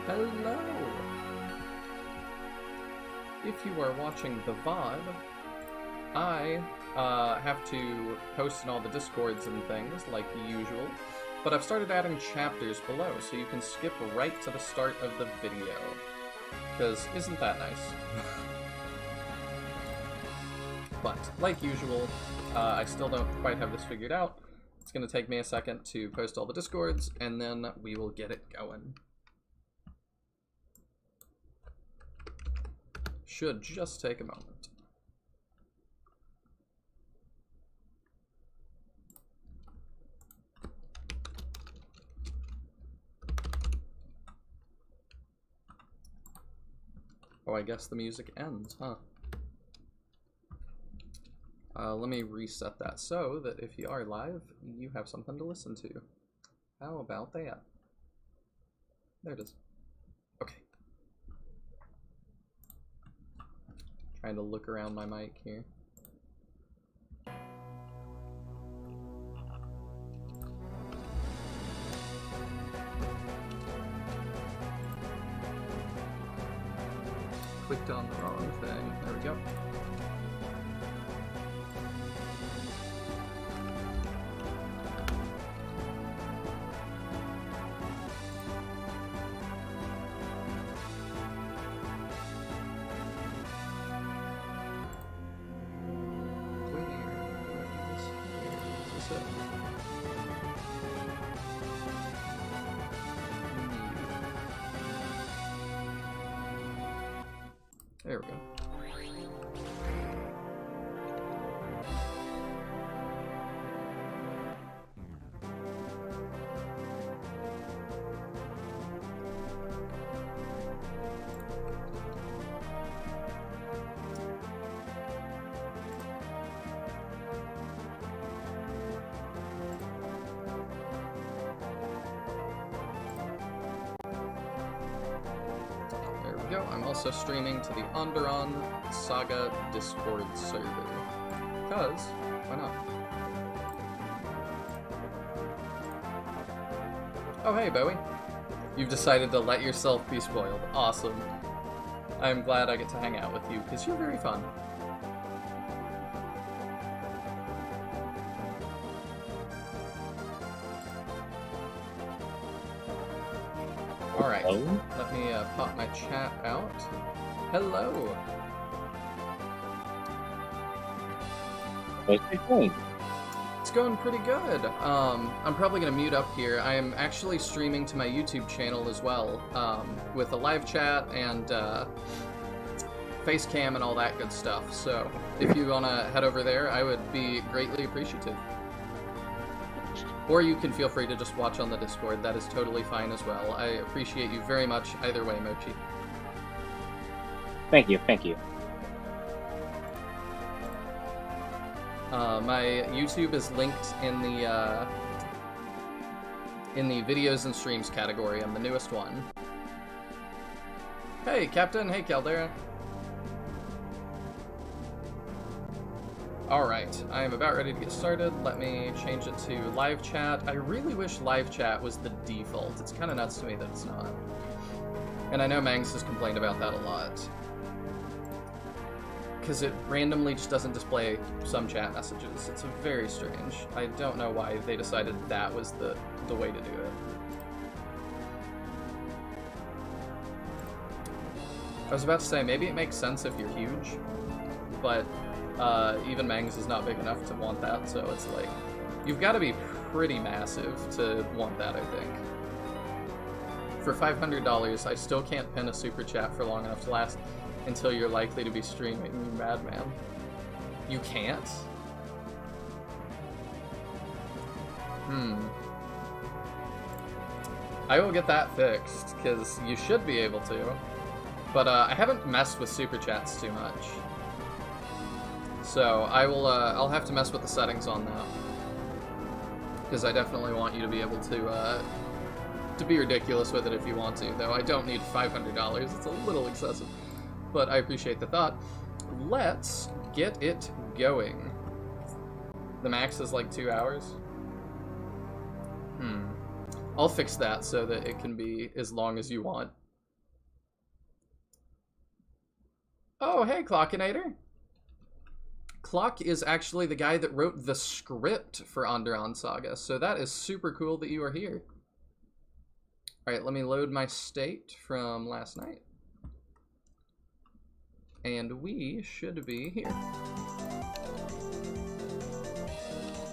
Hello! If you are watching the VOD, I have to post in all the Discords and things, like usual, but I've started adding chapters below, so you can skip right to the start of the video. Because isn't that nice? But, like usual, I still don't quite have this figured out. It's going to take me a second to post all the Discords, and then we will get it going. Should just take a moment. Oh, I guess the music ends, huh? Let me reset that so that if you are live, you have something to listen to. How about that? There it is. Okay. Trying to look around my mic here. Clicked on the wrong thing. There we go. There we go. I'm also streaming to the Andaron Saga Discord server. Because, why not? Oh hey, Bowie. You've decided to let yourself be spoiled. Awesome. I'm glad I get to hang out with you, because you're very fun. Alright, let me pop my chat out. Hello! How's it going? It's going pretty good. I'm probably going to mute up here. I am actually streaming to my YouTube channel as well, with a live chat and face cam and all that good stuff. So if you want to head over there, I would be greatly appreciative. Or you can feel free to just watch on the Discord. That is totally fine as well. I appreciate you very much either way, Mochi. Thank you, thank you. My YouTube is linked in the videos and streams category. I'm the newest one. Hey, Captain. Hey, Caldera. Alright, I am about ready to get started. Let me change it to live chat. I really wish live chat was the default. It's kind of nuts to me that it's not. And I know Mangs has complained about that a lot. Because it randomly just doesn't display some chat messages. It's very strange. I don't know why they decided that was the way to do it. I was about to say, maybe it makes sense if you're huge, but even Mangs is not big enough to want that, so it's like, you've got to be pretty massive to want that, I think. For $500, I still can't pin a super chat for long enough to last until you're likely to be streaming, you madman. You can't? I will get that fixed, because you should be able to. But I haven't messed with super chats too much. So I will, I'll have to mess with the settings on that. Because I definitely want you to be able to be ridiculous with it if you want to, though I don't need $500, it's a little excessive. But I appreciate the thought. Let's get it going. The max is like 2 hours? I'll fix that so that it can be as long as you want. Oh, hey, Clockinator. Clock is actually the guy that wrote the script for Andaron Saga, so that is super cool that you are here. Alright, let me load my state from last night. And we should be here.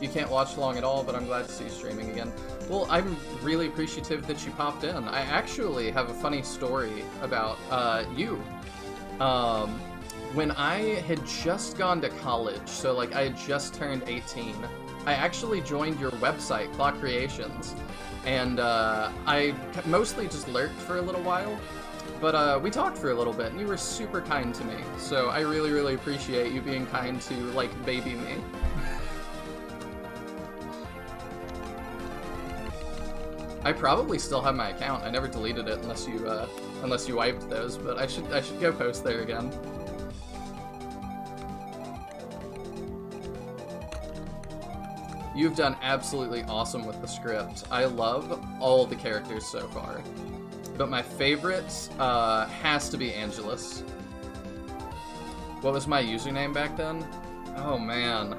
You can't watch long at all, but I'm glad to see you streaming again. Well, I'm really appreciative that you popped in. I actually have a funny story about you. When I had just gone to college, so like I had just turned 18, I actually joined your website, Clock Creations, and I mostly just lurked for a little while, but we talked for a little bit, and you were super kind to me, so I really, really appreciate you being kind to, like, baby me. I probably still have my account. I never deleted it unless you wiped those, but I should go post there again. You've done absolutely awesome with the script. I love all the characters so far. But my favorite has to be Angelus. What was my username back then? Oh man.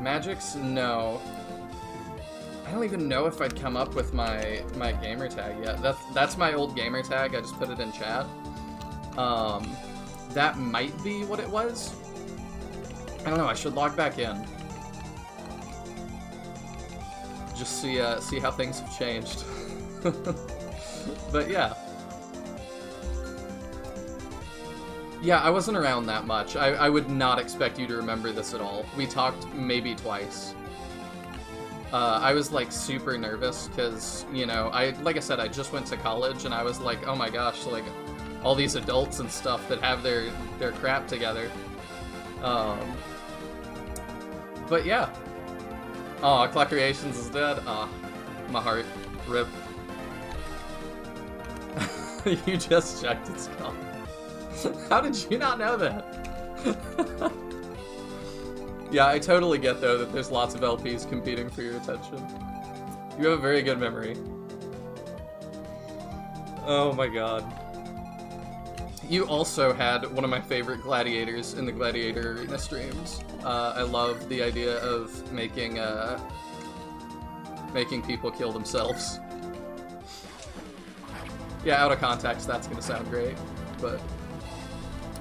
Magic's? No. I don't even know if I'd come up with my gamer tag yet. That's my old gamer tag. I just put it in chat. That might be what it was. I don't know. I should log back in. Just see how things have changed. But yeah. Yeah, I wasn't around that much. I would not expect you to remember this at all. We talked maybe twice. I was like super nervous because, you know, like I said, I just went to college and I was like, oh my gosh, like all these adults and stuff that have their crap together. But yeah. Aw, Clock Creations is dead. Aw, my heart. Rip. You just checked its gone. How did you not know that? Yeah, I totally get, though, that there's lots of LPs competing for your attention. You have a very good memory. Oh my god. You also had one of my favorite gladiators in the Gladiator Arena streams. I love the idea of making people kill themselves. Yeah, out of context, that's gonna sound great, but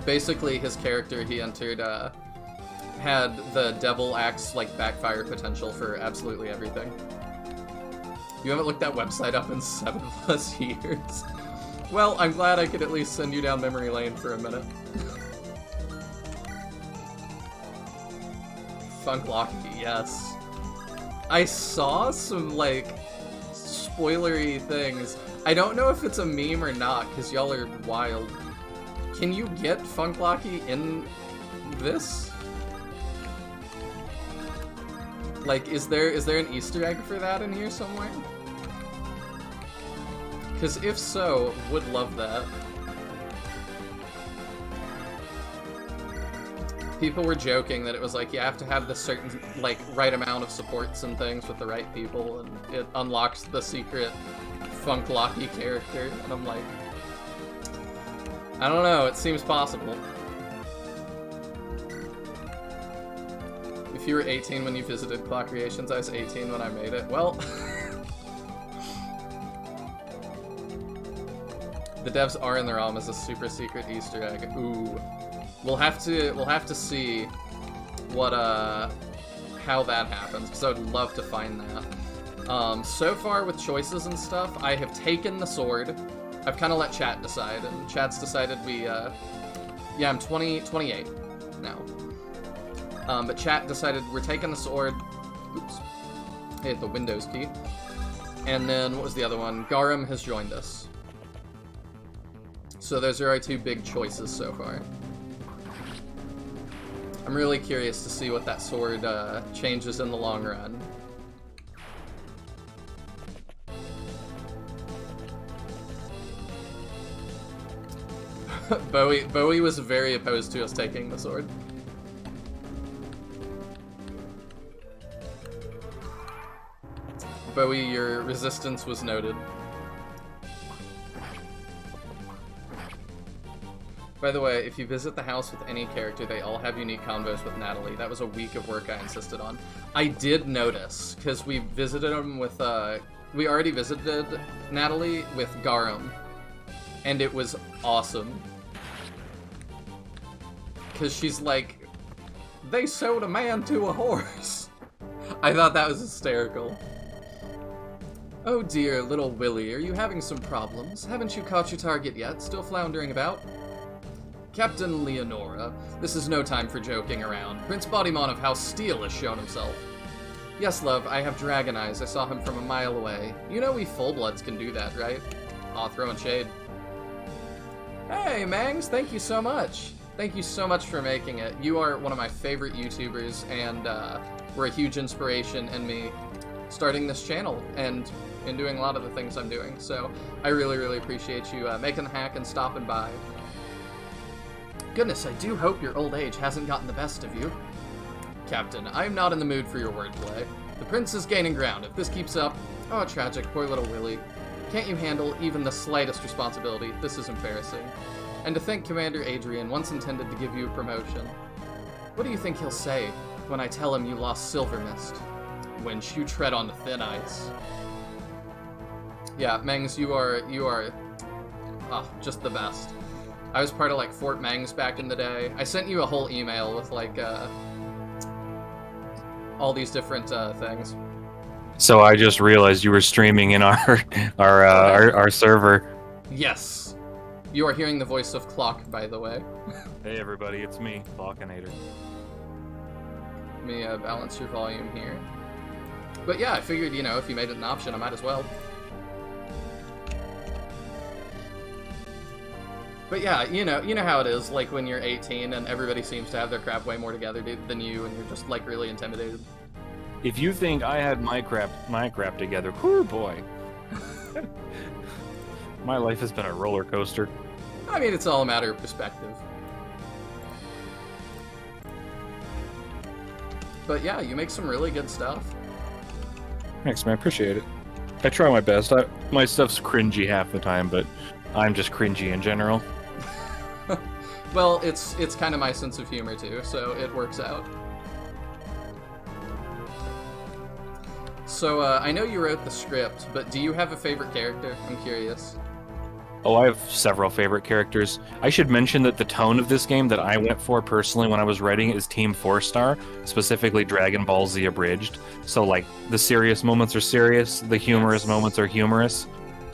basically his character he entered had the devil axe like backfire potential for absolutely everything. You haven't looked that website up in 7+ years. Well, I'm glad I could at least send you down memory lane for a minute. Funklocky, yes. I saw some, like, spoilery things. I don't know if it's a meme or not, because y'all are wild. Can you get Funklocky in this? Like, is there an Easter egg for that in here somewhere? Because if so, would love that. People were joking that it was like you have to have the certain, like, right amount of supports and things with the right people, and it unlocks the secret Funklocky character, and I'm like, I don't know, it seems possible. If you were 18 when you visited Clock Creations, I was 18 when I made it. Well, the devs are in the ROM as a super secret Easter egg. Ooh, we'll have to see what how that happens, because I would love to find that. So far with choices and stuff, I have taken the sword. I've kind of let chat decide, and chat's decided we yeah, I'm 28 now. But chat decided we're taking the sword. Oops. I hit the Windows key. And then, what was the other one? Garum has joined us. So those are our two big choices so far. I'm really curious to see what that sword changes in the long run. Bowie was very opposed to us taking the sword. Bowie, your resistance was noted. By the way, if you visit the house with any character, they all have unique combos with Natalie. That was a week of work I insisted on. I did notice, because we visited him with, we already visited Natalie with Garum, and it was awesome. Because she's like, they sewed a man to a horse. I thought that was hysterical. Oh dear, little Willy, are you having some problems? Haven't you caught your target yet? Still floundering about? Captain Leonora, this is no time for joking around. Prince Bodymon of House Steel has shown himself. Yes, love, I have dragon eyes. I saw him from a mile away. You know we full-bloods can do that, right? Aw, throwing shade. Hey, Mangs, thank you so much. Thank you so much for making it. You are one of my favorite YouTubers, and were a huge inspiration in me starting this channel and in doing a lot of the things I'm doing. So I really, really appreciate you making the hack and stopping by. Goodness, I do hope your old age hasn't gotten the best of you. Captain, I am not in the mood for your wordplay. The prince is gaining ground. If this keeps up... Oh, tragic. Poor little Willy. Can't you handle even the slightest responsibility? This is embarrassing. And to think Commander Adrian once intended to give you a promotion. What do you think he'll say when I tell him you lost Silver Mist? Wench, you tread on thin ice. Yeah, Mangs, you are, just the best. I was part of, like, Fort Mangs back in the day. I sent you a whole email with, like, all these different, things. So I just realized you were streaming in our server. Yes. You are hearing the voice of Clock, by the way. Hey everybody, it's me, Clockinator. Let me, balance your volume here. But yeah, I figured, you know, if you made it an option, I might as well. But yeah, you know how it is, like when you're 18 and everybody seems to have their crap way more together than you, and you're just like really intimidated. If you think I had my crap together, poor boy. My life has been a roller coaster. I mean, it's all a matter of perspective. But yeah, you make some really good stuff. Thanks, man. I appreciate it. I try my best. My stuff's cringy half the time, but I'm just cringy in general. Well, it's kind of my sense of humor too, so it works out. So, I know you wrote the script, but do you have a favorite character? I'm curious. Oh, I have several favorite characters. I should mention that the tone of this game that I went for personally when I was writing it is Team 4-Star, specifically Dragon Ball Z Abridged. So, like, the serious moments are serious, the humorous moments are humorous.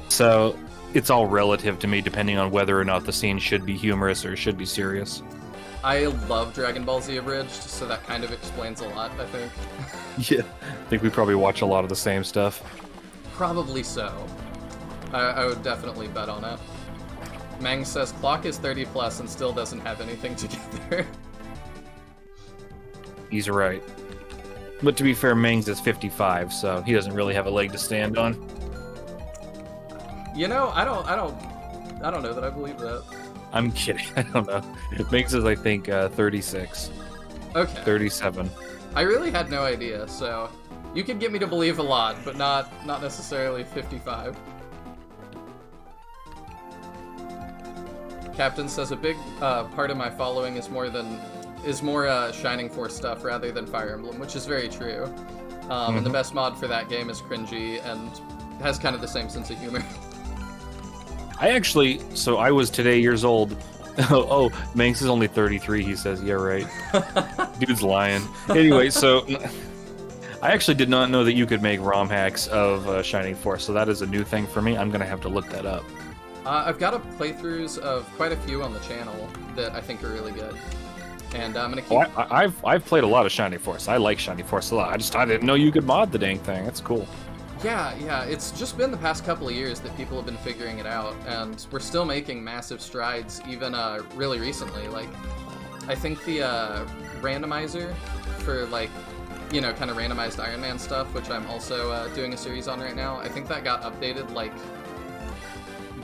So, it's all relative to me depending on whether or not the scene should be humorous or should be serious. I love Dragon Ball Z Abridged, so that kind of explains a lot, I think. Yeah, I think we probably watch a lot of the same stuff. Probably so. I would definitely bet on it. Mang says Clock is 30 plus and still doesn't have anything together. He's right. But to be fair, Mangs is 55, so he doesn't really have a leg to stand on. You know, I don't know that I believe that. I'm kidding. I don't know. Mangs is, I think, 36. Okay. 37. I really had no idea, so you could get me to believe a lot, but not necessarily 55. Captain says a big part of my following is more Shining Force stuff rather than Fire Emblem, which is very true. And the best mod for that game is cringy and has kind of the same sense of humor. So I was today years old. Oh, Manx is only 33, he says. Yeah, right. Dude's lying. Anyway, so I actually did not know that you could make ROM hacks of Shining Force, so that is a new thing for me. I'm going to have to look that up. I've got playthroughs of quite a few on the channel that I think are really good. And I'm going to keep... Oh, I've played a lot of Shining Force. I like Shining Force a lot. I didn't know you could mod the dang thing. That's cool. Yeah, it's just been the past couple of years that people have been figuring it out, and we're still making massive strides, even really recently. Like, I think the randomizer for, like, you know, kind of randomized Iron Man stuff, which I'm also doing a series on right now, I think that got updated, like,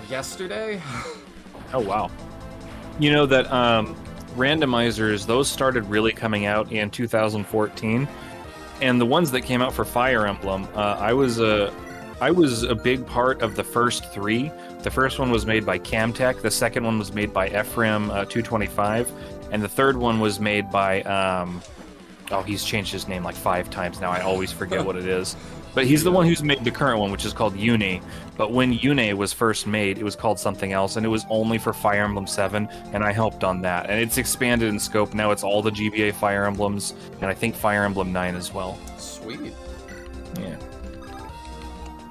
yesterday. Oh, wow. You know that randomizers, those started really coming out in 2014. And the ones that came out for Fire Emblem, I was I was a big part of the first 3. The first one was made by Camtech, the second one was made by Ephraim 225, and the third one was made by oh, he's changed his name like 5 times now. I always forget what it is. But he's the one who's made the current one, which is called Uni. But when Uni was first made, it was called something else, and it was only for Fire Emblem 7, and I helped on that. And it's expanded in scope. Now it's all the GBA Fire Emblems, and I think Fire Emblem 9 as well. Sweet. Yeah.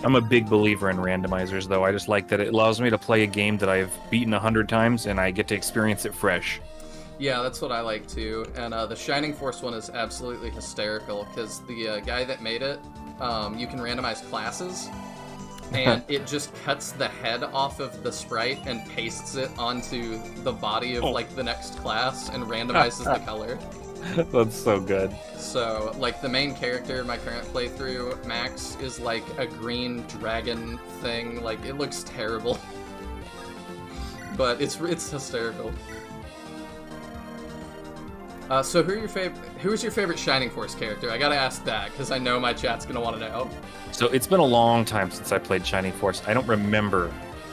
I'm a big believer in randomizers, though. I just like that it allows me to play a game that I've beaten 100 times, and I get to experience it fresh. Yeah, that's what I like too. And the Shining Force one is absolutely hysterical because the guy that made it, you can randomize classes, and it just cuts the head off of the sprite and pastes it onto the body of like the next class and randomizes the color. That's so good. So, like, the main character in my current playthrough, Max, is like a green dragon thing. Like, it looks terrible. But it's hysterical. So who is your favorite Shining Force character? I gotta ask that, because I know my chat's gonna want to know. So it's been a long time since I played Shining Force. I don't remember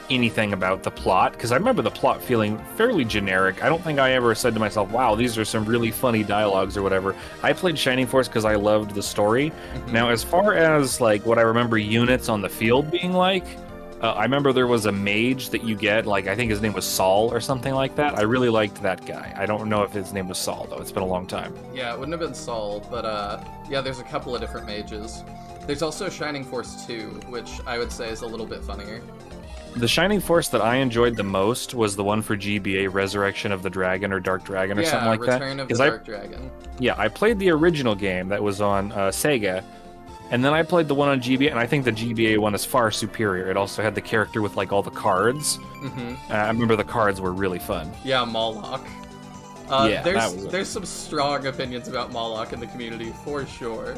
anything about the plot, because I remember the plot feeling fairly generic. I don't think I ever said to myself, wow, these are some really funny dialogues or whatever. I played Shining Force because I loved the story. Mm-hmm. Now, as far as like what I remember units on the field being like, I remember there was a mage that you get, like, I think his name was Saul or something like that. I really liked that guy. I don't know if his name was Saul, though. It's been a long time. Yeah, it wouldn't have been Saul, but, yeah, there's a couple of different mages. There's also Shining Force 2, which I would say is a little bit funnier. The Shining Force that I enjoyed the most was the one for GBA, Resurrection of the Dragon, or Dark Dragon, or something like Return that. of the Dark Dragon. Yeah, I played the original game that was on Sega, and then I played the one on GBA, and I think the GBA one is far superior. It also had the character with, like, all the cards. Mm-hmm. I remember the cards were really fun. Yeah, Moloch. Yeah, there's some strong opinions about Moloch in the community, for sure.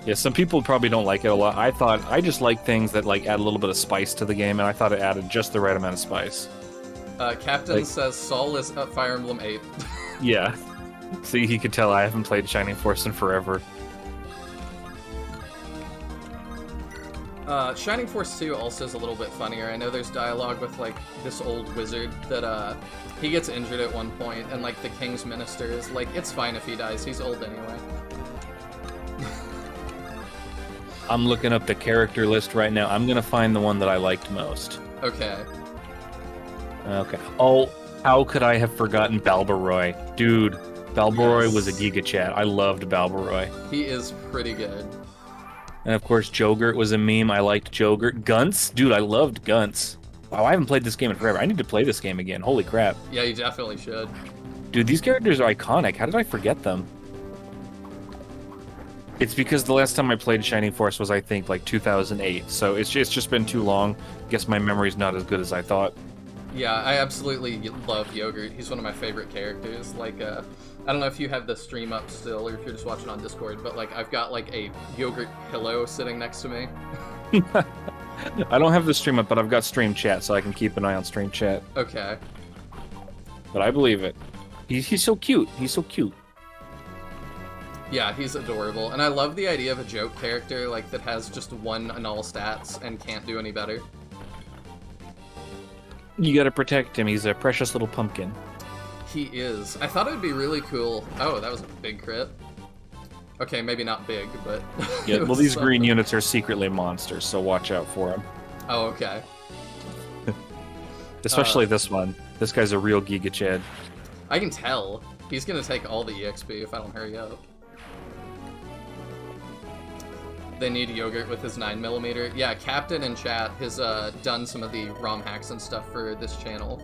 Yeah, some people probably don't like it a lot. I just like things that, like, add a little bit of spice to the game, and I thought it added just the right amount of spice. Captain says Saul is at Fire Emblem 8. Yeah. See, he could tell I haven't played Shining Force in forever. Shining Force 2 also is a little bit funnier. I know there's dialogue with, like, this old wizard that, he gets injured at one point, and, like, the king's minister is like, it's fine if he dies, he's old anyway. I'm looking up the character list right now. I'm gonna find the one that I liked most. Okay. Okay. Oh, how could I have forgotten Balbaroy? Dude, Balbaroy was a Giga Chat. I loved Balbaroy. He is pretty good. And of course, Jogurt was a meme. I liked Jogurt. Gunts? Dude, I loved Gunts. Wow, I haven't played this game in forever. I need to play this game again. Holy crap. Yeah, you definitely should. Dude, these characters are iconic. How did I forget them? It's because the last time I played Shining Force was, I think, like 2008. So it's just been too long. I guess my memory's not as good as I thought. Yeah, I absolutely love Yogurt. He's one of my favorite characters. Like, I don't know if you have the stream up still or if you're just watching on Discord, but, like, I've got, like, a Yogurt pillow sitting next to me. I don't have the stream up, but I've got stream chat, so I can keep an eye on stream chat. Okay. But I believe it. He's so cute. He's so cute. Yeah, he's adorable. And I love the idea of a joke character, like, that has just 1 in all stats and can't do any better. You gotta protect him. He's a precious little pumpkin. He is. I thought it would be really cool. Oh, that was a big crit. Okay, maybe not big, but... Yeah, well, these green units are secretly monsters, so watch out for them. Oh, okay. Especially this one. This guy's a real Giga Chad. I can tell. He's gonna take all the EXP if I don't hurry up. They need Yogurt with his 9mm. Yeah, Captain in chat has done some of the ROM hacks and stuff for this channel.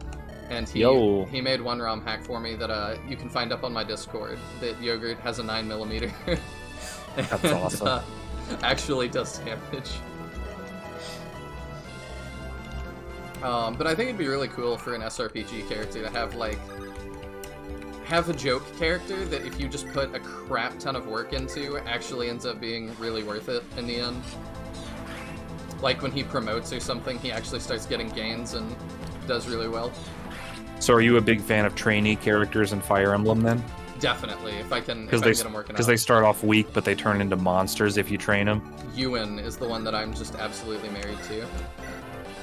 And he made one ROM hack for me that you can find up on my Discord, that Yogurt has a 9mm. That's awesome. Actually does damage. But I think it'd be really cool for an SRPG character to have, like, have a joke character that if you just put a crap ton of work into, actually ends up being really worth it in the end. Like when he promotes or something, he actually starts getting gains and does really well. So are you a big fan of trainee characters in Fire Emblem then? Definitely, if I can Because get them working out. they start off weak, but they turn into monsters if you train them. Ewan is the one that I'm just absolutely married to.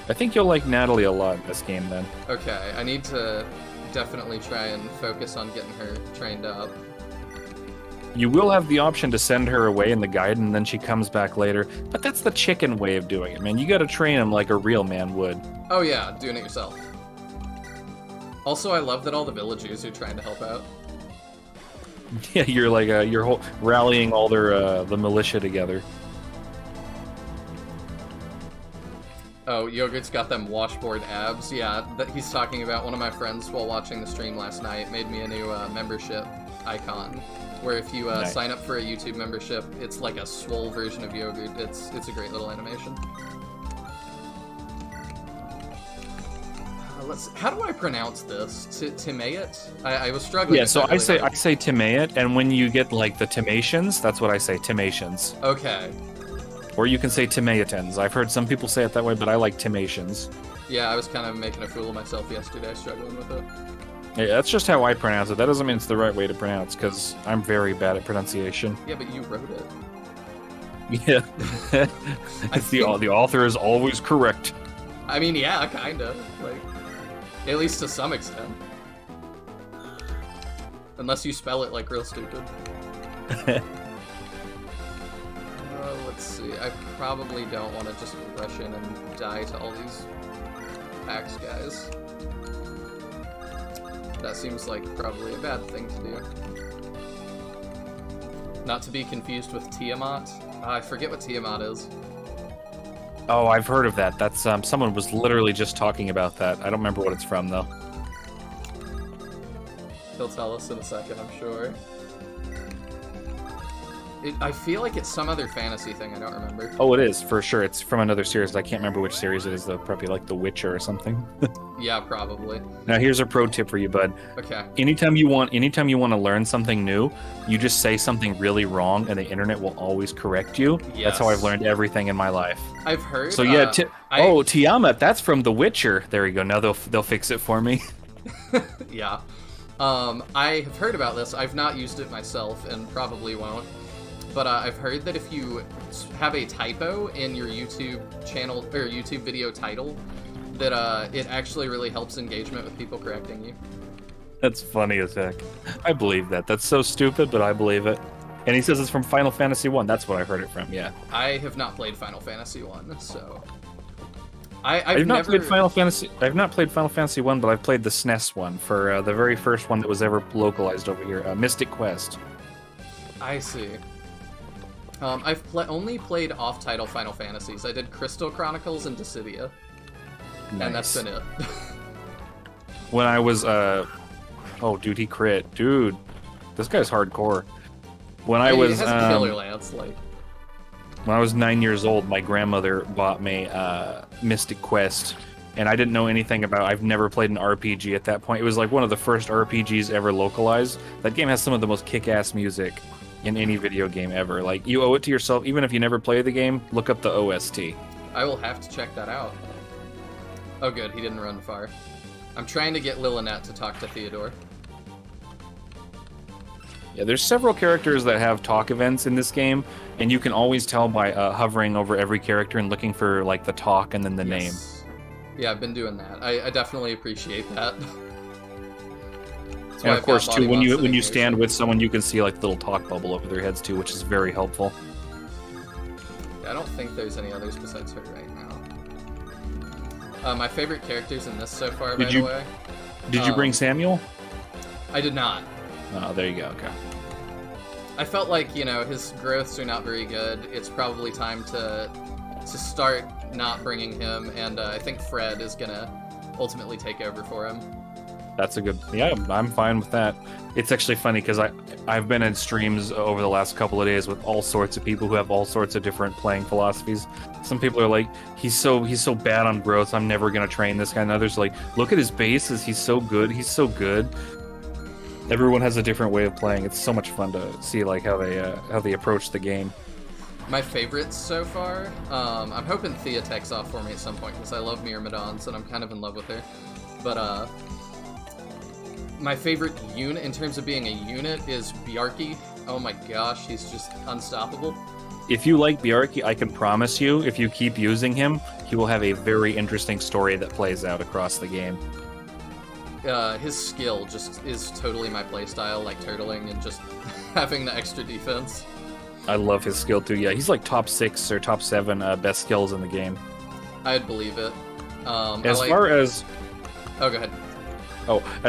I think you'll like Natalie a lot in this game, then. Okay, I need to definitely try and focus on getting her trained up. You will have the option to send her away in the guide, and then she comes back later. But that's the chicken way of doing it, man. You gotta train him like a real man would. Oh yeah, doing it yourself. Also, I love that all the villagers are trying to help out. Yeah, you're like you're rallying all their the militia together. Oh, Yogurt's got them washboard abs. Yeah, that he's talking about. One of my friends while watching the stream last night made me a new membership icon, where if you Nice. sign up for a YouTube membership, it's like a swole version of Yogurt. It's a great little animation. How do I pronounce this? Timayet? I was struggling. Yeah, with so that really I say Timayet, and when you get like the Timatians, that's what I say, Timatians. Okay. Or you can say Timayatans. I've heard some people say it that way, but I like Timatians. Yeah, I was kind of making a fool of myself yesterday, struggling with it. Yeah, that's just how I pronounce it. That doesn't mean it's the right way to pronounce, because I'm very bad at pronunciation. Yeah, but you wrote it. Yeah. It's the author is always correct. I mean, yeah, kinda. Like, at least to some extent. Unless you spell it like real stupid. Let's see. I probably don't want to just rush in and die to all these PAX guys. That seems like probably a bad thing to do. Not to be confused with Tiamat. I forget what Tiamat is. Oh, I've heard of that. That's someone was literally just talking about that. I don't remember what it's from though. He'll tell us in a second, I'm sure. I feel like it's some other fantasy thing, I don't remember. Oh, it is for sure. It's from another series. I can't remember which series it is though. Probably like The Witcher or something. Yeah, probably. Now here's a pro tip for you, bud. Okay. Anytime you want to learn something new, you just say something really wrong, and the internet will always correct you. Yes. That's how I've learned everything in my life. I've heard. So yeah, Tiamat, that's from The Witcher. There you go. Now they'll fix it for me. Yeah. I have heard about this. I've not used it myself, and probably won't. But I've heard that if you have a typo in your YouTube channel or YouTube video title, that it actually really helps engagement with people correcting you. That's funny as heck. I believe that. That's so stupid, but I believe it. And he says it's from Final Fantasy 1. That's what I heard it from. Yeah. I have not played Final Fantasy 1, so I've not played Final Fantasy 1, but I've played the SNES one for the very first one that was ever localized over here, Mystic Quest. I see. I've only played off-title Final Fantasies. I did Crystal Chronicles and Dissidia. Nice. And that's been it. When I was, oh, dude, he crit. Dude, this guy's hardcore. When I was, he has a killer lance, like. When I was 9 years old, my grandmother bought me Mystic Quest, and I didn't know anything about. I've never played an RPG at that point. It was like one of the first RPGs ever localized. That game has some of the most kick-ass music in any video game ever. Like, you owe it to yourself, even if you never play the game, look up the OST. I will have to check that out. Oh good, he didn't run far. I'm trying to get Lillinette to talk to Theodore. Yeah, there's several characters that have talk events in this game, and you can always tell by hovering over every character and looking for like the talk and then the name. Yeah, I've been doing that. I definitely appreciate that. And of course, too, when you stand with someone, you can see like the little talk bubble over their heads too, which is very helpful. I don't think there's any others besides her right now. My favorite characters in this so far, by the way. Did you bring Samuel? I did not. Oh, there you go. Okay. I felt like, his growths are not very good. It's probably time to start not bringing him, and I think Fred is gonna ultimately take over for him. That's a good... Yeah, I'm fine with that. It's actually funny because I've been in streams over the last couple of days with all sorts of people who have all sorts of different playing philosophies. Some people are like, he's so bad on growth, I'm never gonna train this guy. And others are like, look at his bases, he's so good, he's so good. Everyone has a different way of playing. It's so much fun to see like how they approach the game. My favorites so far, I'm hoping Thea takes off for me at some point because I love Myrmidons and I'm kind of in love with her. But My favorite unit, in terms of being a unit, is Bjarki. Oh my gosh, he's just unstoppable. If you like Bjarki, I can promise you, if you keep using him, he will have a very interesting story that plays out across the game. His skill just is totally my playstyle, like turtling and just having the extra defense. I love his skill too. Yeah, he's like top 6 or top 7 best skills in the game. I'd believe it. Oh, as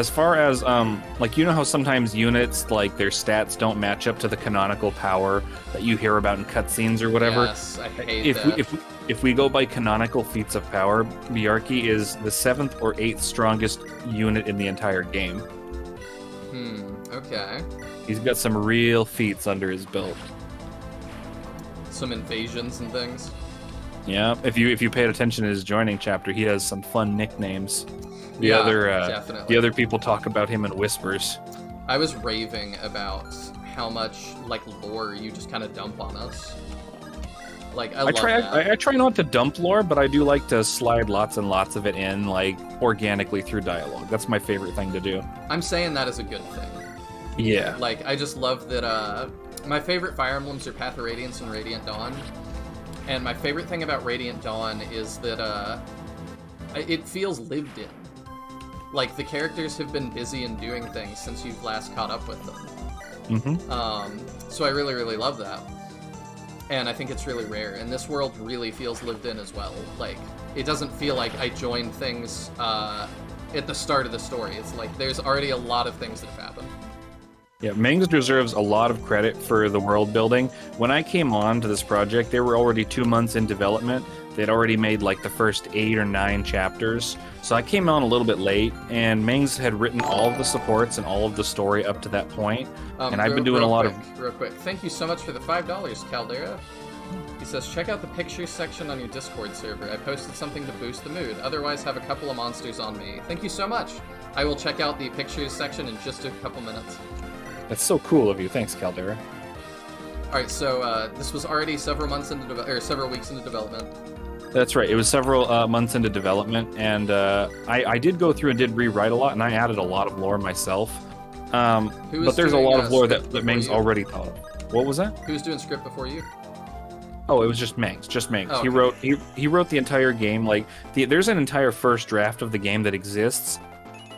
far as like, you know how sometimes units, like, their stats don't match up to the canonical power that you hear about in cutscenes or whatever? Yes, I hate that. If we go by canonical feats of power, Bjarki is the 7th or 8th strongest unit in the entire game. Okay. He's got some real feats under his belt. Some invasions and things. Yeah, if you paid attention to his joining chapter, he has some fun nicknames. The other people talk about him in whispers. I was raving about how much like lore you just kind of dump on us. Like I try not to dump lore, but I do like to slide lots and lots of it in, like, organically through dialogue. That's my favorite thing to do. I'm saying that is a good thing. Yeah. Like I just love that. My favorite Fire Emblems are Path of Radiance and Radiant Dawn, and my favorite thing about Radiant Dawn is that it feels lived in. Like, the characters have been busy and doing things since you've last caught up with them. So I really, really love that. And I think it's really rare. And this world really feels lived in as well. Like, it doesn't feel like I joined things at the start of the story. It's like there's already a lot of things that have happened. Yeah, Mangs deserves a lot of credit for the world building. When I came on to this project, they were already 2 months in development. They'd already made like the first 8 or 9 chapters. So I came on a little bit late, and Mangs had written all of the supports and all of the story up to that point. And I've been doing a lot of... Real quick, thank you so much for the $5, Caldera. He says, check out the pictures section on your Discord server. I posted something to boost the mood. Otherwise, have a couple of monsters on me. Thank you so much. I will check out the pictures section in just a couple minutes. That's so cool of you. Thanks, Caldera. Alright, so this was already several weeks into development. That's right. It was several months into development, and I did go through and did rewrite a lot, and I added a lot of lore myself. But there's a lot of lore that Mangs already thought of. What was that? Who was doing script before you? Oh, it was just Mangs. Just Mangs. Oh, okay. He wrote the entire game. Like, there's an entire first draft of the game that exists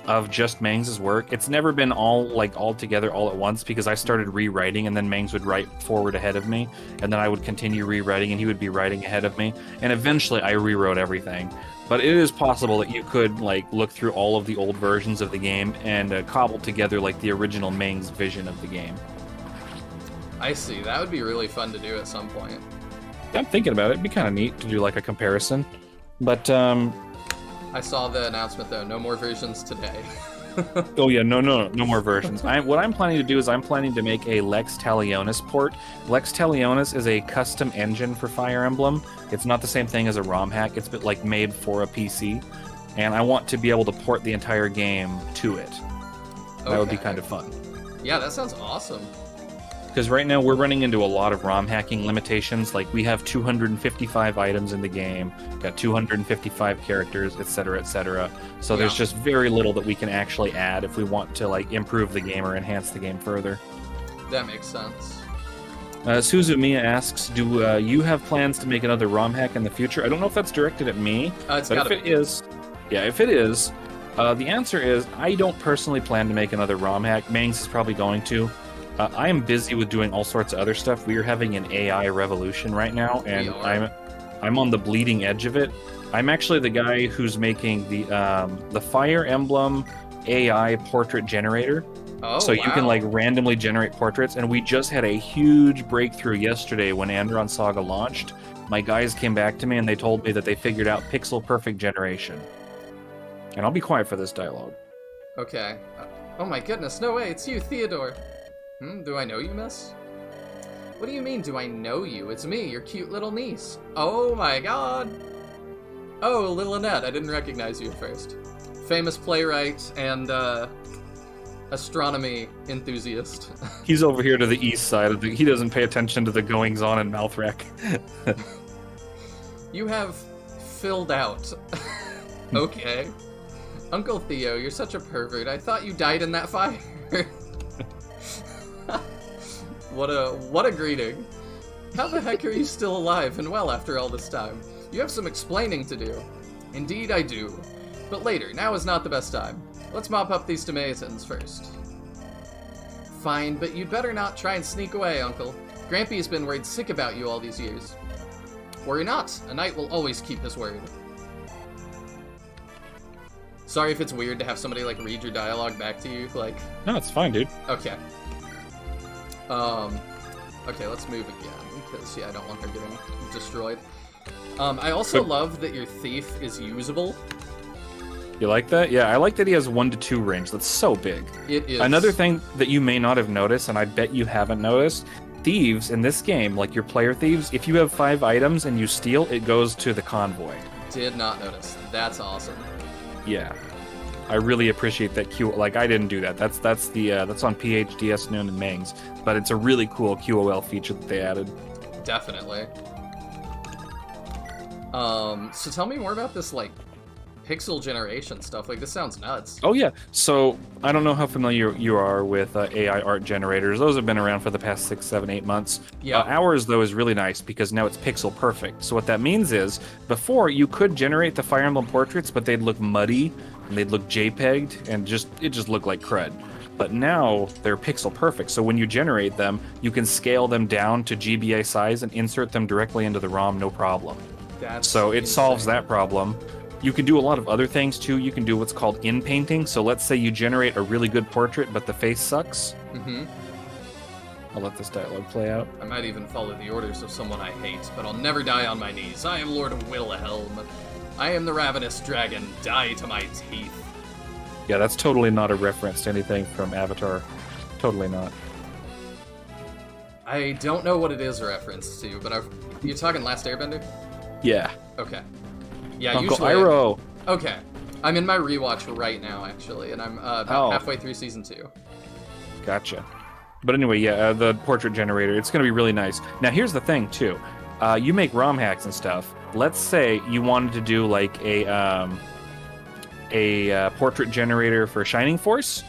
of just Mangs' work. It's never been all together all at once, because I started rewriting, and then Mangs would write forward ahead of me, and then I would continue rewriting, and he would be writing ahead of me, and eventually I rewrote everything. But it is possible that you could look through all of the old versions of the game and cobble together the original Mangs vision of the game. I see. That would be really fun to do at some point. I'm thinking about it. It'd be kind of neat to do a comparison. But I saw the announcement, though. No more versions today. Oh, yeah. No more versions. What I'm planning to do is I'm planning to make a Lex Talionis port. Lex Talionis is a custom engine for Fire Emblem. It's not the same thing as a ROM hack. It's made for a PC. And I want to be able to port the entire game to it. That would be kind of fun. Yeah, that sounds awesome. Because right now we're running into a lot of ROM hacking limitations. Like, we have 255 items in the game, got 255 characters, etc., etc. So there's just very little that we can actually add if we want to improve the game or enhance the game further. That makes sense. Suzumiya asks, do you have plans to make another ROM hack in the future? I don't know if that's directed at me, but if it is, the answer is I don't personally plan to make another ROM hack. Mangs is probably going to. I am busy with doing all sorts of other stuff. We are having an AI revolution right now, and I'm on the bleeding edge of it. I'm actually the guy who's making the Fire Emblem AI portrait generator. Oh, so you can randomly generate portraits, and we just had a huge breakthrough yesterday when Andaron Saga launched. My guys came back to me and they told me that they figured out pixel perfect generation. And I'll be quiet for this dialogue. Okay. Oh my goodness, no way, it's you, Theodore. Do I know you, miss? What do you mean, do I know you? It's me, your cute little niece. Oh my god! Oh, little Annette, I didn't recognize you at first. Famous playwright and, astronomy enthusiast. He's over here to the east side. He doesn't pay attention to the goings-on in Malthrak. You have filled out. Okay. Uncle Theo, you're such a pervert. I thought you died in that fire. What a greeting. How the heck are you still alive and well after all this time? You have some explaining to do. Indeed I do. But later, now is not the best time. Let's mop up these tomatoes first. Fine, but you'd better not try and sneak away, Uncle. Grampy's been worried sick about you all these years. Worry not, a knight will always keep his word. Sorry if it's weird to have somebody, like, read your dialogue back to you, like... No, it's fine, dude. Okay. Okay, let's move again, because, yeah, I don't want her getting destroyed. I also love that your thief is usable. You like that? Yeah, I like that he has 1 to 2 range. That's so big. It is. Another thing that you may not have noticed, and I bet you haven't noticed, thieves in this game, like your player thieves, if you have 5 items and you steal, it goes to the convoy. Did not notice. That's awesome. Yeah. I really appreciate that Q. Like, I didn't do that. That's on PHDS Noon and Mangs, but it's a really cool QOL feature that they added. Definitely. So tell me more about this, like, pixel generation stuff. Like, this sounds nuts. Oh, yeah. So, I don't know how familiar you are with AI art generators. Those have been around for the past 6, 7, 8 months. Yeah. Ours, though, is really nice because now it's pixel perfect. So what that means is, before, you could generate the Fire Emblem portraits, but they'd look muddy, and they'd look JPEG'd, and it just looked like crud. But now, they're pixel perfect. So when you generate them, you can scale them down to GBA size and insert them directly into the ROM, no problem. So it solves that problem. You can do a lot of other things too. You can do what's called in-painting. So let's say you generate a really good portrait, but the face sucks. Mm-hmm. I'll let this dialogue play out. I might even follow the orders of someone I hate, but I'll never die on my knees. I am Lord Wilhelm. I am the ravenous dragon. Die to my teeth. Yeah, that's totally not a reference to anything from Avatar. Totally not. I don't know what it is a reference to, but you're talking Last Airbender? Yeah. Okay. Yeah, Uncle usually... Iroh. Okay. I'm in my rewatch right now, actually, and I'm about halfway through Season 2. Gotcha. But anyway, yeah, the portrait generator, it's going to be really nice. Now, here's the thing, too. You make ROM hacks and stuff. Let's say you wanted to do, like, a portrait generator for Shining Force.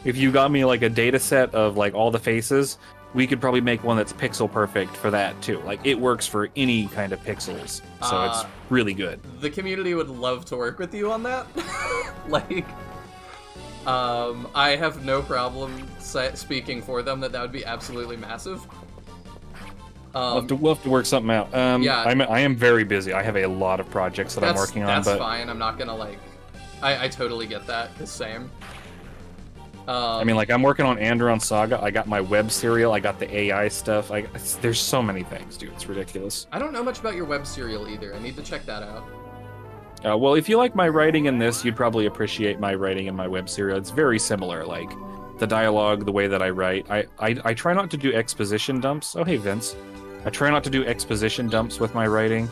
If you got me, like, a data set of, like, all the faces, we could probably make one that's pixel perfect for that, too. Like, it works for any kind of pixels, so it's really good. The community would love to work with you on that. Like, I have no problem speaking for them that would be absolutely massive. We'll have to work something out. Yeah. I am very busy. I have a lot of projects that I'm working on. That's fine. I'm not gonna, like... I totally get that, 'cause same. I mean, like, I'm working on Andaron Saga. I got my web serial. I got the AI stuff. There's so many things, dude. It's ridiculous. I don't know much about your web serial either. I need to check that out. Well, if you like my writing in this, you'd probably appreciate my writing in my web serial. It's very similar. Like, the dialogue, the way that I write. I try not to do exposition dumps. Oh, hey, Vince. I try not to do exposition dumps with my writing.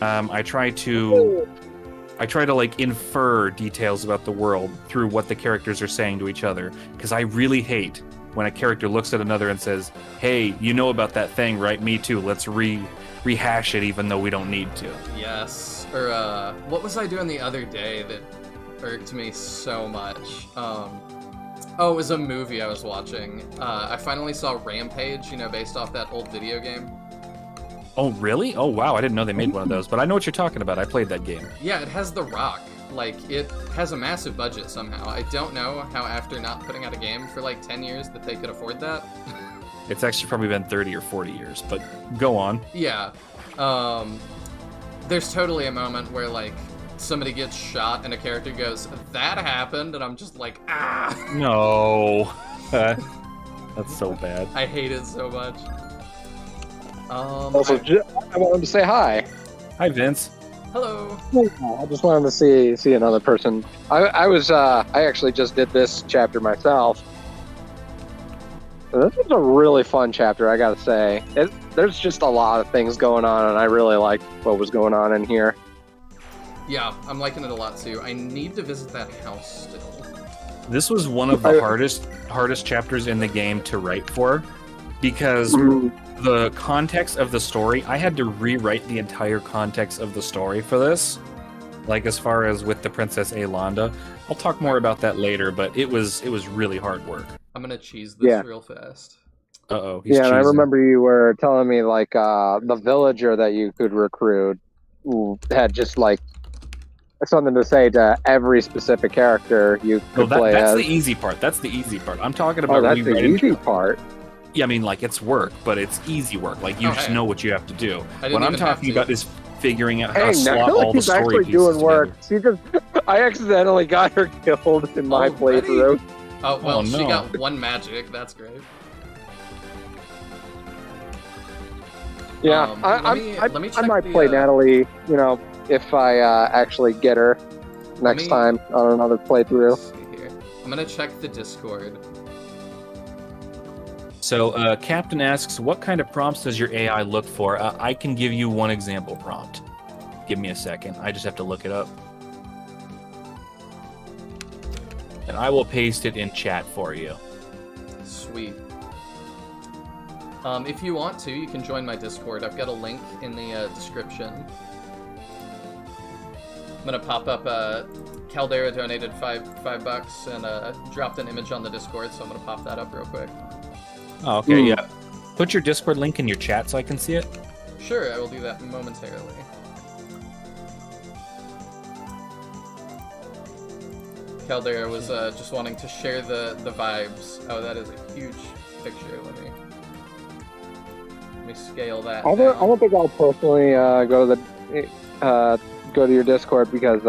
I try to like infer details about the world through what the characters are saying to each other, because I really hate when a character looks at another and says, "Hey, you know about that thing, right? Me too. Let's rehash it, even though we don't need to." Yes. Or what was I doing the other day that irked me so much? Oh, it was a movie I was watching. I finally saw Rampage, based off that old video game. Oh, really? Oh, wow. I didn't know they made one of those, but I know what you're talking about. I played that game. Yeah, it has The Rock. Like, it has a massive budget somehow. I don't know how after not putting out a game for, like, 10 years that they could afford that. It's actually probably been 30 or 40 years, but go on. Yeah. There's totally a moment where, like, somebody gets shot and a character goes, "That happened," and I'm just like, ah! No. That's so bad. I hate it so much. Also, I wanted to say hi. Hi, Vince. Hello. I just wanted to see another person. I actually just did this chapter myself. This is a really fun chapter, I gotta say. There's just a lot of things going on, and I really like what was going on in here. Yeah, I'm liking it a lot too. I need to visit that house still. This was one of the hardest chapters in the game to write for, because the context of the story, I had to rewrite the entire context of the story for this. Like as far as with the Princess Aelanda, I'll talk more about that later. But it was really hard work. I'm gonna cheese this Yeah. real fast. Uh-oh, he's Yeah, and I cheesing. remember you were telling me like the villager that you could recruit had just like something to say to every specific character you could play that's as. the easy part. That's the easy part. I'm talking Oh, about that's the rewriting. easy part. Yeah, I mean, like it's work, but it's easy work. Like you just Okay. know what you have to do. I didn't What I'm even have talking to. about is figuring out how Hey, to I slot feel like all the he's story actually pieces doing work. together. See, I accidentally got her killed in my Already? playthrough. Oh, well, Oh, she no. got 1 magic. That's great. Yeah, let me I check might the, play Natalie, you know, if I actually get her next me- time on another playthrough. Let's see here. I'm gonna check the Discord. So, Captain asks, what kind of prompts does your AI look for? I can give you one example prompt. Give me a second. I just have to look it up. And I will paste it in chat for you. Sweet. If you want to, you can join my Discord. I've got a link in the description. I'm gonna pop up. Caldera donated $5 and dropped an image on the Discord, so I'm gonna pop that up real quick. Oh, okay, yeah. Put your Discord link in your chat so I can see it. Sure, I will do that momentarily. Caldera was just wanting to share the vibes. Oh, that is a huge picture. Let me scale that. I down. don't think I'll personally go to your Discord because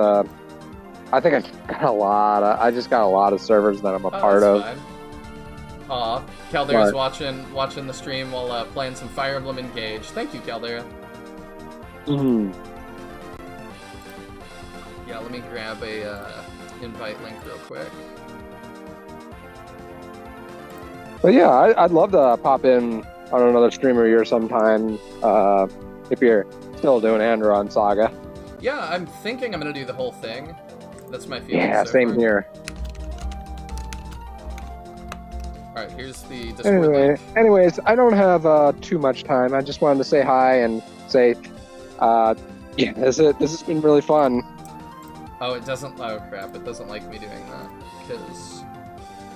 I think I just got a lot of servers that I'm a part of. Fine. Aw, Caldera's watching the stream while playing some Fire Emblem Engage. Thank you, Caldera. Mm-hmm. Yeah, let me grab a invite link real quick. But yeah, I'd love to pop in on another stream of yours sometime if you're still doing Andaron Saga. Yeah, I'm thinking I'm gonna do the whole thing. That's my feeling. Yeah, so same far. here. Alright, here's the Discord link. Anyways, I don't have too much time. I just wanted to say hi and say, yeah, this has been really fun. Oh, it doesn't. Oh crap! It doesn't like me doing that because.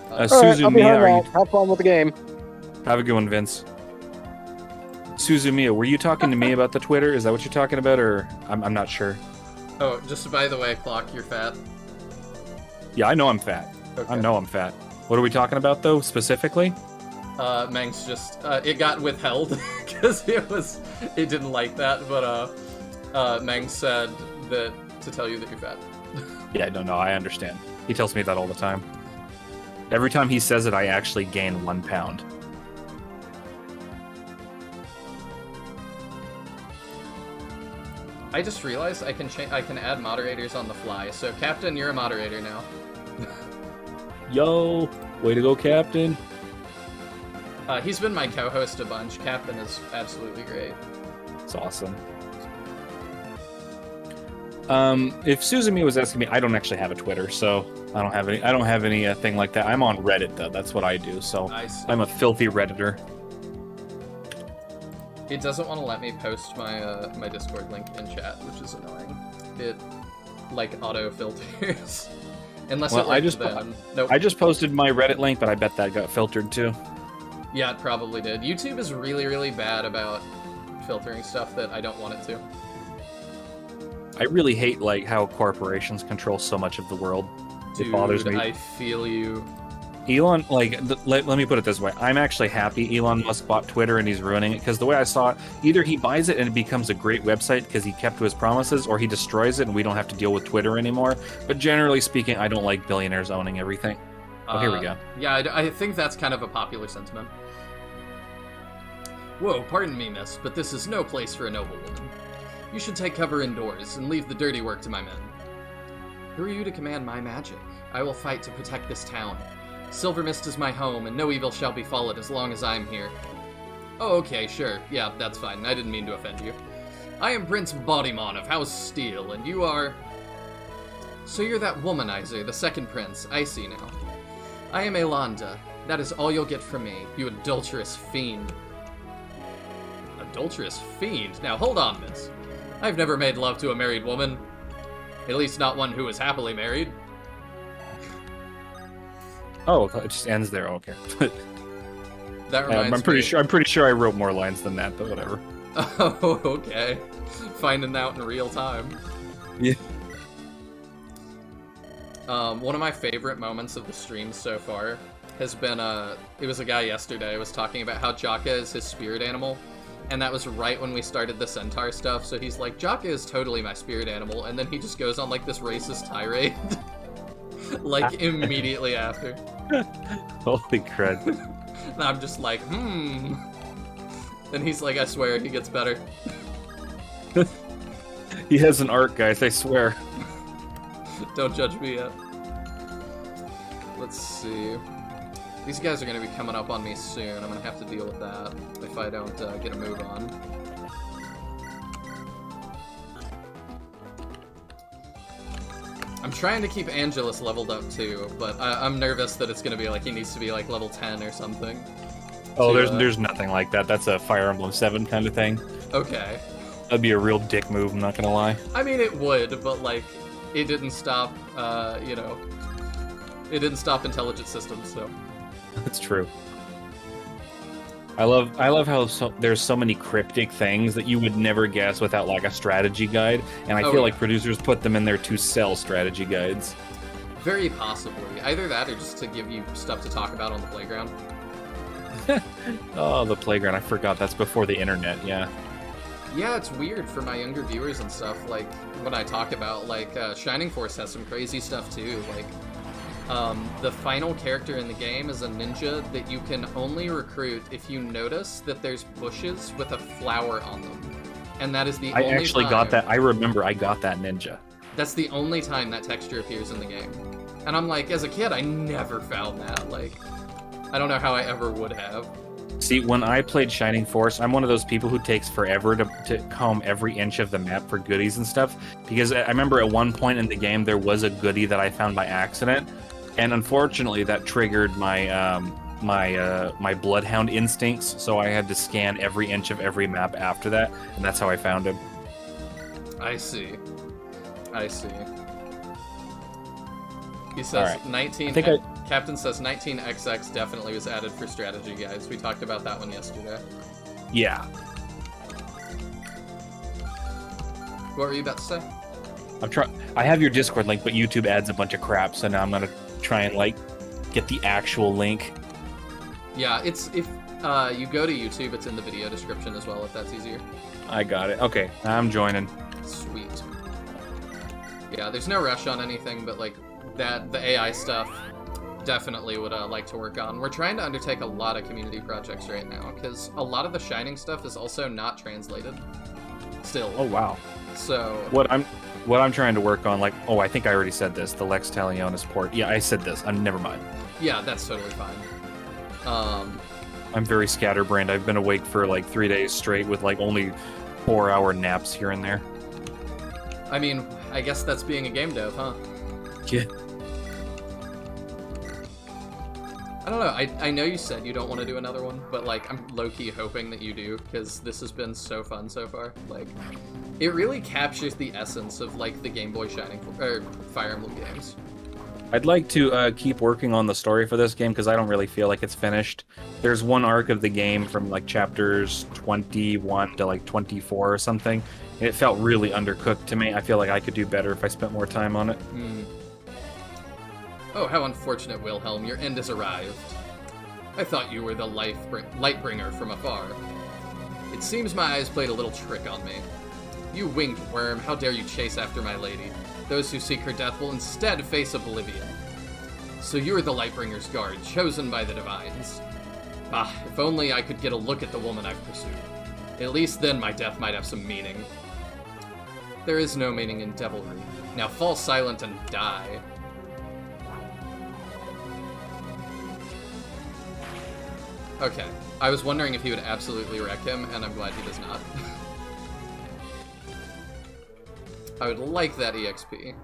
All right, I'll be Suzumiya, hung are you... out. Have fun with the game. Have a good one, Vince. Suzumiya, were you talking to me about the Twitter? Is that what you're talking about, or I'm not sure. Oh, just by the way, Clock, you're fat. Yeah, I know I'm fat. Okay. I know I'm fat. What are we talking about, though, specifically? Manx just it got withheld because it didn't like that, but Manx said that to tell you that you're fat. Yeah, no, I understand. He tells me that all the time. Every time he says it, I actually gain 1 pound. I just realized I can add moderators on the fly. So Captain, you're a moderator now. Yo, way to go, Captain. He's been my co-host a bunch. Captain is absolutely great. It's awesome. If Suzumiya was asking me, I don't actually have a Twitter, so I don't have any thing like that. I'm on Reddit though. That's what I do. So Nice. I'm a filthy Redditor. It doesn't want to let me post my my Discord link in chat, which is annoying. It like auto filters. Unless Well, it then. Nope. I just posted my Reddit link, but I bet that got filtered too. Yeah, it probably did. YouTube is really, really bad about filtering stuff that I don't want it to. I really hate like how corporations control so much of the world. Dude, It bothers me. I feel you. Elon, like, let me put it this way. I'm actually happy Elon Musk bought Twitter and he's ruining it, because the way I saw it, either he buys it and it becomes a great website because he kept to his promises, or he destroys it and we don't have to deal with Twitter anymore. But generally speaking, I don't like billionaires owning everything. Oh, here we go. Yeah, I think that's kind of a popular sentiment. Whoa, pardon me, miss, but this is no place for a noble woman. You should take cover indoors and leave the dirty work to my men. Who are you to command my magic? I will fight to protect this town. Silver Mist is my home, and no evil shall befall it as long as I'm here. Oh, okay, sure. Yeah, that's fine. I didn't mean to offend you. I am Prince Bodymon of House Steel, and you are... So you're that womanizer, the second prince. I see now. I am Aelanda. That is all you'll get from me, you adulterous fiend. Adulterous fiend? Now, hold on, miss. I've never made love to a married woman. At least not one who was happily married. Oh, it just ends there. Okay. That reminds I'm pretty me. sure. I'm pretty sure I wrote more lines than that, but whatever. Oh, okay. Finding out in real time. Yeah. One of my favorite moments of the stream so far has been, it was a guy yesterday was talking about how Jaka is his spirit animal, and that was right when we started the centaur stuff, so he's like, Jaka is totally my spirit animal, and then he just goes on, like, this racist tirade, like, immediately after. Holy crud. And I'm just like, And he's like, I swear, he gets better. He has an arc, guys, I swear. Don't judge me yet. Let's see. These guys are going to be coming up on me soon. I'm going to have to deal with that if I don't get a move on. I'm trying to keep Angelus leveled up too, but I'm nervous that it's going to be like he needs to be like level 10 or something. Oh, there's nothing like that. That's a Fire Emblem 7 kind of thing. Okay. That'd be a real dick move, I'm not gonna lie. I mean, it would, but like, it didn't stop, it didn't stop intelligent systems, so. That's true. I love how there's so many cryptic things that you would never guess without like a strategy guide, and I feel like producers put them in there to sell strategy guides. Very possibly. Either that or just to give you stuff to talk about on the playground. Oh, the playground. I forgot that's before the internet, yeah. Yeah, it's weird for my younger viewers and stuff, like, when I talk about, like, Shining Force has some crazy stuff, too, like, the final character in the game is a ninja that you can only recruit if you notice that there's bushes with a flower on them. And that is the only time... I actually got that. I remember I got that ninja. That's the only time that texture appears in the game. And I'm like, as a kid, I never found that, like, I don't know how I ever would have. See, when I played Shining Force, I'm one of those people who takes forever to comb every inch of the map for goodies and stuff, because I remember at one point in the game there was a goodie that I found by accident, and unfortunately that triggered my my bloodhound instincts, so I had to scan every inch of every map after that, and that's how I found him. I see. He says right. 19... Captain says 19XX definitely was added for strategy guides. We talked about that one yesterday. Yeah. What were you about to say? I have your Discord link, but YouTube adds a bunch of crap, so now I'm gonna try and like get the actual link. Yeah, it's if you go to YouTube, it's in the video description as well, if that's easier. I got it. Okay, I'm joining. Sweet. Yeah, there's no rush on anything, but like the AI stuff definitely would like to work on. We're trying to undertake a lot of community projects right now, because a lot of the Shining stuff is also not translated. Still. Oh wow. So what I'm trying to work on, like, I think I already said this, the Lex Talionis port. Yeah, I said this. Never mind. Yeah, that's totally fine. I'm very scatterbrained. I've been awake for like 3 days straight with like only 4-hour naps here and there. I mean, I guess that's being a game dev, huh? Yeah. I don't know, I know you said you don't want to do another one, but like, I'm low-key hoping that you do, because this has been so fun so far. Like, it really captures the essence of like the Game Boy Fire Emblem games. I'd like to keep working on the story for this game, because I don't really feel like it's finished. There's one arc of the game from like chapters 21 to like 24 or something, and it felt really undercooked to me. I feel like I could do better if I spent more time on it. Oh, how unfortunate, Wilhelm. Your end has arrived. I thought you were the Lightbringer from afar. It seems my eyes played a little trick on me. You winged worm, how dare you chase after my lady? Those who seek her death will instead face oblivion. So you're the Lightbringer's guard, chosen by the Divines. Ah, if only I could get a look at the woman I've pursued. At least then my death might have some meaning. There is no meaning in devilry. Now fall silent and die. Okay, I was wondering if he would absolutely wreck him, and I'm glad he does not. I would like that EXP.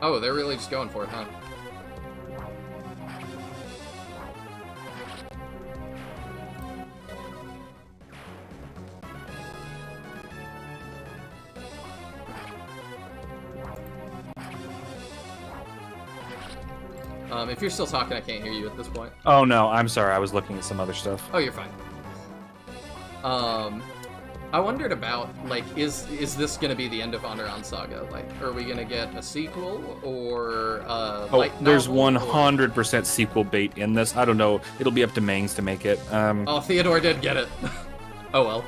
Oh, they're really just going for it, huh? If you're still talking, I can't hear you at this point. Oh no, I'm sorry. I was looking at some other stuff. Oh, you're fine. I wondered about, like, is this gonna be the end of Andaron Saga? Like, are we gonna get a sequel or There's novel, 100% sequel bait in this. I don't know. It'll be up to Mangs to make it. Oh, Theodore did get it. Oh well.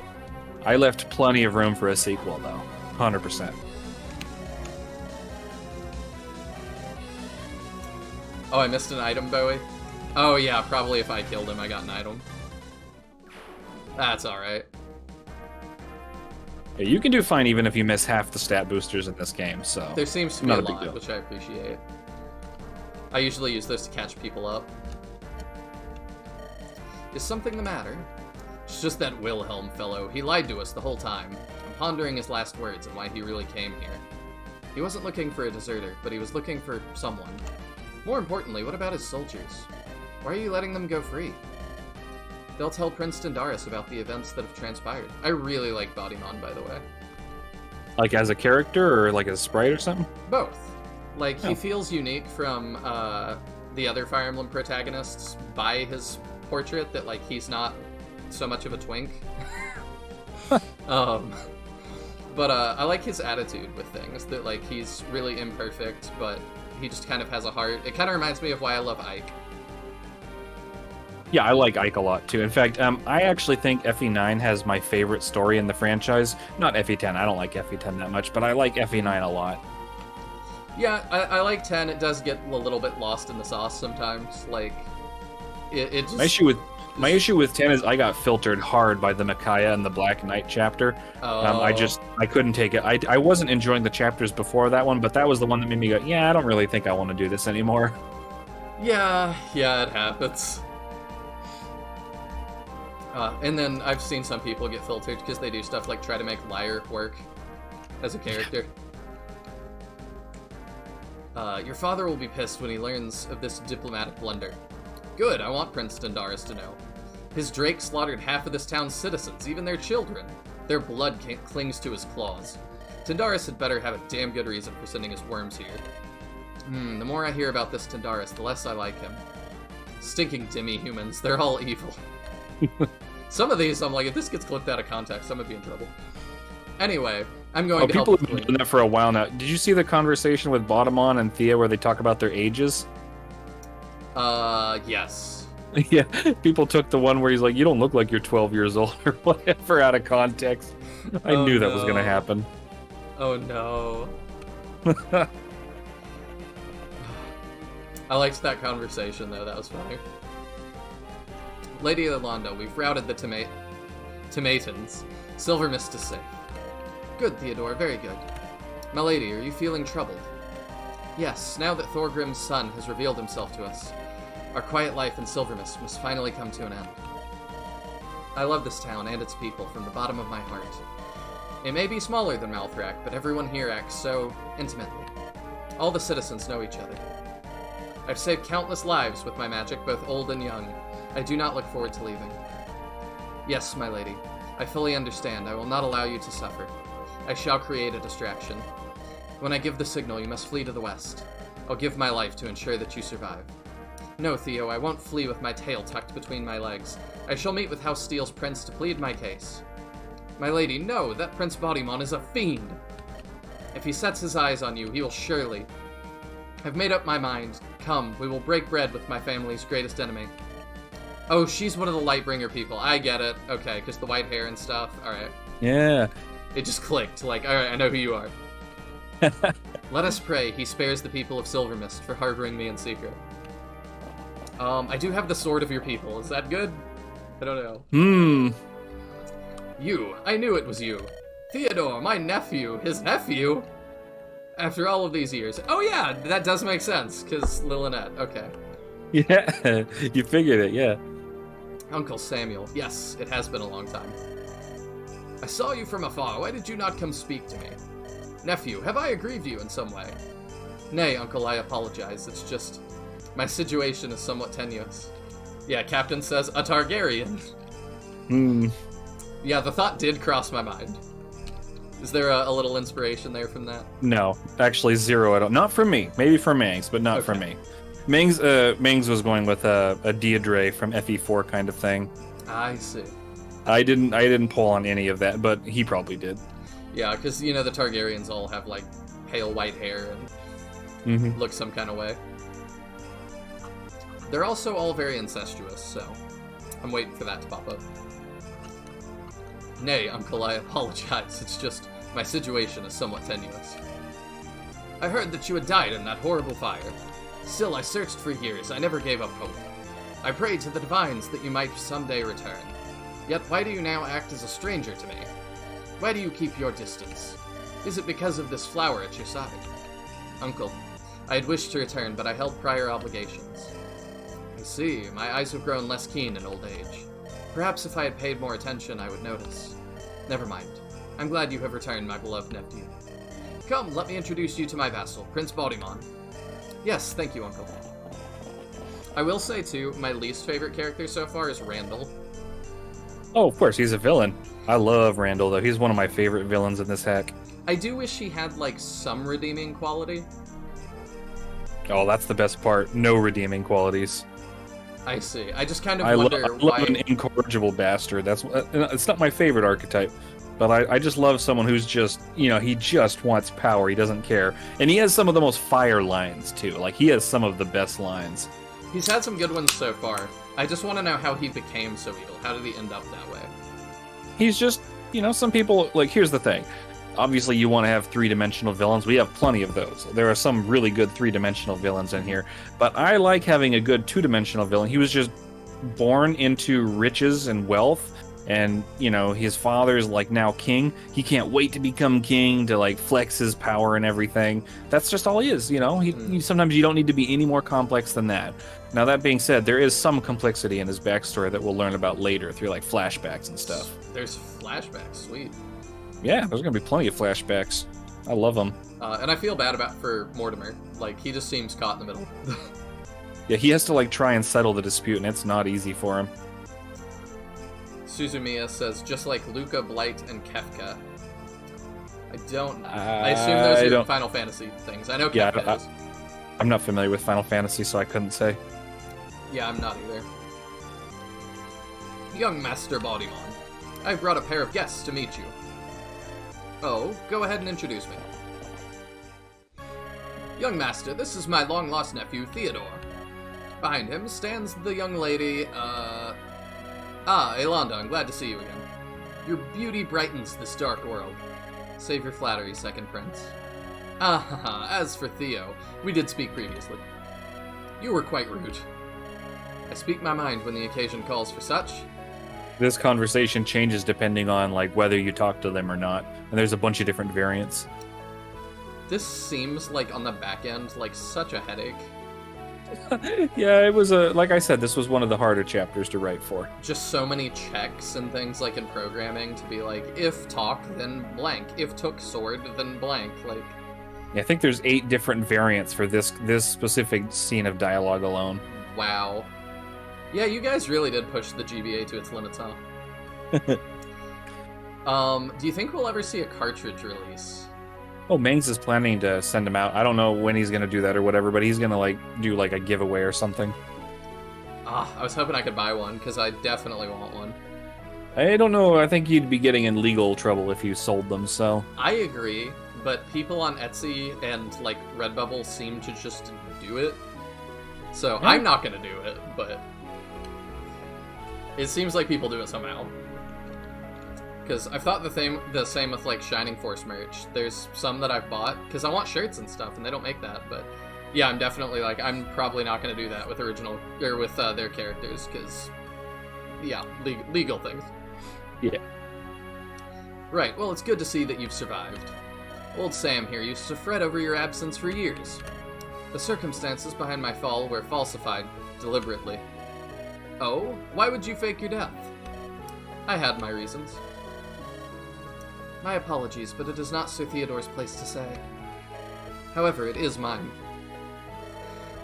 I left plenty of room for a sequel, though. 100%. Oh, I missed an item, Bowie? Oh yeah, probably if I killed him, I got an item. That's alright. Yeah, you can do fine even if you miss half the stat boosters in this game, so... There seems to be not a a big lot, deal. which I appreciate. I usually use those to catch people up. Is something the matter? It's just that Wilhelm fellow. He lied to us the whole time. I'm pondering his last words and why he really came here. He wasn't looking for a deserter, but he was looking for someone. More importantly, what about his soldiers? Why are you letting them go free? They'll tell Prince Tindaris about the events that have transpired. I really like Bodymon, by the way. Like as a character or like as a sprite or something? Both. Like, he Oh. feels unique from the other Fire Emblem protagonists by his portrait, that, like, he's not so much of a twink. But I like his attitude with things, that, like, he's really imperfect, but he just kind of has a heart. It kind of reminds me of why I love Ike. Yeah, I like Ike a lot too. In fact, I actually think FE9 has my favorite story in the franchise. Not FE10, I don't like FE10 that much, but I like FE9 a lot. Yeah, I like 10. It does get a little bit lost in the sauce sometimes. Like, it just... My issue with 10 is I got filtered hard by the Micaiah and the Black Knight chapter. I couldn't take it. I wasn't enjoying the chapters before that one, but that was the one that made me go, yeah, I don't really think I want to do this anymore. Yeah, it happens. And then I've seen some people get filtered because they do stuff like try to make Lyre work as a character. Your father will be pissed when he learns of this diplomatic blunder. Good, I want Prince Tindaris to know. His Drake slaughtered half of this town's citizens, even their children. Their blood clings to his claws. Tindaris had better have a damn good reason for sending his worms here. The more I hear about this Tindaris, the less I like him. Stinking demi-humans, they're all evil. Some of these, I'm like, if this gets clipped out of context, I'm gonna be in trouble. Anyway, I'm going to help people the have been queen. doing that for a while now. Did you see the conversation with Bodymon and Thea where they talk about their ages? Yes. Yeah, people took the one where he's like, you don't look like you're 12 years old or whatever out of context. I knew that was going to happen. Oh no. I liked that conversation though, that was funny. Lady Yolanda, we've routed the Tomatans. Silver Mist is safe. Good, Theodore, very good. My lady, are you feeling troubled? Yes, now that Thorgrim's son has revealed himself to us, our quiet life in Silvermist must finally come to an end. I love this town and its people from the bottom of my heart. It may be smaller than Malthrak, but everyone here acts so intimately. All the citizens know each other. I've saved countless lives with my magic, both old and young. I do not look forward to leaving. Yes, my lady, I fully understand. I will not allow you to suffer. I shall create a distraction. When I give the signal, you must flee to the west. I'll give my life to ensure that you survive. No, Theo, I won't flee with my tail tucked between my legs. I shall meet with House Steel's prince to plead my case. My lady, no, that Prince Bodymon is a fiend. If he sets his eyes on you, he will surely... I've made up my mind. Come, we will break bread with my family's greatest enemy. Oh, she's one of the Lightbringer people. I get it. Okay, because the white hair and stuff. Alright. Yeah. It just clicked. Like, alright, I know who you are. Let us pray he spares the people of Silvermist for harboring me in secret. I do have the sword of your people. Is that good? I don't know. You. I knew it was you. Theodore, my nephew. His nephew? After all of these years. Oh yeah, that does make sense, because Lillinette. Okay. Yeah, you figured it, yeah. Uncle Samuel. Yes, it has been a long time. I saw you from afar. Why did you not come speak to me? Nephew, have I aggrieved you in some way? Nay, Uncle, I apologize. It's just... my situation is somewhat tenuous. Yeah, Captain says, a Targaryen. Yeah, the thought did cross my mind. Is there a little inspiration there from that? No, actually zero at all. Not for me. Maybe for Mangs, but not for me. Mings was going with a Deidre from FE4 kind of thing. I see. I didn't pull on any of that, but he probably did. Yeah, because, the Targaryens all have, like, pale white hair and look some kind of way. They're also all very incestuous, so I'm waiting for that to pop up. Nay, Uncle, I apologize. It's just my situation is somewhat tenuous. I heard that you had died in that horrible fire. Still, I searched for years. I never gave up hope. I prayed to the divines that you might someday return. Yet why do you now act as a stranger to me? Why do you keep your distance? Is it because of this flower at your side? Uncle, I had wished to return, but I held prior obligations. I see. My eyes have grown less keen in old age. Perhaps if I had paid more attention, I would notice. Never mind. I'm glad you have returned, my beloved nephew. Come, let me introduce you to my vassal, Prince Baudimon. Yes, thank you, Uncle. I will say, too, my least favorite character so far is Randall. Oh, of course, he's a villain. I love Randall, though. He's one of my favorite villains in this hack. I do wish he had, like, some redeeming quality. Oh, that's the best part. No redeeming qualities. I see. I just kind of wonder I love an incorrigible bastard. It's not my favorite archetype, but I just love someone who's just, he just wants power. He doesn't care. And he has some of the most fire lines, too. Like, he has some of the best lines. He's had some good ones so far. I just want to know how he became so evil. How did he end up that way? He's just, some people, like, here's the thing. Obviously, you want to have three-dimensional villains. We have plenty of those. There are some really good three-dimensional villains in here. But I like having a good two-dimensional villain. He was just born into riches and wealth. And, his father's, like, now king. He can't wait to become king, to, like, flex his power and everything. That's just all he is, Sometimes you don't need to be any more complex than that. Now, that being said, there is some complexity in his backstory that we'll learn about later through, like, flashbacks and stuff. There's flashbacks, sweet. Yeah, there's going to be plenty of flashbacks. I love them. And I feel bad for Mortimer. Like, he just seems caught in the middle. Yeah, he has to, like, try and settle the dispute, and it's not easy for him. Suzumiya says, just like Luca, Blight, and Kefka. I assume those are Final Fantasy things. I know Kefka is. I'm not familiar with Final Fantasy, so I couldn't say. Yeah, I'm not either. Young Master Baudimon, I've brought a pair of guests to meet you. Oh, go ahead and introduce me. Young Master, this is my long-lost nephew, Theodore. Behind him stands the young lady, Elonda, I'm glad to see you again. Your beauty brightens this dark world. Save your flattery, Second Prince. As for Theo, we did speak previously. You were quite rude. I speak my mind when the occasion calls for such. This conversation changes depending on, like, whether you talk to them or not, and there's a bunch of different variants. This seems like, on the back end, like such a headache. Yeah, it was like I said, this was one of the harder chapters to write for. Just so many checks and things, like, in programming to be like, if talk, then blank. If took sword, then blank. Like, yeah, I think there's 8 different variants for this specific scene of dialogue alone. Wow. Yeah, you guys really did push the GBA to its limits, huh? Do you think we'll ever see a cartridge release? Oh, Mings is planning to send them out. I don't know when he's going to do that or whatever, but he's going to, like, do, like, a giveaway or something. I was hoping I could buy one, because I definitely want one. I don't know. I think you'd be getting in legal trouble if you sold them, so... I agree, but people on Etsy and, like, Redbubble seem to just do it. So, yeah. I'm not going to do it, but... it seems like people do it somehow. Because I've thought the same with, like, Shining Force merch. There's some that I've bought, because I want shirts and stuff, and they don't make that, but... yeah, I'm definitely, like, I'm probably not going to do that with with their characters, because... yeah, legal things. Yeah. Right, well, it's good to see that you've survived. Old Sam here used to fret over your absence for years. The circumstances behind my fall were falsified, deliberately. Oh? Why would you fake your death? I had my reasons. My apologies, but it is not Sir Theodore's place to say. However, it is mine.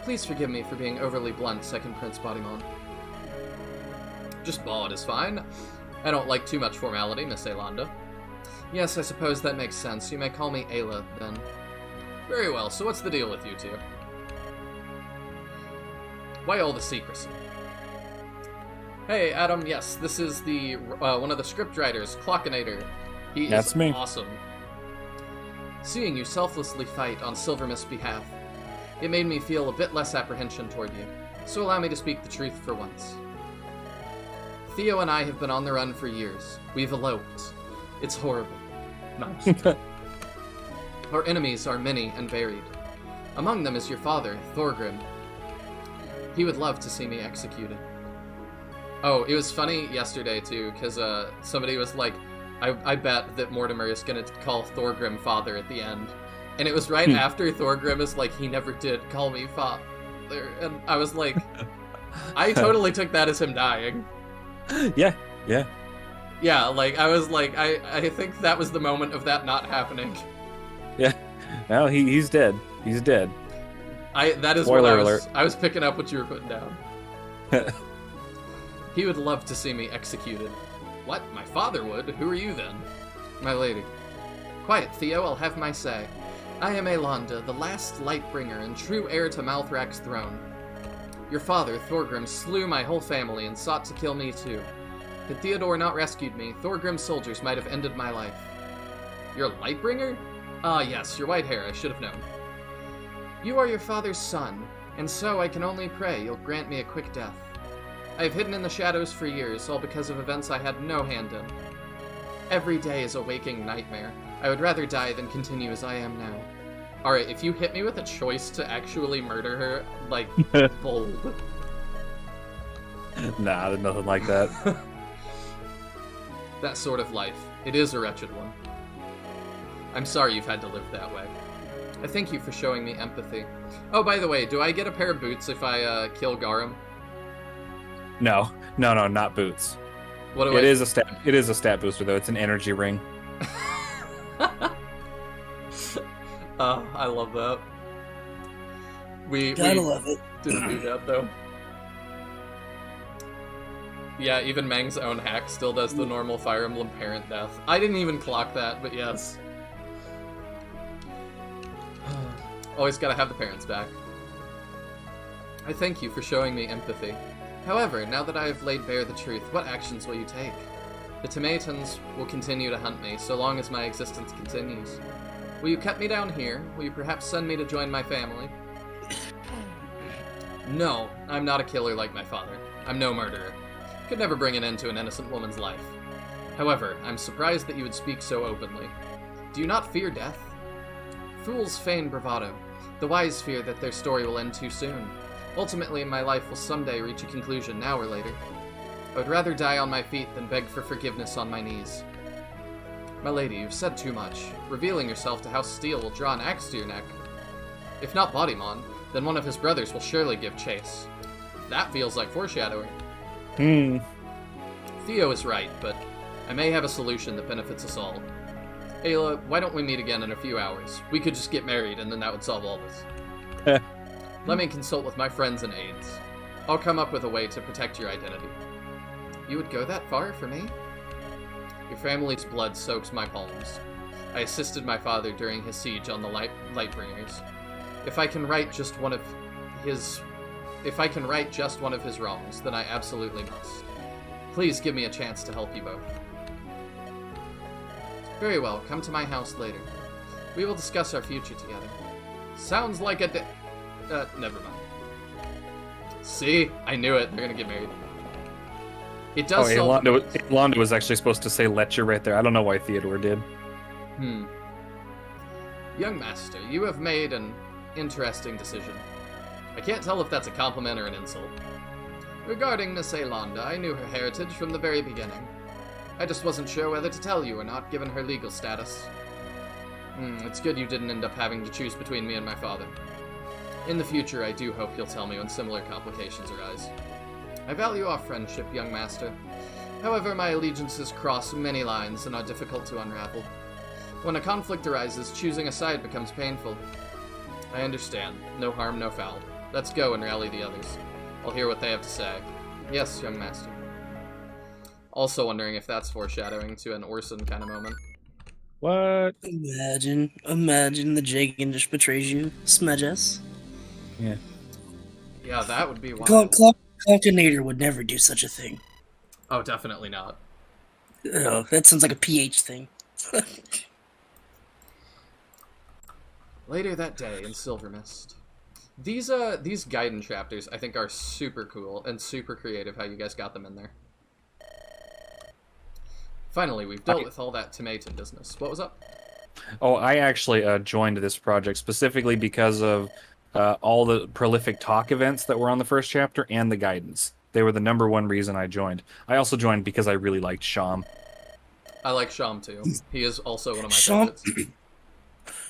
Please forgive me for being overly blunt, Second Prince Baudimon. Just Baud is fine. I don't like too much formality, Miss Elonda. Yes, I suppose that makes sense. You may call me Ayla, then. Very well, so what's the deal with you two? Why all the secrecy? Hey, Adam, yes, this is the one of the scriptwriters, Clockinator. That's me. Awesome. Seeing you selflessly fight on Silvermist's behalf, it made me feel a bit less apprehension toward you, so allow me to speak the truth for once. Theo and I have been on the run for years. We've eloped. It's horrible. No. Our enemies are many and varied. Among them is your father, Thorgrim. He would love to see me executed. Oh, it was funny yesterday, too, because somebody was like, I bet that Mortimer is going to call Thorgrim father at the end. And it was right after Thorgrim is like, he never did call me father. And I was like, I totally took that as him dying. Yeah. Yeah, like, I was like, I think that was the moment of that not happening. Yeah. No, he's dead. He's dead. That is Spoiler what alert. I was picking up what you were putting down. He would love to see me executed. What? My father would? Who are you then? My lady. Quiet, Theo, I'll have my say. I am Elonda, the last Lightbringer and true heir to Malthrak's throne. Your father, Thorgrim, slew my whole family and sought to kill me too. Had Theodore not rescued me, Thorgrim's soldiers might have ended my life. You're a Lightbringer? Ah, yes, your white hair, I should have known. You are your father's son, and so I can only pray you'll grant me a quick death. I have hidden in the shadows for years, all because of events I had no hand in. Every day is a waking nightmare. I would rather die than continue as I am now. Alright, if you hit me with a choice to actually murder her, like, bold. Nah, there's nothing like that. That sort of life. It is a wretched one. I'm sorry you've had to live that way. I thank you for showing me empathy. Oh, by the way, do I get a pair of boots if I kill Garum? No, not boots. What do It is a stat booster though. It's an energy ring. I love that. We love it. didn't do that though. Yeah, even Mang's own hack still does the normal Fire Emblem parent death. I didn't even clock that, but yes. Always gotta have the parents back. I thank you for showing me empathy. However, now that I have laid bare the truth, what actions will you take? The Tomatans will continue to hunt me, so long as my existence continues. Will you cut me down here? Will you perhaps send me to join my family? No, I'm not a killer like my father. I'm no murderer. Could never bring an end to an innocent woman's life. However, I'm surprised that you would speak so openly. Do you not fear death? Fools feign bravado. The wise fear that their story will end too soon. Ultimately, my life will someday reach a conclusion, now or later. I would rather die on my feet than beg for forgiveness on my knees. My lady, you've said too much. Revealing yourself to House Steel will draw an axe to your neck. If not Bodymon, then one of his brothers will surely give chase. That feels like foreshadowing. Theo is right, but I may have a solution that benefits us all. Ayla, why don't we meet again in a few hours? We could just get married and then that would solve all this. Let me consult with my friends and aides. I'll come up with a way to protect your identity. You would go that far for me? Your family's blood soaks my palms. I assisted my father during his siege on the Lightbringers. If I can right just one of his wrongs, then I absolutely must. Please give me a chance to help you both. Very well, come to my house later. We will discuss our future together. Sounds like a never mind. See? I knew it. They're gonna get married. It does Elonda was actually supposed to say Letcher right there. I don't know why Theodore did. Young master, you have made an interesting decision. I can't tell if that's a compliment or an insult. Regarding Miss Elonda, I knew her heritage from the very beginning. I just wasn't sure whether to tell you or not, given her legal status. It's good you didn't end up having to choose between me and my father. In the future, I do hope you'll tell me when similar complications arise. I value our friendship, young master. However, my allegiances cross many lines and are difficult to unravel. When a conflict arises, choosing a side becomes painful. I understand. No harm, no foul. Let's go and rally the others. I'll hear what they have to say. Yes, young master. Also wondering if that's foreshadowing to an Orson kind of moment. What? Imagine the Jagan just betrays you. Smedges. Yeah. Yeah, that would be wild. Clockinator would never do such a thing. Oh, definitely not. Oh, that sounds like a PH thing. Later that day in Silver Mist. These Gaiden chapters, I think, are super cool and super creative how you guys got them in there. Finally, we've dealt with all that tomato business. What was up? Oh, I actually joined this project specifically because of all the prolific talk events that were on the first chapter and the guidance. They were the #1 reason I joined. I also joined because I really liked Sham. I like Sham too. He is also one of my Sham- favorites.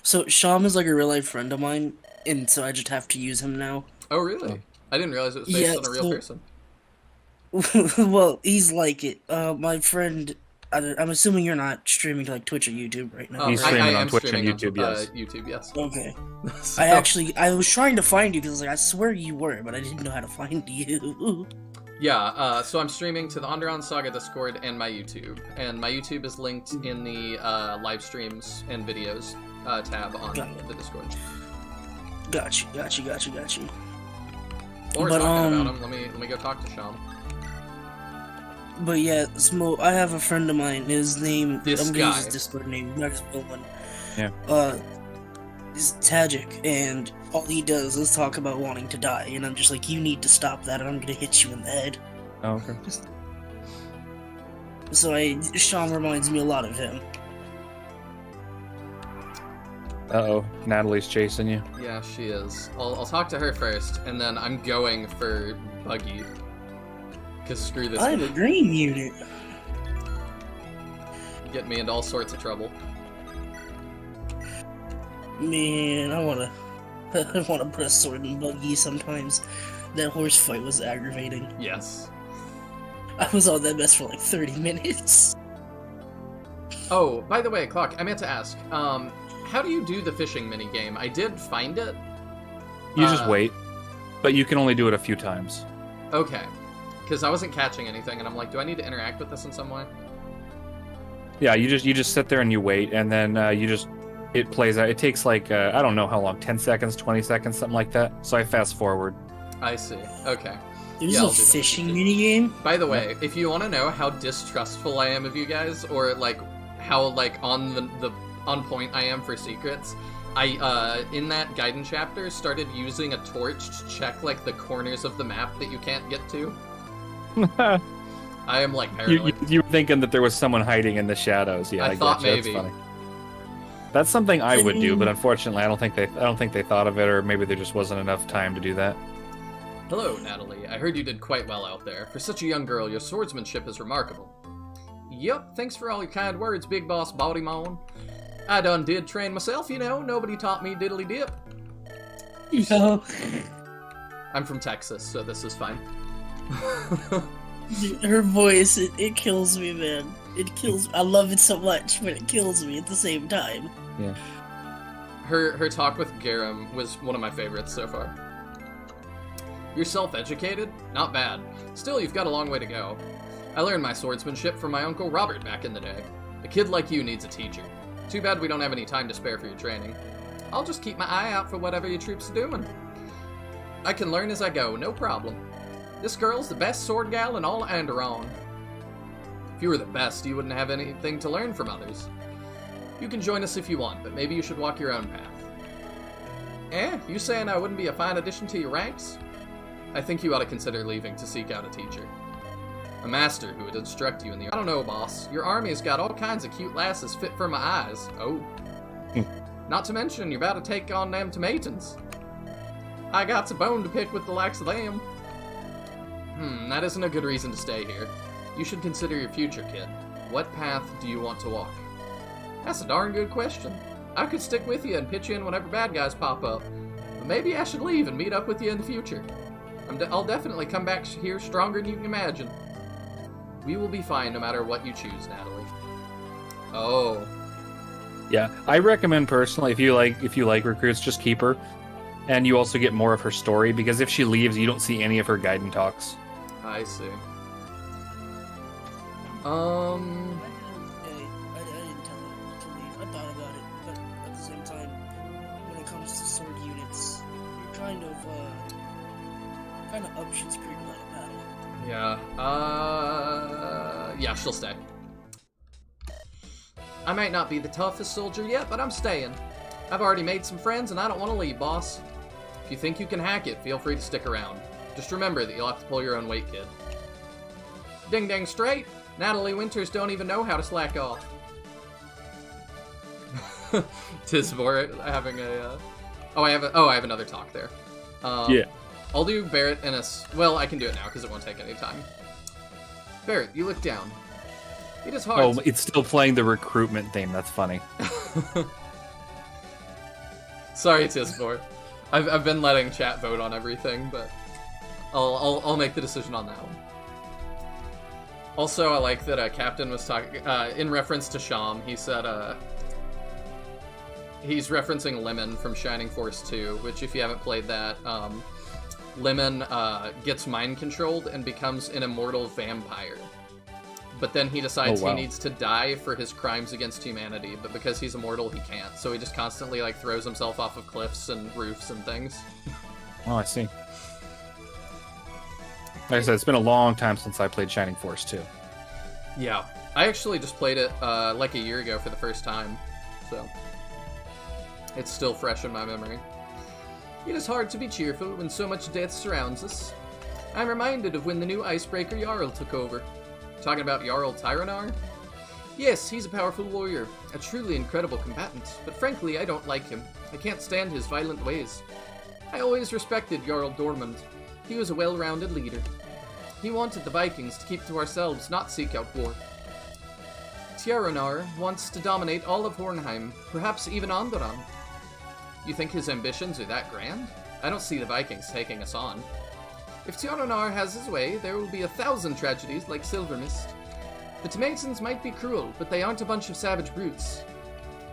So Sham is like a real life friend of mine, and so I just have to use him now. Oh, really? I didn't realize it was based on a real person. Well, he's like it. My friend, I'm assuming you're not streaming to like Twitch or YouTube right now. He's right? streaming I on am Twitch and streaming YouTube, on, yes. YouTube, yes. Okay. So- I was trying to find you because like I swear you were, but I didn't know how to find you. Yeah, so I'm streaming to the Andaron Saga Discord and my YouTube. And my YouTube is linked in the live streams and videos tab on the Discord. Got you. Or But, talking about him, let me go talk to Sham. But yeah, Smo, I have a friend of mine. His name, This I'm gonna use guy. his Discord name. Next one. Yeah. He's Tajik, and all he does is talk about wanting to die, and I'm just like, you need to stop that, or I'm gonna hit you in the head. Oh, okay. So Sean reminds me a lot of him. Uh-oh, Natalie's chasing you. Yeah, she is. I'll talk to her first, and then I'm going for Buggy. Because screw this I have guy. a green unit. Get me into all sorts of trouble. Man, I wanna put a sword in Buggy sometimes. That horse fight was aggravating. Yes. I was on that mess for like 30 minutes. Oh, by the way, Clock, I meant to ask, how do you do the fishing minigame? I did find it. You just wait, but you can only do it a few times. Okay. Because I wasn't catching anything, and I'm like, do I need to interact with this in some way? Yeah, you just sit there and you wait, and then it plays out. It takes like I don't know how long, 10 seconds, 20 seconds, something like that. So I fast forward. I see. Okay. There's Yeah, a I'll do that. fishing minigame? By the way, if you want to know how distrustful I am of you guys, or like how like on the on point I am for secrets, I in that Gaiden chapter started using a torch to check like the corners of the map that you can't get to. I am like paranoid. you were thinking that there was someone hiding in the shadows. Yeah, I I thought gotcha. That's maybe. funny. That's something I would do, but unfortunately, I don't think they thought of it, or maybe there just wasn't enough time to do that. Hello, Natalie. I heard you did quite well out there. For such a young girl, your swordsmanship is remarkable. Yup, thanks for all your kind words, Big Boss Bodymon. I done did train myself, you know. Nobody taught me diddly dip. Yo. I'm from Texas, so this is fine. Her voice, it kills me, man. It kills me. I love it so much, but it kills me at the same time. Yeah. Her talk with Garum was one of my favorites so far. You're self-educated? Not bad. Still, you've got a long way to go. I learned my swordsmanship from my Uncle Robert back in the day. A kid like you needs a teacher. Too bad we don't have any time to spare for your training. I'll just keep my eye out for whatever your troops are doing. I can learn as I go, no problem. This girl's the best sword gal in all Andaron. If you were the best, you wouldn't have anything to learn from others. You can join us if you want, but maybe you should walk your own path. You saying I wouldn't be a fine addition to your ranks? I think you ought to consider leaving to seek out a teacher. A master who would instruct you in the... I don't know, boss. Your army's got all kinds of cute lasses fit for my eyes. Oh. Not to mention, you're about to take on them tomatoes. I got a bone to pick with the likes of them. That isn't a good reason to stay here. You should consider your future, kid. What path do you want to walk? That's a darn good question. I could stick with you and pitch in whenever bad guys pop up. But maybe I should leave and meet up with you in the future. I'll definitely come back here stronger than you can imagine. We will be fine no matter what you choose, Natalie. Oh. Yeah, I recommend personally if you like recruits, just keep her, and you also get more of her story because if she leaves, you don't see any of her Gaiden talks. I see. I didn't tell her to leave. I thought about it, but at the same time, when it comes to sword units, you're kind of, kind of up Shit's Creek without a paddle. Yeah, yeah, she'll stay. I might not be the toughest soldier yet, but I'm staying. I've already made some friends, and I don't want to leave, boss. If you think you can hack it, feel free to stick around. Just remember that you'll have to pull your own weight, kid. Ding dang straight! Natalie Winters don't even know how to slack off. Tisvor having a... Oh, I have another talk there. Yeah. I'll do Barrett and well, I can do it now because it won't take any time. Barrett, you look down. It is hard. Oh, it's still playing the recruitment theme. That's funny. Sorry, Tisvor. I've been letting chat vote on everything, but I'll make the decision on that one. Also, I like that Captain was talking in reference to Sham. He said he's referencing Lemon from Shining Force 2, which if you haven't played that, Lemon gets mind controlled and becomes an immortal vampire. But then he decides he needs to die for his crimes against humanity, but because he's immortal, he can't. So he just constantly like throws himself off of cliffs and roofs and things. Oh, I see. Like I said, it's been a long time since I played Shining Force 2. Yeah. I actually just played it like a year ago for the first time, so it's still fresh in my memory. It is hard to be cheerful when so much death surrounds us. I'm reminded of when the new icebreaker Jarl took over. Talking about Jarl Tyranar? Yes, he's a powerful warrior, a truly incredible combatant, but frankly, I don't like him. I can't stand his violent ways. I always respected Jarl Dormund. He was a well-rounded leader. He wanted the Vikings to keep to ourselves, not seek out war. Tyranar wants to dominate all of Hornheim, perhaps even Andaron. You think his ambitions are that grand? I don't see the Vikings taking us on. If Tyranar has his way, there will be 1,000 tragedies like Silvermist. The Tomatons might be cruel, but they aren't a bunch of savage brutes.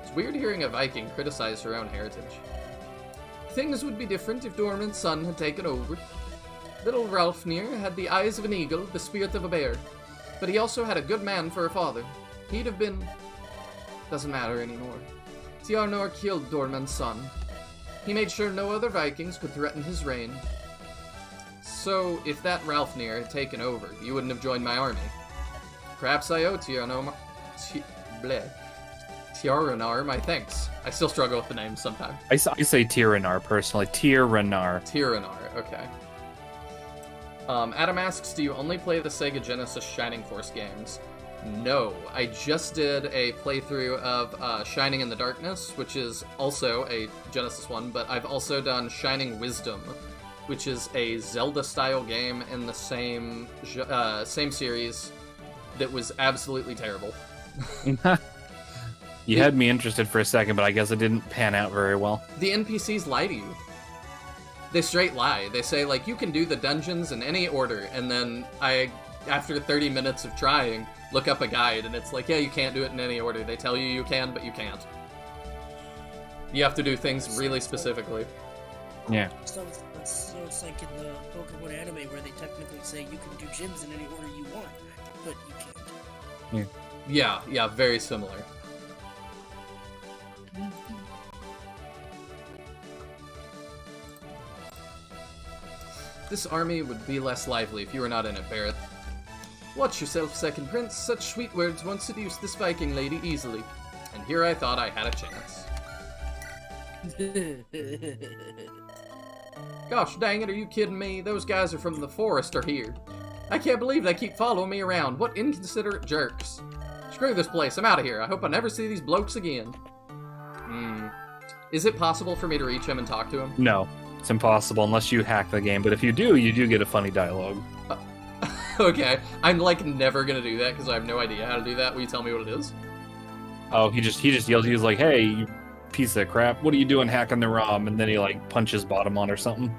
It's weird hearing a Viking criticize her own heritage. Things would be different if Dormund's son had taken over. Little Ralfnir had the eyes of an eagle, the spirit of a bear, but he also had a good man for a father. He'd have been... Doesn't matter anymore. Tyranar killed Dormund's son. He made sure no other Vikings could threaten his reign. So, if that Ralfnir had taken over, you wouldn't have joined my army. Perhaps I owe Tyranar my thanks. I still struggle with the name sometimes. I say Tyranar personally. Tyranar. Tyranar, okay. Adam asks, do you only play the Sega Genesis Shining Force games? No, I just did a playthrough of Shining in the Darkness, which is also a Genesis one, but I've also done Shining Wisdom, which is a Zelda-style game in the same series that was absolutely terrible. You had me interested for a second, but I guess it didn't pan out very well. The NPCs lie to you. They straight lie. They say, like, you can do the dungeons in any order, and then after 30 minutes of trying, look up a guide, and it's like, yeah, you can't do it in any order. They tell you can, but you can't. You have to do things really specifically. Yeah. So it's like in the Pokemon anime where they technically say you can do gyms in any order you want, but you can't. Yeah, very similar. This army would be less lively if you were not in it, Barrett. Watch yourself, Second Prince. Such sweet words won't seduce this Viking lady easily. And here I thought I had a chance. Gosh dang it, are you kidding me? Those guys are from the forest are here. I can't believe they keep following me around. What inconsiderate jerks. Screw this place, I'm out of here. I hope I never see these blokes again. Is it possible for me to reach him and talk to him? No, it's impossible unless you hack the game, but if you do get a funny dialogue. Okay, I'm like never gonna do that because I have no idea how to do that. Will you tell me what it is? Oh, he just yells, he's like, hey, you piece of crap, what are you doing hacking the ROM? And then he like punches bottom on or something.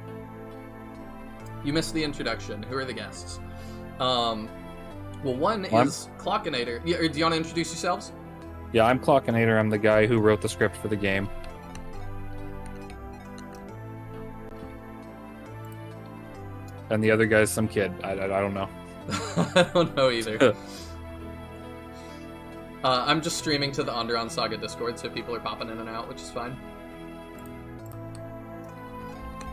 You missed the introduction. Who are the guests? Well, one is Clockinator. Do you want to introduce yourselves? Yeah, I'm Clockinator. I'm the guy who wrote the script for the game. And the other guy's some kid. I don't know. I don't know either. I'm just streaming to the Andaron Saga Discord, so people are popping in and out, which is fine.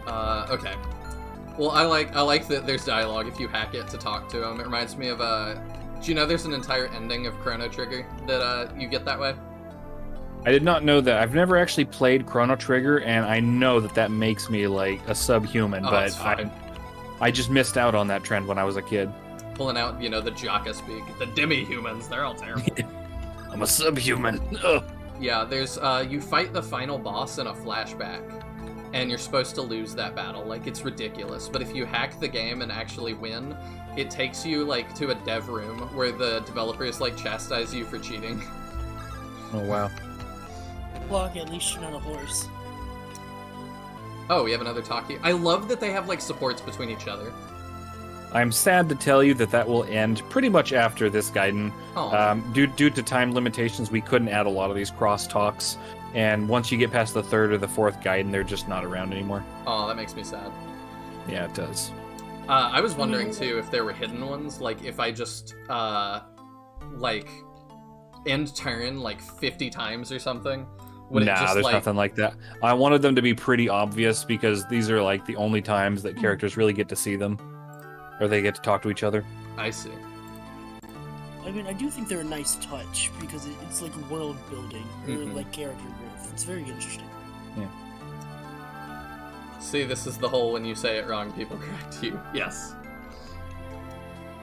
Okay. Well, I like that there's dialogue if you hack it to talk to him. It reminds me of do you know there's an entire ending of Chrono Trigger that you get that way? I did not know that. I've never actually played Chrono Trigger, and I know that makes me like a subhuman, but I just missed out on that trend when I was a kid. Pulling out, the Jaka speak. The demi-humans, they're all terrible. I'm a subhuman. Ugh. Yeah, there's, you fight the final boss in a flashback, and you're supposed to lose that battle. Like, it's ridiculous. But if you hack the game and actually win, it takes you, like, to a dev room where the developers, like, chastise you for cheating. Oh, wow. Block, at least you're not a horse. Oh, we have another talkie. I love that they have, like, supports between each other. I'm sad to tell you that will end pretty much after this Gaiden. Due to time limitations, we couldn't add a lot of these crosstalks, and once you get past the third or the fourth Gaiden, they're just not around anymore. Oh, that makes me sad. Yeah, it does. I was wondering, too, if there were hidden ones, like, if I just, like, end turn, like, 50 times or something. There's nothing like that. I wanted them to be pretty obvious, because these are, like, the only times that characters really get to see them. Or they get to talk to each other. I see. I mean, I do think they're a nice touch, because it's like world building, or like character growth. It's very interesting. Yeah. See, this is the whole when you say it wrong, people correct you. Yes.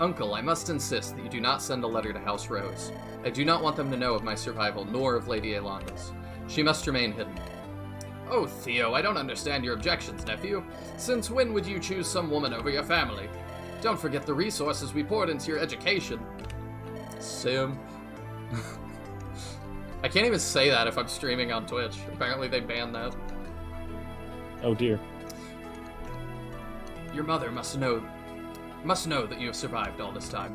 Uncle, I must insist that you do not send a letter to House Rose. I do not want them to know of my survival, nor of Lady Aelanda's. She must remain hidden. Oh, Theo, I don't understand your objections, nephew. Since when would you choose some woman over your family? Don't forget the resources we poured into your education. Sim. I can't even say that if I'm streaming on Twitch. Apparently they banned that. Oh dear. Your mother must know that you have survived all this time.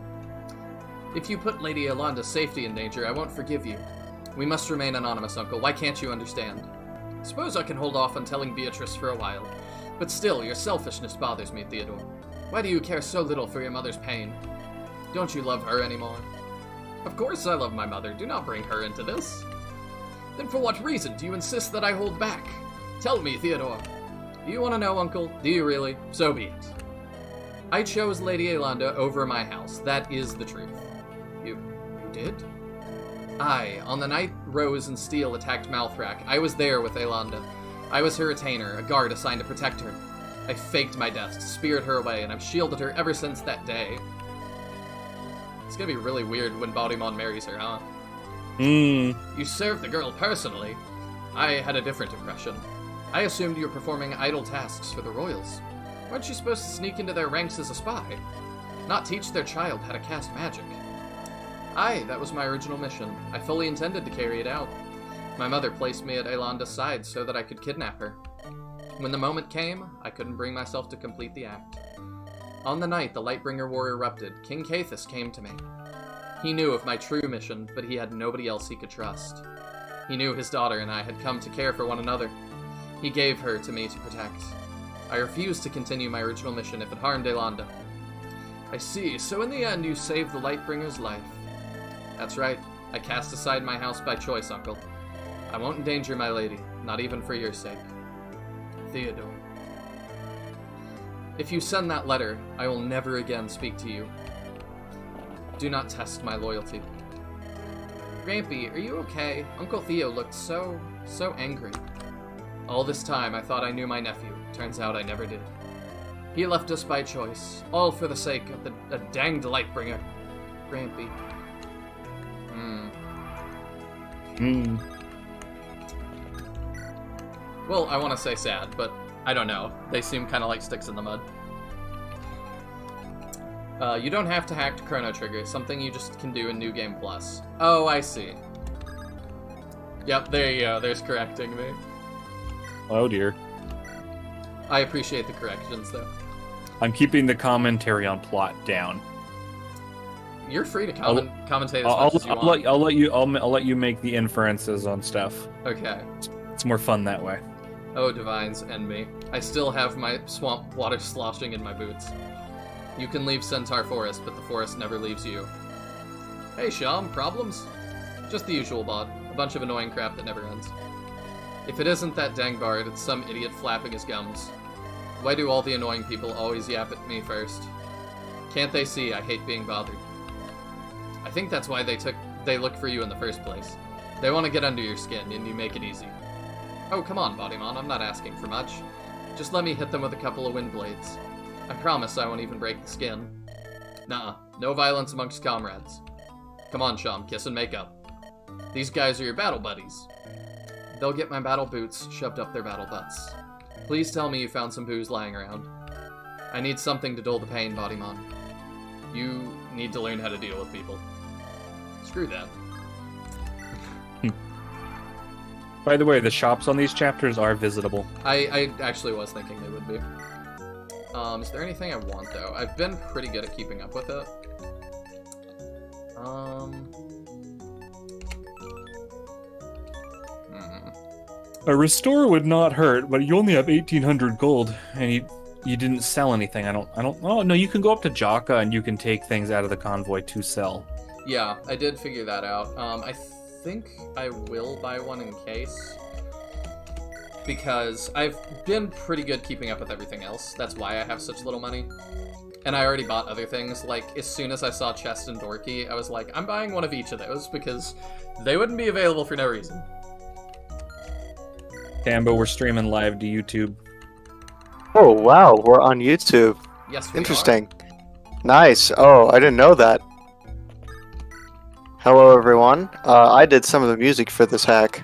If you put Lady Aelanda's safety in danger, I won't forgive you. We must remain anonymous, Uncle. Why can't you understand? Suppose I can hold off on telling Beatrice for a while. But still, your selfishness bothers me, Theodore. Why do you care so little for your mother's pain? Don't you love her anymore? Of course I love my mother. Do not bring her into this. Then for what reason do you insist that I hold back? Tell me, Theodore. Do you want to know, Uncle? Do you really? So be it. I chose Lady Aelanda over my house. That is the truth. You did? Aye, on the night Rose and Steel attacked Malthrak, I was there with Aelanda. I was her retainer, a guard assigned to protect her. I faked my death to spirit her away, and I've shielded her ever since that day. It's gonna be really weird when Bodymon marries her, huh? You served the girl personally. I had a different impression. I assumed you were performing idle tasks for the royals. Weren't you supposed to sneak into their ranks as a spy? Not teach their child how to cast magic? Aye, that was my original mission. I fully intended to carry it out. My mother placed me at Aelanda's side so that I could kidnap her. When the moment came, I couldn't bring myself to complete the act. On the night the Lightbringer War erupted, King Cathus came to me. He knew of my true mission, but he had nobody else he could trust. He knew his daughter and I had come to care for one another. He gave her to me to protect. I refused to continue my original mission if it harmed Aelanda. I see, so in the end you saved the Lightbringer's life. That's right, I cast aside my house by choice, Uncle. I won't endanger my lady, not even for your sake. Theodore. If you send that letter, I will never again speak to you. Do not test my loyalty. Grampy, are you okay? Uncle Theo looked so angry. All this time I thought I knew my nephew. Turns out I never did. He left us by choice, all for the sake of the danged Lightbringer. Grampy. Well, I want to say sad, but I don't know. They seem kind of like sticks in the mud. You don't have to hack Chrono Trigger. It's something you just can do in New Game Plus. Oh, I see. Yep, there you go. There's correcting me. Oh dear. I appreciate the corrections, though. I'm keeping the commentary on plot down. You're free to commentate as much as you want. I'll let you make the inferences on stuff. Okay. It's more fun that way. Oh, divines, and me. I still have my swamp water sloshing in my boots. You can leave Centaur Forest, but the forest never leaves you. Hey, Sham, problems? Just the usual, bod. A bunch of annoying crap that never ends. If it isn't that dang bard, it's some idiot flapping his gums. Why do all the annoying people always yap at me first? Can't they see I hate being bothered? I think that's why they look for you in the first place. They want to get under your skin, and you make it easy. Oh, come on, Bodymon, I'm not asking for much. Just let me hit them with a couple of wind blades. I promise I won't even break the skin. Nuh-uh, no violence amongst comrades. Come on, Sham, kiss and make up. These guys are your battle buddies. They'll get my battle boots shoved up their battle butts. Please tell me you found some booze lying around. I need something to dull the pain, Bodymon. You need to learn how to deal with people. Screw that. By the way, the shops on these chapters are visitable. I actually was thinking they would be. Is there anything I want, though? I've been pretty good at keeping up with it. A restore would not hurt, but you only have 1,800 gold, and you didn't sell anything. I don't. Oh no, you can go up to Jaka and you can take things out of the convoy to sell. Yeah, I did figure that out. I think I will buy one in case, because I've been pretty good keeping up with everything else. That's why I have such little money. And I already bought other things. Like, as soon as I saw Chest and Dorky, I was like, I'm buying one of each of those, because they wouldn't be available for no reason. Tambo, we're streaming live to YouTube. Oh, wow, we're on YouTube. Yes, we Interesting. Nice. Oh, I didn't know that. Hello, everyone. I did some of the music for this hack.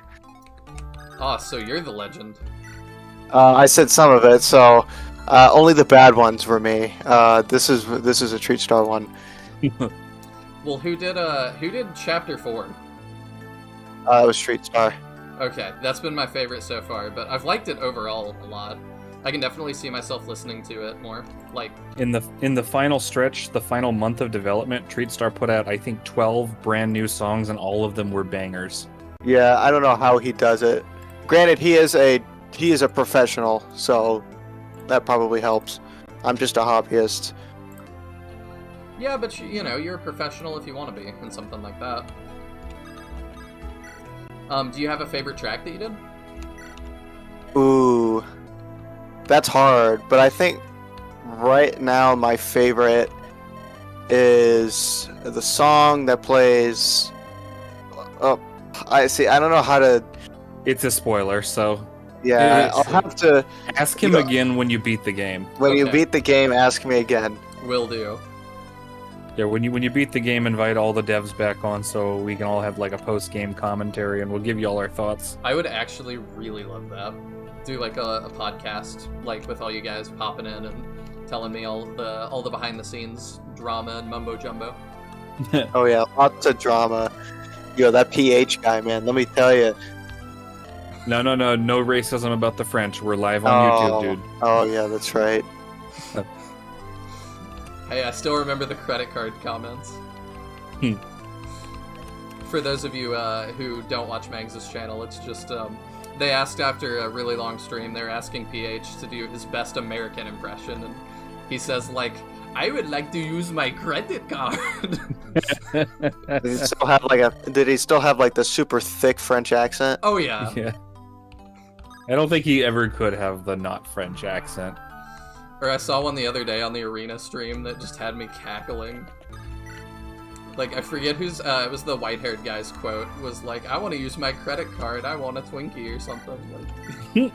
Ah, so you're the legend. I said some of it, so only the bad ones were me. This is a Treat Star one. Well, who did Chapter 4? It was Treat Star. Okay, that's been my favorite so far, but I've liked it overall a lot. I can definitely see myself listening to it more. Like, in the final stretch, the final month of development, Treat Star put out I think 12 brand new songs, and all of them were bangers. Yeah, I don't know how he does it. Granted, he is a professional, so that probably helps. I'm just a hobbyist. yeah, but you know, you're a professional if you want to be in something like that. Do you have a favorite track that you did? Ooh, that's hard, but I think right now my favorite is the song that plays. Oh, I see. I don't know how to. It's a spoiler, so Yeah, I'll have to ask him again when you beat the game. When you Okay. beat the game, ask me again. Will do. Yeah, when you beat the game, invite all the devs back on so we can all have like a post-game commentary, and we'll give you all our thoughts. I would actually really love that. Do like a podcast, like with all you guys popping in and telling me all the behind the scenes drama and mumbo jumbo. Oh yeah, lots of drama. Yo, that PH guy, man. Let me tell you. No racism about the French. We're live on YouTube, dude. Oh yeah, that's right. Hey, I still remember the credit card comments. For those of you who don't watch Mags' channel, it's just they asked after a really long stream. They're asking PH to do his best American impression, and he says like, "I would like to use my credit card." Did he still have like the super thick French accent? Oh yeah. Yeah. I don't think he ever could have the not French accent. Or I saw one the other day on the Arena stream that just had me cackling. Like, I forget whose, it was the white-haired guy's quote, was like, I want to use my credit card, I want a Twinkie or something. Like,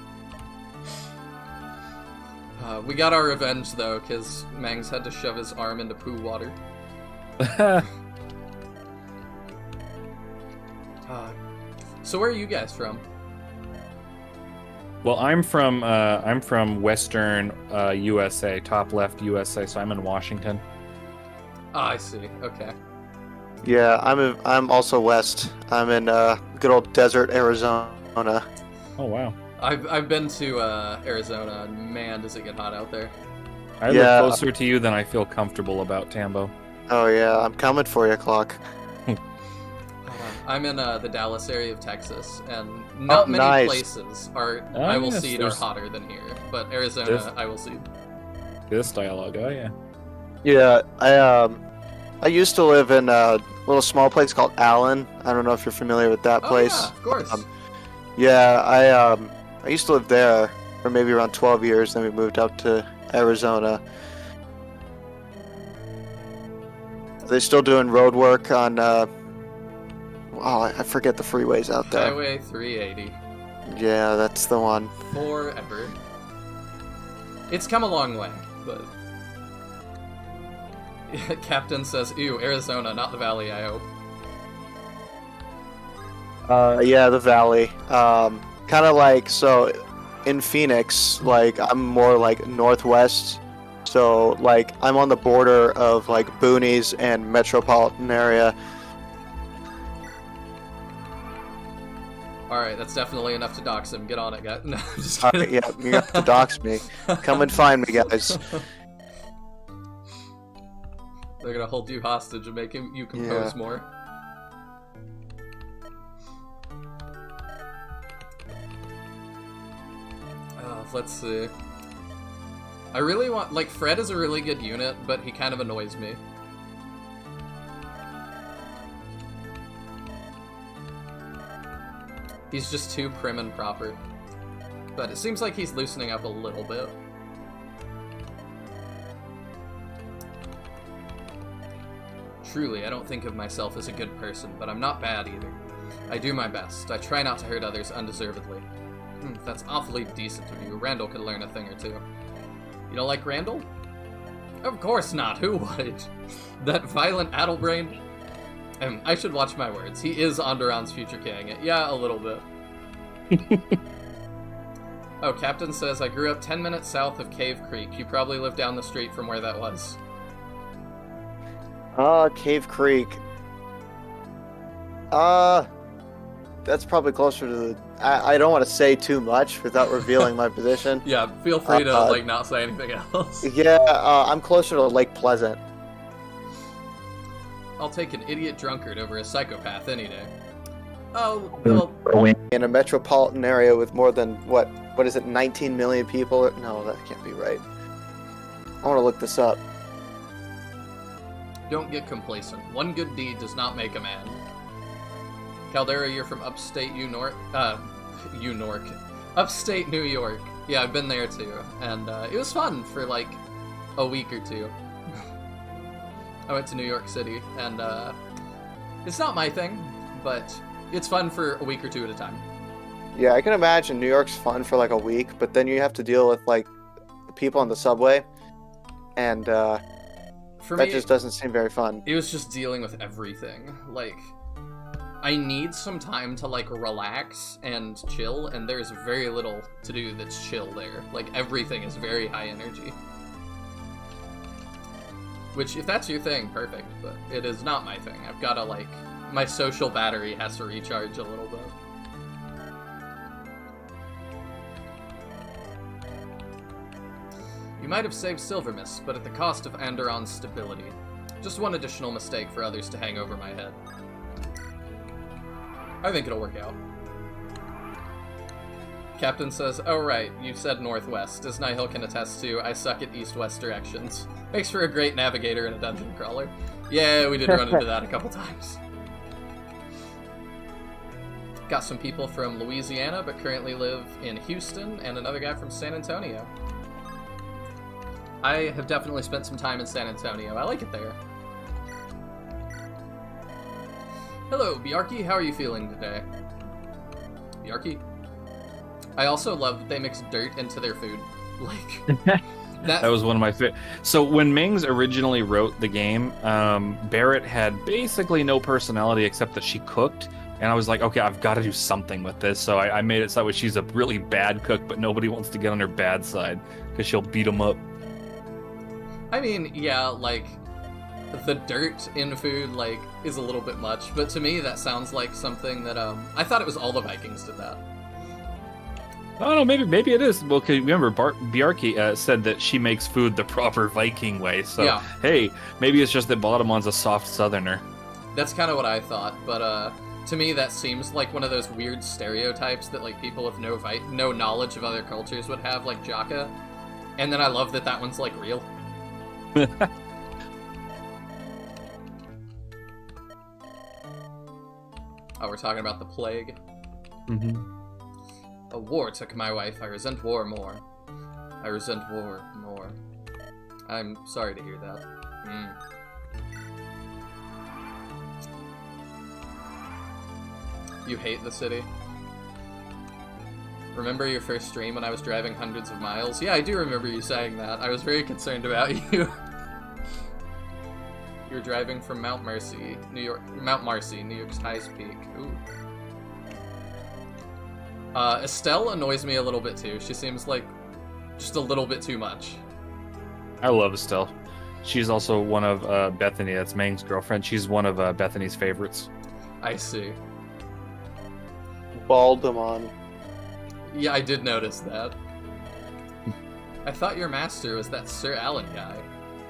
we got our revenge, though, because Mangs had to shove his arm into poo water. So where are you guys from? Well, I'm from Western USA, top left USA, so I'm in Washington. Ah, I see. Okay. Yeah, I'm also west. I'm in good old desert Arizona. Oh wow. I've been to Arizona, and man, does it get hot out there. I live closer to you than I feel comfortable about, Tambo. Oh yeah, I'm coming for you, Clock. I'm in the Dallas area of Texas, and not many places are I will seed are hotter than here. But Arizona, I will seed. This dialogue, oh yeah. Yeah, I used to live in a little small place called Allen. I don't know if you're familiar with that place. Oh yeah, of course. Yeah, I used to live there or maybe around 12 years. Then we moved up to Arizona. They're still doing road work on, I forget the freeways out there. Highway 380. Yeah, that's the one. Forever. It's come a long way, but... Captain says, ew, Arizona, not the Valley, I hope. Yeah, the Valley. Kind of like, so in Phoenix, like, I'm more like northwest. So, like, I'm on the border of, like, boonies and metropolitan area. Alright, that's definitely enough to dox him. Get on it, guys. No, I'm just All kidding. right, yeah, you have to dox me. Come and find me, guys. They're gonna hold you hostage and make you compose more. Let's see. I really want... Like, Fred is a really good unit, but he kind of annoys me. He's just too prim and proper. But it seems like he's loosening up a little bit. Truly, I don't think of myself as a good person, but I'm not bad either. I do my best. I try not to hurt others undeservedly. That's awfully decent of you. Randall could learn a thing or two. You don't like Randall? Of course not. Who would? That violent addlebrain? I should watch my words. He is Andaron's future king. Yeah, a little bit. Oh, Captain says, I grew up 10 minutes south of Cave Creek. You probably live down the street from where that was. Cave Creek. That's probably closer to the... I don't want to say too much without revealing my position. Yeah, feel free to, like, not say anything else. Yeah, I'm closer to Lake Pleasant. I'll take an idiot drunkard over a psychopath any day. Oh, well... In a metropolitan area with more than, what is it, 19 million people? No, that can't be right. I want to look this up. Don't get complacent. One good deed does not make a man. Caldera, you're from upstate upstate New York. Yeah, I've been there too, and it was fun for like a week or two. I went to New York City, and it's not my thing, but it's fun for a week or two at a time. Yeah, I can imagine New York's fun for like a week, but then you have to deal with like people on the subway, and that just doesn't seem very fun. It was just dealing with everything. Like, I need some time to like relax and chill, and there's very little to do that's chill there. Like, everything is very high energy. Which, if that's your thing, perfect, but it is not my thing. I've gotta, like, my social battery has to recharge a little bit. You might have saved Silvermist, but at the cost of Andaron's stability. Just one additional mistake for others to hang over my head. I think it'll work out. Captain says, oh right, you said northwest. As Nihil can attest to, I suck at east-west directions. Makes for a great navigator and a dungeon crawler. Yeah, we did run into that a couple times. Got some people from Louisiana, but currently live in Houston, and another guy from San Antonio. I have definitely spent some time in San Antonio. I like it there. Hello, Bjarki. How are you feeling today? Bjarki? I also love that they mix dirt into their food. Like, that was one of my favorite. So when Mings originally wrote the game, Barrett had basically no personality except that she cooked. And I was like, okay, I've got to do something with this. So I made it so she's a really bad cook, but nobody wants to get on her bad side because she'll beat them up. I mean, yeah, like, the dirt in food, like, is a little bit much. But to me, that sounds like something that, I thought it was all the Vikings did that. Oh, no, maybe it is. Well, cause remember, Bjarki said that she makes food the proper Viking way. So, yeah. Hey, maybe it's just that Balamon's a soft southerner. That's kind of what I thought, but, to me, that seems like one of those weird stereotypes that, like, people with no knowledge of other cultures would have, like Jaka. And then I love that that one's, like, real. Oh, we're talking about the plague. Mm-hmm. A war took my wife. I resent war more. I resent war more. I'm sorry to hear that. You hate the city? Remember your first stream when I was driving hundreds of miles? Yeah, I do remember you saying that. I was very concerned about you. You're driving from Mount Marcy, New York's highest peak. Ooh. Estelle annoys me a little bit too. She seems like just a little bit too much. I love Estelle. She's also one of Bethany, that's Mang's girlfriend. She's one of Bethany's favorites. I see. Baldemon. Yeah, I did notice that. I thought your master was that Sir Alan guy.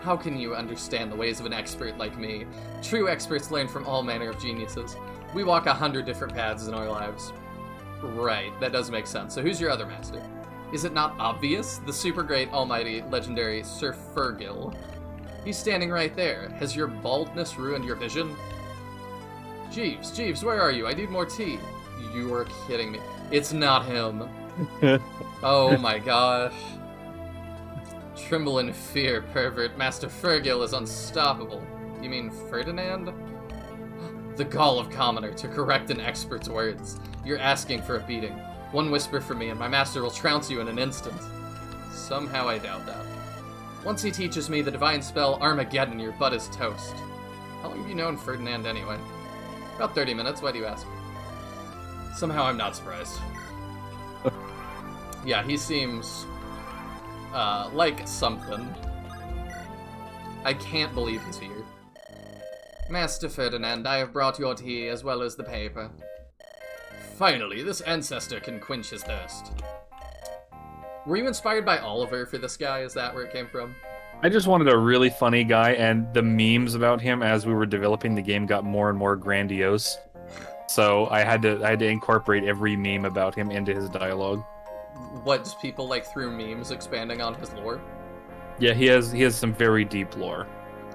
How can you understand the ways of an expert like me? True experts learn from all manner of geniuses. We walk 100 different paths in our lives. Right, that does make sense. So who's your other master? Is it not obvious? The super great, almighty, legendary Sir Fergil. He's standing right there. Has your baldness ruined your vision? Jeeves, where are you? I need more tea. You are kidding me. It's not him. Oh my gosh. Tremble in fear, pervert. Master Fergil is unstoppable. You mean Ferdinand? The gall of commoner to correct an expert's words. You're asking for a beating. One whisper from me and my master will trounce you in an instant. Somehow I doubt that. Once he teaches me the divine spell Armageddon, your butt is toast. How long have you known Ferdinand anyway? About 30 minutes, why do you ask? Somehow I'm not surprised. Yeah, he seems like something. I can't believe he's here. Master Ferdinand, I have brought your tea as well as the paper. Finally, this ancestor can quench his thirst. Were you inspired by Oliver for this guy? Is that where it came from? I just wanted a really funny guy, and the memes about him as we were developing the game got more and more grandiose. So I had to incorporate every meme about him into his dialogue. What, just people like through memes expanding on his lore? Yeah, he has some very deep lore.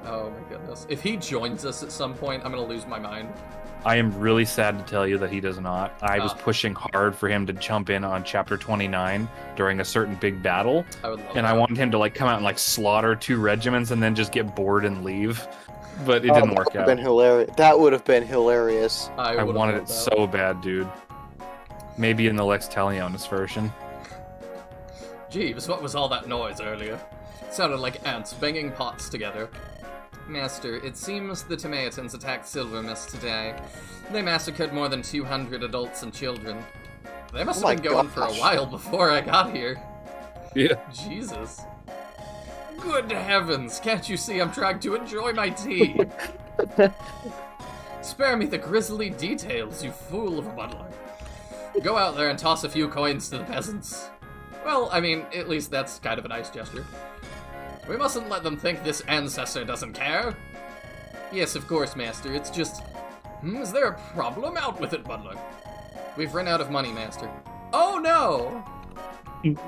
Oh my goodness. If he joins us at some point, I'm gonna lose my mind. I am really sad to tell you that he does not. I was pushing hard for him to jump in on chapter 29 during a certain big battle. I would love and that. I wanted him to come out and slaughter 2 regiments and then just get bored and leave. But it didn't work out. That would have been hilarious. I wanted it so bad, dude. Maybe in the Lex Talionis version. Jeeves, what was all that noise earlier? It sounded like ants banging pots together. Master, it seems the Timaeans attacked Silver Mist today. They massacred more than 200 adults and children. They must have been going for a while before I got here. Yeah. Jesus. Good heavens, can't you see I'm trying to enjoy my tea? Spare me the grisly details, you fool of a butler. Go out there and toss a few coins to the peasants. Well, I mean, at least that's kind of a nice gesture. We mustn't let them think this ancestor doesn't care. Yes, of course, Master, it's just... is there a problem? Out with it, butler. We've run out of money, Master. Oh no!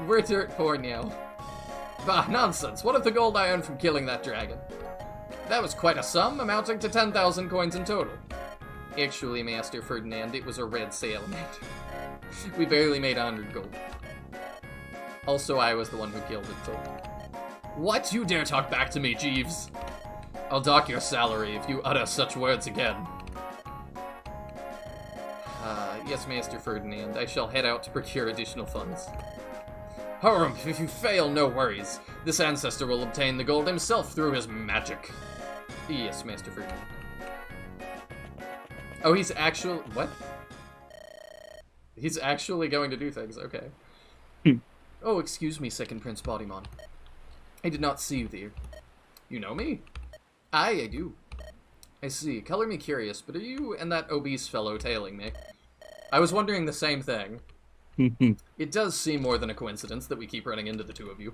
We're dirt poor now. Bah, nonsense. What of the gold I earned from killing that dragon? That was quite a sum, amounting to 10,000 coins in total. Actually, Master Ferdinand, it was a red sale amount. We barely made 100 gold. Also, I was the one who killed it, so... What? You dare talk back to me, Jeeves? I'll dock your salary if you utter such words again. Yes, Master Ferdinand, I shall head out to procure additional funds. Harumph, if you fail, no worries. This ancestor will obtain the gold himself through his magic. Yes, Master Ferdinand. Oh, he's actually... What? He's actually going to do things, okay. Oh, excuse me, Second Prince Bodymon. I did not see you there. You know me? Aye, I do. I see. Color me curious, but are you and that obese fellow tailing me? I was wondering the same thing. It does seem more than a coincidence that we keep running into the two of you.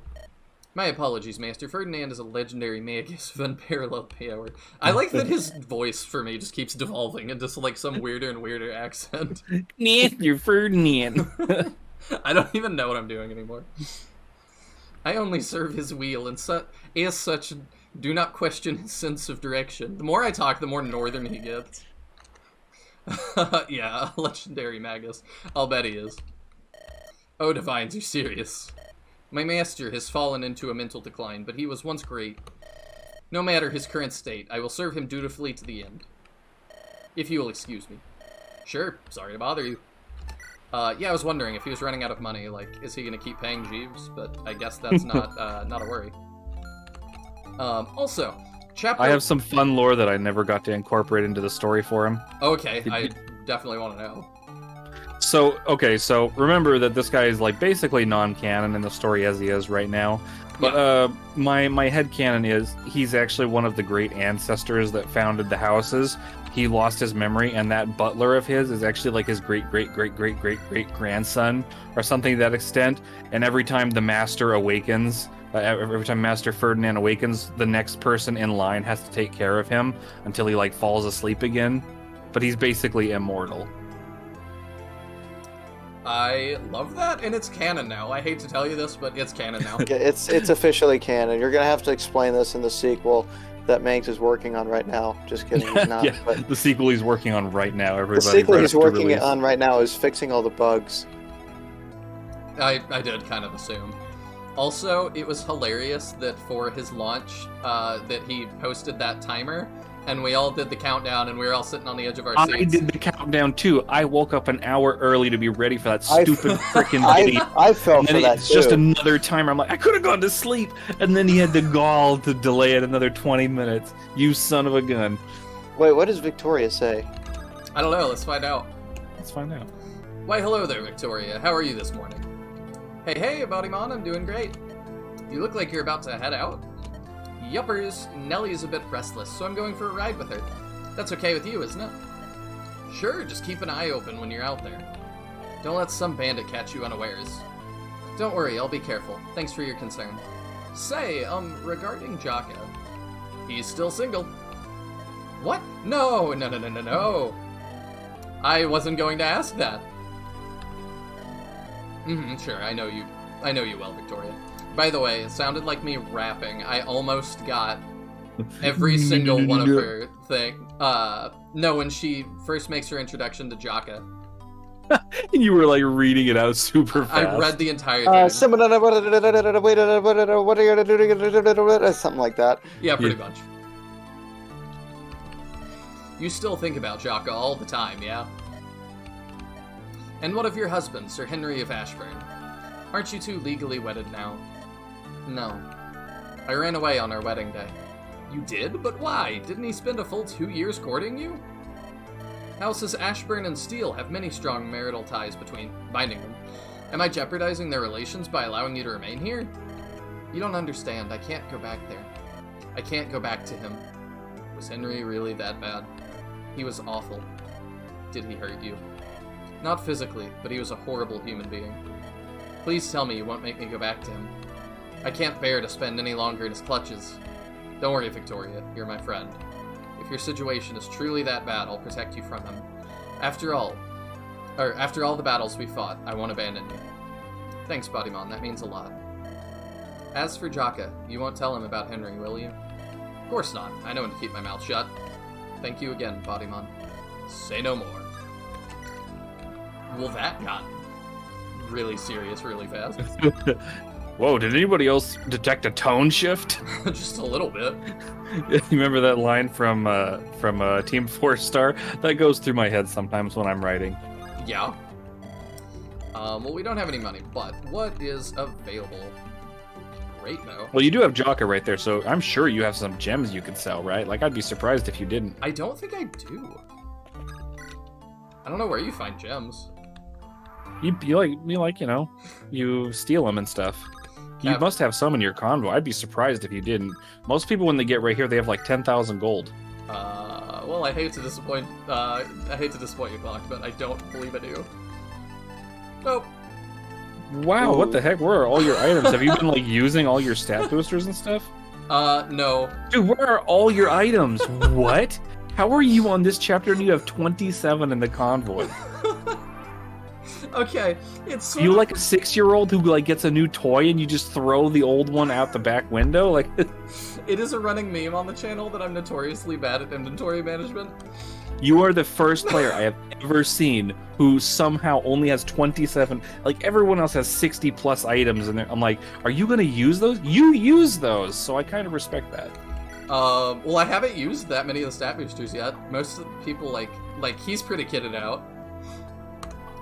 My apologies, Master. Ferdinand is a legendary magus of unparalleled power. I like that his voice, for me, just keeps devolving into some weirder and weirder accent. Master Ferdinand. I don't even know what I'm doing anymore. I only serve his wheel, and as such, do not question his sense of direction. The more I talk, the more northern he gets. Yeah, a legendary magus. I'll bet he is. Oh, Divines, you're serious. My master has fallen into a mental decline, but he was once great. No matter his current state, I will serve him dutifully to the end. If you will excuse me. Sure, sorry to bother you. Yeah, I was wondering if he was running out of money, like, is he gonna keep paying Jeeves? But I guess that's not a worry. Also, chapter... I have some fun lore that I never got to incorporate into the story for him. Okay, I definitely want to know. So remember that this guy is, like, basically non-canon in the story as he is right now. But my headcanon is he's actually one of the great ancestors that founded the houses. He lost his memory, and that butler of his is actually like his great-great-great-great-great-great-grandson, or something to that extent. And every time the master awakens, every time Master Ferdinand awakens, the next person in line has to take care of him until he, like, falls asleep again. But he's basically immortal. I love that, and it's canon now. I hate to tell you this, but it's canon now. It's officially canon. You're gonna have to explain this in the sequel that Manx is working on right now. Just kidding, he's not. Yeah, but the sequel he's working on right now. Everybody. The sequel he's working on right now is fixing all the bugs. I did kind of assume. Also, it was hilarious that for his launch, that he posted that timer, and we all did the countdown, and we were all sitting on the edge of our seats. I did the countdown too. I woke up an hour early to be ready for that stupid freaking date. I fell for that It's too. just another timer. I'm like, I could have gone to sleep, and then he had the gall to delay it another 20 minutes. You son of a gun. Wait, what does Victoria say? I don't know. Let's find out. Let's find out. Why, hello there, Victoria. How are you this morning? Hey, Bodymon, I'm doing great. You look like you're about to head out. Yuppers, Nellie's a bit restless, so I'm going for a ride with her. That's okay with you, isn't it? Sure, just keep an eye open when you're out there. Don't let some bandit catch you unawares. Don't worry, I'll be careful. Thanks for your concern. Say, regarding Jaka, he's still single. What? No. I wasn't going to ask that. Sure, I know you well, Victoria. By the way, it sounded like me rapping. I almost got every single one of her thing. No, when she first makes her introduction to Jaka. And you were like reading it out super fast. I read the entire thing. Something like that. Yeah, pretty much. You still think about Jaka all the time, yeah? And what of your husband, Sir Henry of Ashburn? Aren't you two legally wedded now? No. I ran away on our wedding day. You did? But why? Didn't he spend a full 2 years courting you? Houses Ashburn and Steele have many strong marital ties binding them. Am I jeopardizing their relations by allowing you to remain here? You don't understand. I can't go back there. I can't go back to him. Was Henry really that bad? He was awful. Did he hurt you? Not physically, but he was a horrible human being. Please tell me you won't make me go back to him. I can't bear to spend any longer in his clutches. Don't worry, Victoria. You're my friend. If your situation is truly that bad, I'll protect you from him. After all the battles we fought, I won't abandon you. Thanks, Bodymon. That means a lot. As for Jaka, you won't tell him about Henry, will you? Of course not. I know when to keep my mouth shut. Thank you again, Bodymon. Say no more. Well, that got really serious really fast. Whoa, did anybody else detect a tone shift? Just a little bit. You remember that line from Team 4-Star? That goes through my head sometimes when I'm writing. Yeah. Well, we don't have any money, but what is available? Great, though. Well, you do have Jaka right there, so I'm sure you have some gems you could sell, right? Like, I'd be surprised if you didn't. I don't think I do. I don't know where you find gems. You steal them and stuff. You must have some in your convoy. I'd be surprised if you didn't. Most people, when they get right here, they have like 10,000 gold. Well, I hate to disappoint you, Clock, but I don't believe I do. Nope. Wow, what the heck? Where are all your items? Have you been like using all your stat boosters and stuff? No. Dude, where are all your items? What? How are you on this chapter and you have 27 in the convoy? Okay, it's sort you of... like a 6-year-old who like gets a new toy and you just throw the old one out the back window? Like, it is a running meme on the channel that I'm notoriously bad at inventory management. You are the first player I have ever seen who somehow only has 27. Like, everyone else has 60 plus items, and I'm like, are you going to use those? You use those, so I kind of respect that. Well, I haven't used that many of the stat boosters yet. Most of the people, like he's pretty kitted out.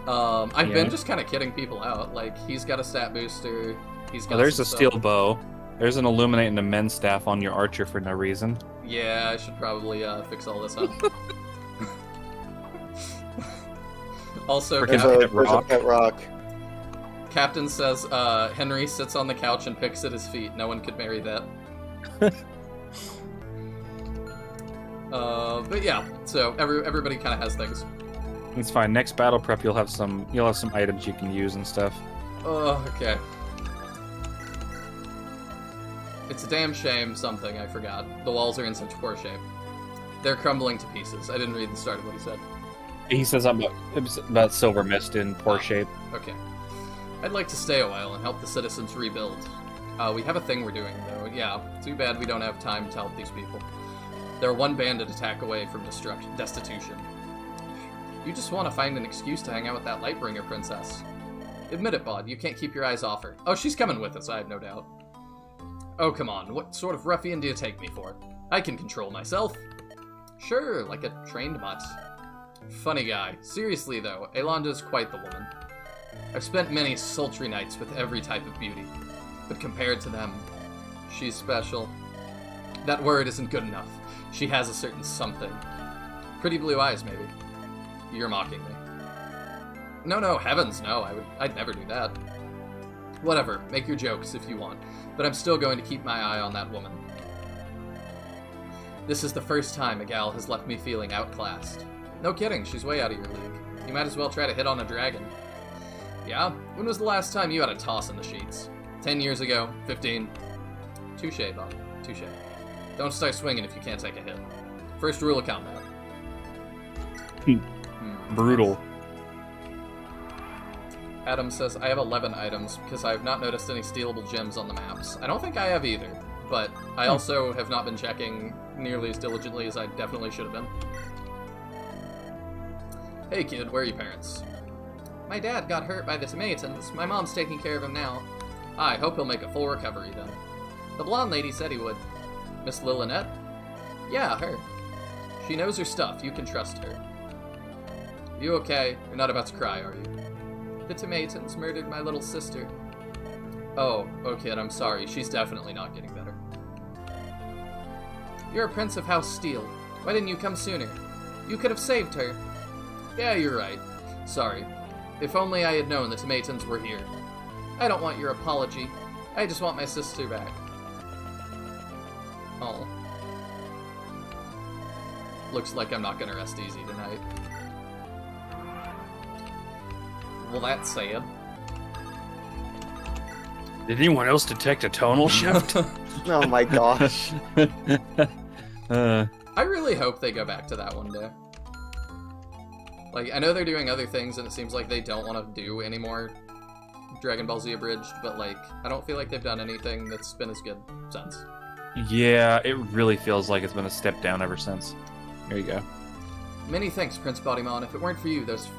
I've been just kind of kidding people out. Like, he's got a stat booster. He's got there's a steel bow. There's an illuminate and a men's staff on your archer for no reason. Yeah, I should probably fix all this up. Also, There's a pet rock. Captain says Henry sits on the couch and picks at his feet. No one could marry that. But yeah, so everybody kind of has things. It's fine. Next battle prep, you'll have some items you can use and stuff. Oh, okay. It's a damn shame something I forgot. The walls are in such poor shape. They're crumbling to pieces. I didn't read the start of what he said. He says something about Silver Mist in poor shape. Okay. I'd like to stay a while and help the citizens rebuild. We have a thing we're doing, though. Yeah, too bad we don't have time to help these people. They're one bandit attack away from destitution. You just want to find an excuse to hang out with that Lightbringer princess. Admit it, Bod, you can't keep your eyes off her. Oh, she's coming with us, I have no doubt. Oh, come on, what sort of ruffian do you take me for? I can control myself. Sure, like a trained mutt. Funny guy. Seriously, though, Aelanda's quite the woman. I've spent many sultry nights with every type of beauty, but compared to them, she's special. That word isn't good enough. She has a certain something. Pretty blue eyes, maybe. You're mocking me. No, heavens no, I'd never do that. Whatever, make your jokes if you want, but I'm still going to keep my eye on that woman. This is the first time a gal has left me feeling outclassed. No kidding, she's way out of your league. You might as well try to hit on a dragon. Yeah? When was the last time you had a toss in the sheets? 10 years ago? 15? Touche, Bob. Touche. Don't start swinging if you can't take a hit. First rule of combat. Brutal. Adam says, I have 11 items because I have not noticed any stealable gems on the maps. I don't think I have either, but I also have not been checking nearly as diligently as I definitely should have been. Hey kid, where are your parents? My dad got hurt by the Samaritans. My mom's taking care of him now. I hope he'll make a full recovery then. The blonde lady said he would. Miss Lillinette? Yeah, her. She knows her stuff. You can trust her. You okay? You're not about to cry, are you? The Tomatons murdered my little sister. Oh, kid, I'm sorry. She's definitely not getting better. You're a prince of House Steel. Why didn't you come sooner? You could have saved her. Yeah, you're right. Sorry. If only I had known the Tomatons were here. I don't want your apology. I just want my sister back. Oh. Looks like I'm not gonna rest easy tonight. Well, that's sad. Did anyone else detect a tonal shift? Oh my gosh. I really hope they go back to that one day. Like, I know they're doing other things, and it seems like they don't want to do any more Dragon Ball Z Abridged, but, like, I don't feel like they've done anything that's been as good since. Yeah, it really feels like it's been a step down ever since. There you go. Many thanks, Prince Bodymon. If it weren't for you, those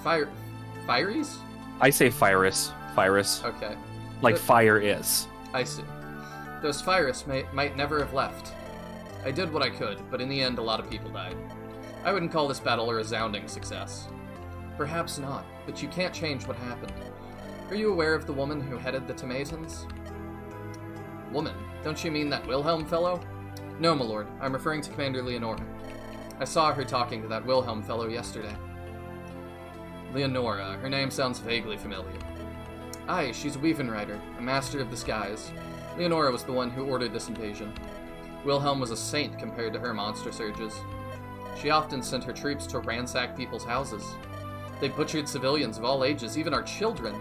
Firies? I say Fyrus. Fyrus. Okay. Like fire is. I see. Those Fyrus might never have left. I did what I could, but in the end a lot of people died. I wouldn't call this battle a resounding success. Perhaps not, but you can't change what happened. Are you aware of the woman who headed the Tomatons? Woman? Don't you mean that Wilhelm fellow? No, my lord. I'm referring to Commander Leonora. I saw her talking to that Wilhelm fellow yesterday. Leonora. Her name sounds vaguely familiar. Aye, she's a Weavenrider, a master of the skies. Leonora was the one who ordered this invasion. Wilhelm was a saint compared to her monster surges. She often sent her troops to ransack people's houses. They butchered civilians of all ages, even our children.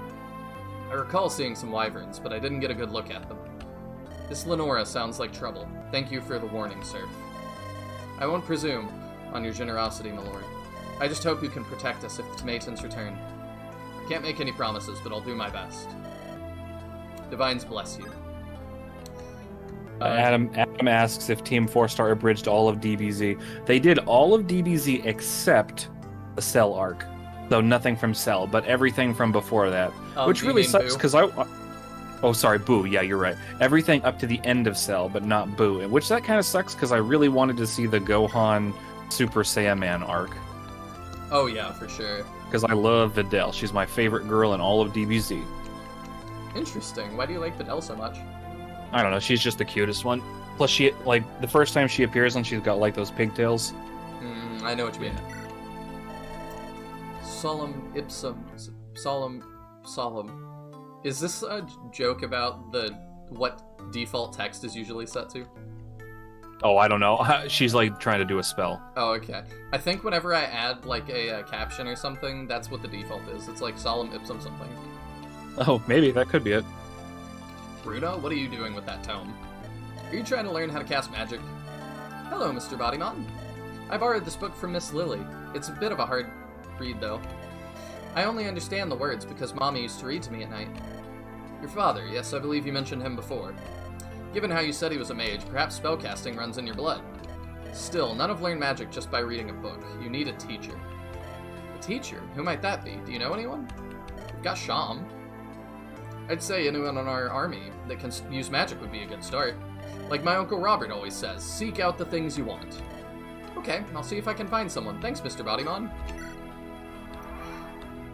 I recall seeing some wyverns, but I didn't get a good look at them. This Leonora sounds like trouble. Thank you for the warning, sir. I won't presume on your generosity, my lord. I just hope you can protect us if the Tomatons return. I can't make any promises, but I'll do my best. Divines bless you. Adam asks if Team 4-Star abridged all of DBZ. They did all of DBZ except the Cell arc. So nothing from Cell, but everything from before that. Which really sucks, because Oh, sorry, Boo. Yeah, you're right. Everything up to the end of Cell, but not Boo. Which that kind of sucks, because I really wanted to see the Gohan Super Saiyaman arc. Oh, yeah, for sure. Because I love Videl. She's my favorite girl in all of DBZ. Interesting. Why do you like Videl so much? I don't know. She's just the cutest one. Plus, she, like, the first time she appears and she's got, like, those pigtails. I know what you mean. Solemn ipsum. Solemn. Is this a joke about what default text is usually set to? Oh, I don't know. She's, like, trying to do a spell. Oh, okay. I think whenever I add, like, a caption or something, that's what the default is. It's like solemn ipsum something. Oh, maybe. That could be it. Bruno, what are you doing with that tome? Are you trying to learn how to cast magic? Hello, Mr. Bodymon. I borrowed this book from Miss Lily. It's a bit of a hard read, though. I only understand the words because Mommy used to read to me at night. Your father, yes, I believe you mentioned him before. Given how you said he was a mage, perhaps spellcasting runs in your blood. Still, none have learned magic just by reading a book. You need a teacher. A teacher? Who might that be? Do you know anyone? We've got Sham. I'd say anyone in our army that can use magic would be a good start. Like my Uncle Robert always says, seek out the things you want. Okay, I'll see if I can find someone. Thanks, Mr. Bodymon.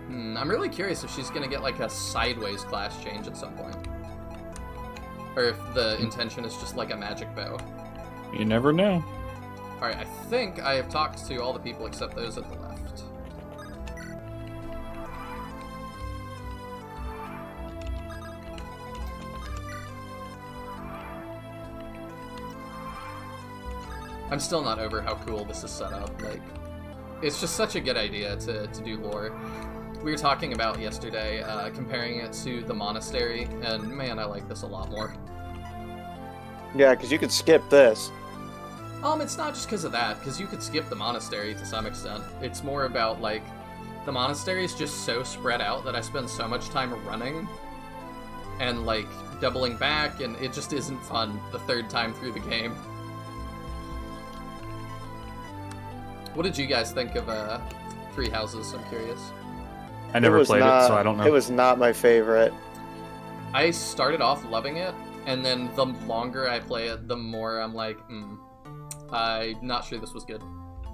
I'm really curious if she's gonna get like a sideways class change at some point. Or if the intention is just like a magic bow. You never know. Alright, I think I have talked to all the people except those at the left. I'm still not over how cool this is set up. Like, it's just such a good idea to do lore. We were talking about yesterday, comparing it to the monastery, and man, I like this a lot more. Yeah, because you could skip this. It's not just because of that, because you could skip the monastery to some extent. It's more about, like, the monastery is just so spread out that I spend so much time running and, like, doubling back, and it just isn't fun the third time through the game. What did you guys think of Three Houses? I'm curious. I never played it, so I don't know. It was not my favorite. I started off loving it, and then the longer I play it, the more I'm like, I'm not sure this was good.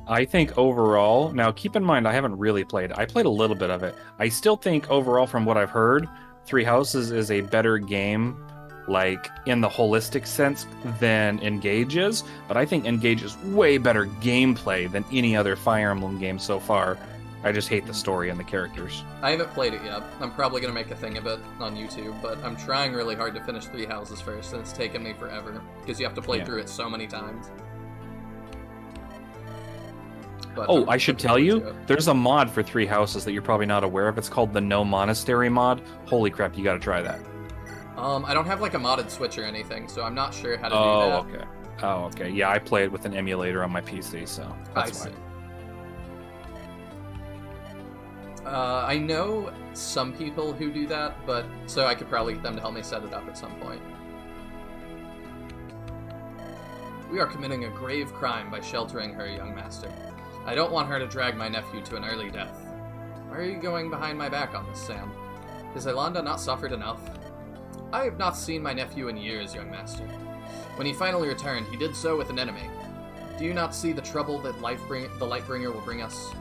I think overall, now keep in mind I haven't really played it. I played a little bit of it. I still think overall from what I've heard, Three Houses is a better game, like in the holistic sense, than Engage is, but I think Engage is way better gameplay than any other Fire Emblem game so far. I just hate the story and the characters. I haven't played it yet. I'm probably going to make a thing of it on YouTube, but I'm trying really hard to finish Three Houses first, and it's taken me forever, because you have to play through it so many times. But I should tell you, there's a mod for Three Houses that you're probably not aware of. It's called the No Monastery mod. Holy crap, you gotta try that. I don't have like a modded Switch or anything, so I'm not sure how to do that. Oh, okay. Yeah, I play it with an emulator on my PC, so that's why. I know some people who do that, but so I could probably get them to help me set it up at some point. We are committing a grave crime by sheltering her, young master. I don't want her to drag my nephew to an early death. Why are you going behind my back on this, Sam? Has Ilanda not suffered enough? I have not seen my nephew in years, young master. When he finally returned, he did so with an enemy. Do you not see the trouble that the Lightbringer will bring us?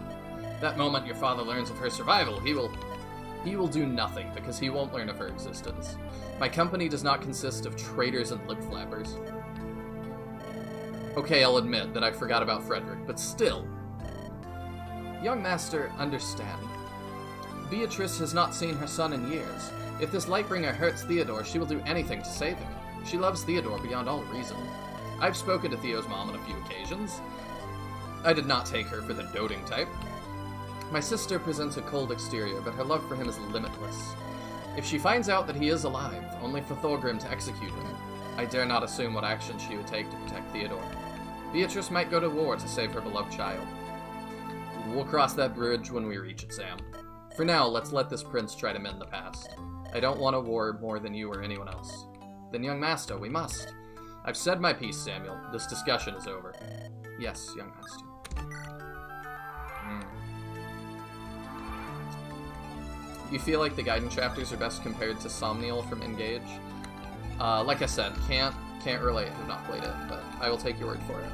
That moment your father learns of her survival, he will do nothing, because he won't learn of her existence. My company does not consist of traitors and lip-flappers. Okay, I'll admit that I forgot about Frederick, but still. Young master, understand. Beatrice has not seen her son in years. If this Lightbringer hurts Theodore, she will do anything to save him. She loves Theodore beyond all reason. I've spoken to Theo's mom on a few occasions. I did not take her for the doting type. My sister presents a cold exterior, but her love for him is limitless. If she finds out that he is alive, only for Thorgrim to execute him, I dare not assume what action she would take to protect Theodore. Beatrice might go to war to save her beloved child. We'll cross that bridge when we reach it, Sam. For now, let's let this prince try to mend the past. I don't want a war more than you or anyone else. Then, young master, we must. I've said my piece, Samuel. This discussion is over. Yes, young master. You feel like the Gaiden chapters are best compared to Somniel from Engage? Like I said, can't relate, have not played it, but I will take your word for it.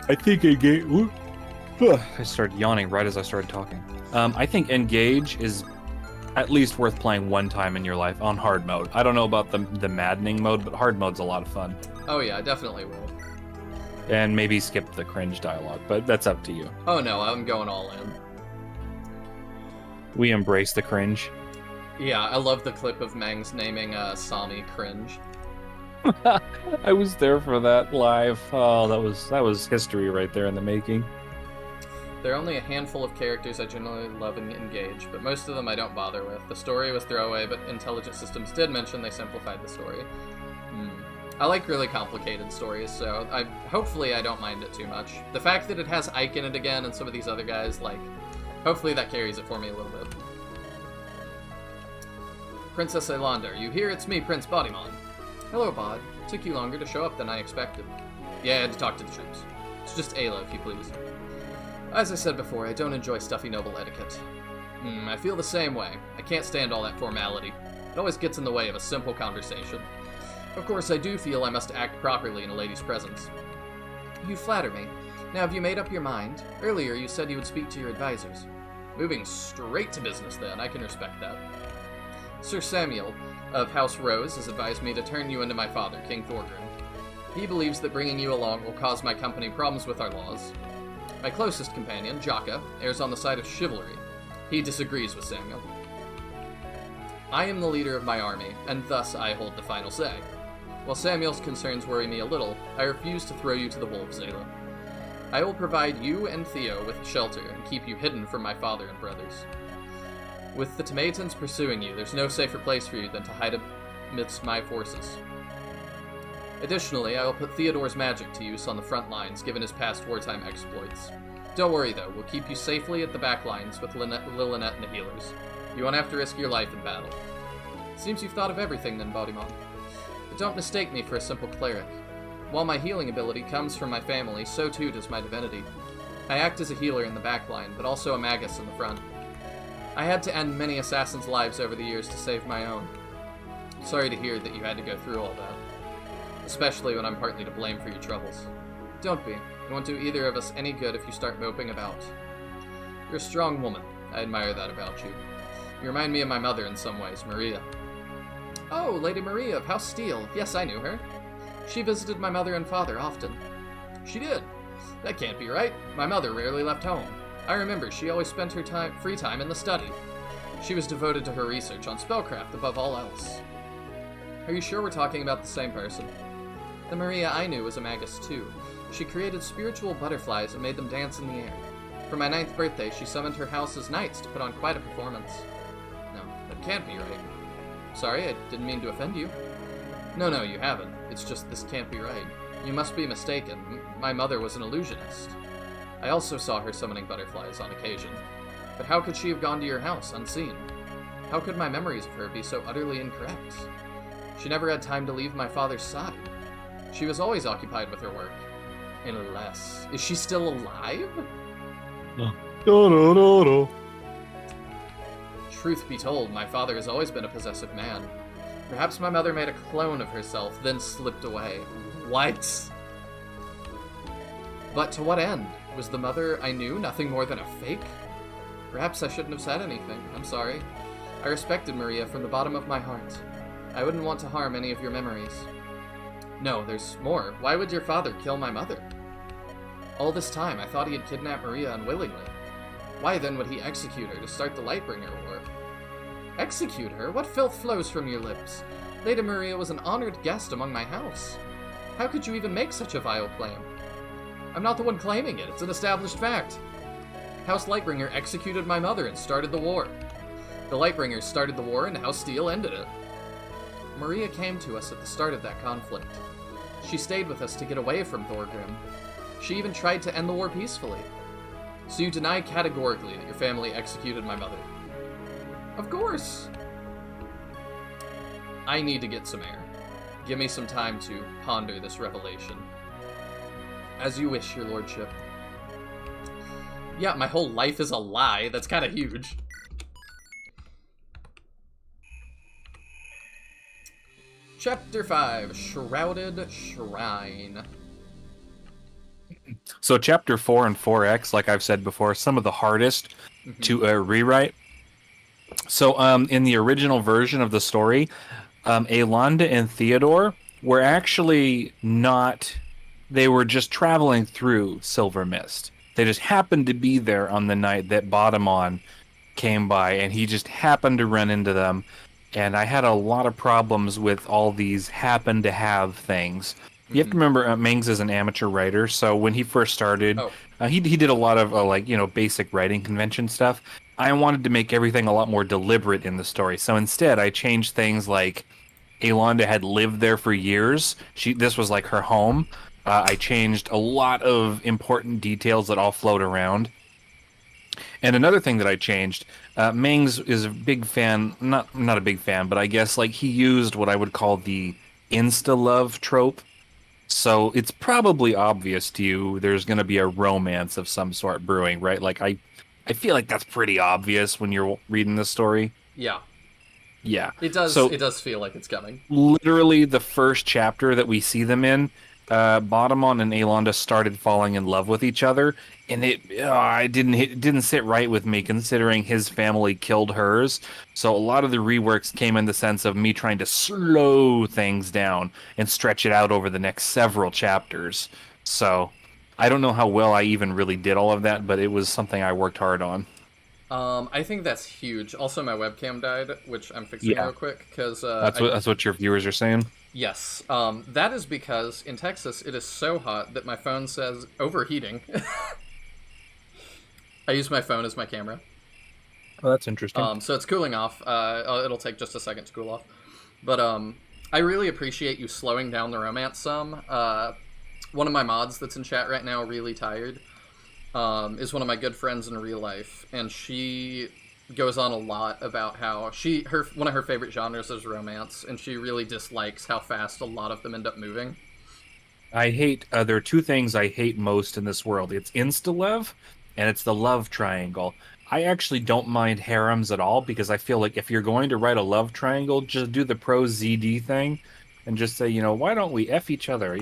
I think Engage... I started yawning right as I started talking. I think Engage is at least worth playing one time in your life on hard mode. I don't know about the maddening mode, but hard mode's a lot of fun. Oh yeah, I definitely will. And maybe skip the cringe dialogue, but that's up to you. Oh no, I'm going all in. We embrace the cringe. Yeah, I love the clip of Mangs naming Sami cringe. I was there for that live. Oh, that was history right there in the making. There are only a handful of characters I generally love and engage, but most of them I don't bother with. The story was throwaway, but Intelligent Systems did mention they simplified the story. I like really complicated stories, so hopefully I don't mind it too much. The fact that it has Ike in it again and some of these other guys, like, hopefully that carries it for me a little bit. Princess Aylander, you here? It's me, Prince Bodymon. Hello, Bod. Took you longer to show up than I expected. Yeah, I had to talk to the troops. It's just Ayla, if you please. As I said before, I don't enjoy stuffy noble etiquette. I feel the same way. I can't stand all that formality. It always gets in the way of a simple conversation. Of course, I do feel I must act properly in a lady's presence. You flatter me. Now, have you made up your mind? Earlier, you said you would speak to your advisors. Moving straight to business, then. I can respect that. Sir Samuel of House Rose has advised me to turn you into my father, King Thorgrim. He believes that bringing you along will cause my company problems with our laws. My closest companion, Jaka, errs on the side of chivalry. He disagrees with Samuel. I am the leader of my army, and thus I hold the final say. While Samuel's concerns worry me a little, I refuse to throw you to the wolves, Ayla. I will provide you and Theo with shelter and keep you hidden from my father and brothers. With the Tomatans pursuing you, there's no safer place for you than to hide amidst my forces. Additionally, I will put Theodore's magic to use on the front lines, given his past wartime exploits. Don't worry, though. We'll keep you safely at the back lines with Lillinette and the healers. You won't have to risk your life in battle. Seems you've thought of everything, then, Bodymon. But don't mistake me for a simple cleric. While my healing ability comes from my family, so too does my divinity. I act as a healer in the back line, but also a magus in the front. I had to end many assassins' lives over the years to save my own. Sorry to hear that you had to go through all that. Especially when I'm partly to blame for your troubles. Don't be. It won't do either of us any good if you start moping about. You're a strong woman. I admire that about you. You remind me of my mother in some ways, Maria. Oh, Lady Maria of House Steel. Yes, I knew her. She visited my mother and father often. She did. That can't be right. My mother rarely left home. I remember she always spent her free time in the study. She was devoted to her research on spellcraft above all else. Are you sure we're talking about the same person? The Maria I knew was a magus too. She created spiritual butterflies and made them dance in the air. For my 9th birthday, she summoned her house's knights to put on quite a performance. No, that can't be right. Sorry, I didn't mean to offend you. No, you haven't. It's just this can't be right. You must be mistaken. My mother was an illusionist. I also saw her summoning butterflies on occasion. But how could she have gone to your house unseen? How could my memories of her be so utterly incorrect? She never had time to leave my father's side. She was always occupied with her work. Unless... Is she still alive? No. Truth be told, my father has always been a possessive man. Perhaps my mother made a clone of herself, then slipped away. What? But to what end? Was the mother I knew nothing more than a fake? Perhaps I shouldn't have said anything. I'm sorry. I respected Maria from the bottom of my heart. I wouldn't want to harm any of your memories. No, there's more. Why would your father kill my mother? All this time, I thought he had kidnapped Maria unwillingly. Why then would he execute her to start the Lightbringer War? Execute her? What filth flows from your lips? Lady Maria was an honored guest among my house. How could you even make such a vile claim? I'm not the one claiming it. It's an established fact. House Lightbringer executed my mother and started the war. The Lightbringers started the war and House Steel ended it. Maria came to us at the start of that conflict. She stayed with us to get away from Thorgrim. She even tried to end the war peacefully. So you deny categorically that your family executed my mother? Of course! I need to get some air. Give me some time to ponder this revelation. As you wish, your lordship. Yeah, my whole life is a lie. That's kind of huge. Chapter 5, Shrouded Shrine. So Chapter 4 and 4X, like I've said before, some of the hardest to rewrite. So in the original version of the story, Aelonda and Theodore were actually not... They were just traveling through Silver Mist. They just happened to be there on the night that Bottomon came by, and he just happened to run into them. And I had a lot of problems with all these happen-to-have things. You have to remember, Mings is an amateur writer, so when he first started, he did a lot of basic writing convention stuff. I wanted to make everything a lot more deliberate in the story, so instead I changed things like Aelonda had lived there for years. This was like her home. I changed a lot of important details that all float around. And another thing that I changed, Mings is a big fan, not a big fan, but I guess like he used what I would call the insta-love trope. So it's probably obvious to you there's going to be a romance of some sort brewing, right? Like I feel like that's pretty obvious when you're reading this story. Yeah. Yeah. It does feel like it's coming. Literally the first chapter that we see them in, Bottomon and Aelonda started falling in love with each other, and it didn't sit right with me considering his family killed hers. So a lot of the reworks came in the sense of me trying to slow things down and stretch it out over the next several chapters. So I don't know how well I even really did all of that, but it was something I worked hard on. I think that's huge. Also, my webcam died, which I'm fixing real quick because that's what your viewers are saying. Yes, that is because in Texas it is so hot that my phone says overheating. I use my phone as my camera. Oh, that's interesting. So it's cooling off. It'll take just a second to cool off. But I really appreciate you slowing down the romance some. One of my mods that's in chat right now, Really Tired, is one of my good friends in real life, and she goes on a lot about how one of her favorite genres is romance, and she really dislikes how fast a lot of them end up moving. I hate there are two things I hate most in this world. It's insta-love, and it's the love triangle. I actually don't mind harems at all, because I feel like if you're going to write a love triangle, just do the pro ZD thing and just say, why don't we F each other?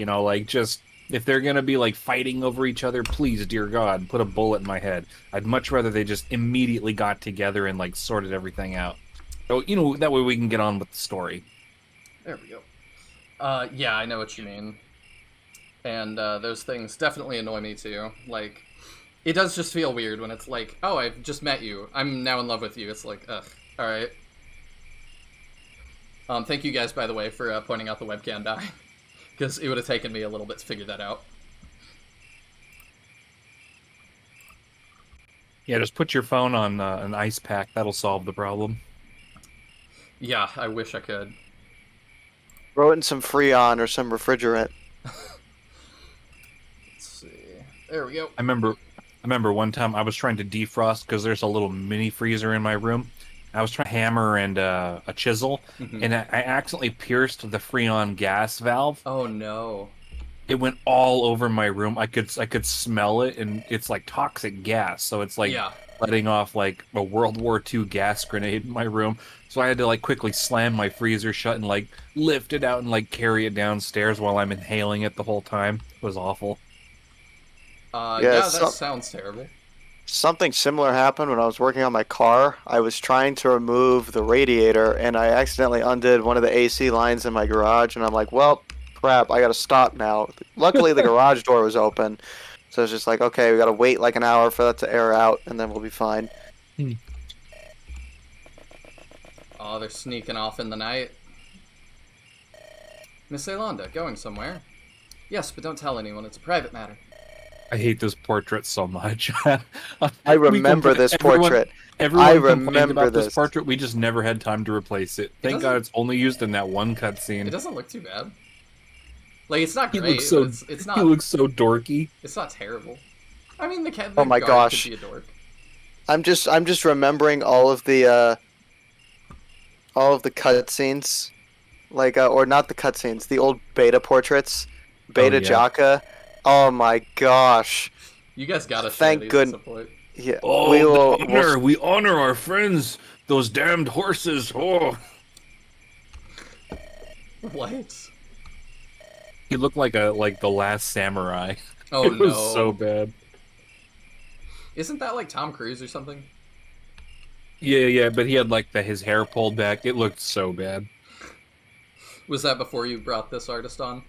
Just if they're going to be like fighting over each other, please, dear God, put a bullet in my head. I'd much rather they just immediately got together and like sorted everything out. So, that way we can get on with the story. There we go. Yeah, I know what you mean. And those things definitely annoy me too. Like, it does just feel weird when it's like, oh, I've just met you. I'm now in love with you. It's like, ugh, alright. Thank you guys, by the way, for pointing out the webcam die. Because it would have taken me a little bit to figure that out. Yeah, just put your phone on an ice pack. That'll solve the problem. Yeah, I wish I could. Throw it in some Freon or some refrigerant. Let's see. There we go. I remember one time I was trying to defrost because there's a little mini freezer in my room. I was trying to hammer and a chisel, and I accidentally pierced the Freon gas valve. Oh no! It went all over my room. I could smell it, and it's like toxic gas. So it's like letting off like a World War II gas grenade in my room. So I had to like quickly slam my freezer shut and like lift it out and like carry it downstairs while I'm inhaling it the whole time. It was awful. That sounds terrible. Something similar happened when I was working on my car. I was trying to remove the radiator, and I accidentally undid one of the AC lines in my garage, and I'm like, well, crap, I gotta stop now. Luckily, the garage door was open, so it's just like, okay, we gotta wait like an hour for that to air out, and then we'll be fine. Oh, they're sneaking off in the night. Miss Aelonda, going somewhere? Yes, but don't tell anyone. It's a private matter. I hate this portrait so much. I remember this portrait. Everyone complained about this portrait. We just never had time to replace it. Thank God it's only used in that one cutscene. It doesn't look too bad. Like, it's not great. It's not. He looks so dorky. It's not terrible. I mean, the oh my gosh, could be a dork. I'm just remembering all of the cutscenes like or not the cutscenes, the old beta portraits, beta yeah. Jaka. Oh my gosh! You guys gotta share Thank these good- at some point. Yeah, Oh, we will. the honor! We honor our friends. Those damned horses. Oh, What? he looked like the last samurai. Oh It was no. so bad. Isn't that like Tom Cruise or something? Yeah, but he had like his hair pulled back. It looked so bad. Was that before you brought this artist on?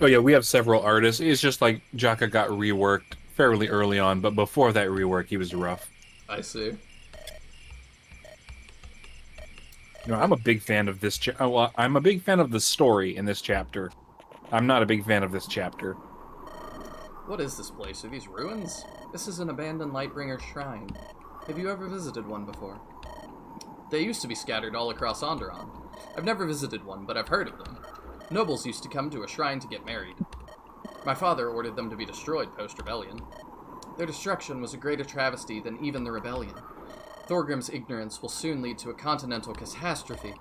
Oh yeah, we have several artists. It's just like Jaka got reworked fairly early on, but before that rework, he was rough. I see. I'm a big fan of this. I'm a big fan of the story in this chapter. I'm not a big fan of this chapter. What is this place? Are these ruins? This is an abandoned Lightbringer shrine. Have you ever visited one before? They used to be scattered all across Andaron. I've never visited one, but I've heard of them. Nobles used to come to a shrine to get married. My father ordered them to be destroyed post-rebellion. Their destruction was a greater travesty than even the rebellion. Thorgrim's ignorance will soon lead to a continental catastrophe.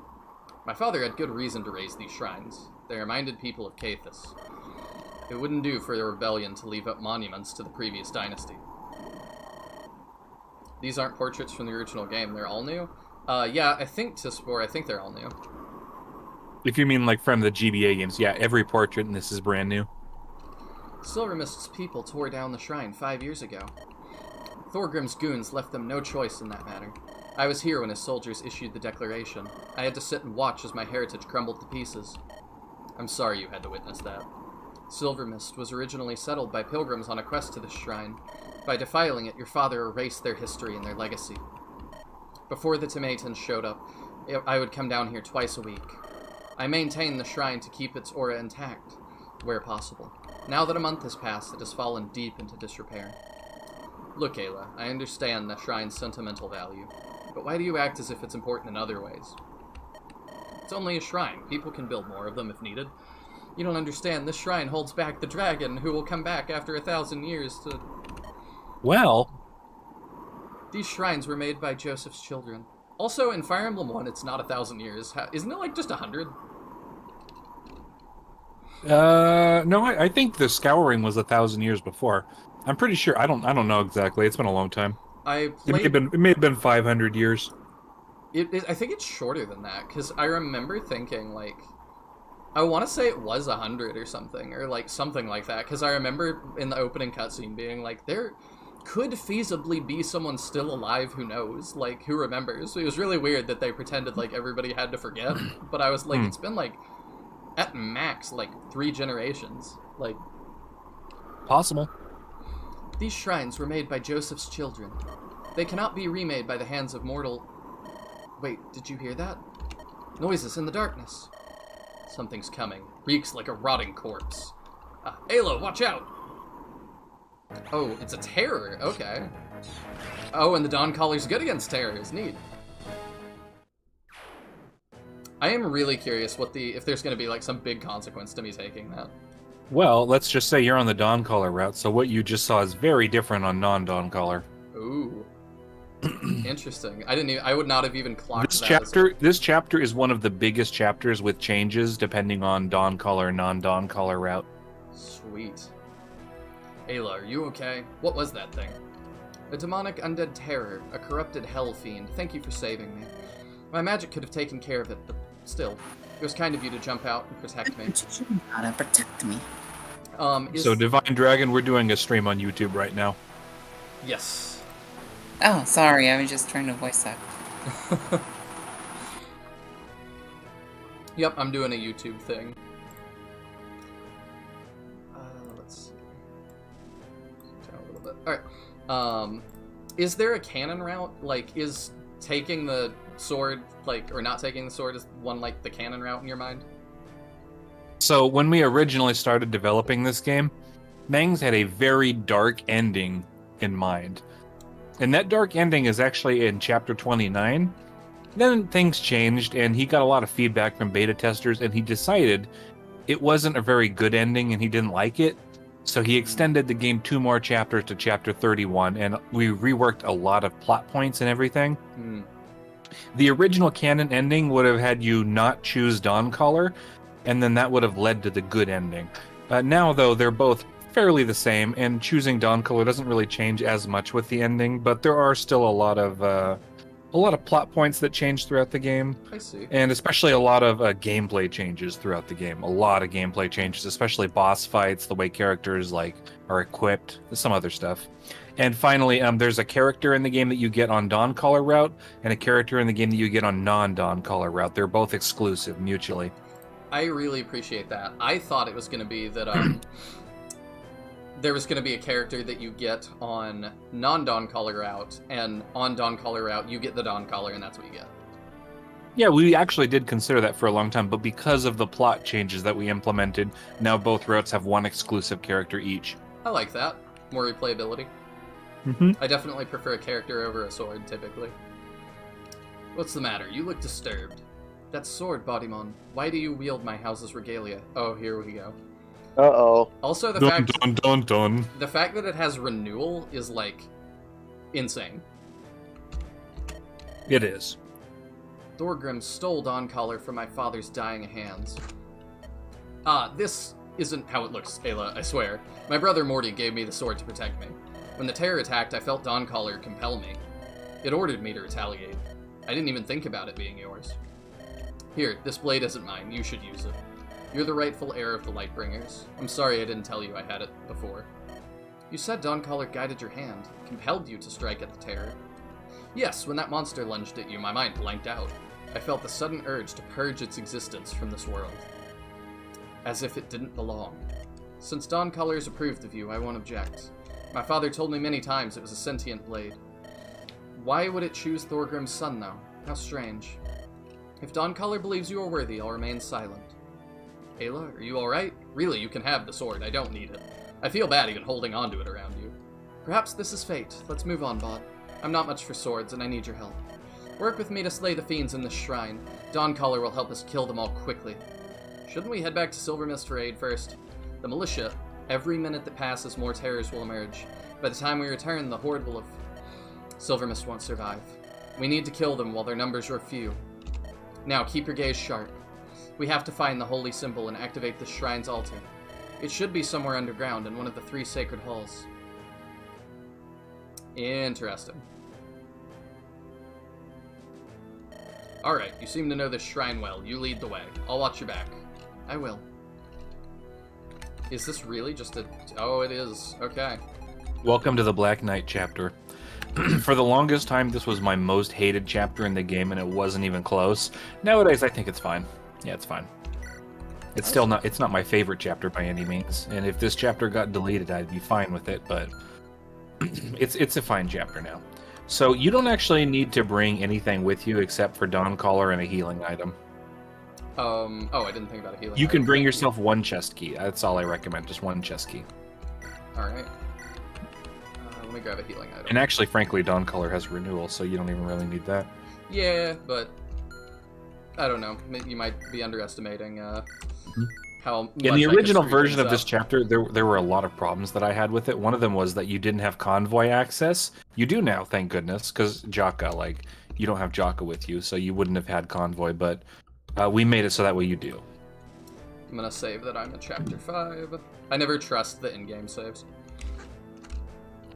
My father had good reason to raise these shrines. They reminded people of Caithus. It wouldn't do for the rebellion to leave up monuments to the previous dynasty. These aren't portraits from the original game, they're all new? Yeah, I think they're all new. If you mean like from the GBA games, yeah, every portrait in this is brand new. Silvermist's people tore down the shrine 5 years ago. Thorgrim's goons left them no choice in that matter. I was here when his soldiers issued the declaration. I had to sit and watch as my heritage crumbled to pieces. I'm sorry you had to witness that. Silvermist was originally settled by pilgrims on a quest to this shrine. By defiling it, your father erased their history and their legacy. Before the Timatans showed up, I would come down here twice a week. I maintained the shrine to keep its aura intact, where possible. Now that a month has passed, it has fallen deep into disrepair. Look, Ayla, I understand the shrine's sentimental value, but why do you act as if it's important in other ways? It's only a shrine. People can build more of them if needed. You don't understand, this shrine holds back the dragon who will come back after 1,000 years to... Well, These shrines were made by Joseph's children. Also, in Fire Emblem 1, it's not 1,000 years. Isn't it like just 100? no, I think the Scouring was 1,000 years before. I'm pretty sure. I don't know exactly. It's been a long time. It may have been 500 years. I think it's shorter than that, because I remember thinking, like, I want to say it was 100 or something, or like something like that, because I remember in the opening cutscene being like, there could feasibly be someone still alive who knows, like, who remembers. It was really weird that they pretended like everybody had to forget, but I was like, it's been like, at max, like 3 generations. Like, possible. These shrines were made by Joseph's children. They cannot be remade by the hands of mortal... Wait, did you hear that? Noises in the darkness. Something's coming. Reeks like a rotting corpse. Ayla, watch out! Oh, it's a terror. Okay. Oh, and the Dawn Caller's good against terrors. Neat. I am really curious if there's going to be like some big consequence to me taking that. Well, let's just say you're on the Dawncaller route, so what you just saw is very different on non-Dawncaller. Ooh. Interesting. I would not have even clocked This chapter is one of the biggest chapters with changes depending on Dawncaller and non-Dawncaller route. Sweet. Ayla, are you okay? What was that thing? A demonic undead terror, a corrupted hell fiend. Thank you for saving me. My magic could have taken care of it, but still, it was kind of you to jump out and protect me. You gotta protect me. So Divine Dragon, we're doing a stream on YouTube right now. Yes. Oh, sorry, I was just trying to voice that. Yep, I'm doing a YouTube thing. Let's see. Down a little bit. Alright. Is there a canon route? Like, is taking the sword, like, or not taking the sword is one, like, the canon route in your mind? So when we originally started developing this game, Mangs had a very dark ending in mind. And that dark ending is actually in chapter 29. Then things changed, and he got a lot of feedback from beta testers, and he decided it wasn't a very good ending, and he didn't like it. So he extended the game 2 more chapters to chapter 31, and we reworked a lot of plot points and everything. The original canon ending would have had you not choose Dawncaller, and then that would have led to the good ending. Now, though, they're both fairly the same, and choosing Dawncaller doesn't really change as much with the ending, but there are still a lot of plot points that change throughout the game. I see. And especially a lot of gameplay changes throughout the game. A lot of gameplay changes, especially boss fights, the way characters are equipped, some other stuff. And finally, there's a character in the game that you get on Dawncaller route, and a character in the game that you get on non-Dawncaller route. They're both exclusive mutually. I really appreciate that. I thought it was going to be that there was going to be a character that you get on non-Dawncaller route, and on Dawncaller route you get the Dawncaller, and that's what you get. Yeah, we actually did consider that for a long time, but because of the plot changes that we implemented, now both routes have one exclusive character each. I like that. More replayability. Mm-hmm. I definitely prefer a character over a sword, typically. What's the matter? You look disturbed. That sword, Bodymon. Why do you wield my house's regalia? Oh, here we go. Uh-oh. Also, the Dun, fact dun, dun, dun. the fact that it has renewal is, like, insane. It is. Thorgrim stole Dawncaller from my father's dying hands. This isn't how it looks, Ayla, I swear. My brother Morty gave me the sword to protect me. When the terror attacked, I felt Dawncaller compel me. It ordered me to retaliate. I didn't even think about it being yours. Here, this blade isn't mine. You should use it. You're the rightful heir of the Lightbringers. I'm sorry I didn't tell you I had it before. You said Dawncaller guided your hand, compelled you to strike at the terror. Yes, when that monster lunged at you, my mind blanked out. I felt the sudden urge to purge its existence from this world. As if it didn't belong. Since Dawncaller is approved of you, I won't object. My father told me many times it was a sentient blade. Why would it choose Thorgrim's son, though? How strange. If Dawncaller believes you are worthy, I'll remain silent. Ayla, are you alright? Really, you can have the sword. I don't need it. I feel bad even holding onto it around you. Perhaps this is fate. Let's move on, Bot. I'm not much for swords, and I need your help. Work with me to slay the fiends in this shrine. Dawncaller will help us kill them all quickly. Shouldn't we head back to Silvermist for aid first? The militia. Every minute that passes, more terrors will emerge. By the time we return, the horde will have... Silvermist won't survive. We need to kill them while their numbers are few. Now, keep your gaze sharp. We have to find the holy symbol and activate the shrine's altar. It should be somewhere underground in one of the 3 sacred halls. Interesting. Alright, you seem to know this shrine well. You lead the way. I'll watch your back. I will. Is this really just a... Oh, it is. Okay. Welcome to the Black Knight chapter. For the longest time, this was my most hated chapter in the game, and it wasn't even close. Nowadays, I think it's fine. Yeah, it's fine. It's still not. It's not my favorite chapter by any means. And if this chapter got deleted, I'd be fine with it. But it's a fine chapter now. So you don't actually need to bring anything with you except for Dawncaller and a healing item. Oh, I didn't think about a healing You can item. bring yourself one chest key. That's all I recommend. Just one chest key. Alright. Let me grab a healing item. And actually, frankly, Dawncaller has renewal, so you don't even really need that. Yeah, but... I don't know. You might be underestimating how much In the I could original screw version things of this up. chapter, there were a lot of problems that I had with it. One of them was that you didn't have convoy access. You do now, thank goodness, because Jaka, you don't have Jaka with you, so you wouldn't have had convoy, but we made it so that way you do. I'm gonna save that I'm in Chapter 5. I never trust the in-game saves.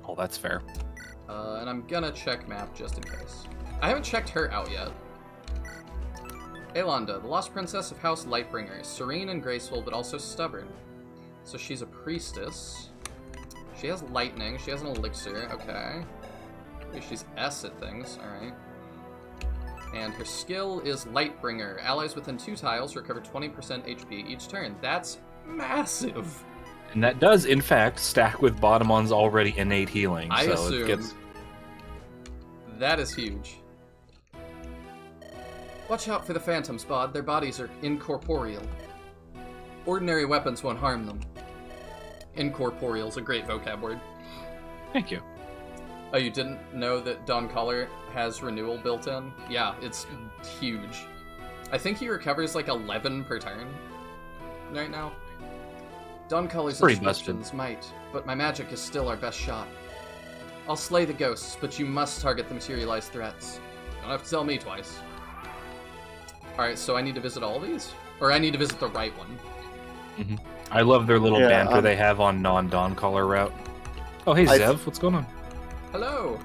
Oh, that's fair. And I'm gonna check map just in case. I haven't checked her out yet. Aelonda, the lost princess of House Lightbringer, serene and graceful, but also stubborn. So she's a priestess. She has lightning. She has an elixir. Okay. She's S at things. Alright. And her skill is Lightbringer. Allies within 2 tiles recover 20% HP each turn. That's massive! And that does, in fact, stack with Bodemon's already innate healing. I so assume it gets... that is huge. Watch out for the phantoms, Bod. Their bodies are incorporeal. Ordinary weapons won't harm them. Incorporeal is a great vocab word. Thank you. Oh, you didn't know that Dawncaller has renewal built in? Yeah, it's huge. I think he recovers like 11 per turn right now. Dawncaller's Pretty instructions might, but my magic is still our best shot. I'll slay the ghosts, but you must target the materialized threats. don't have to tell me twice. Alright, so I need to visit all these? Or I need to visit the right one? Mm-hmm. I love their little banter they have on non-Dawn Caller route. Oh, hey, Zev, what's going on? Hello!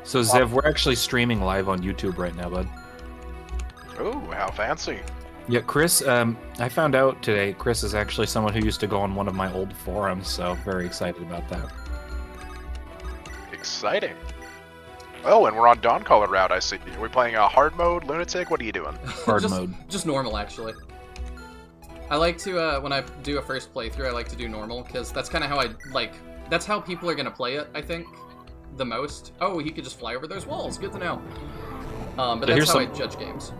So Zev, we're actually streaming live on YouTube right now, bud. Ooh, how fancy. Yeah, Chris, I found out today, Chris is actually someone who used to go on one of my old forums, so very excited about that. Exciting. Oh, and we're on Dawn Caller route, I see. Are we playing a hard mode, Lunatic? What are you doing? Hard mode. Just normal, actually. I like to, when I do a first playthrough, I like to do normal, because that's kind of how I, like, that's how people are going to play it, I think, the most. Oh, he could just fly over those walls. Good to know. But that's how I judge games.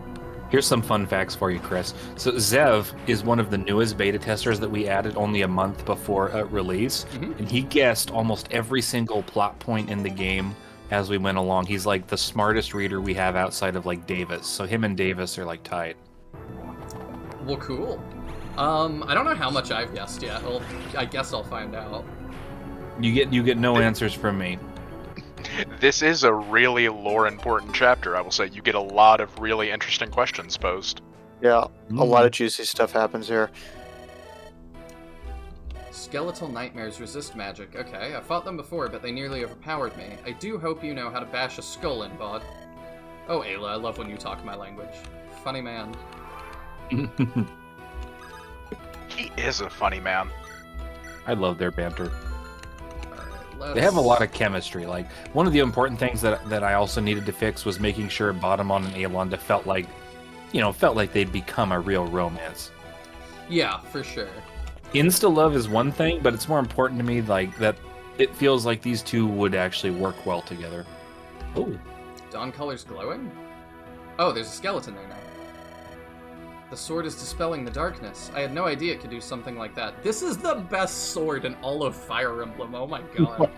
Here's some fun facts for you, Chris. So Zev is one of the newest beta testers that we added only a month before release, and he guessed almost every single plot point in the game as we went along. He's like the smartest reader we have outside of like Davis. So him and Davis are like tied. Well, cool. I don't know how much I've guessed yet. Well, I guess I'll find out. You get no answers from me. This is a really lore-important chapter, I will say. You get a lot of really interesting questions posed. Yeah, a lot of juicy stuff happens here. Skeletal nightmares resist magic. Okay, I fought them before, but they nearly overpowered me. I do hope you know how to bash a skull in, bud. Oh, Ayla, I love when you talk my language. Funny man. He is a funny man. I love their banter. They have a lot of chemistry. Like, one of the important things that I also needed to fix was making sure Batamon and Alonda felt like they'd become a real romance. Yeah, for sure. Insta-love is one thing, but it's more important to me, like, that it feels like these two would actually work well together. Oh. Dawn color's glowing? Oh, there's a skeleton there now. The sword is dispelling the darkness. I had no idea it could do something like that. This is the best sword in all of Fire Emblem, oh my god.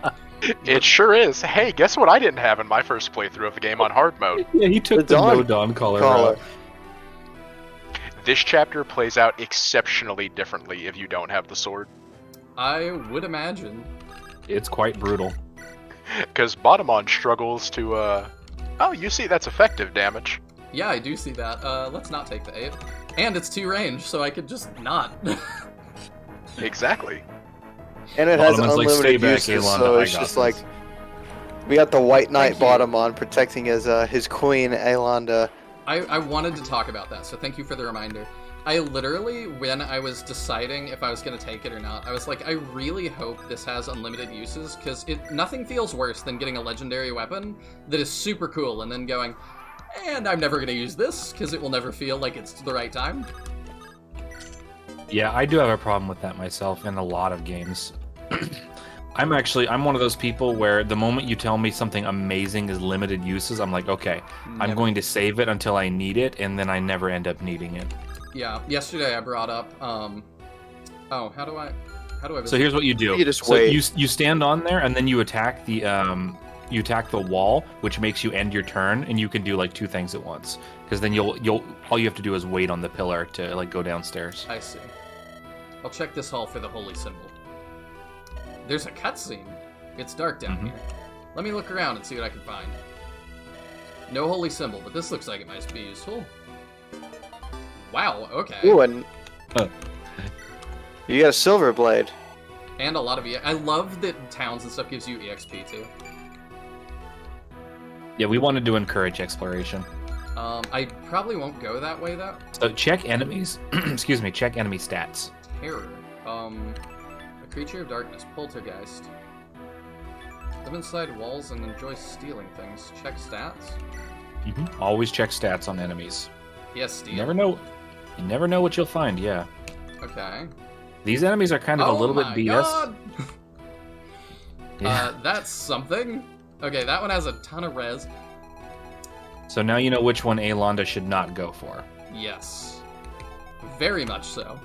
It sure is. Hey, guess what I didn't have in my first playthrough of the game on hard mode? Yeah, he took the no Dawn Caller route. This chapter plays out exceptionally differently if you don't have the sword. I would imagine. It's quite brutal. Because Batamon struggles to, Oh, you see, that's effective damage. Yeah, I do see that. Let's not take the 8. And it's 2 range, so I could just not. Exactly. And it has Bottom's unlimited like, uses, so it's just like... We got the White Knight Batamon protecting his queen, Alonda. I wanted to talk about that, so thank you for the reminder. I literally, when I was deciding if I was going to take it or not, I was like, I really hope this has unlimited uses, because nothing feels worse than getting a legendary weapon that is super cool, and then going, and I'm never going to use this, because it will never feel like it's the right time. Yeah, I do have a problem with that myself in a lot of games. I'm one of those people where the moment you tell me something amazing is limited uses, I'm like, okay, I'm going to save it until I need it, and then I never end up needing it. Yeah, yesterday I brought up, oh, how do I So here's what you do. You just wait. You stand on there, and then you attack the wall, which makes you end your turn, and you can do like 2 things at once. Because then all you have to do is wait on the pillar to like go downstairs. I see. I'll check this hall for the holy symbol. There's a cutscene. It's dark down here. Let me look around and see what I can find. No holy symbol, but this looks like it might be useful. Wow, okay. Ooh, and you got a silver blade. And a lot of I love that towns and stuff gives you EXP too. Yeah, we wanted to encourage exploration. I probably won't go that way though. So check enemies. Excuse me. Check enemy stats. Terror. A creature of darkness, poltergeist. Live inside walls and enjoy stealing things. Check stats. Always check stats on enemies. Yes, steal. You never know what you'll find. Yeah. Okay. These enemies are kind of a little bit BS. God! Yeah. That's something. Okay, that one has a ton of res. So now you know which one Alonda should not go for. Yes. Very much so.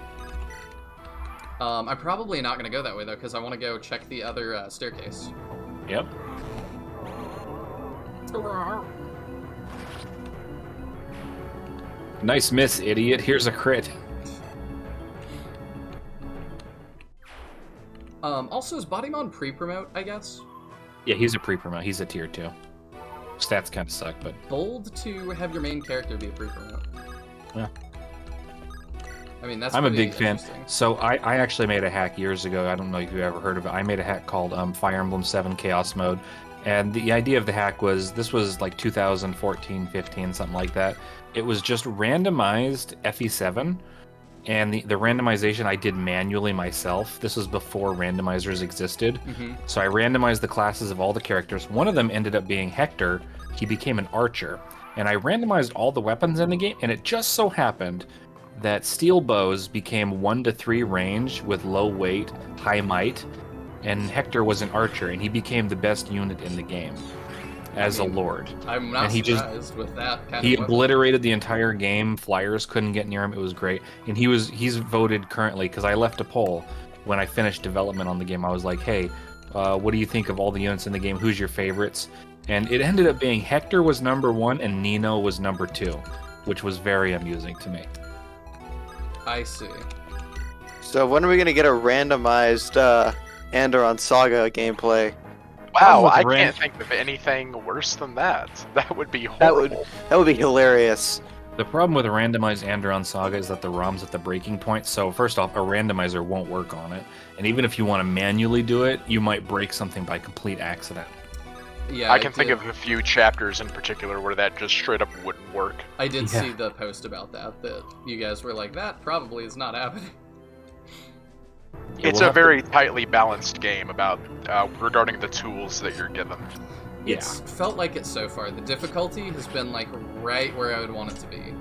I'm probably not going to go that way, though, because I want to go check the other staircase. Yep. Nice miss, idiot. Here's a crit. Also, is Bodymon pre-promote, I guess? Yeah, he's a pre-promote. He's a tier 2. Stats kind of suck, but Bold to have your main character be a pre-promote. Yeah. I mean, that's I'm a pretty big fan. interesting. So I actually made a hack years ago. I don't know if you ever heard of it. I made a hack called Fire Emblem 7 Chaos Mode. And the idea of the hack was, this was like 2014, 15, something like that. It was just randomized FE7. And the randomization I did manually myself. This was before randomizers existed. Mm-hmm. So I randomized the classes of all the characters. One of them ended up being Hector. He became an archer. And I randomized all the weapons in the game. And it just so happened that steel bows became 1 to 3 range with low weight, high might. And Hector was an archer, and he became the best unit in the game as a lord. I'm not surprised with that kind He of weapon. obliterated the entire game. Flyers couldn't get near him. It was great. And he's voted currently, because I left a poll when I finished development on the game. I was like, hey, what do you think of all the units in the game? Who's your favorites? And it ended up being Hector was number 1 and Nino was number 2, which was very amusing to me. I see. So when are we gonna get a randomized Andaron Saga gameplay? Wow, with I ran- can't think of anything worse than that. That would be horrible. That would be hilarious. The problem with a randomized Andaron Saga is that the ROM's at the breaking point. So first off, a randomizer won't work on it. And even if you want to manually do it, you might break something by complete accident. Yeah, I can think of a few chapters in particular where that just straight up wouldn't work. I did Yeah. see the post about that you guys were like, that probably is not happening. Yeah, It's we'll a have to- very tightly balanced game about regarding the tools that you're given. Yeah. It's felt like it so far. The difficulty has been like right where I would want it to be.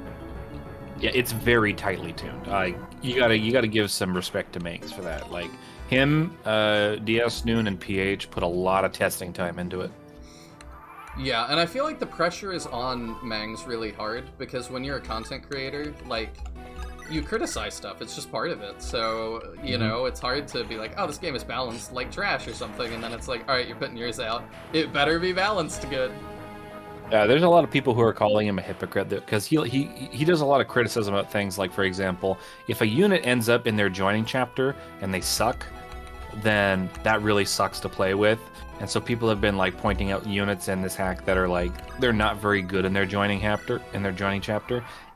Yeah, it's very tightly tuned. You gotta give some respect to Manx for that. Like him, DS Noon, and PH put a lot of testing time into it. Yeah, and I feel like the pressure is on Mangs really hard because when you're a content creator, like, you criticize stuff. It's just part of it. So, you know, it's hard to be like, oh, this game is balanced like trash or something, and then it's like, all right, you're putting yours out. It better be balanced good. There's a lot of people who are calling him a hypocrite because he does a lot of criticism about things like, for example, if a unit ends up in their joining chapter and they suck, then that really sucks to play with. And so people have been like pointing out units in this hack that are like they're not very good in their joining chapter,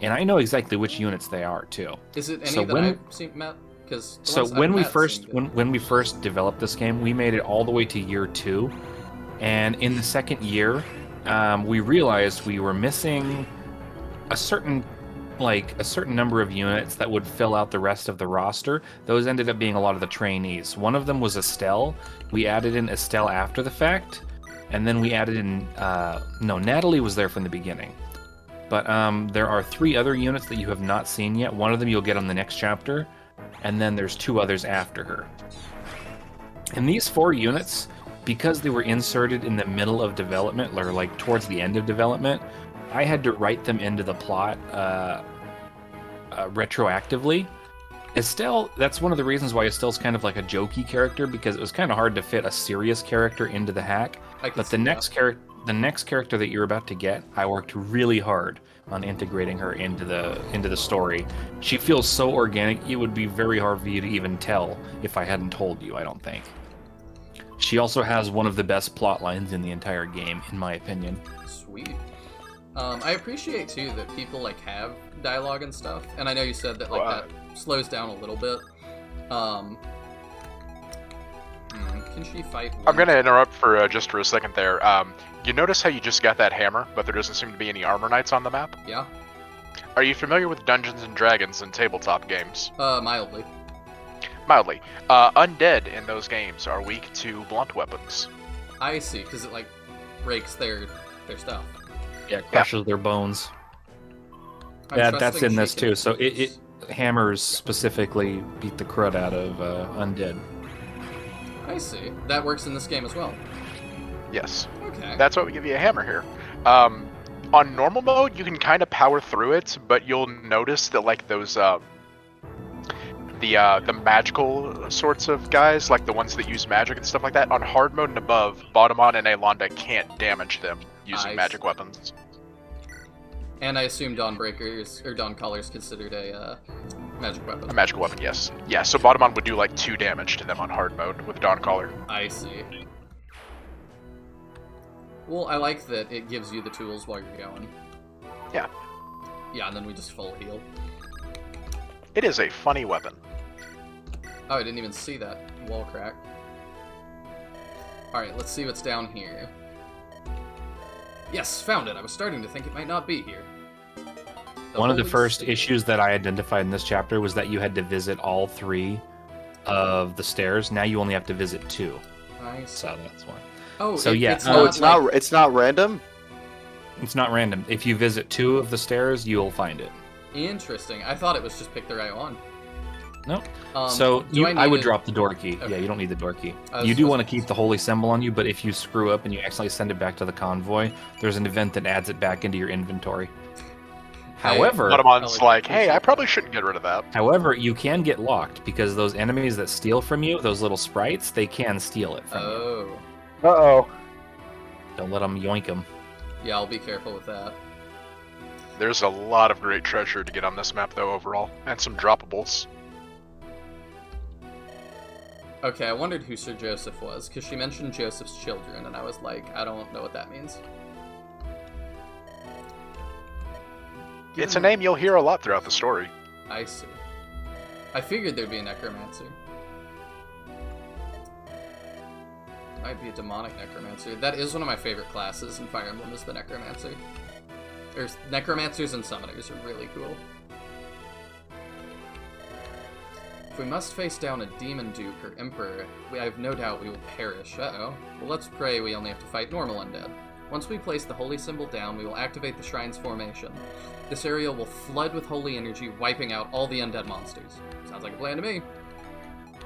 and I know exactly which units they are too. Is it any So that when- I've seen, Matt? Because So when we first developed this game, we made it all the way to year 2, and in the second year, we realized we were missing a certain number of units that would fill out the rest of the roster. Those ended up being a lot of the trainees. One of them was Estelle. We added in Estelle after the fact, and then we added in Natalie was there from the beginning. But there are 3 other units that you have not seen yet. One of them you'll get on the next chapter, and then there's 2 others after her. And these 4 units, because they were inserted in the middle of development, or like towards the end of development, I had to write them into the plot retroactively. Estelle, that's one of the reasons why Estelle's kind of like a jokey character, because it was kind of hard to fit a serious character into the hack. But the next character that you're about to get, I worked really hard on integrating her into the story. She feels so organic, it would be very hard for you to even tell if I hadn't told you, I don't think. She also has one of the best plot lines in the entire game, in my opinion. Sweet. I appreciate too that people like have dialogue and stuff, and I know you said that like that slows down a little bit. Can she fight? I'm gonna interrupt for just for a second there. You notice how you just got that hammer, but there doesn't seem to be any armor knights on the map? Yeah. Are you familiar with Dungeons and Dragons and tabletop games? Mildly. Mildly. Undead in those games are weak to blunt weapons. I see, because it like breaks their stuff. Yeah, crushes their bones. I'm Yeah, that's trusting in this she can too. So do it this. hammers specifically beat the crud out of undead. I see. That works in this game as well. Yes. Okay. That's why we give you a hammer here. On normal mode, you can kind of power through it, but you'll notice that like those the magical sorts of guys, like the ones that use magic and stuff like that, on hard mode and above, Bottomon and Alonda can't damage them using magic weapons. And I assume Dawnbreakers or Dawncaller is considered a magic weapon. A magical weapon, yes. Yeah, so Bottomon would do like 2 damage to them on hard mode with Dawncaller. I see. Well, I like that it gives you the tools while you're going. Yeah. Yeah, and then we just full heal. It is a funny weapon. Oh, I didn't even see that wall crack. Alright, let's see what's down here. Yes, found it. I was starting to think it might not be here. One of the first issues that I identified in this chapter was that you had to visit all 3 of the stairs. Now you only have to visit 2. I see. So that's why. Oh, So yeah. it's Oh, not it's like- not. It's not random. It's not random. If you visit 2 of the stairs, you'll find it. Interesting. I thought it was just pick the right one. No. Do I would need drop the door key. Okay. Yeah, you don't need the door key. I was You do supposed want to to- keep the holy symbol on you, but if you screw up and you accidentally send it back to the convoy, there's an event that adds it back into your inventory. However, Bottomon's I like, hey, I appreciate probably shouldn't get rid of that. you can get locked because those enemies that steal from you, those little sprites, they can steal it from you. Oh. Uh-oh. Don't let them yoink them. Yeah, I'll be careful with that. There's a lot of great treasure to get on this map, though, overall. And some droppables. Okay, I wondered who Sir Joseph was, because she mentioned Joseph's children, and I was like, I don't know what that means. It's a name you'll hear a lot throughout the story. I see. I figured there'd be a necromancer. Might be a demonic necromancer. That is one of my favorite classes in Fire Emblem, is the necromancer. Necromancers and summoners are really cool. If we must face down a demon duke or emperor, I have no doubt we will perish. Uh-oh. Well, let's pray we only have to fight normal undead. Once we place the holy symbol down, we will activate the shrine's formation. This area will flood with holy energy, wiping out all the undead monsters. Sounds like a plan to me.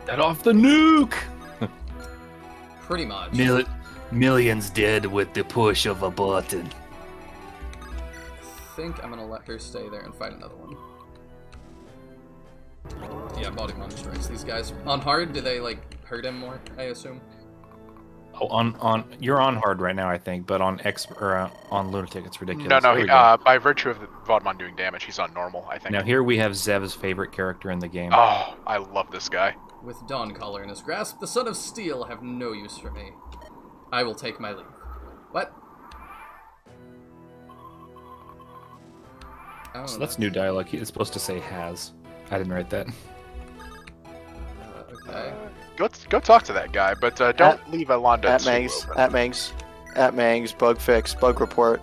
Get off the nuke! Pretty much. Millions dead with the push of a button. I think I'm gonna let her stay there and fight another one. Yeah, Bodymon destroys these guys. On hard, do they, like, hurt him more, I assume? Oh, on you're on hard right now, I think, but on on lunatic, it's ridiculous. No, Here we go. by virtue of the Vodmon doing damage, he's on normal, I think. Now here we have Zev's favorite character in the game. Oh, I love this guy. With Dawn Collar in his grasp, the Son of Steel have no use for me. I will take my leave. What? Oh, So that's new dialogue. It's supposed to say has. I didn't write that. Okay. Go talk to that guy, but don't leave Alonda At too Mangs. open. At Mangs. Bug fix. Bug report.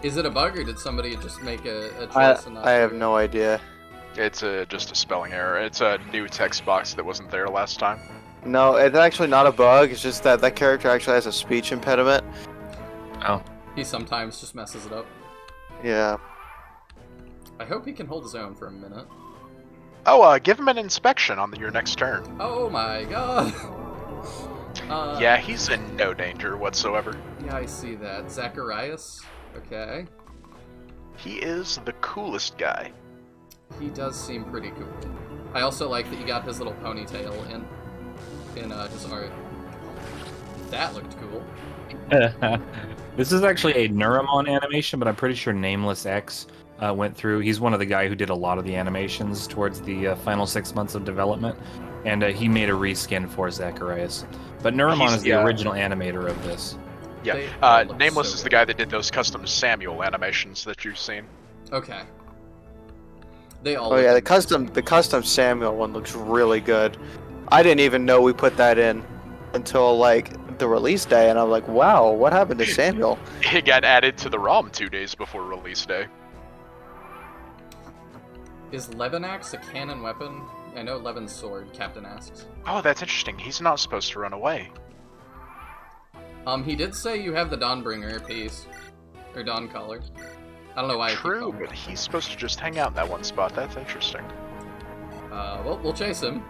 Is it a bug, or did somebody just make a choice and not I have do it? no idea. It's just a spelling error. It's a new text box that wasn't there last time. No, it's actually not a bug. It's just that that character actually has a speech impediment. Oh. He sometimes just messes it up. Yeah. I hope he can hold his own for a minute. Oh, give him an inspection on your next turn. Oh my god! Yeah, he's in no danger whatsoever. Yeah, I see that. Zacharias? Okay. He is the coolest guy. He does seem pretty cool. I also like that you got his little ponytail in his art. That looked cool. This is actually a Neuramon animation, but I'm pretty sure Nameless X went through. He's one of the guy who did a lot of the animations towards the final 6 months of development, and he made a reskin for Zacharias. But Neuramon is the original animator of this. Yeah, They all look Nameless so is the good. guy that did those custom Samuel animations that you've seen. Okay. They all Oh look yeah, good. the custom Samuel one looks really good. I didn't even know we put that in until like the release day, and I'm like, wow, what happened to Samuel? It got added to the ROM 2 days before release day. Is Lebenax a canon weapon? I know Levin's sword, Captain asks. Oh, that's interesting. He's not supposed to run away. He did say you have the Dawnbringer piece. Or Dawn Collar. I don't know why I keep True, calling but it. he's supposed to just hang out in that one spot. That's interesting. Well, we'll chase him.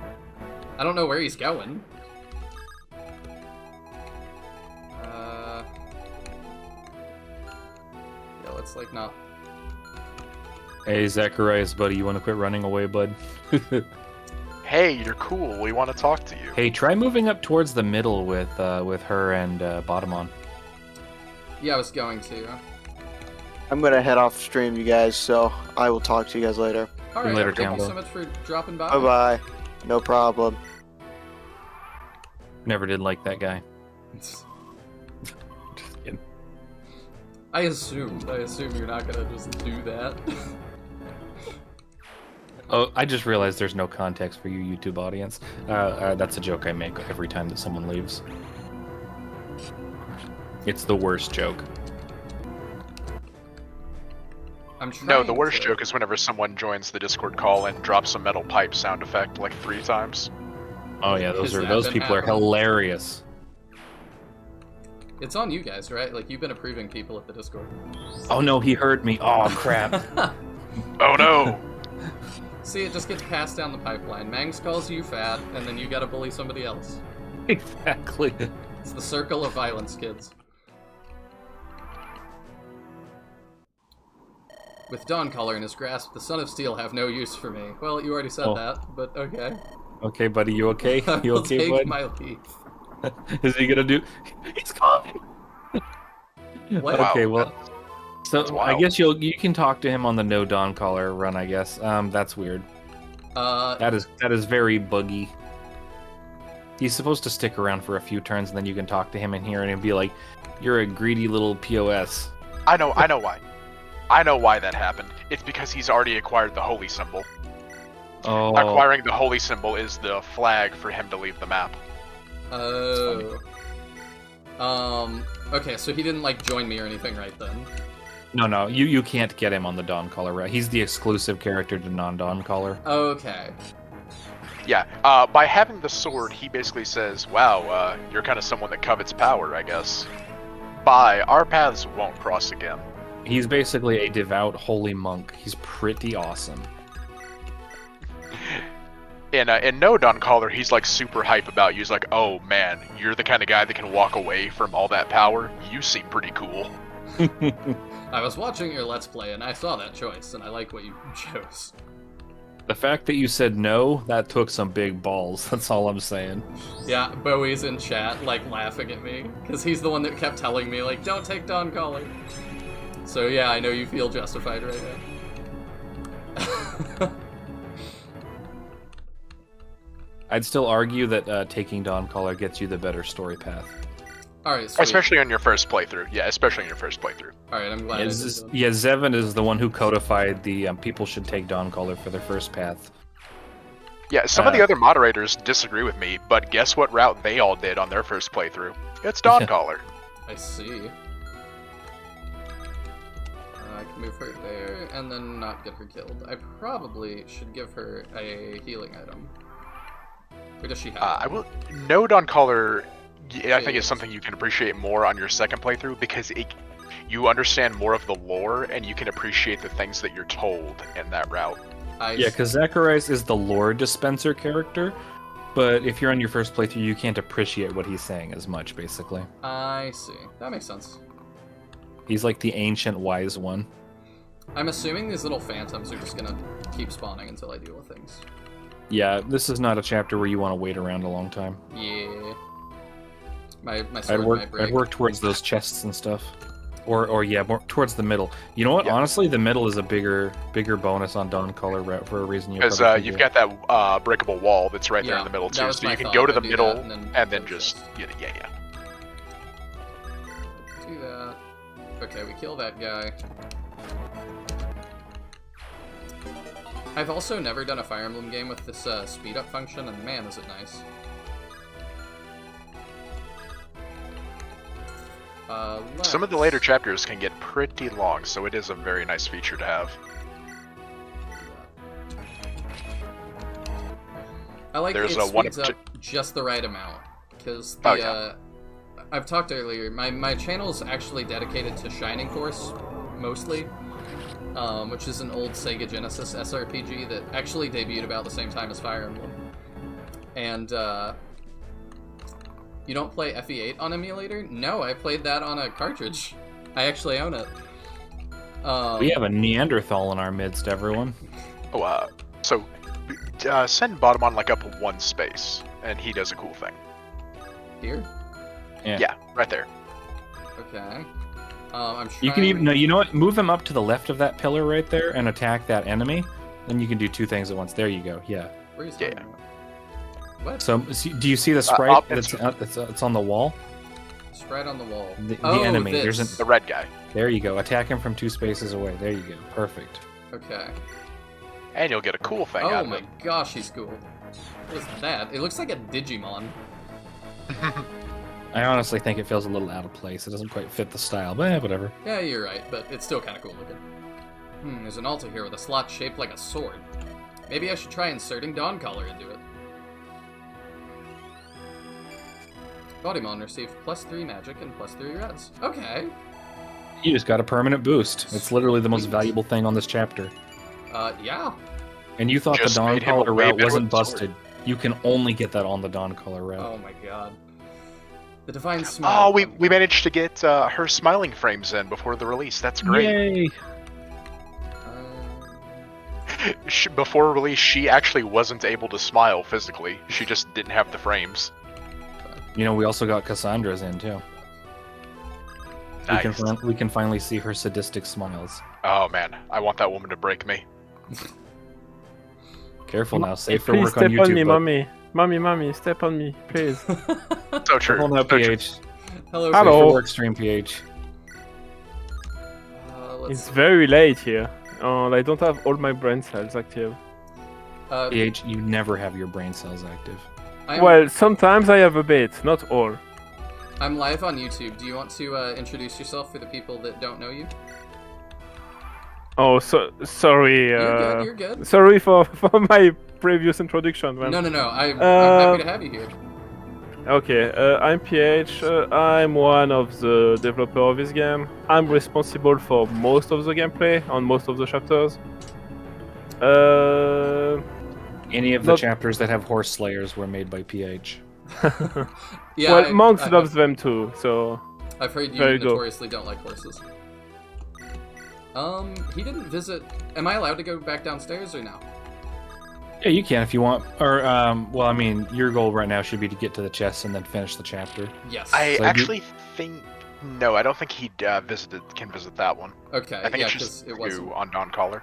I don't know where he's going. Yeah, let's like not... Hey, Zacharias, buddy, you want to quit running away, bud? Hey, you're cool. We want to talk to you. Hey, try moving up towards the middle with her and Bottomon. Yeah, I was going to. I'm gonna head off stream, you guys, so I will talk to you guys later. Alright, later, thank you Cambo. so much for dropping by. Bye bye. No problem. Never did like that guy. I assumed you're not gonna just do that. Oh, I just realized there's no context for your YouTube audience. That's a joke I make every time that someone leaves. It's the worst joke. No, the worst joke is whenever someone joins the Discord call and drops a metal pipe sound effect like 3 times. Oh yeah, those people are hilarious. It's on you guys, right? Like, you've been approving people at the Discord. Oh no, he heard me. Oh crap. Oh no! See, it just gets passed down the pipeline. Mangs calls you fat, and then you gotta bully somebody else. Exactly. It's the circle of violence, kids. With Dawncaller in his grasp, the Son of Steel have no use for me. Well, you already said that, but okay. Okay, buddy, you okay? You I'll okay, take bud? my leave. Is he gonna do? He's coming. What? Okay, Wow, well, so that's I wild. guess you can talk to him on the no Dawncaller run. I guess that's weird. That is very buggy. He's supposed to stick around for a few turns, and then you can talk to him in here, and he'll be like, "You're a greedy little POS." I know why. I know why that happened. It's because he's already acquired the holy symbol. Oh. Acquiring the holy symbol is the flag for him to leave the map. Oh. Okay, so he didn't, like, join me or anything right then. No, you can't get him on the Dawncaller, right? He's the exclusive character to non-Dawncaller. Okay. Yeah, by having the sword, he basically says, wow, you're kind of someone that covets power, I guess. Bye, our paths won't cross again. He's basically a devout holy monk. He's pretty awesome. In No Dawncaller, he's like super hype about you. He's like, oh man, you're the kind of guy that can walk away from all that power. You seem pretty cool. I was watching your Let's Play, and I saw that choice, and I like what you chose. The fact that you said no, that took some big balls. That's all I'm saying. Yeah, Bowie's in chat, like, laughing at me, because he's the one that kept telling me, like, don't take Dawncaller. So yeah, I know you feel justified right now. I'd still argue that taking Dawncaller gets you the better story path. Alright, sweet. Especially on your first playthrough. Yeah, especially on your first playthrough. Alright, I'm glad I did that. Yeah, Zevin is the one who codified the people should take Dawncaller for their first path. Yeah, some of the other moderators disagree with me, but guess what route they all did on their first playthrough? It's Dawncaller. I see. I can move her there, and then not get her killed. I probably should give her a healing item. Or does she have I one? will. No Dawncaller, I think it's something you can appreciate more on your second playthrough because you understand more of the lore and you can appreciate the things that you're told in that route. Yeah, because Zacharias is the lore dispenser character, but if you're on your first playthrough, you can't appreciate what he's saying as much, basically. I see. That makes sense. He's like the ancient wise one. I'm assuming these little phantoms are just gonna keep spawning until I deal with things. Yeah, this is not a chapter where you want to wait around a long time. Yeah. My sword might break. I'd work towards those chests and stuff. Or yeah, more towards the middle. You know what? Yeah. Honestly, the middle is a bigger bonus on Dawncaller route for a reason. Because you've got that breakable wall that's right there in the middle too, so you can go to the middle and then just yeah. Do that. Okay, we kill that guy. I've also never done a Fire Emblem game with this speed up function, and man, is it nice. Some of the later chapters can get pretty long, so it is a very nice feature to have. I like There's it a one speeds up just the right amount, because the Oh, yeah. I've talked earlier. My channel's actually dedicated to Shining Force, mostly, which is an old Sega Genesis SRPG that actually debuted about the same time as Fire Emblem. And you don't play FE8 on emulator? No, I played that on a cartridge. I actually own it. We have a Neanderthal in our midst, everyone. Oh, so send Botamon like up one space, and he does a cool thing. Here? Yeah, right there. Okay. I'm trying... You can even no. You know what? Move him up to the left of that pillar right there and attack that enemy. Then you can do two things at once. There you go. Yeah. Where is Yeah. What? So, do you see the sprite? up It's on the wall. Sprite on the wall. The Oh, enemy. this. There's The red guy. There you go. Attack him from 2 spaces away. There you go. Perfect. Okay. And you'll get a cool thing Oh out of my it. gosh, he's cool. What is that? It looks like a Digimon. I honestly think it feels a little out of place. It doesn't quite fit the style, but whatever. Yeah, you're right, but it's still kind of cool looking. There's an altar here with a slot shaped like a sword. Maybe I should try inserting Dawn Collar into it. Bodymon received +3 magic and +3 res. Okay. You just got a permanent boost. It's literally the most valuable thing on this chapter. Yeah. And you thought Just the Dawn made him a Collar way route better wasn't with the sword. busted. You can only get that on the Dawn Collar route. Oh my god. The Divine Smile. Oh, we managed to get her smiling frames in before the release. That's great. Yay! Before release, she actually wasn't able to smile physically. She just didn't have the frames. You know, we also got Cassandra's in too. Nice. We can finally see her sadistic smiles. Oh man, I want that woman to break me. Careful now, safe for Please work on step YouTube. on me, but- mommy, step on me, please. So true. Careful now, So true. PH. Hello. Safe Hello. for work stream, PH. Let's It's see. very late here, and I don't have all my brain cells active. PH, you never have your brain cells active. Well, sometimes I have a bit, not all. I'm live on YouTube. Do you want to introduce yourself for the people that don't know you? Oh, sorry. You're good. Sorry for my previous introduction, man. No. I'm happy to have you here. Okay, I'm PH. I'm one of the developer of this game. I'm responsible for most of the gameplay on most of the chapters. Any of the Not- chapters that have horse slayers were made by PH. Yeah. Well, Monks loves them too, so I've heard you There you go. notoriously don't like horses. He didn't visit. Am I allowed to go back downstairs or no? Yeah, you can if you want. Or, well, I mean, your goal right now should be to get to the chest and then finish the chapter. Yes. I So actually think no, I don't think he can visit that one. Okay. I think yeah, it's 'cause just it wasn't. you on Dawn Collar.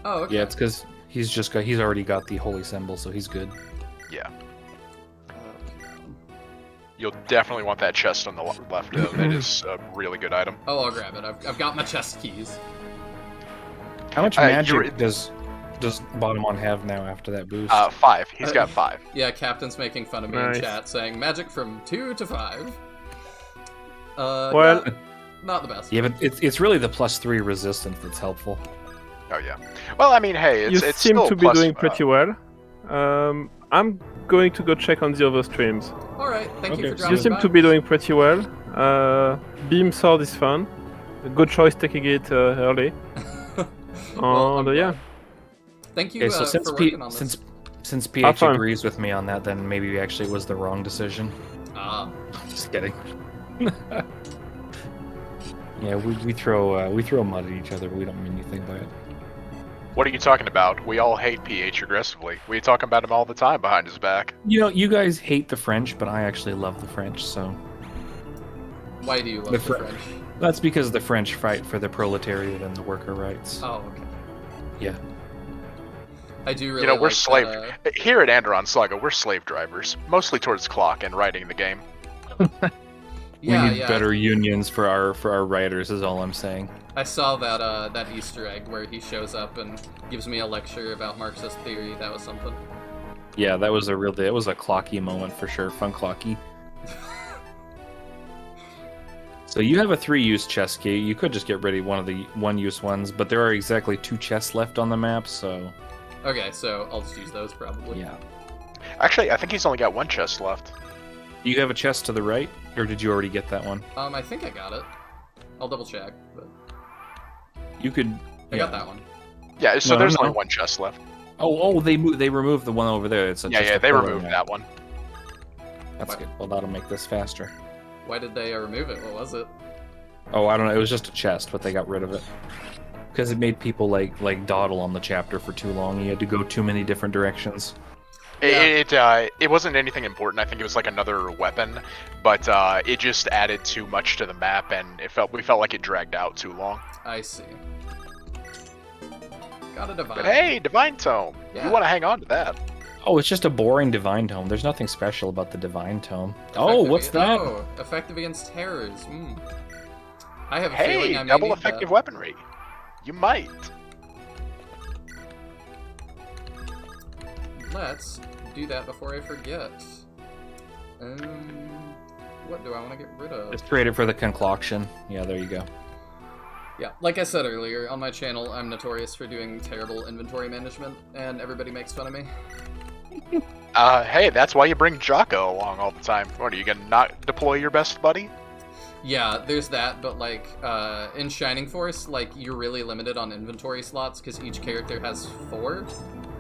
Oh, okay. Yeah, it's because he's already got the holy symbol, so he's good. Yeah. You'll definitely want that chest on the left though. That is a really good item. Oh, I'll grab it. I've got my chest keys. How much you're- magic does Bodymon have now after that boost? 5. He's got 5. Yeah, Captain's making fun of me Nice. in chat, saying magic from 2 to 5. Well- yeah, not the best. Yeah, but it's really the +3 resistance that's helpful. Oh yeah. Well, I mean, hey, it's you it's seem still to be plus, doing pretty well. I'm going to go check on the other streams. All right, thank you Okay, for so dropping You seem by. to be doing pretty well. Beam Sword is fun. A good choice taking it early. Well, I'm And yeah. glad. Thank you Okay, so for working on this. since Have PH fun. agrees with me on that, then maybe actually it was the wrong decision. Ah, Just kidding. Yeah, we throw mud at each other, but we don't mean anything by it. What are you talking about? We all hate PH aggressively. We talk about him all the time behind his back. You know, you guys hate the French, but I actually love the French, so why do you love The the Fr- French? that's because the French fight for the proletariat and the worker rights. Oh, okay. Yeah. I do really. You know, we're like slave. that, Here at Andaron Saga, we're slave drivers, mostly towards clock and writing the game. yeah, we need yeah. better unions for our writers, is all I'm saying. I saw that that Easter egg where he shows up and gives me a lecture about Marxist theory. That was something. Yeah, that was a clocky moment for sure. Fun clocky. So you have a 3-use chest key. You could just get rid of one of the 1-use ones, but there are exactly 2 chests left on the map, so Okay, so I'll just use those probably. yeah. Actually, I think he's only got 1 chest left. Do you have a chest to the right, or did you already get that one? I think I got it. I'll double check, but You could. I got that one. Yeah, so No, there's no. only 1 chest left. They removed the one over there. It's just Yeah, a they pillar removed now. that one. That's good. Well, that'll make this faster. Why did they remove it? What was it? Oh, I don't know. It was just a chest, but they got rid of it because it made people like dawdle on the chapter for too long. You had to go too many different directions. It wasn't anything important. I think it was like another weapon, but it just added too much to the map, and we felt like it dragged out too long. I see. Got a divine. But hey, Divine Tome, Yeah. you want to hang on to that? Oh, it's just a boring divine tome. There's nothing special about the divine tome. Oh, what's that? Oh, effective against terrors. I have a Hey, feeling I may double need effective that. weaponry. You might. Let's do that before I forget. What do I want to get rid of? Let's trade it for the concoction. Yeah, there you go. Yeah, like I said earlier, on my channel, I'm notorious for doing terrible inventory management, and everybody makes fun of me. Hey, that's why you bring Jocko along all the time. What, are you gonna not deploy your best buddy? Yeah, there's that, but like, in Shining Force, like, you're really limited on inventory slots, because each character has 4.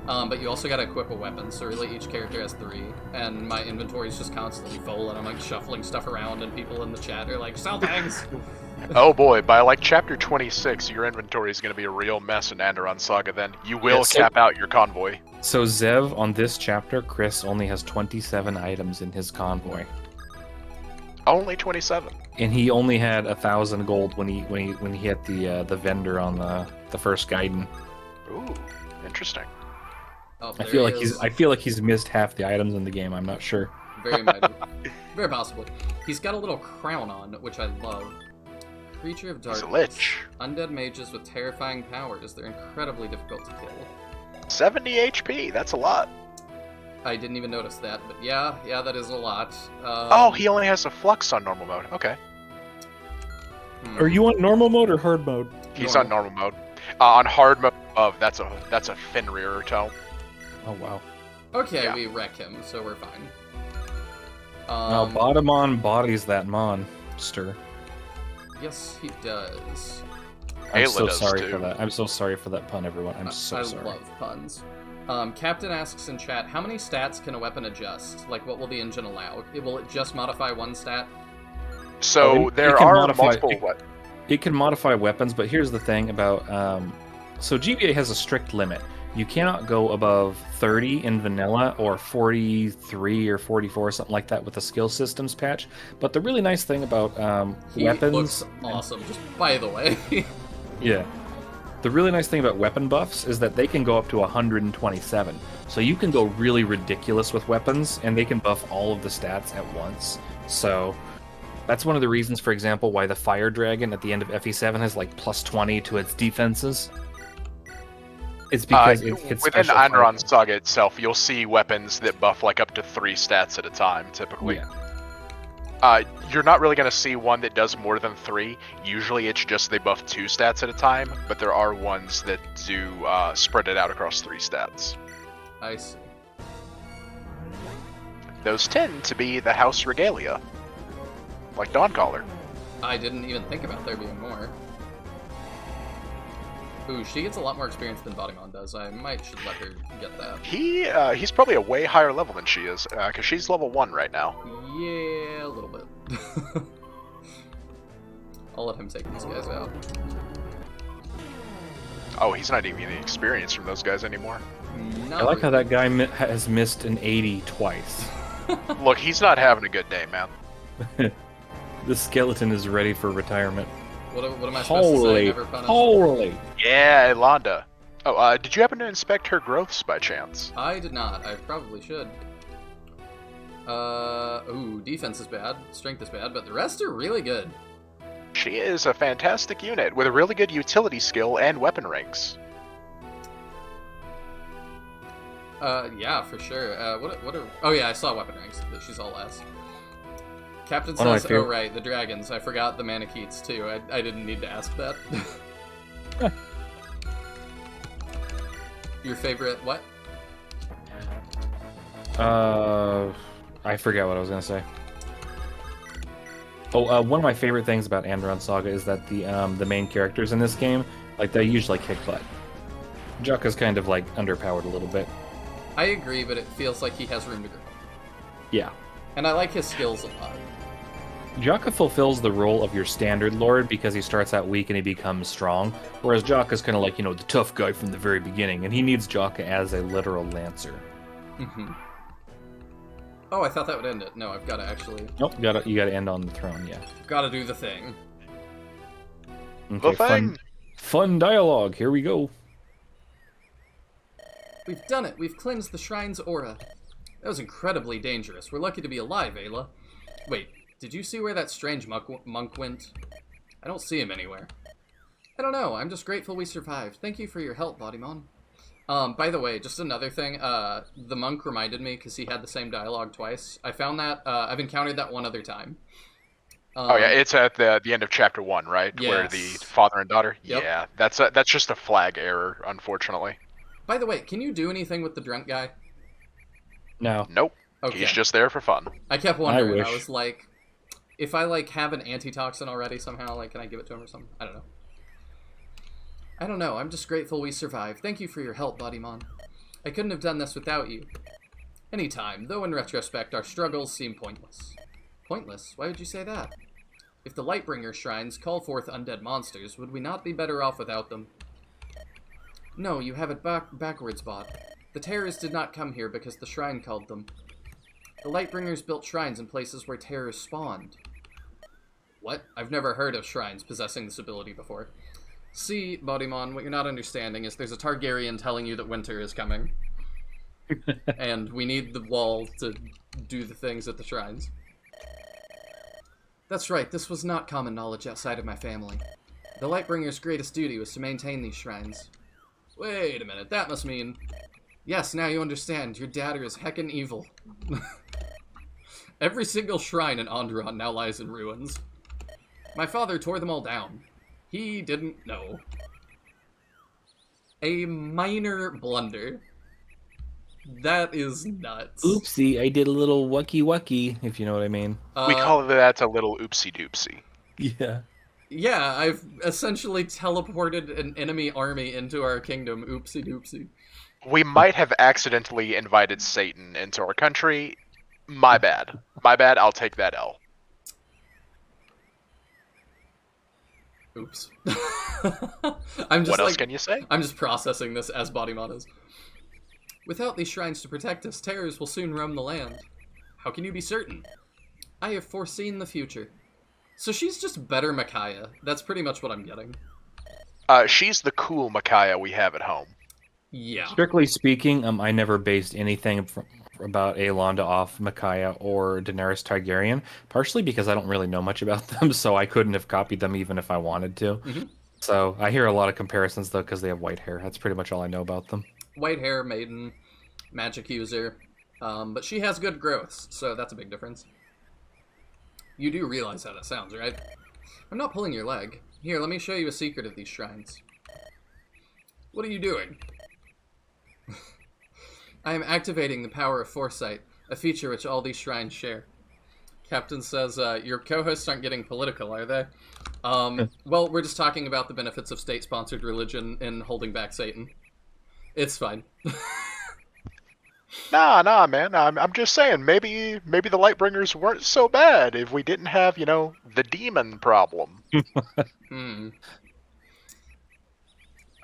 But you also gotta equip a weapon, so really each character has 3, and my inventory is just constantly full, and I'm like shuffling stuff around, and people in the chat are like, sell things! Oh boy, by like chapter 26, your inventory is gonna be a real mess in Andaron Saga then. You will cap out your convoy. So Zev, on this chapter, Chris only has 27 items in his convoy. Only 27. And he only had 1,000 gold when he hit the vendor on the first Gaiden. Ooh, interesting. Oh, I feel like he's missed half the items in the game. I'm not sure. Very mighty. Very possibly. He's got a little crown on, which I love. Creature of darkness. He's a lich. Undead mages with terrifying powers. They're incredibly difficult to kill. 70 HP, that's a lot. I didn't even notice that, but yeah, that is a lot. Oh, he only has a flux on normal mode. Okay. Are you on normal mode or hard mode? He's on normal mode. On hard mode, that's a Fenrir tome. Oh wow. Okay, Yeah. we wreck him, so we're fine. Now Bodamon bodies that monster. Yes, he does. I'm Ayla so does sorry too. for that. I'm so sorry for that pun, everyone. I'm so I sorry. love puns. Captain asks in chat, how many stats can a weapon adjust? Like, what will the engine allow? Will it just modify one stat? So it there can are modify- multiple. It can modify weapons, but here's the thing about so GBA has a strict limit. You cannot go above 30 in vanilla or 43 or 44, something like that with the skill systems patch. But the really nice thing about He weapons... looks awesome, just by the way. Yeah. The really nice thing about weapon buffs is that they can go up to 127. So you can go really ridiculous with weapons, and they can buff all of the stats at once. So that's one of the reasons, for example, why the Fire Dragon at the end of FE7 has like plus 20 to its defenses. It's because it hits within special Andaron fire. Saga itself, you'll see weapons that buff like up to 3 stats at a time, typically. Yeah. You're not really going to see one that does more than 3. Usually it's just they buff 2 stats at a time, but there are ones that do spread it out across 3 stats. I see. Those tend to be the House Regalia, like Dawncaller. I didn't even think about there being more. Ooh, she gets a lot more experience than Bodimon does. I should let her get that. He's probably a way higher level than she is, because she's level 1 right now. Yeah, a little bit. I'll let him take these guys out. Oh, he's not even getting experience from those guys anymore. I like how that guy has missed an 80 twice. Look, he's not having a good day, man. The skeleton is ready for retirement. What am I supposed to say? Never punish? Holy! Yeah, Londa. Oh, did you happen to inspect her growths by chance? I did not. I probably should. Ooh, defense is bad, strength is bad, but the rest are really good. She is a fantastic unit with a really good utility skill and weapon ranks. Yeah, for sure. Oh yeah, I saw weapon ranks. She's all last. Captain One of my says, favorite- oh right, the dragons. I forgot the Manicheets too. I didn't need to ask that. Your favorite what? I forget what I was gonna say. Oh, one of my favorite things about Andaron Saga is that the main characters in this game, like, they usually kick butt. Jukka's kind of like underpowered a little bit. I agree, but it feels like he has room to grow. Yeah. And I like his skills a lot. Jokka fulfills the role of your standard lord because he starts out weak and he becomes strong, whereas Jokka's kind of like, the tough guy from the very beginning, and he needs Jokka as a literal lancer. Mm-hmm. Oh, I thought that would end it. No, I've got to actually... Nope, you gotta end on the throne, yeah. Gotta do the thing. Okay, The thing! fun dialogue, here we go. We've done it! We've cleansed the shrine's aura. That was incredibly dangerous. We're lucky to be alive, Ayla. Wait, did you see where that strange monk went? I don't see him anywhere. I don't know. I'm just grateful we survived. Thank you for your help, Bodymon. By the way, just another thing. The monk reminded me because he had the same dialogue twice. I found that I've encountered that one other time. Oh yeah, it's at the end of chapter 1, right? Yes. Where the father and daughter. Yep. Yeah, that's just a flag error, unfortunately. By the way, can you do anything with the drunk guy? No. Nope. Okay. He's just there for fun. I kept wondering. wish. I was like, if I have an antitoxin already somehow, can I give it to him or something? I don't know. I'm just grateful we survived. Thank you for your help, Bodymon. I couldn't have done this without you. Anytime, though in retrospect, our struggles seem pointless. Pointless? Why would you say that? If the Lightbringer shrines call forth undead monsters, would we not be better off without them? No, you have it backwards, Bod. The terrors did not come here because the shrine called them. The Lightbringers built shrines in places where terrors spawned. What? I've never heard of shrines possessing this ability before. See, Bodymon, what you're not understanding is there's a Targaryen telling you that winter is coming. And we need the wall to do the things at the shrines. That's right, this was not common knowledge outside of my family. The Lightbringer's greatest duty was to maintain these shrines. Wait a minute, that must mean... Yes, now you understand, your dadder is heckin' evil. Every single shrine in Andaron now lies in ruins. My father tore them all down. He didn't know. A minor blunder. That is nuts. Oopsie, I did a little wucky, if you know what I mean. We call that a little oopsie doopsie. Yeah. Yeah, I've essentially teleported an enemy army into our kingdom. Oopsie doopsie. We might have accidentally invited Satan into our country. My bad. I'll take that L. Oops. What else can you say? I'm just processing this as Bodymon is. Without these shrines to protect us, terrors will soon roam the land. How can you be certain? I have foreseen the future. So she's just better Micaiah. That's pretty much what I'm getting. She's the cool Micaiah we have at home. Yeah. Strictly speaking, I never based anything about Aelonda off Micaiah or Daenerys Targaryen, partially because I don't really know much about them, so I couldn't have copied them even if I wanted to. Mm-hmm. So I hear a lot of comparisons, though, because they have white hair. That's pretty much all I know about them. White hair, maiden, magic user. But she has good growths, so that's a big difference. You do realize how that sounds, right? I'm not pulling your leg. Here, let me show you a secret of these shrines. What are you doing? I am activating the power of foresight, a feature which all these shrines share. Captain says, your co-hosts aren't getting political, are they? Well, we're just talking about the benefits of state-sponsored religion and holding back Satan. It's fine. Nah, man. I'm just saying, maybe the Lightbringers weren't so bad if we didn't have, the demon problem.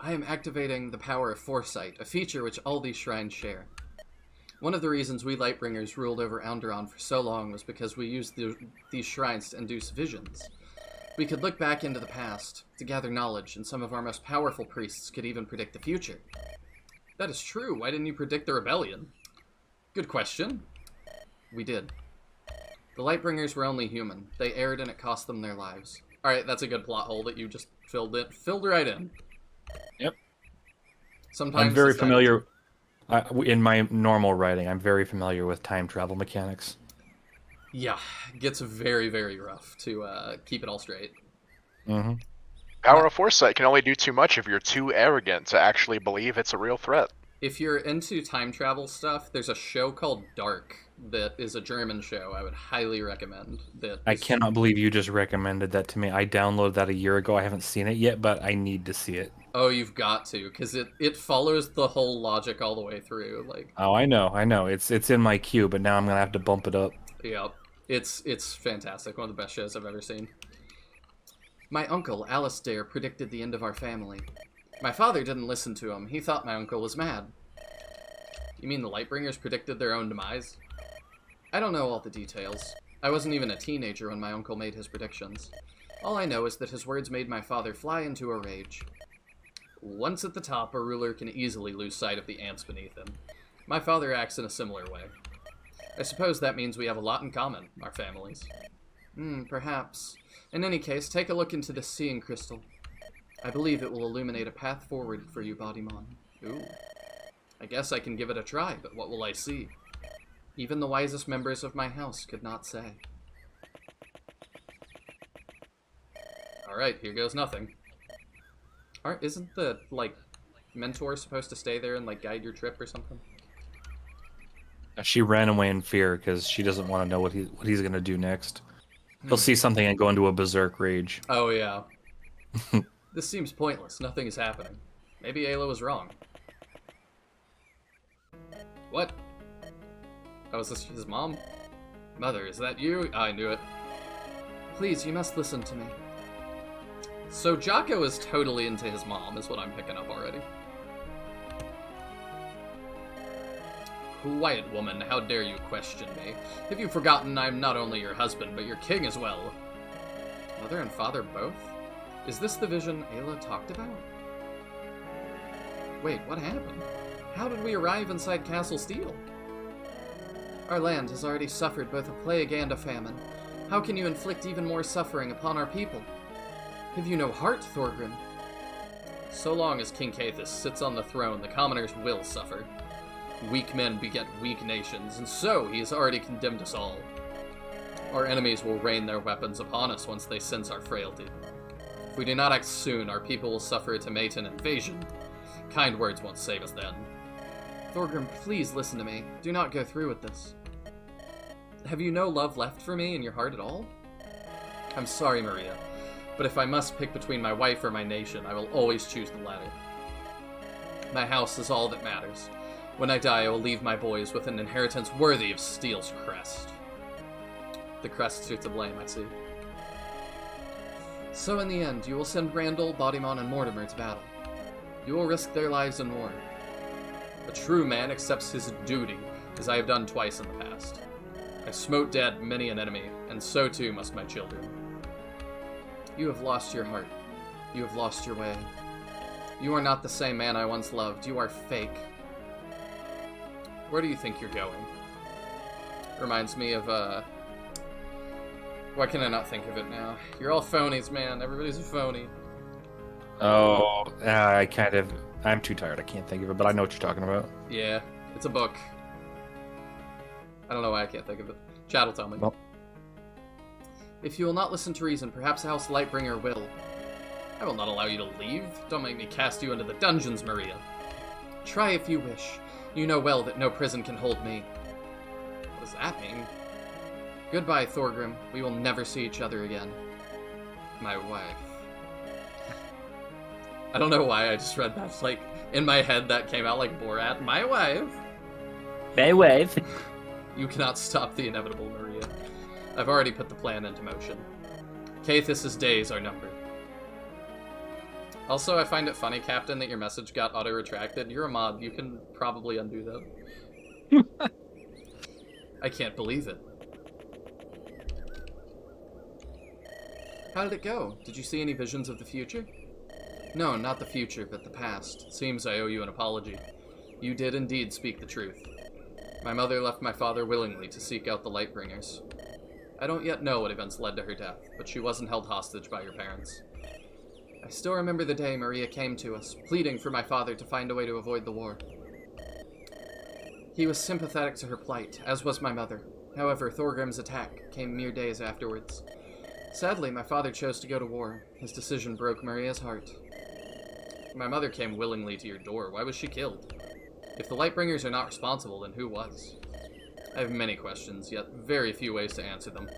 I am activating the power of foresight, a feature which all these shrines share. One of the reasons we Lightbringers ruled over Andaron for so long was because we used these shrines to induce visions. We could look back into the past, to gather knowledge, and some of our most powerful priests could even predict the future. That is true. Why didn't you predict the rebellion? Good question. We did. The Lightbringers were only human. They erred and it cost them their lives. Alright, that's a good plot hole that you just filled right in. Yep. Sometimes I'm very familiar, in my normal writing, I'm very familiar with time travel mechanics. Yeah, it gets very, very rough to keep it all straight. Mm-hmm. Power of foresight can only do too much if you're too arrogant to actually believe it's a real threat. If you're into time travel stuff, there's a show called Dark that is a German show I would highly recommend. I cannot believe you just recommended that to me. I downloaded that a year ago. I haven't seen it yet, but I need to see it. Oh, you've got to, because it follows the whole logic all the way through. Oh, I know. It's in my queue, but now I'm gonna have to bump it up. Yeah, it's fantastic. One of the best shows I've ever seen. My uncle, Alistair, predicted the end of our family. My father didn't listen to him. He thought my uncle was mad. You mean the Lightbringers predicted their own demise? I don't know all the details. I wasn't even a teenager when my uncle made his predictions. All I know is that his words made my father fly into a rage. Once at the top, a ruler can easily lose sight of the ants beneath him. My father acts in a similar way. I suppose that means we have a lot in common, our families. Perhaps. In any case, take a look into the seeing crystal. I believe it will illuminate a path forward for you, Bodymon. Ooh. I guess I can give it a try, but what will I see? Even the wisest members of my house could not say. Alright, here goes nothing. Isn't the, like, mentor supposed to stay there and, like, guide your trip or something? She ran away in fear because she doesn't want to know what he's going to do next. He'll see something and go into a berserk rage. Oh, yeah. This seems pointless. Nothing is happening. Maybe Ayla was wrong. What? Oh, is this his mom? Mother, is that you? I knew it. Please, you must listen to me. So Jocko is totally into his mom, is what I'm picking up already. Quiet, woman, how dare you question me? Have you forgotten I'm not only your husband, but your king as well? Mother and father both? Is this the vision Ayla talked about? Wait, what happened? How did we arrive inside Castle Steel? Our land has already suffered both a plague and a famine. How can you inflict even more suffering upon our people? Have you no heart, Thorgrim? So long as King Caithus sits on the throne, the commoners will suffer. Weak men beget weak nations, and so he has already condemned us all. Our enemies will rain their weapons upon us once they sense our frailty. If we do not act soon, our people will suffer a Tomatin invasion. Kind words won't save us then. Thorgrim, please listen to me. Do not go through with this. Have you no love left for me in your heart at all? I'm sorry, Maria, but if I must pick between my wife or my nation, I will always choose the latter. My house is all that matters. When I die, I will leave my boys with an inheritance worthy of Steel's crest. The crests are to blame, I see. So in the end, you will send Randall, Bodymon, and Mortimer to battle. You will risk their lives in war. A true man accepts his duty, as I have done twice in the past. I smote dead many an enemy, and so too must my children. You have lost your heart. You have lost your way. You are not the same man I once loved. You are fake. Where do you think you're going? Reminds me of, why can I not think of it now? You're all phonies, man. Everybody's a phony. Oh, I'm too tired. I can't think of it, but I know what you're talking about. Yeah, it's a book. I don't know why I can't think of it. Chad will tell me. Well. If you will not listen to reason, perhaps House Lightbringer will. I will not allow you to leave. Don't make me cast you into the dungeons, Maria. Try if you wish. You know well that no prison can hold me. What does that mean? Goodbye, Thorgrim. We will never see each other again. My wife. I don't know why I just read that. Like, in my head, that came out like Borat. My wife. My wife. You cannot stop the inevitable, Maria. I've already put the plan into motion. Caithus's days are numbered. Also, I find it funny, Captain, that your message got auto-retracted. You're a mod. You can probably undo that. I can't believe it. How did it go? Did you see any visions of the future? No, not the future, but the past. Seems I owe you an apology. You did indeed speak the truth. My mother left my father willingly to seek out the Lightbringers. I don't yet know what events led to her death, but she wasn't held hostage by your parents. I still remember the day Maria came to us, pleading for my father to find a way to avoid the war. He was sympathetic to her plight, as was my mother. However, Thorgrim's attack came mere days afterwards. Sadly, my father chose to go to war. His decision broke Maria's heart. My mother came willingly to your door. Why was she killed? If the Lightbringers are not responsible, then who was? I have many questions, yet very few ways to answer them.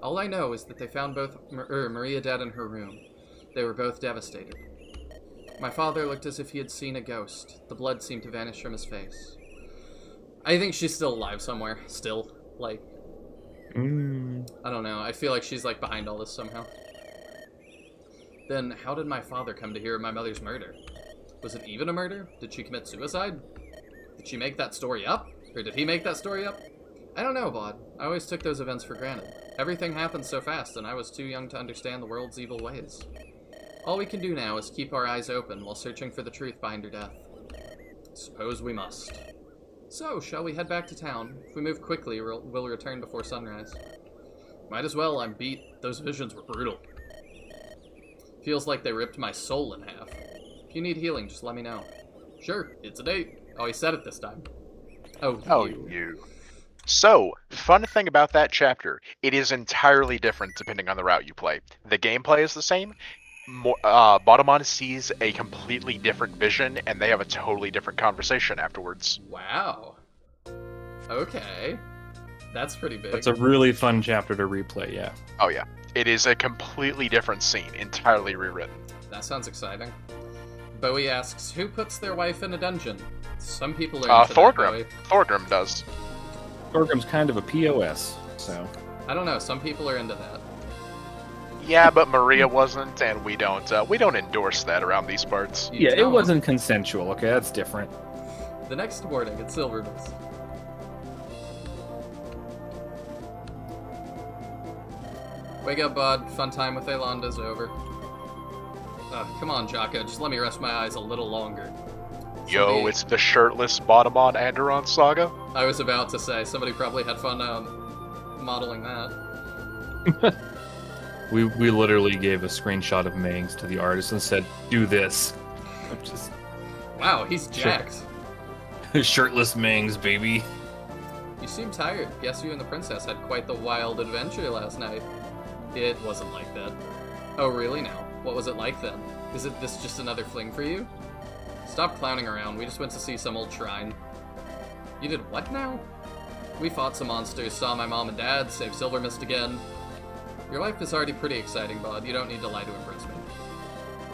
All I know is that they found both Maria dead in her room. They were both devastated. My father looked as if he had seen a ghost. The blood seemed to vanish from his face. I think she's still alive somewhere. Still. Like... I don't know. I feel like she's, like, behind all this somehow. Then, how did my father come to hear of my mother's murder? Was it even a murder? Did she commit suicide? Did she make that story up? Or did he make that story up? I don't know, Bod. I always took those events for granted. Everything happened so fast, and I was too young to understand the world's evil ways. All we can do now is keep our eyes open while searching for the truth behind her death. Suppose we must. So, shall we head back to town? If we move quickly, we'll return before sunrise. Might as well, I'm beat. Those visions were brutal. Feels like they ripped my soul in half. If you need healing, just let me know. Sure, it's a date. Oh, he said it this time. Oh, you. So, fun thing about that chapter, it is entirely different depending on the route you play. The gameplay is the same. Botamon sees a completely different vision, and they have a totally different conversation afterwards. Wow. Okay. That's pretty big. That's a really fun chapter to replay, yeah. Oh yeah. It is a completely different scene, entirely rewritten. That sounds exciting. Bowie asks, who puts their wife in a dungeon? Some people are into that, Bowie. Thorgrim does. Thorgrim's kind of a POS, so... I don't know, some people are into that. Yeah, but Maria wasn't, and we don't endorse that around these parts. You Yeah, don't. it wasn't consensual, okay? That's different. The next morning at Silvermist. Wake up, bud. Fun time with Aelanda's over. Come on, Jaka. Just let me rest my eyes a little longer. Yo, it's the shirtless Botamon Andaron saga. I was about to say, somebody probably had fun modeling that. We literally gave a screenshot of Mangs to the artist and said, do this. Just... Wow, he's jacked. Shirtless Mangs, baby. You seem tired. Guess you and the princess had quite the wild adventure last night. It wasn't like that. Oh, really now? What was it like then? Is this just another fling for you? Stop clowning around. We just went to see some old shrine. You did what now? We fought some monsters, saw my mom and dad, saved Silvermist again. Your life is already pretty exciting, bud. You don't need to lie to impress me.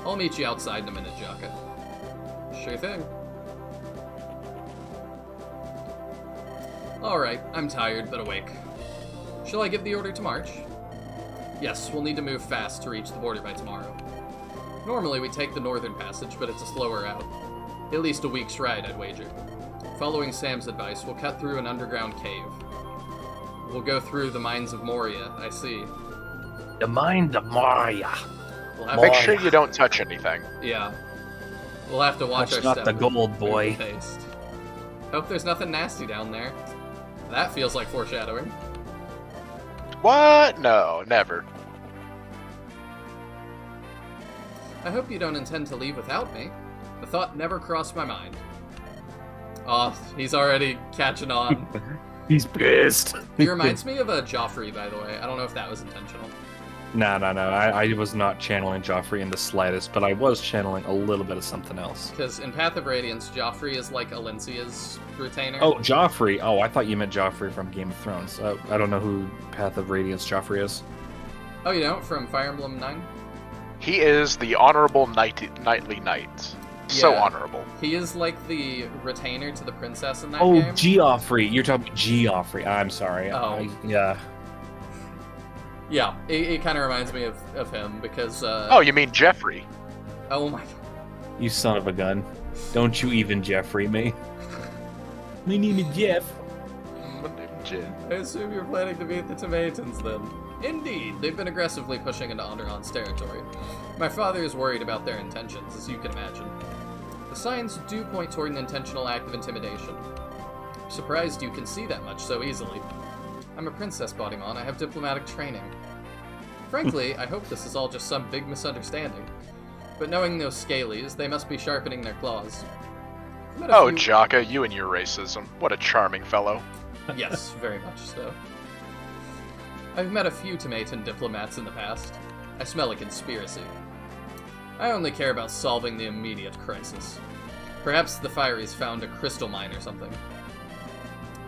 I'll meet you outside in a minute, Jaka. Sure thing. Alright, I'm tired, but awake. Shall I give the order to march? Yes, we'll need to move fast to reach the border by tomorrow. Normally we take the northern passage, but it's a slower route. At least a week's ride, I'd wager. Following Sam's advice, we'll cut through an underground cave. We'll go through the mines of Moria, I see. The mind of Moria. We'll have Make sure you don't touch anything. Yeah. We'll have to watch Touch our not step. the gold, boy. Paste. Hope there's nothing nasty down there. That feels like foreshadowing. What? No, never. I hope you don't intend to leave without me. The thought never crossed my mind. Oh, he's already catching on. He's pissed. He reminds me of a Joffrey, by the way. I don't know if that was intentional. No. I was not channeling Joffrey in the slightest, but I was channeling a little bit of something else. Because in Path of Radiance, Joffrey is like Alencia's retainer. Oh, Joffrey. Oh, I thought you meant Joffrey from Game of Thrones. I don't know who Path of Radiance Joffrey is. Oh, you know, from Fire Emblem 9? He is the honorable knightly knight. So Yeah. honorable. He is like the retainer to the princess in that Oh, game. Geoffrey. You're talking Geoffrey. I'm sorry. Oh. Yeah. Yeah, it kind of reminds me of him because... Oh, you mean Jeffrey? Oh my god. You son of a gun. Don't you even Jeffrey me. My name is Jeff. I assume you're planning to meet the Tomatans then. Indeed, they've been aggressively pushing into Andaron's territory. My father is worried about their intentions, as you can imagine. The signs do point toward an intentional act of intimidation. I'm surprised you can see that much so easily. I'm a princess, Bodymon. I have diplomatic training. Frankly, I hope this is all just some big misunderstanding. But knowing those scalies, they must be sharpening their claws. Oh, Jaka, you and your racism. What a charming fellow. Yes, very much so. I've met a few Tomatan diplomats in the past. I smell a conspiracy. I only care about solving the immediate crisis. Perhaps the Fieries found a crystal mine or something.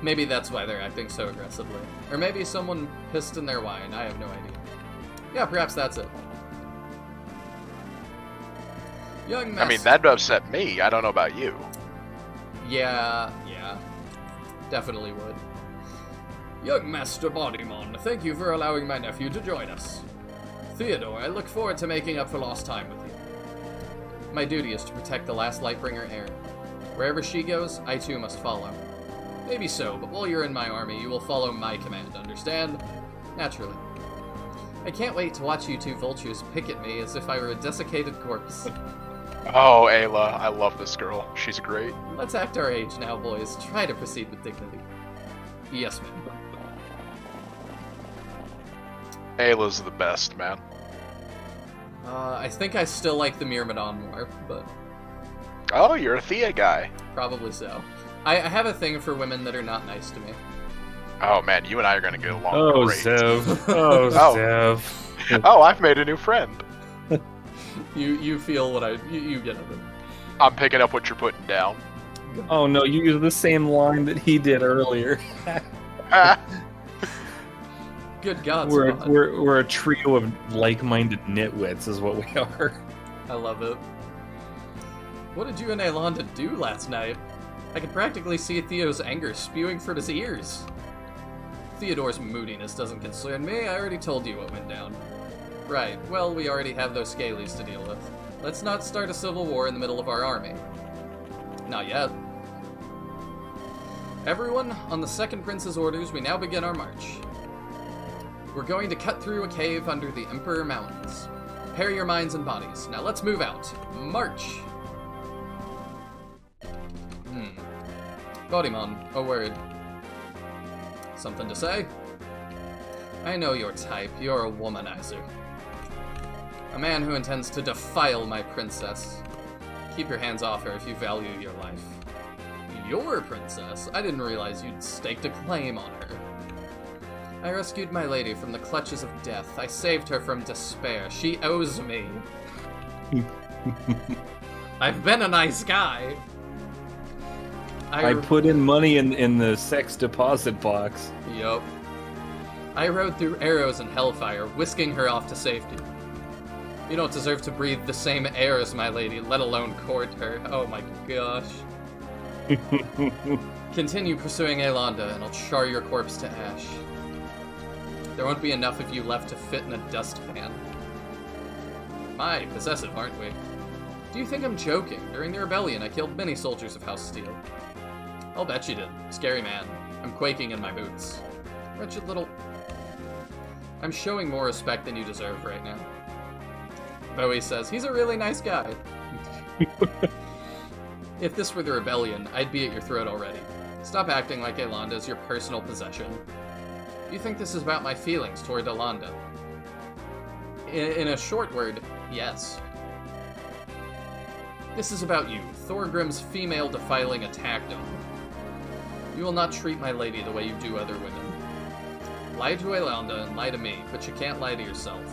Maybe that's why they're acting so aggressively. Or maybe someone pissed in their wine, I have no idea. Yeah, perhaps that's it. Young Master... I mean, that'd upset me. I don't know about you. Yeah. Definitely would. Young Master Bodymon, thank you for allowing my nephew to join us. Theodore, I look forward to making up for lost time with you. My duty is to protect the last Lightbringer heir. Wherever she goes, I too must follow. Maybe so, but while you're in my army, you will follow my command, understand? Naturally. I can't wait to watch you two vultures pick at me as if I were a desiccated corpse. Oh, Ayla, I love this girl. She's great. Let's act our age now, boys. Try to proceed with dignity. Yes, ma'am. Ayla's the best, man. I think I still like the Myrmidon more, but Oh, you're a Thea guy. probably so. I have a thing for women that are not nice to me. Oh man, you and I are gonna get along Oh, great. Zev. Oh, Oh. Zev. Oh, I've made a new friend. You feel what you get of it. I'm picking up what you're putting down. Oh no, you used the same line that he did earlier. Good God, We're Spawn. we're a trio of like-minded nitwits, is what we are. I love it. What did you and Aelonda do last night? I could practically see Theo's anger spewing from his ears. Theodore's moodiness doesn't concern me. I already told you what went down. Right, well, we already have those Scalies to deal with. Let's not start a civil war in the middle of our army. Not yet. Everyone, on the Second Prince's orders, we now begin our march. We're going to cut through a cave under the Emperor Mountains. Prepare your minds and bodies. Now let's move out. March! Bodimon, a word. Something to say? I know your type. You're a womanizer. A man who intends to defile my princess. Keep your hands off her if you value your life. Your princess? I didn't realize you'd staked a claim on her. I rescued my lady from the clutches of death. I saved her from despair. She owes me. I've been a nice guy. I put in money in the sex deposit box. Yup. I rode through arrows and hellfire, whisking her off to safety. You don't deserve to breathe the same air as my lady, let alone court her. Oh my gosh. Continue pursuing Aelonda, and I'll char your corpse to ash. There won't be enough of you left to fit in a dustpan. My, possessive, aren't we? Do you think I'm joking? During the rebellion, I killed many soldiers of House Steel. I'll bet you did. Scary man. I'm quaking in my boots. Wretched little... I'm showing more respect than you deserve right now. Bowie says, he's a really nice guy. If this were the rebellion, I'd be at your throat already. Stop acting like Aelonda is your personal possession. You think this is about my feelings toward Aelonda? In a short word, yes. This is about you, Thorgrim's female defiling attack dome. You will not treat my lady the way you do other women. Lie to Aelonda and lie to me, but you can't lie to yourself.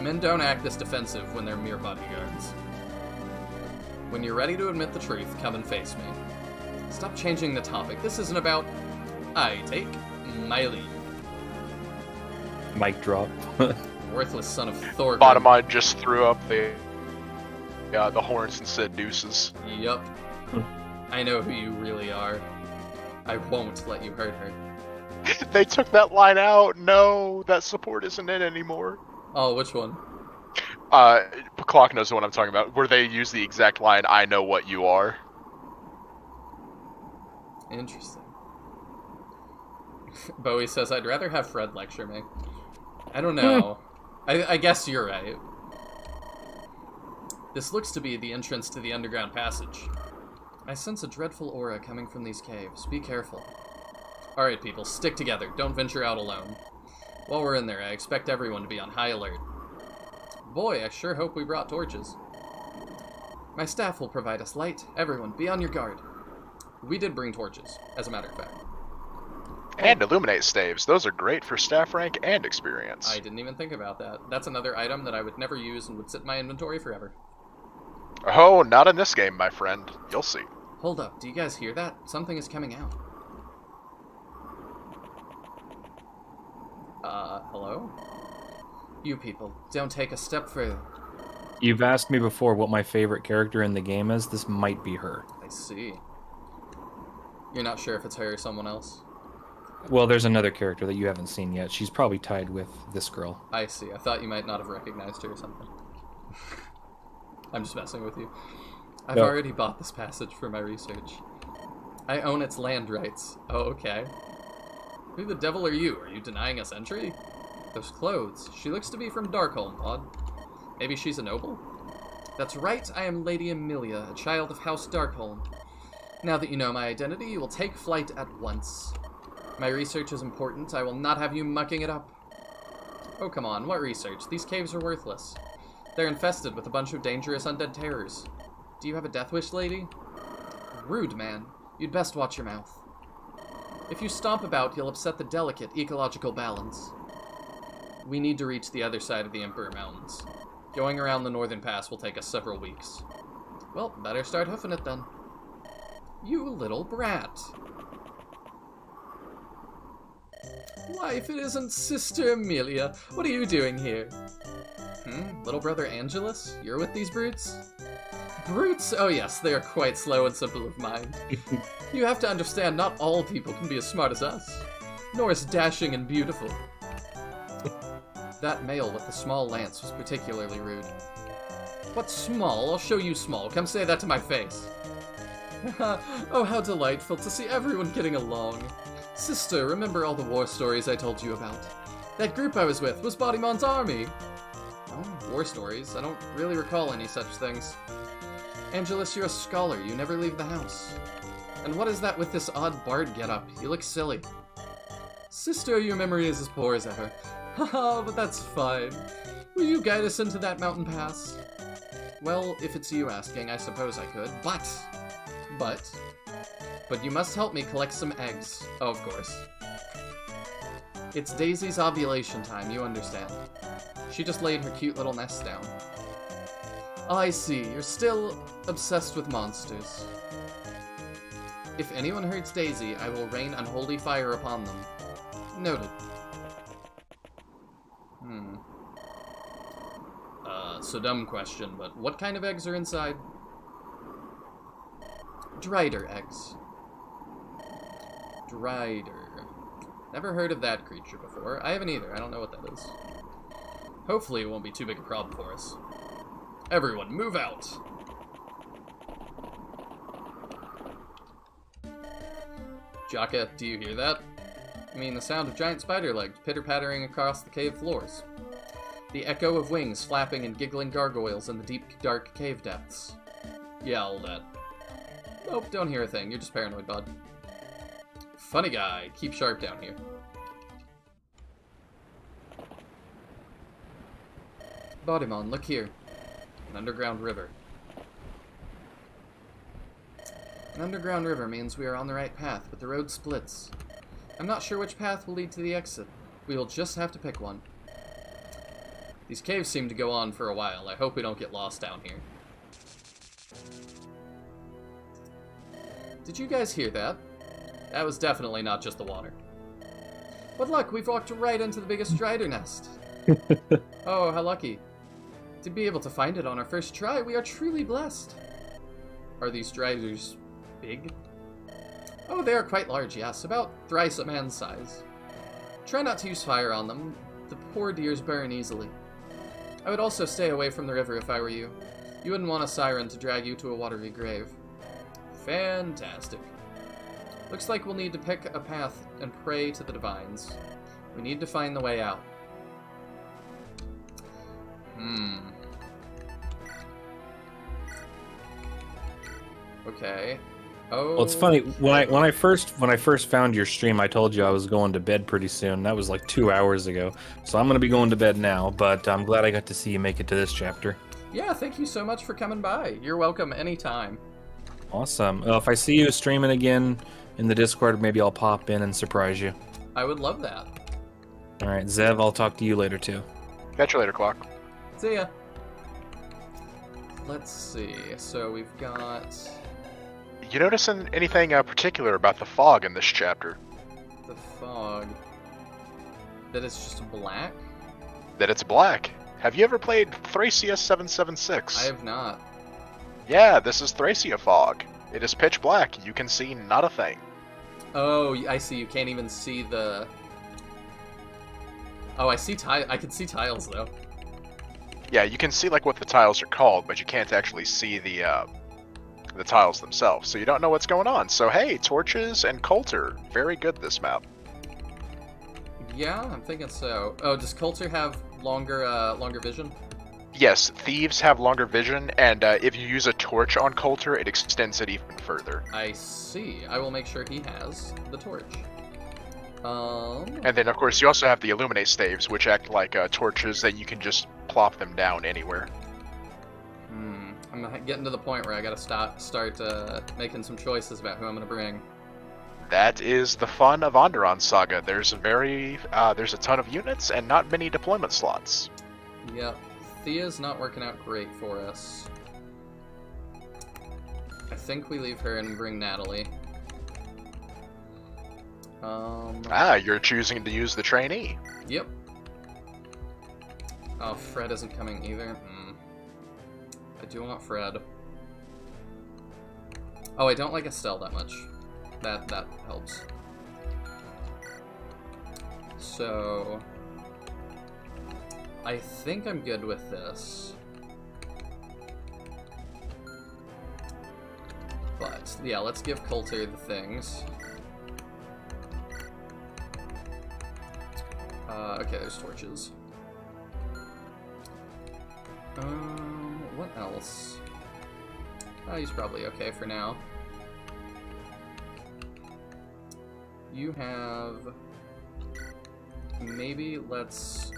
Men don't act this defensive when they're mere bodyguards. When you're ready to admit the truth, come and face me. Stop changing the topic. This isn't about... I take my leave. Mic drop. Worthless son of Thorgrim. Bottomine just threw up the horns and said deuces. Yup. I know who you really are. I won't let you hurt her. They took that line out. No, that support isn't in anymore. Oh, which one? Clock knows what I'm talking about. Where they use the exact line, I know what you are. Interesting. Bowie says, I'd rather have Fred lecture me. I don't know. I guess you're right. This looks to be the entrance to the underground passage. I sense a dreadful aura coming from these caves. Be careful. Alright, people, stick together. Don't venture out alone. While we're in there, I expect everyone to be on high alert. Boy, I sure hope we brought torches. My staff will provide us light. Everyone, be on your guard. We did bring torches, as a matter of fact. And illuminate staves. Those are great for staff rank and experience. I didn't even think about that. That's another item that I would never use and would sit in my inventory forever. Oh, not in this game, my friend. You'll see. Hold up, do you guys hear that? Something is coming out. Hello? You people, don't take a step further. You've asked me before what my favorite character in the game is. This might be her. I see. You're not sure if it's her or someone else? Well, there's another character that you haven't seen yet. She's probably tied with this girl. I see. I thought you might not have recognized her or something. I'm just messing with you. I've already bought this passage for my research. I own its land rights. Oh, okay. Who the devil are you? Are you denying us entry? Those clothes. She looks to be from Darkholm, Pod. Maybe she's a noble? That's right, I am Lady Amelia, a child of House Darkholm. Now that you know my identity, you will take flight at once. My research is important. I will not have you mucking it up. Oh, come on. What research? These caves are worthless. They're infested with a bunch of dangerous undead terrors. Do you have a death wish, lady? Rude, man. You'd best watch your mouth. If you stomp about, you'll upset the delicate ecological balance. We need to reach the other side of the Emperor Mountains. Going around the northern pass will take us several weeks. Well, better start hoofing it then. You little brat. Why, if it isn't Sister Amelia, what are you doing here? Little brother Angelus? You're with these brutes? Brutes? Oh yes, they are quite slow and simple of mind. You have to understand, not all people can be as smart as us, nor as dashing and beautiful. That male with the small lance was particularly rude. What small? I'll show you small. Come say that to my face. Oh, how delightful to see everyone getting along. Sister, remember all the war stories I told you about? That group I was with was Bodymon's army. Oh, war stories? I don't really recall any such things. Angelus, you're a scholar. You never leave the house. And what is that with this odd bard getup? You look silly. Sister, your memory is as poor as ever. Haha, but that's fine. Will you guide us into that mountain pass? Well, if it's you asking, I suppose I could. But you must help me collect some eggs. Oh, of course. It's Daisy's ovulation time, you understand. She just laid her cute little nest down. I see, you're still obsessed with monsters. If anyone hurts Daisy, I will rain unholy fire upon them. Noted. So dumb question, but what kind of eggs are inside? Drider eggs. Drider. Never heard of that creature before. I haven't either. I don't know what that is. Hopefully it won't be too big a problem for us. Everyone, move out! Jaka, do you hear that? I mean the sound of giant spider legs pitter-pattering across the cave floors. The echo of wings flapping and giggling gargoyles in the deep, dark cave depths. Yeah, all that. Nope, don't hear a thing. You're just paranoid, bud. Funny guy. Keep sharp down here. Bodymon, look here. An underground river. An underground river means we are on the right path, but the road splits. I'm not sure which path will lead to the exit. We will just have to pick one. These caves seem to go on for a while. I hope we don't get lost down here. Did you guys hear that? That was definitely not just the water. What luck, we've walked right into the biggest Drider nest. Oh, how lucky. To be able to find it on our first try, we are truly blessed. Are these Driders big? Oh, they are quite large, yes, about thrice a man's size. Try not to use fire on them. The poor dears burn easily. I would also stay away from the river if I were you. You wouldn't want a siren to drag you to a watery grave. Fantastic. Looks like we'll need to pick a path and pray to the divines. We need to find the way out. Okay. Oh. Well, it's funny when I first found your stream, I told you I was going to bed pretty soon. That was like 2 hours ago, so I'm gonna be going to bed now. But I'm glad I got to see you make it to this chapter. Yeah, thank you so much for coming by. You're welcome anytime. Awesome. If I see you streaming again in the Discord, maybe I'll pop in and surprise you. I would love that. All right, Zev, I'll talk to you later too. Catch you later, Clock. See ya. Let's see. So we've got You notice anything particular about the fog in this chapter? the fog. That it's just black? That it's black. Have you ever played Thracia 776? I have not. Yeah, this is Thracia fog. It is pitch black. You can see not a thing. Oh, I see. You can't even see the... Oh, I see I can see tiles, though. Yeah, you can see like what the tiles are called, but you can't actually see the tiles themselves, so you don't know what's going on. So hey, torches and Coulter, very good this map. Yeah, I'm thinking so. Oh, does Coulter have longer vision? Yes, thieves have longer vision, and if you use a torch on Coulter, it extends it even further. I see. I will make sure he has the torch. And then, of course, you also have the illuminate staves, which act like torches that you can just plop them down anywhere. I'm getting to the point where I gotta start making some choices about who I'm gonna bring. That is the fun of Andaron Saga. There's a ton of units and not many deployment slots. Yep. Thea's not working out great for us. I think we leave her and bring Natalie. You're choosing to use the trainee. Yep. Oh, Fred isn't coming either. I do want Fred. Oh, I don't like Estelle that much. That helps. So I think I'm good with this. But yeah, let's give Coulter the things. Okay, there's torches. What else? Oh, he's probably okay for now. You have... Maybe let's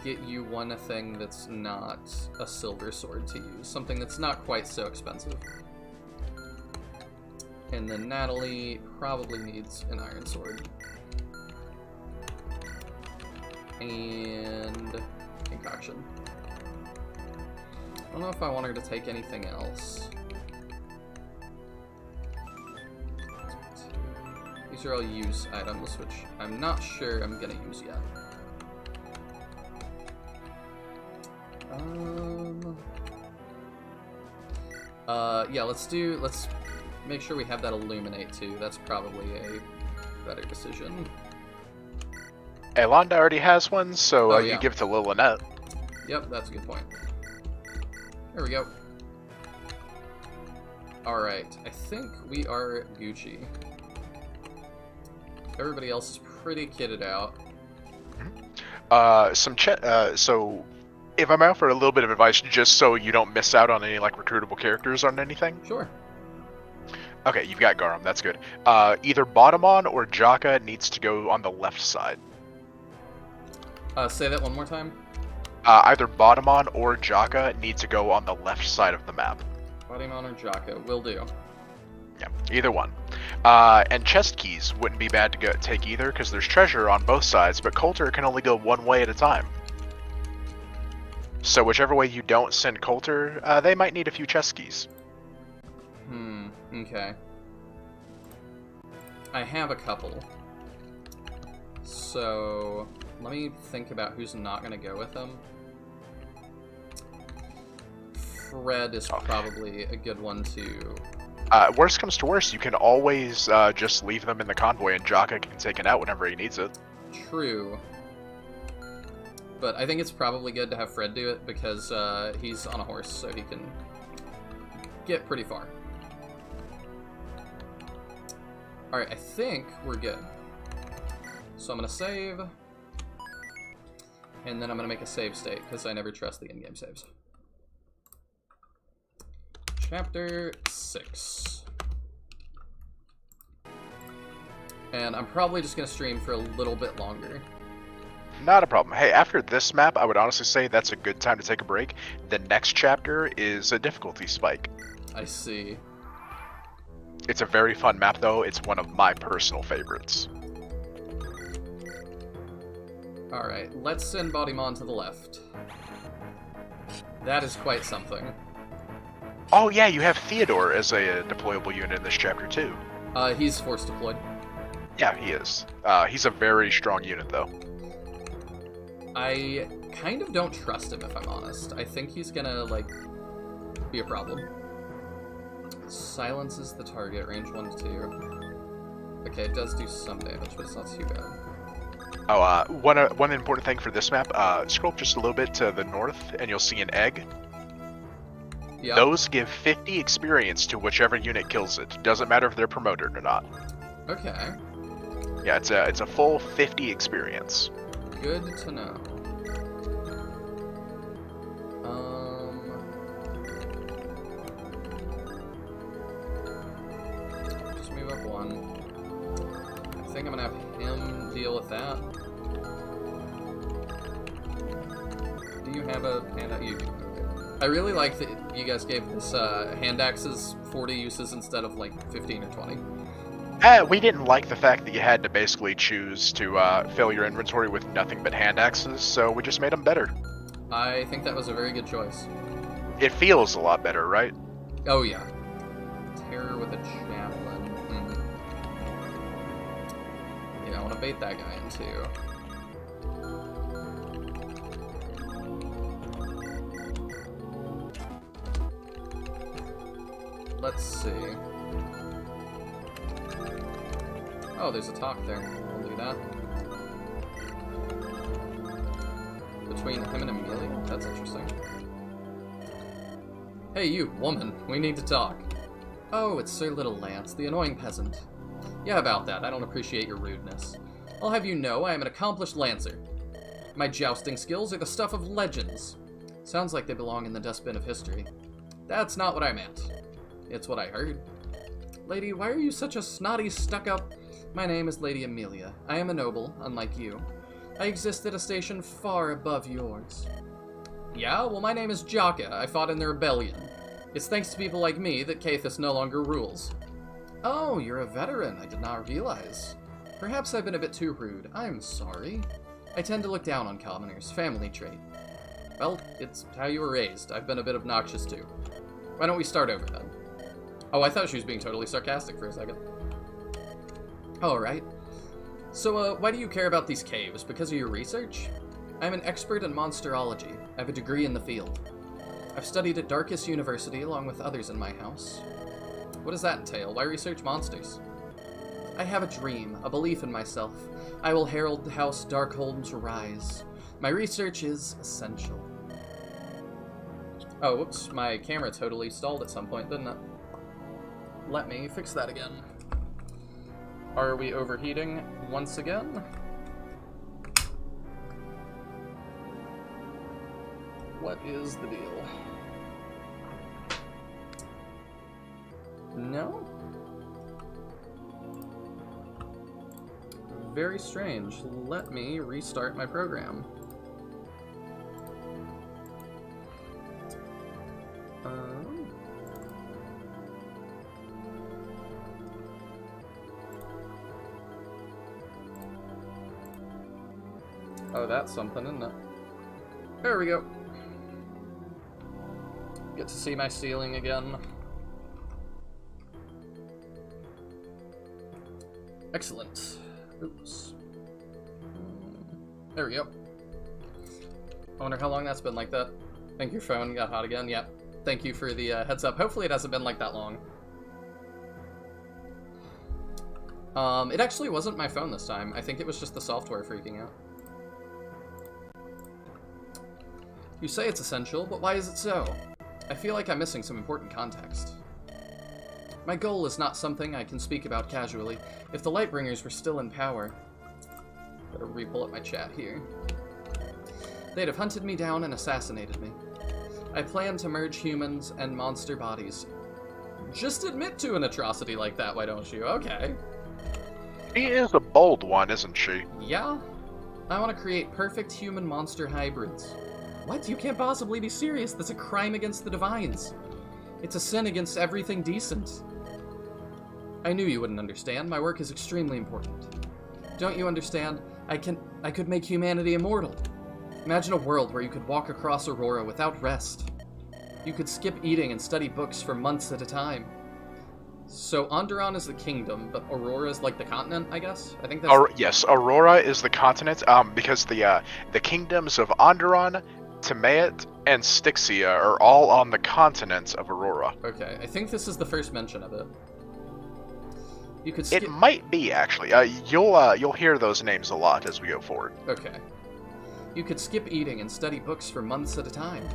get you one thing that's not a silver sword to use. Something that's not quite so expensive. And then Natalie probably needs an iron sword. And concoction. I don't know if I want her to take anything else. These are all use items, which I'm not sure I'm gonna use yet. Yeah, let's make sure we have that illuminate too. That's probably a better decision. Elonda already has one, so yeah. You give it to Lil Lynette. Yep, that's a good point. There we go. Alright, I think we are Gucci. Everybody else is pretty kitted out. So, if I'm out for a little bit of advice, just so you don't miss out on any, like, recruitable characters on anything. Sure. Okay, you've got Garum, that's good. Either Botamon or Jaka needs to go on the left side. Say that one more time. Either Botamon or Jaka need to go on the left side of the map. Botamon or Jaka, will do. Yeah, either one. And chest keys wouldn't be bad to take either, because there's treasure on both sides, but Coulter can only go one way at a time. So whichever way you don't send Coulter, they might need a few chest keys. Okay. I have a couple. So let me think about who's not going to go with them. Fred is probably a good one to... Worst comes to worst, you can always just leave them in the convoy and Jaka can take it out whenever he needs it. True. But I think it's probably good to have Fred do it because he's on a horse, so he can get pretty far. Alright, I think we're good. So I'm going to save. And then I'm going to make a save state, because I never trust the in-game saves. Chapter 6. And I'm probably just going to stream for a little bit longer. Not a problem. Hey, after this map, I would honestly say that's a good time to take a break. The next chapter is a difficulty spike. I see. It's a very fun map, though. It's one of my personal favorites. Alright, let's send Bodymon to the left. That is quite something. Oh yeah, you have Theodore as a deployable unit in this chapter, too. He's force deployed. Yeah, he is. He's a very strong unit, though. I kind of don't trust him, if I'm honest. I think he's gonna, like, be a problem. Silences the target, range 1 to 2. Okay, it does do some damage, but it's not too bad. Oh, one important thing for this map, scroll up just a little bit to the north, and you'll see an egg. Yep. Those give 50 experience to whichever unit kills it. Doesn't matter if they're promoted or not. Okay. Yeah, it's a full 50 experience. Good to know. Just move up one. I think I'm gonna have him deal with that. Do you have a handout? You do. I really like that you guys gave this hand axes 40 uses instead of like 15 or 20. We didn't like the fact that you had to basically choose to fill your inventory with nothing but hand axes, so we just made them better. I think that was a very good choice. It feels a lot better, right? Oh yeah. Terror with a javelin. Yeah, I want to bait that guy in too. Let's see. Oh, there's a talk there. We'll do that. Between him and Amelia? That's interesting. Hey, you, woman. We need to talk. Oh, it's Sir Little Lance, the annoying peasant. Yeah, about that. I don't appreciate your rudeness. I'll have you know I am an accomplished lancer. My jousting skills are the stuff of legends. Sounds like they belong in the dustbin of history. That's not what I meant. It's what I heard. Lady, why are you such a snotty stuck-up? My name is Lady Amelia. I am a noble, unlike you. I exist at a station far above yours. Yeah, well, my name is Jaka. I fought in the rebellion. It's thanks to people like me that Caithus no longer rules. Oh, you're a veteran. I did not realize. Perhaps I've been a bit too rude. I'm sorry. I tend to look down on commoners. Family trait. Well, it's how you were raised. I've been a bit obnoxious too. Why don't we start over then? Oh, I thought she was being totally sarcastic for a second. Alright. So, why do you care about these caves? Because of your research? I'm an expert in monsterology. I have a degree in the field. I've studied at Darkus University along with others in my house. What does that entail? Why research monsters? I have a dream, a belief in myself. I will herald the House Darkholm to rise. My research is essential. Oh, whoops, my camera totally stalled at some point, didn't it? Let me fix that again. Are we overheating once again? What is the deal? No? Very strange. Let me restart my program. Oh, that's something, isn't it? There we go. Get to see my ceiling again. Excellent. Oops. There we go. I wonder how long that's been like that. Think your phone got hot again? Yep. Thank you for the heads up. Hopefully it hasn't been like that long. It actually wasn't my phone this time. I think it was just the software freaking out. You say it's essential, but why is it so? I feel like I'm missing some important context. My goal is not something I can speak about casually. If the Lightbringers were still in power... Better re-pull up my chat here. They'd have hunted me down and assassinated me. I plan to merge humans and monster bodies. Just admit to an atrocity like that, why don't you? Okay. She is a bold one, isn't she? Yeah? I want to create perfect human-monster hybrids. What? You can't possibly be serious. That's a crime against the Divines. It's a sin against everything decent. I knew you wouldn't understand. My work is extremely important. Don't you understand? I could make humanity immortal. Imagine a world where you could walk across Aurora without rest. You could skip eating and study books for months at a time. So Andaron is the kingdom, but Aurora is like the continent, I guess? I think that's... Yes, Aurora is the continent, because the kingdoms of Andaron, Timaeus, and Styxia are all on the continent of Aurora. Okay, I think this is the first mention of it. You could It might be, actually. You'll hear those names a lot as we go forward. Okay. You could skip eating and study books for months at a time.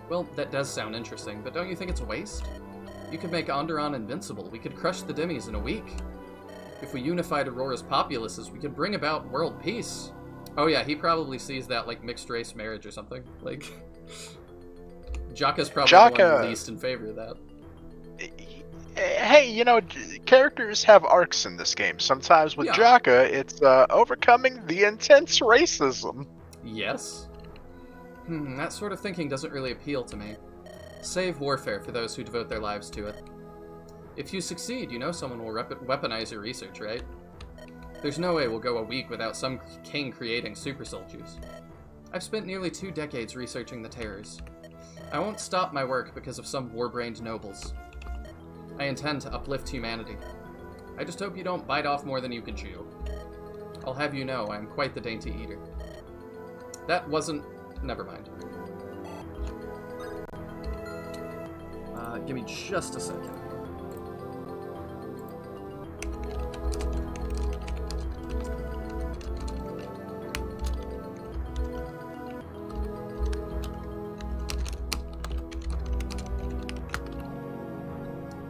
Well, that does sound interesting, but don't you think it's a waste? You could make Andaron invincible. We could crush the Demis in a week. If we unified Aurora's populaces, we could bring about world peace. Oh yeah, he probably sees that like mixed race marriage or something. Like, Jaka's probably the one least in favor of that. Hey, you know, characters have arcs in this game. Sometimes with Jaka, it's overcoming the intense racism. Yes. That sort of thinking doesn't really appeal to me. Save warfare for those who devote their lives to it. If you succeed, you know someone will weaponize your research, right? There's no way we'll go a week without some king creating super soldiers. I've spent nearly 2 decades researching the terrors. I won't stop my work because of some war-brained nobles. I intend to uplift humanity. I just hope you don't bite off more than you can chew. I'll have you know I am quite the dainty eater. That wasn't... Never mind. Give me just a second.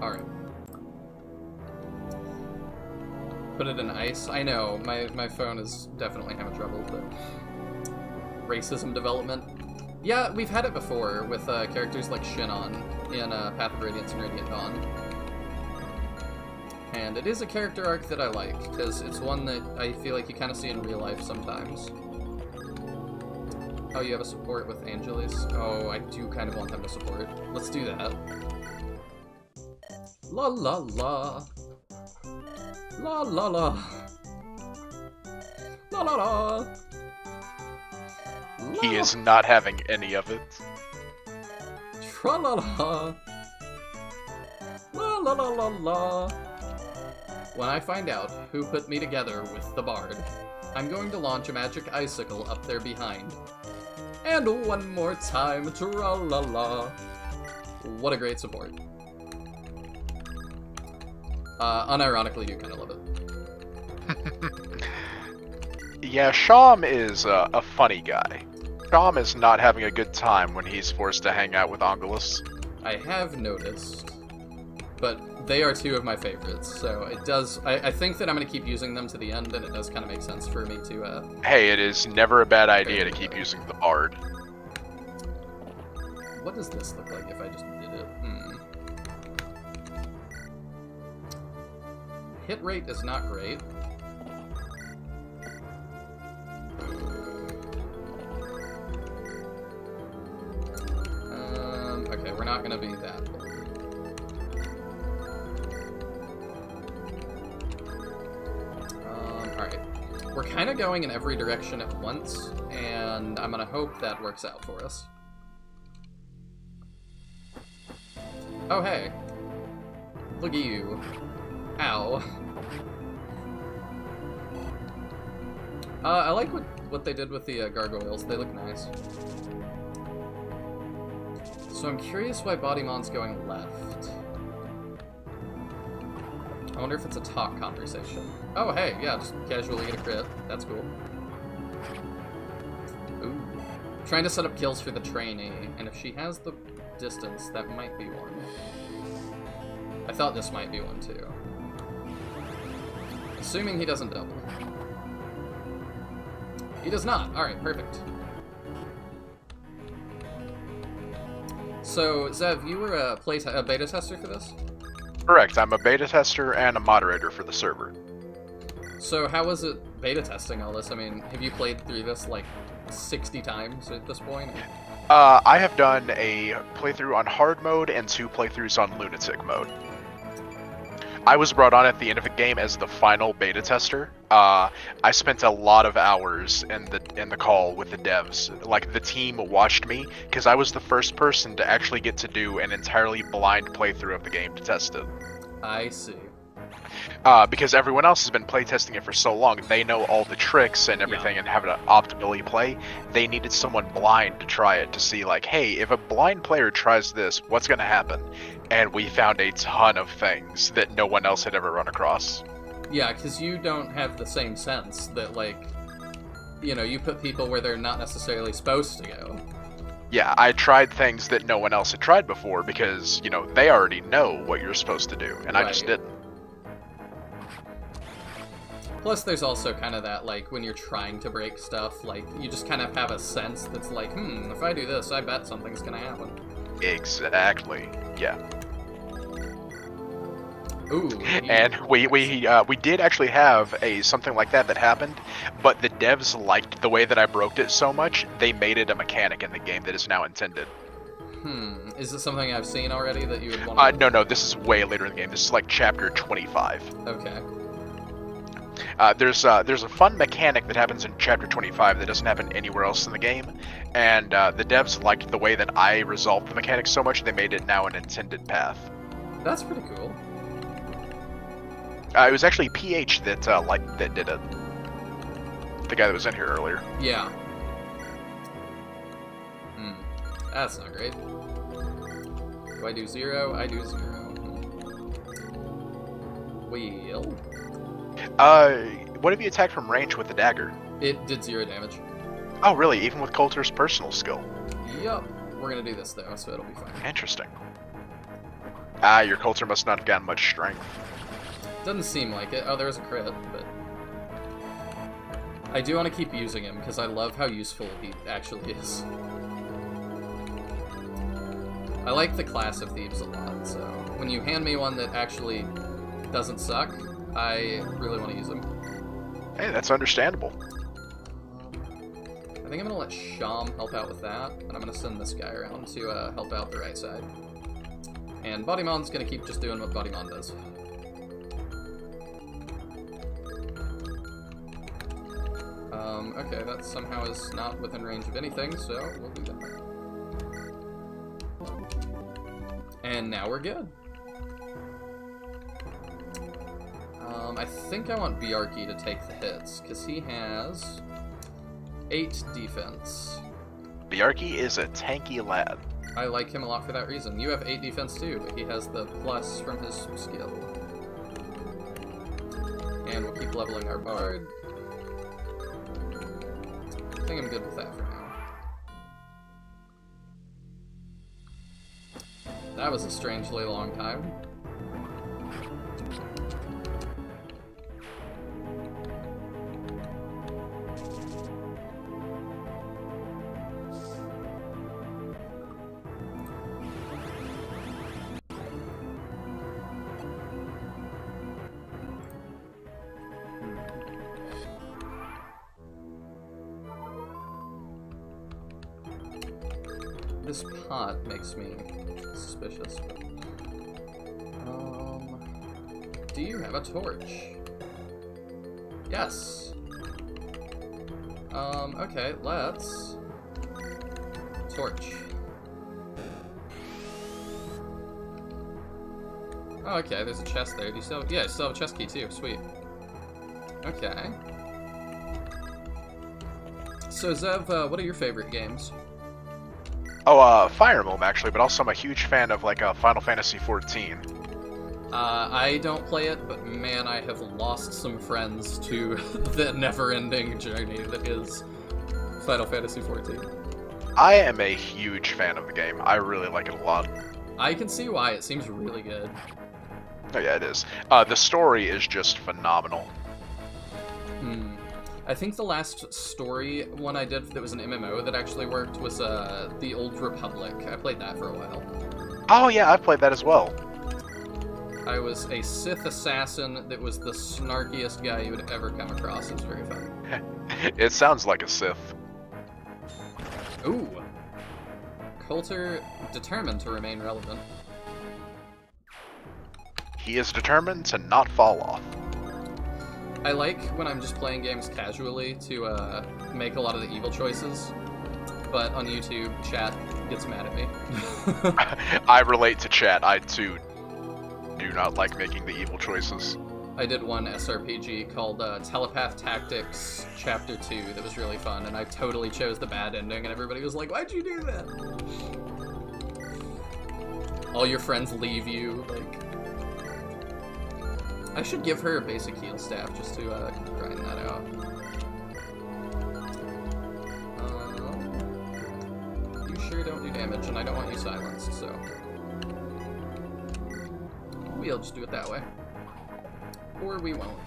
Alright. Put it in ice. I know, my phone is definitely having trouble, but... Racism development. Yeah, we've had it before with characters like Shinon in Path of Radiance and Radiant Dawn. And it is a character arc that I like, because it's one that I feel like you kind of see in real life sometimes. Oh, you have a support with Angeles? Oh, I do kind of want them to support. Let's do that. La la la. La la la. La la la. He is not having any of it. Tra-la-la. La-la-la-la-la. When I find out who put me together with the Bard, I'm going to launch a magic icicle up there behind. And one more time, tra-la-la. What a great support. Unironically, do kind of love it. Yeah, Sham is a funny guy. Sham is not having a good time when he's forced to hang out with Angelus. I have noticed, but they are 2 of my favorites, so it does... I think that I'm going to keep using them to the end, and it does kind of make sense for me to... Hey, it is never a bad idea to keep using the Bard. What does this look like if I just did it? Hit rate is not great. Okay, we're not gonna be that bold. Alright. We're kind of going in every direction at once, and I'm gonna hope that works out for us. Oh, hey. Look at you. Ow. I like what they did with the gargoyles. They look nice. So I'm curious why Bodymon's going left. I wonder if it's a talk conversation. Oh, hey, yeah, just casually get a crit. That's cool. Ooh. Trying to set up kills for the trainee, and if she has the distance, that might be one. I thought this might be one, too. Assuming he doesn't double. He does not. Alright, perfect. So, Zev, you were a beta tester for this? Correct, I'm a beta tester and a moderator for the server. So how was it beta testing all this? I mean, have you played through this like 60 times at this point? I have done a playthrough on hard mode and 2 playthroughs on lunatic mode. I was brought on at the end of the game as the final beta tester. I spent a lot of hours in the call with the devs. Like, the team watched me, because I was the first person to actually get to do an entirely blind playthrough of the game to test it. I see. Because everyone else has been playtesting it for so long, they know all the tricks and everything and have it optimally play. They needed someone blind to try it to see, like, hey, if a blind player tries this, what's going to happen? And we found a ton of things that no one else had ever run across. Yeah, because you don't have the same sense that, like, you know, you put people where they're not necessarily supposed to go. Yeah, I tried things that no one else had tried before because, you know, they already know what you're supposed to do, and I just didn't. Plus, there's also kind of that, like, when you're trying to break stuff, like, you just kind of have a sense that's like, if I do this, I bet something's gonna happen. Exactly. Yeah. Ooh. And we did actually have something like that happened, but the devs liked the way that I broke it so much, they made it a mechanic in the game that is now intended. Is this something I've seen already that you would want to... No, this is way later in the game. This is like chapter 25. Okay. There's a fun mechanic that happens in chapter 25 that doesn't happen anywhere else in the game, and the devs liked the way that I resolved the mechanic so much they made it now an intended path. That's pretty cool. It was actually PH that did it. The guy that was in here earlier. Yeah. That's not great. Do I do 0? I do 0. Wheel. What have you attacked from range with the dagger? It did 0 damage. Oh, really? Even with Coulter's personal skill? Yup. We're gonna do this though, so it'll be fine. Interesting. Your Coulter must not have gotten much strength. Doesn't seem like it. Oh, there was a crit, but... I do want to keep using him, because I love how useful he actually is. I like the class of Thieves a lot, so... When you hand me one that actually doesn't suck, I really want to use him. Hey, that's understandable. I think I'm going to let Sham help out with that, and I'm going to send this guy around to help out the right side. And Bodymon's going to keep just doing what Bodymon does. Okay, that somehow is not within range of anything, so we'll do that. And now we're good. I think I want Bjarki to take the hits, because he has 8 defense. Bjarki is a tanky lad. I like him a lot for that reason. You have 8 defense too, but he has the plus from his skill. And we'll keep leveling our bard. I think I'm good with that for now. That was a strangely long time. This pot makes me suspicious. Do you have a torch? Yes. Okay, let's torch. Oh, okay, there's a chest there. Do you still? Yeah, I still have a chest key too. Sweet. Okay. So Zev, what are your favorite games? Oh, Fire Emblem actually, but also I'm a huge fan of like Final Fantasy XIV. I don't play it, but man, I have lost some friends to the never-ending journey that is Final Fantasy XIV. I am a huge fan of the game. I really like it a lot. I can see why. It seems really good. Oh yeah, it is. The story is just phenomenal. I think the last story one I did that was an MMO that actually worked was The Old Republic. I played that for a while. Oh yeah, I've played that as well. I was a Sith assassin that was the snarkiest guy you would ever come across. It was very fun. It sounds like a Sith. Ooh. Coulter determined to remain relevant. He is determined to not fall off. I like when I'm just playing games casually to make a lot of the evil choices, but on YouTube, chat gets mad at me. I relate to chat. I too do not like making the evil choices. I did one SRPG called Telepath Tactics Chapter 2 that was really fun, and I totally chose the bad ending, and everybody was like, "Why'd you do that?" All your friends leave you, like... I should give her a basic heal staff just to grind that out. You sure don't do damage, and I don't want you silenced, so... We'll just do it that way. Or we won't.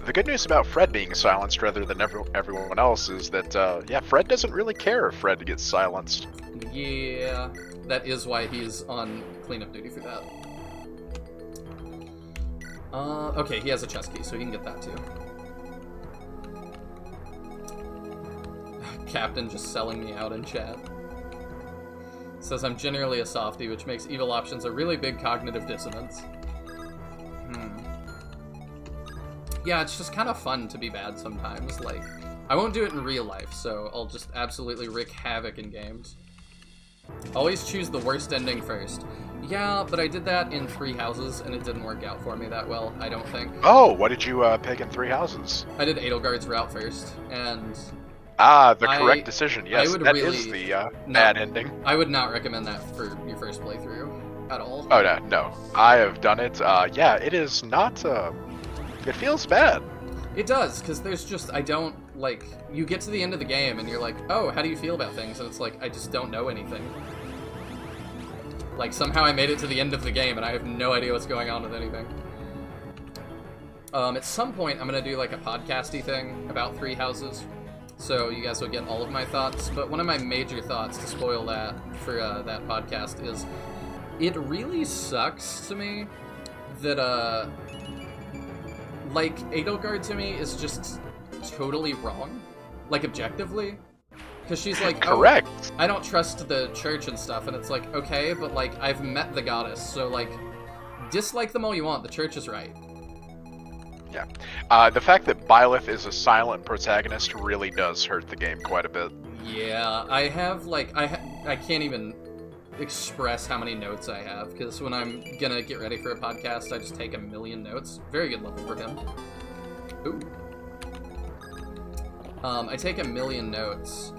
The good news about Fred being silenced rather than everyone else is that, yeah, Fred doesn't really care if Fred gets silenced. Yeah, that is why he's on cleanup duty for that. Okay, he has a chest key, so he can get that too. Captain just selling me out in chat. Says I'm generally a softie, which makes evil options a really big cognitive dissonance. Yeah, it's just kind of fun to be bad sometimes. Like, I won't do it in real life, so I'll just absolutely wreak havoc in games. Always choose the worst ending first. Yeah, but I did that in 3 Houses, and it didn't work out for me that well, I don't think. Oh, what did you pick in 3 Houses? I did Edelgard's route first, and... Ah, the correct decision, yes. That really, is the bad ending. I would not recommend that for your first playthrough at all. Oh, no. I have done it. Yeah, it is not... It feels bad. It does, because there's just, I don't, like, you get to the end of the game and you're like, oh, how do you feel about things? And it's like, I just don't know anything. Like, somehow I made it to the end of the game and I have no idea what's going on with anything. At some point, I'm going to do, like, a podcasty thing about 3 Houses, so you guys will get all of my thoughts. But one of my major thoughts, to spoil that for that podcast, is it really sucks to me that, like, Edelgard to me is just totally wrong. Like, objectively. Because she's like, correct. Oh, I don't trust the church and stuff. And it's like, okay, but, like, I've met the goddess. So, like, dislike them all you want. The church is right. Yeah. The fact that Byleth is a silent protagonist really does hurt the game quite a bit. Yeah, I have, like, I can't even express how many notes I have, because when I'm gonna get ready for a podcast, I just take 1,000,000 notes. Very good level for him. Ooh. I take 1,000,000 notes,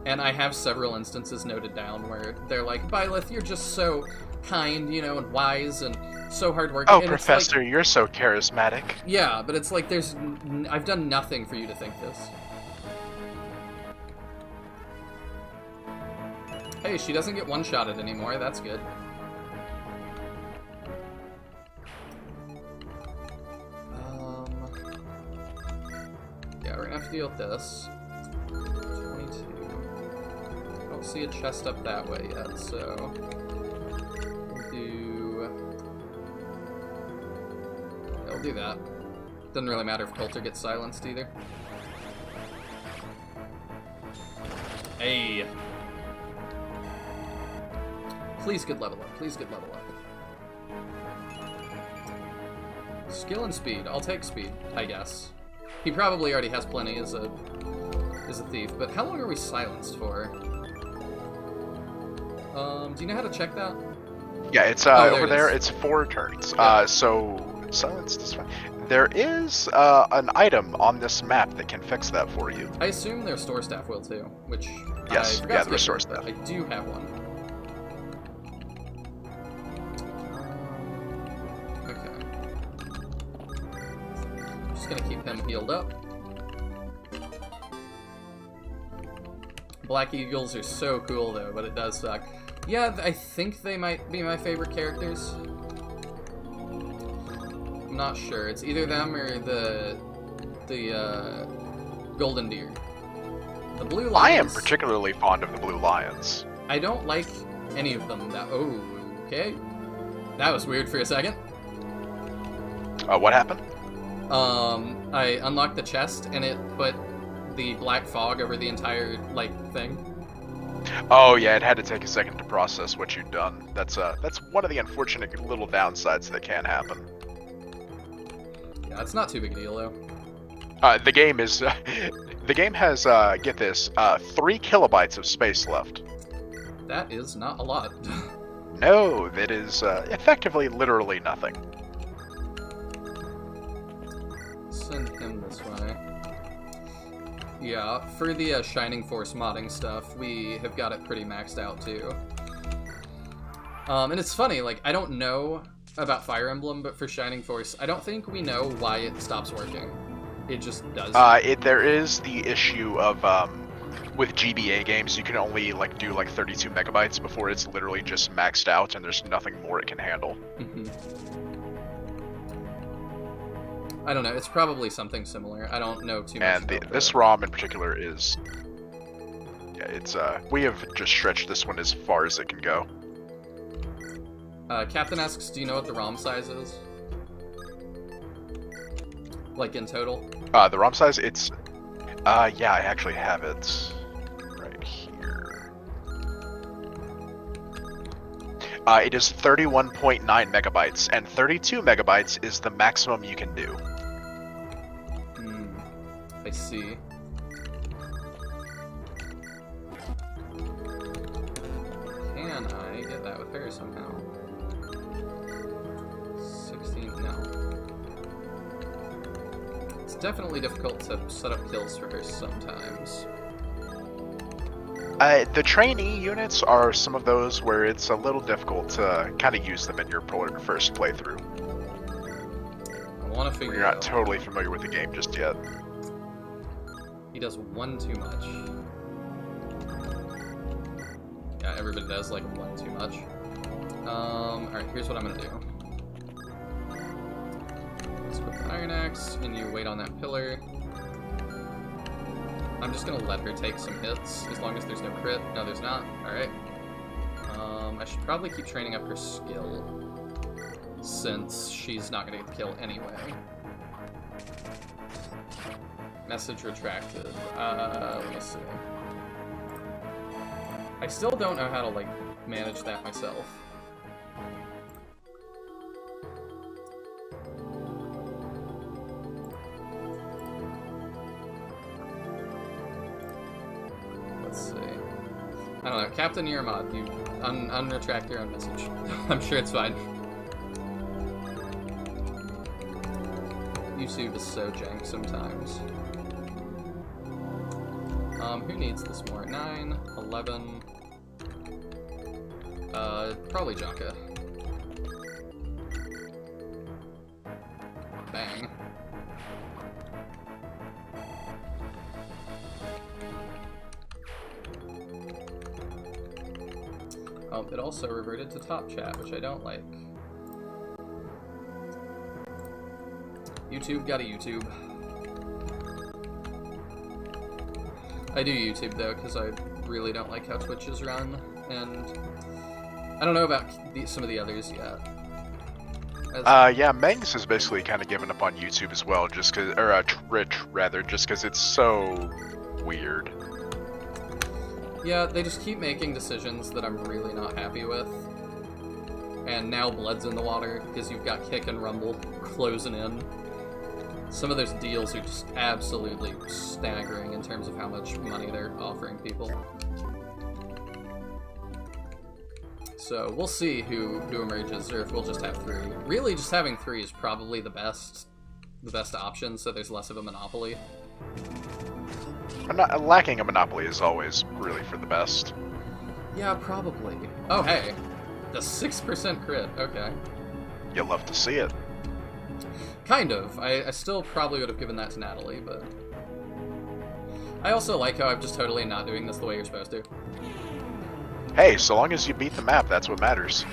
and I have several instances noted down where they're like, Byleth, you're just so kind, you know, and wise, and so hardworking. Oh, and Professor, like, you're so charismatic. Yeah, but it's like, I've done nothing for you to think this. Hey, she doesn't get one-shotted anymore, that's good. Yeah, we're gonna have to deal with this. 22. I don't see a chest up that way yet, so... I'll do that. Doesn't really matter if Coulter gets silenced either. Hey! Please get level up. Please get level up. Skill and speed. I'll take speed, I guess. He probably already has plenty as a thief, but how long are we silenced for? Do you know how to check that? Yeah, it's over there. It's 4 turns. Yeah. So silenced is fine. There is an item on this map that can fix that for you. I assume their store staff will too, which yes, yeah, the restore staff. I do have one. Gonna keep him healed up. Black Eagles are so cool though, but it does suck. Yeah, I think they might be my favorite characters. I'm not sure. It's either them or the Golden Deer. The Blue Lions. I am particularly fond of the Blue Lions. I don't like any of them. Oh, okay. That was weird for a second. What happened? I unlocked the chest, and it put the black fog over the entire, like, thing. Oh, yeah, it had to take a second to process what you'd done. That's one of the unfortunate little downsides that can happen. Yeah, it's not too big a deal, though. The game is... the game has, get this, 3 kilobytes of space left. That is not a lot. No, that is, effectively literally nothing. Send him this way. Yeah, for the Shining Force modding stuff, we have got it pretty maxed out too. And it's funny, like, I don't know about Fire Emblem, but for Shining Force, I don't think we know why it stops working. It just does. There is the issue of, with GBA games, you can only, like, do, like, 32 megabytes before it's literally just maxed out, and there's nothing more it can handle. I don't know. It's probably something similar. I don't know too much. And this ROM in particular is, yeah, it's we have just stretched this one as far as it can go. Captain asks, do you know what the ROM size is? Like in total? The ROM size, it's, yeah, I actually have it right here. It is 31.9 megabytes, and 32 megabytes is the maximum you can do. I see. Can I get that with her somehow? 16, no. It's definitely difficult to set up kills for her sometimes. The trainee units are some of those where it's a little difficult to kind of use them in your first playthrough. I want to figure You're out. not totally familiar with the game just yet. He does one too much. Yeah, everybody does like one too much. Alright, here's what I'm gonna do. Let's put the Iron Axe, and you wait on that pillar. I'm just gonna let her take some hits, as long as there's no crit. No, there's not. Alright. I should probably keep training up her skill, since she's not gonna get the kill anyway. Message retracted. Let me see. I still don't know how to, like, manage that myself. Let's see. I don't know. Captain Yermod, you unretract your own message. I'm sure it's fine. YouTube is so jank sometimes. Who needs this more? 9, 11... probably Jaka. Bang. Oh, it also reverted to top chat, which I don't like. YouTube got a YouTube. I do YouTube though, because I really don't like how Twitches run, and I don't know about some of the others yet. Yeah, Mengs has basically kind of given up on YouTube as well, just cause, or Twitch rather, just because it's so weird. Yeah, they just keep making decisions that I'm really not happy with. And now blood's in the water, because you've got Kick and Rumble closing in. Some of those deals are just absolutely staggering in terms of how much money they're offering people. So we'll see who emerges, or if we'll just have 3. Really, just having 3 is probably the best option, so there's less of a monopoly. Lacking a monopoly is always really for the best. Yeah, probably. Oh, hey. The 6% crit. Okay. You'll love to see it. Kind of. I still probably would have given that to Natalie, but... I also like how I'm just totally not doing this the way you're supposed to. Hey, so long as you beat the map, that's what matters.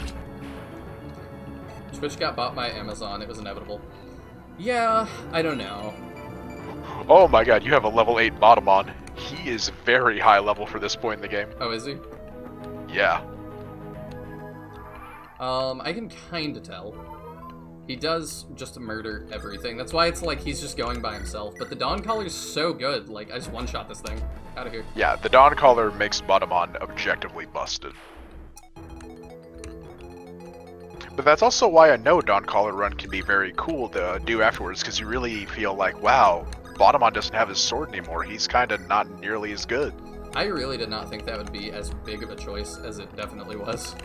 Twitch got bought by Amazon. It was inevitable. Yeah, I don't know. Oh my god, you have a level 8 Botamon. He is very high level for this point in the game. Oh, is he? Yeah. I can kinda tell. He does just murder everything. That's why it's like he's just going by himself. But the Dawn Caller's so good. Like, I just one-shot this thing. Out of here. Yeah, the Dawn Caller makes Botamon objectively busted. But that's also why a no Dawn Caller run can be very cool to do afterwards, because you really feel like, wow, Botamon doesn't have his sword anymore. He's kind of not nearly as good. I really did not think that would be as big of a choice as it definitely was.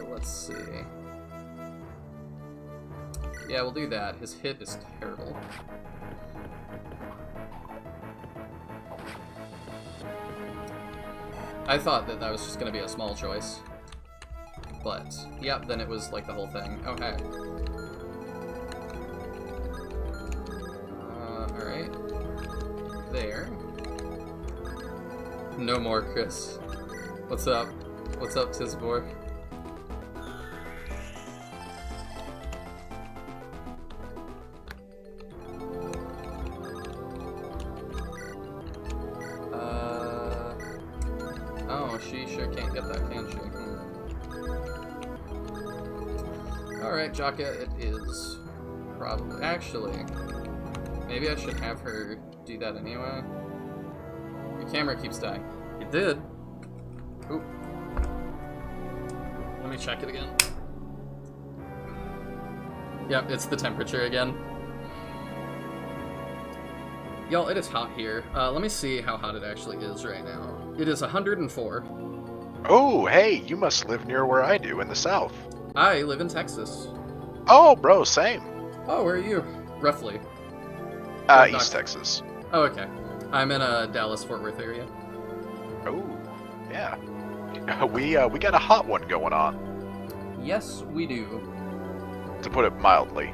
Let's see. Yeah, we'll do that. His hit is terrible. I thought that was just going to be a small choice. But, yeah, then it was like the whole thing. Oh, hey. Alright. There. No more, Chris. What's up? What's up, Tisbor? She sure can't get that, can she? Alright, Jaka, it is. Probably. Actually, maybe I should have her do that anyway. Your camera keeps dying. It did. Oop. Let me check it again. Yep, it's the temperature again. Y'all, it is hot here. Let me see how hot it actually is right now. It is 104. Oh, hey, you must live near where I do in the south. I live in Texas. Oh, bro, same. Oh, where are you? Roughly. East Texas. Oh, okay. I'm in a Dallas-Fort Worth area. Oh, yeah. We got a hot one going on, Yes, we do. to put it mildly.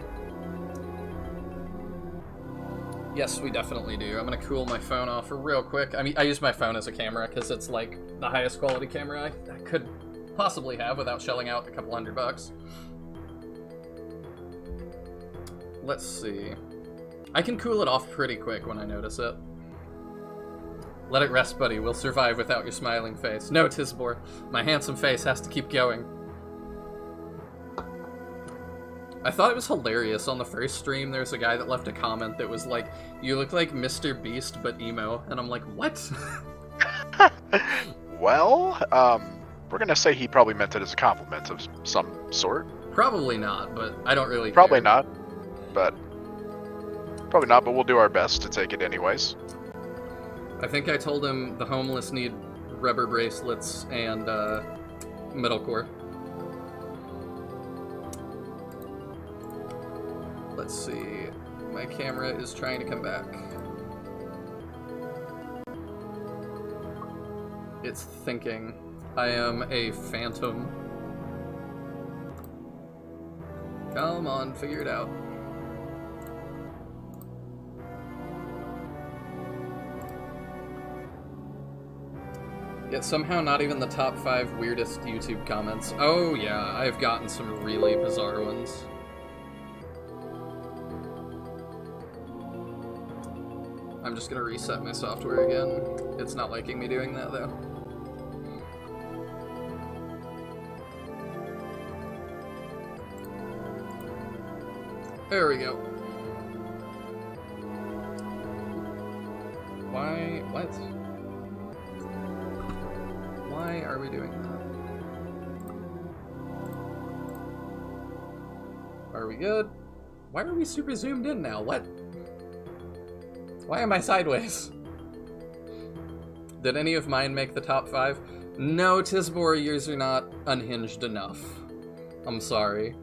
Yes, we definitely do. I'm gonna cool my phone off real quick. I mean, I use my phone as a camera because it's like the highest quality camera I could possibly have without shelling out a couple $100. Let's see. I can cool it off pretty quick when I notice it. Let it rest, buddy. We'll survive without your smiling face. No, Tisbor. My handsome face has to keep going. I thought it was hilarious on the first stream. There was a guy that left a comment that was like, "You look like Mr. Beast, but emo." And I'm like, what? Well, we're gonna say he probably meant it as a compliment of some sort. Probably not, but I don't really Probably care. not, but we'll do our best to take it anyways. I think I told him the homeless need rubber bracelets and metalcore. Let's see. My camera is trying to come back. It's thinking. I am a phantom. Come on, figure it out. Yet somehow not even the top 5 weirdest YouTube comments. Oh yeah, I've gotten some really bizarre ones. I'm just gonna reset my software again. It's not liking me doing that though. There we go. Why? What? Why are we doing that? Are we good? Why are we super zoomed in now? What? Why am I sideways? Did any of mine make the top 5? No, Tisbor, yours are not unhinged enough. I'm sorry.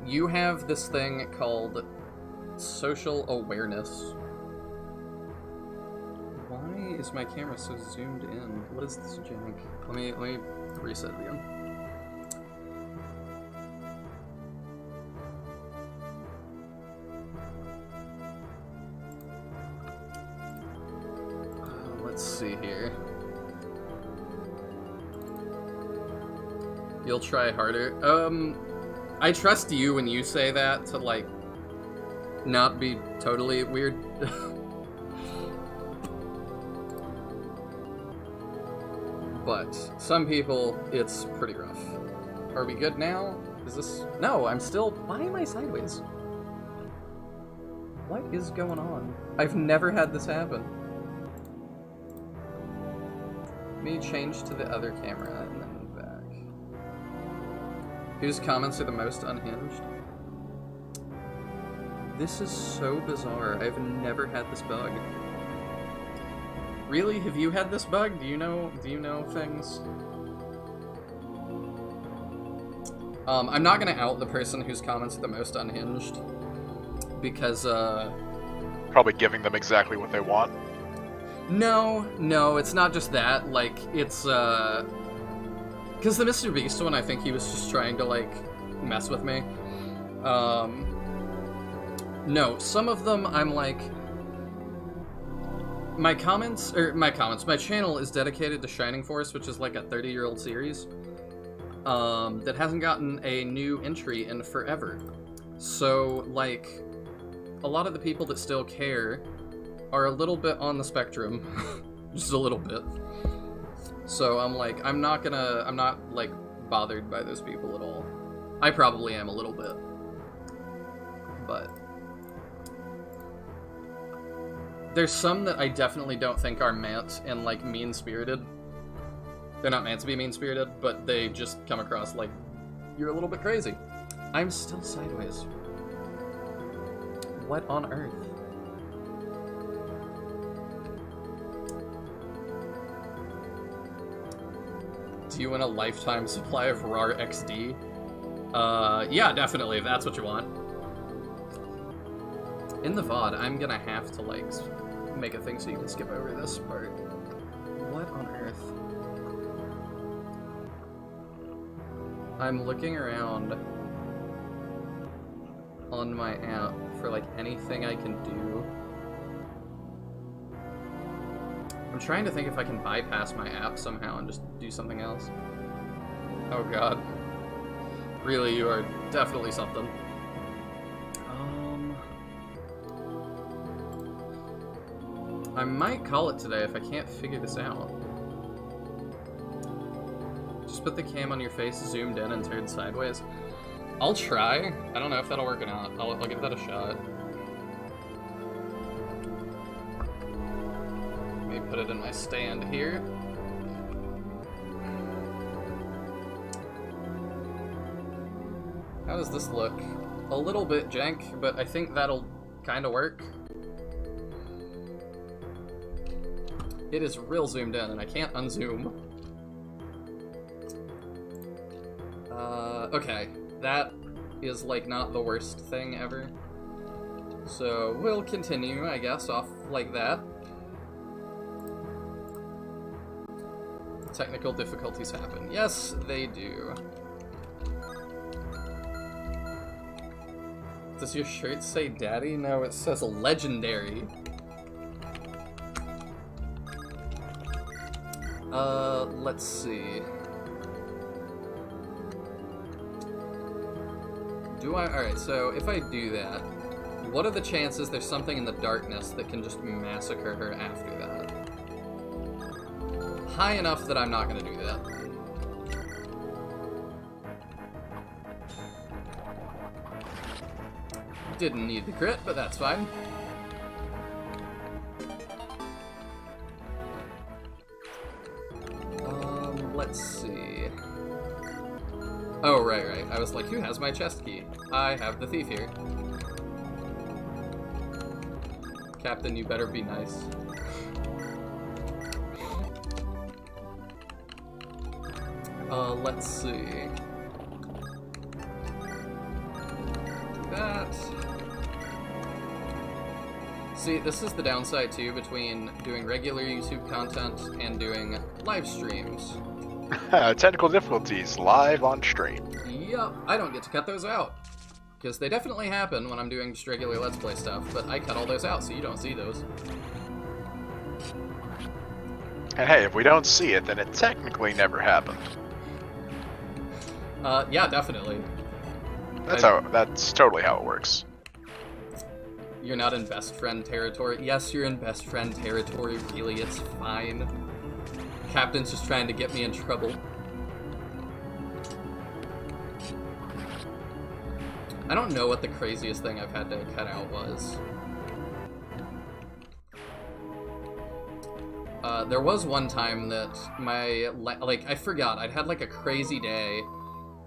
You have this thing called social awareness. Why is my camera so zoomed in? What is this jank? Let me reset it again. Let's see here. You'll try harder. I trust you when you say that to, like, not be totally weird. But some people, it's pretty rough. Are we good now? Is this... No, I'm still... Why am I sideways? What is going on? I've never had this happen. Let me change to the other camera and then back. Whose comments are the most unhinged? This is so bizarre. I've never had this bug. Really? Have you had this bug? Do you know things? I'm not gonna out the person whose comments are the most unhinged. Because, Probably giving them exactly what they want. No, it's not just that. Like, it's, because the Mr. Beast one, I think he was just trying to, like, mess with me. No, some of them I'm like... My channel is dedicated to Shining Force, which is like a 30-year-old series, that hasn't gotten a new entry in forever. So, like, a lot of the people that still care are a little bit on the spectrum. Just a little bit. So I'm like, I'm not like bothered by those people at all. I probably am a little bit, but there's some that I definitely don't think are meant and like mean-spirited. They're not meant to be mean-spirited, but they just come across like you're a little bit crazy. I'm still sideways. What on earth? Do you want a lifetime supply of RAR XD? Yeah, definitely, if that's what you want. In the VOD, I'm gonna have to, like, make a thing so you can skip over this part. What on earth? I'm looking around on my app for, like, anything I can do. I'm trying to think if I can bypass my app somehow and just do something else. Oh god. Really, you are definitely something. I might call it today if I can't figure this out. Just put the cam on your face, zoomed in, and turned sideways. I'll try. I don't know if that'll work or not. I'll give that a shot. Let me put it in my stand here. How does this look? A little bit jank, but I think that'll kind of work. It is real zoomed in, and I can't unzoom. Okay. That is, like, not the worst thing ever. So, we'll continue, I guess, off like that. Technical difficulties happen. Yes, they do. Does your shirt say daddy? No, it says legendary. Let's see. Alright, so if I do that, what are the chances there's something in the darkness that can just massacre her after that? High enough that I'm not gonna do that. Didn't need the crit, but that's fine. Let's see. Oh, right. I was like, who has my chest key? I have the thief here. Captain, you better be nice. Let's see. That. See, this is the downside, too, between doing regular YouTube content and doing live streams. Technical difficulties live on stream. Yup, I don't get to cut those out. Because they definitely happen when I'm doing just regular Let's Play stuff, but I cut all those out so you don't see those. And hey, if we don't see it, then it technically never happened. Yeah, definitely. That's totally how it works. You're not in best friend territory. Yes, you're in best friend territory, really, it's fine. Captain's just trying to get me in trouble. I don't know what the craziest thing I've had to cut out was. There was one time that I forgot, I'd had like a crazy day.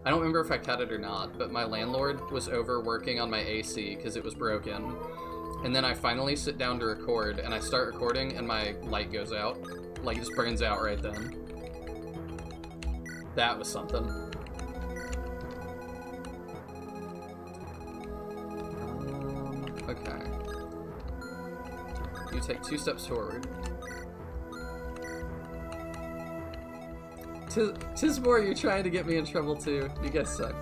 I don't remember if I cut it or not, but my landlord was over working on my AC because it was broken. And then I finally sit down to record, and I start recording, and my light goes out. Like, it just burns out right then. That was something. Okay. You take 2 steps forward. Tismore, you're trying to get me in trouble too. You guys suck.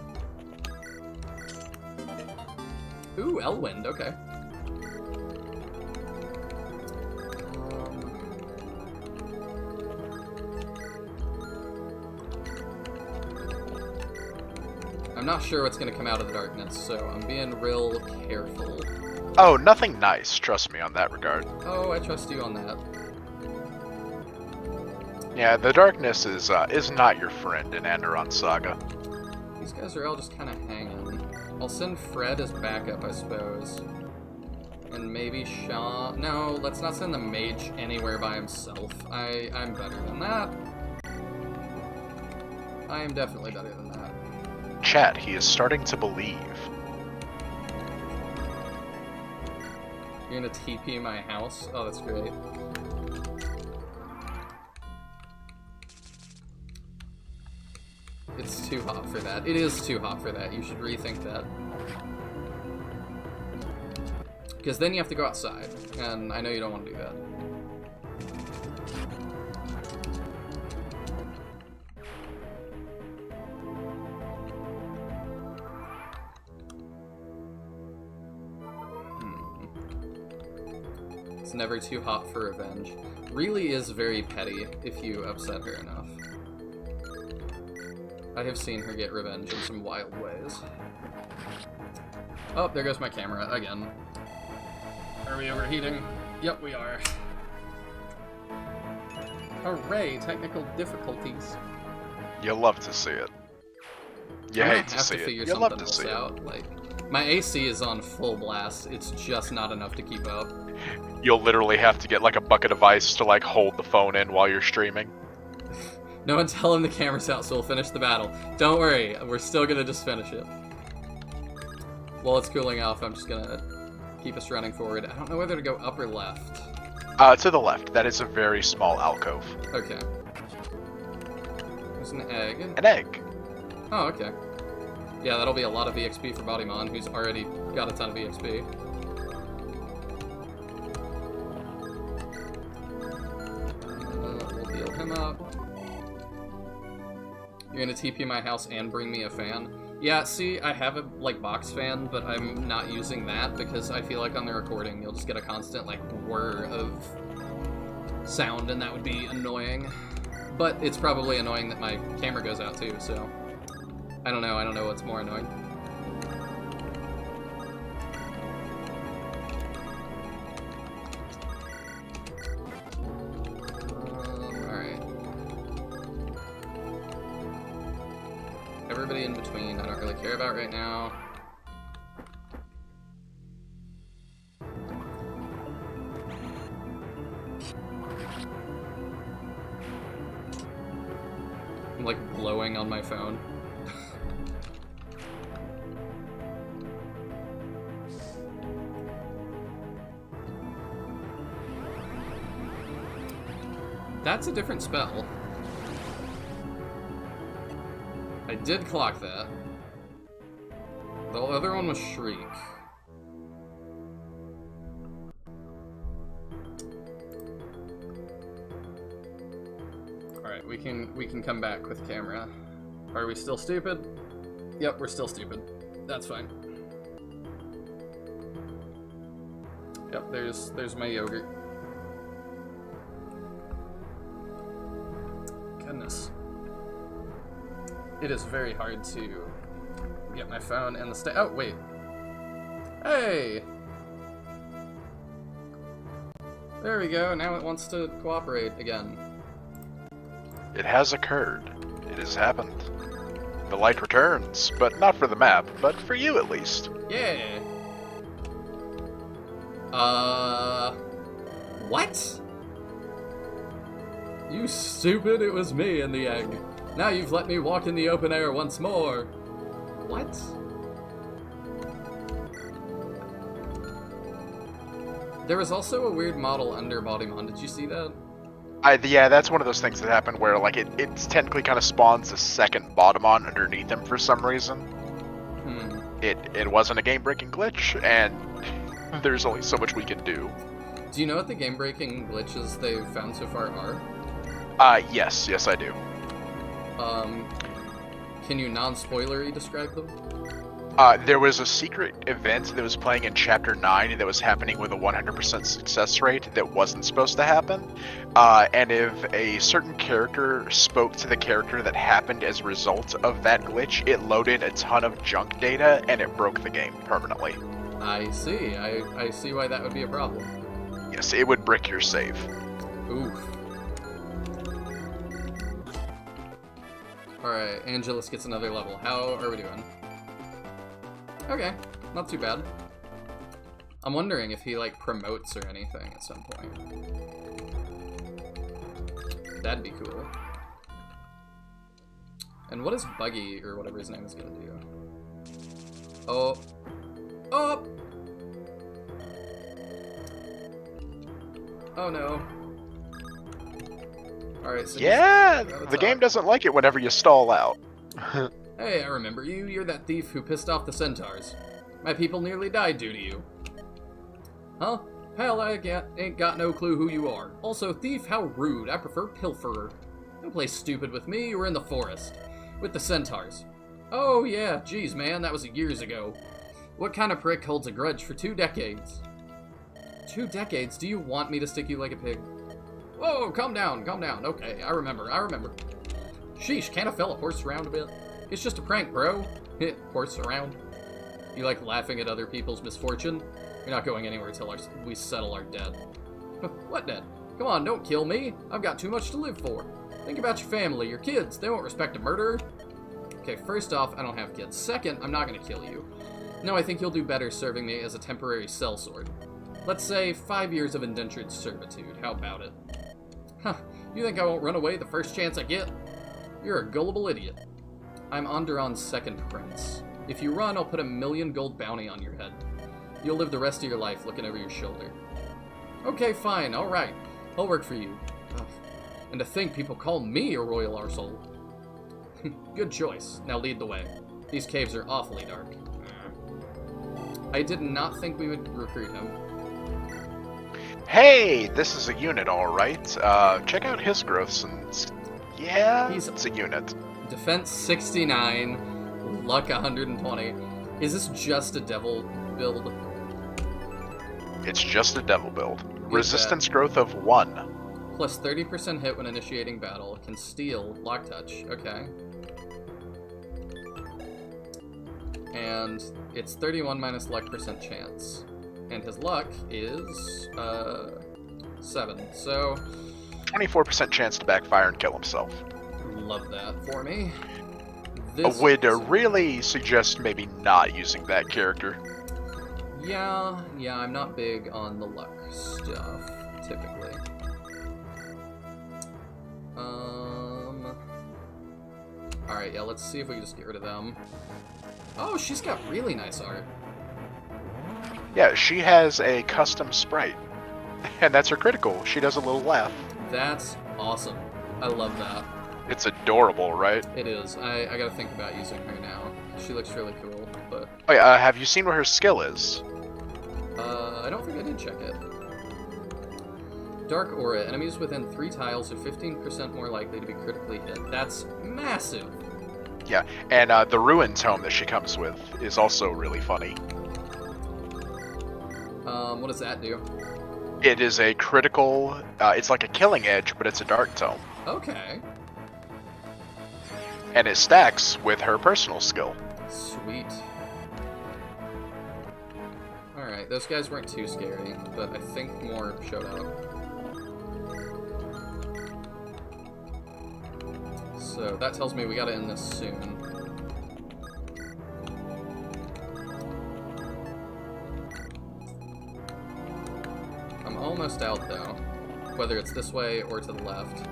Ooh, Elwind, okay. I'm not sure what's gonna come out of the darkness, so I'm being real careful. Oh, nothing nice, trust me on that regard. Oh, I trust you on that. Yeah, the darkness is not your friend in Andaron Saga. These guys are all just kind of hanging. I'll send Fred as backup, I suppose. And maybe Sean... No, let's not send the mage anywhere by himself. I'm better than that. I am definitely better than that. Chat, he is starting to believe. You're gonna TP my house? Oh, that's great. It's too hot for that. It is too hot for that. You should rethink that. Because then you have to go outside, and I know you don't want to do that. It's never too hot for revenge. Really is very petty if you upset her enough. I have seen her get revenge in some wild ways. Oh, there goes my camera again. Are we overheating? Yep, we are. Hooray, technical difficulties. You'll love to see it. You hate to see it. You'll love to see it. Like, my AC is on full blast. It's just not enough to keep up. You'll literally have to get like a bucket of ice to like hold the phone in while you're streaming. No one tell him the camera's out, so we'll finish the battle. Don't worry, we're still gonna just finish it. While it's cooling off, I'm just gonna keep us running forward. I don't know whether to go up or left. To the left. That is a very small alcove. Okay. There's an egg. An egg. Oh, okay. Yeah, that'll be a lot of EXP for Bodymon, who's already got a ton of EXP. We'll heal him up. You're gonna TP my house and bring me a fan? Yeah, see, I have a, like, box fan, but I'm not using that because I feel like on the recording you'll just get a constant, like, whir of sound, and that would be annoying. But it's probably annoying that my camera goes out, too, so... I don't know what's more annoying. Alright. Everybody in between, I don't really care about right now. I'm like blowing on my phone. That's a different spell. I did clock that. The other one was Shriek. Alright, we can come back with camera. Are we still stupid? Yep, we're still stupid. That's fine. Yep, there's my yogurt. Goodness. It is very hard to get my phone and the oh, wait. Hey! There we go, now it wants to cooperate again. It has occurred. It has happened. The light returns, but not for the map, but for you at least. Yeah. What? You stupid, it was me in the egg. Now you've let me walk in the open air once more. What? There was also a weird model under Bodymon, did you see that? Yeah, that's one of those things that happen where like it's technically kind of spawns a second Bodymon underneath him for some reason. It wasn't a game-breaking glitch, and there's only so much we can do. Do you know what the game-breaking glitches they've found so far are? Yes I do. Can you non-spoilery describe them? There was a secret event that was playing in Chapter 9 that was happening with a 100% success rate that wasn't supposed to happen. And if a certain character spoke to the character that happened as a result of that glitch, it loaded a ton of junk data and it broke the game permanently. I see. I see why that would be a problem. Yes, it would brick your save. Oof. Alright, Angelus gets another level. How are we doing? Okay, not too bad. I'm wondering if he, like, promotes or anything at some point. That'd be cool. And what is Buggy, or whatever his name is gonna do? Oh. Oh! Oh no. Alright, so Yeah, the game doesn't like it whenever you stall out. Hey, I remember you. You're that thief who pissed off the centaurs. My people nearly died due to you. Huh? Hell, ain't got no clue who you are. Also, thief, how rude. I prefer pilferer. Don't play stupid with me. You were in the forest. With the centaurs. Oh, yeah. Geez, man. That was years ago. What kind of prick holds a grudge for 2 decades? 2 decades? Do you want me to stick you like a pig? Whoa, calm down, calm down. Okay, I remember. Sheesh, can't a fella horse around a bit? It's just a prank, bro. Hit, horse around. You like laughing at other people's misfortune? You're not going anywhere till we settle our debt. What debt? Come on, don't kill me. I've got too much to live for. Think about your family, your kids. They won't respect a murderer. Okay, first off, I don't have kids. Second, I'm not gonna kill you. No, I think you'll do better serving me as a temporary sellsword. Let's say 5 years of indentured servitude. How about it? Huh, you think I won't run away the first chance I get? You're a gullible idiot. I'm Andaron's second prince. If you run, I'll put a 1,000,000 gold bounty on your head. You'll live the rest of your life looking over your shoulder. Okay, fine, alright. I'll work for you. Ugh. And to think people call me a royal arsehole. Good choice. Now lead the way. These caves are awfully dark. I did not think we would recruit him. Hey, this is a unit, alright. Check out his growths and... Yeah, it's a unit. Defense 69, luck 120. Is this just a devil build? It's just a devil build. Resistance growth of 1. Plus 30% hit when initiating battle. Can steal, lock touch. Okay. And it's 31 minus luck percent chance. And his luck is 7. So 24% chance to backfire and kill himself. Love that for me. I would really suggest maybe not using that character. Yeah, I'm not big on the luck stuff, typically. Alright, yeah, let's see if we can just get rid of them. Oh, she's got really nice art. Yeah, she has a custom sprite. And that's her critical. She does a little laugh. That's awesome. I love that. It's adorable, right? It is. I gotta think about using her now. She looks really cool, but... Oh yeah, have you seen what her skill is? I don't think I did check it. Dark Aura. Enemies within 3 tiles are 15% more likely to be critically hit. That's massive! Yeah, and the Ruin Tome that she comes with is also really funny. What does that do? It is a critical... it's like a Killing Edge, but it's a Dark Tome. Okay. And it stacks with her personal skill. Sweet. Alright, those guys weren't too scary, but I think more showed up. So that tells me we gotta end this soon. I'm almost out though, whether it's this way or to the left.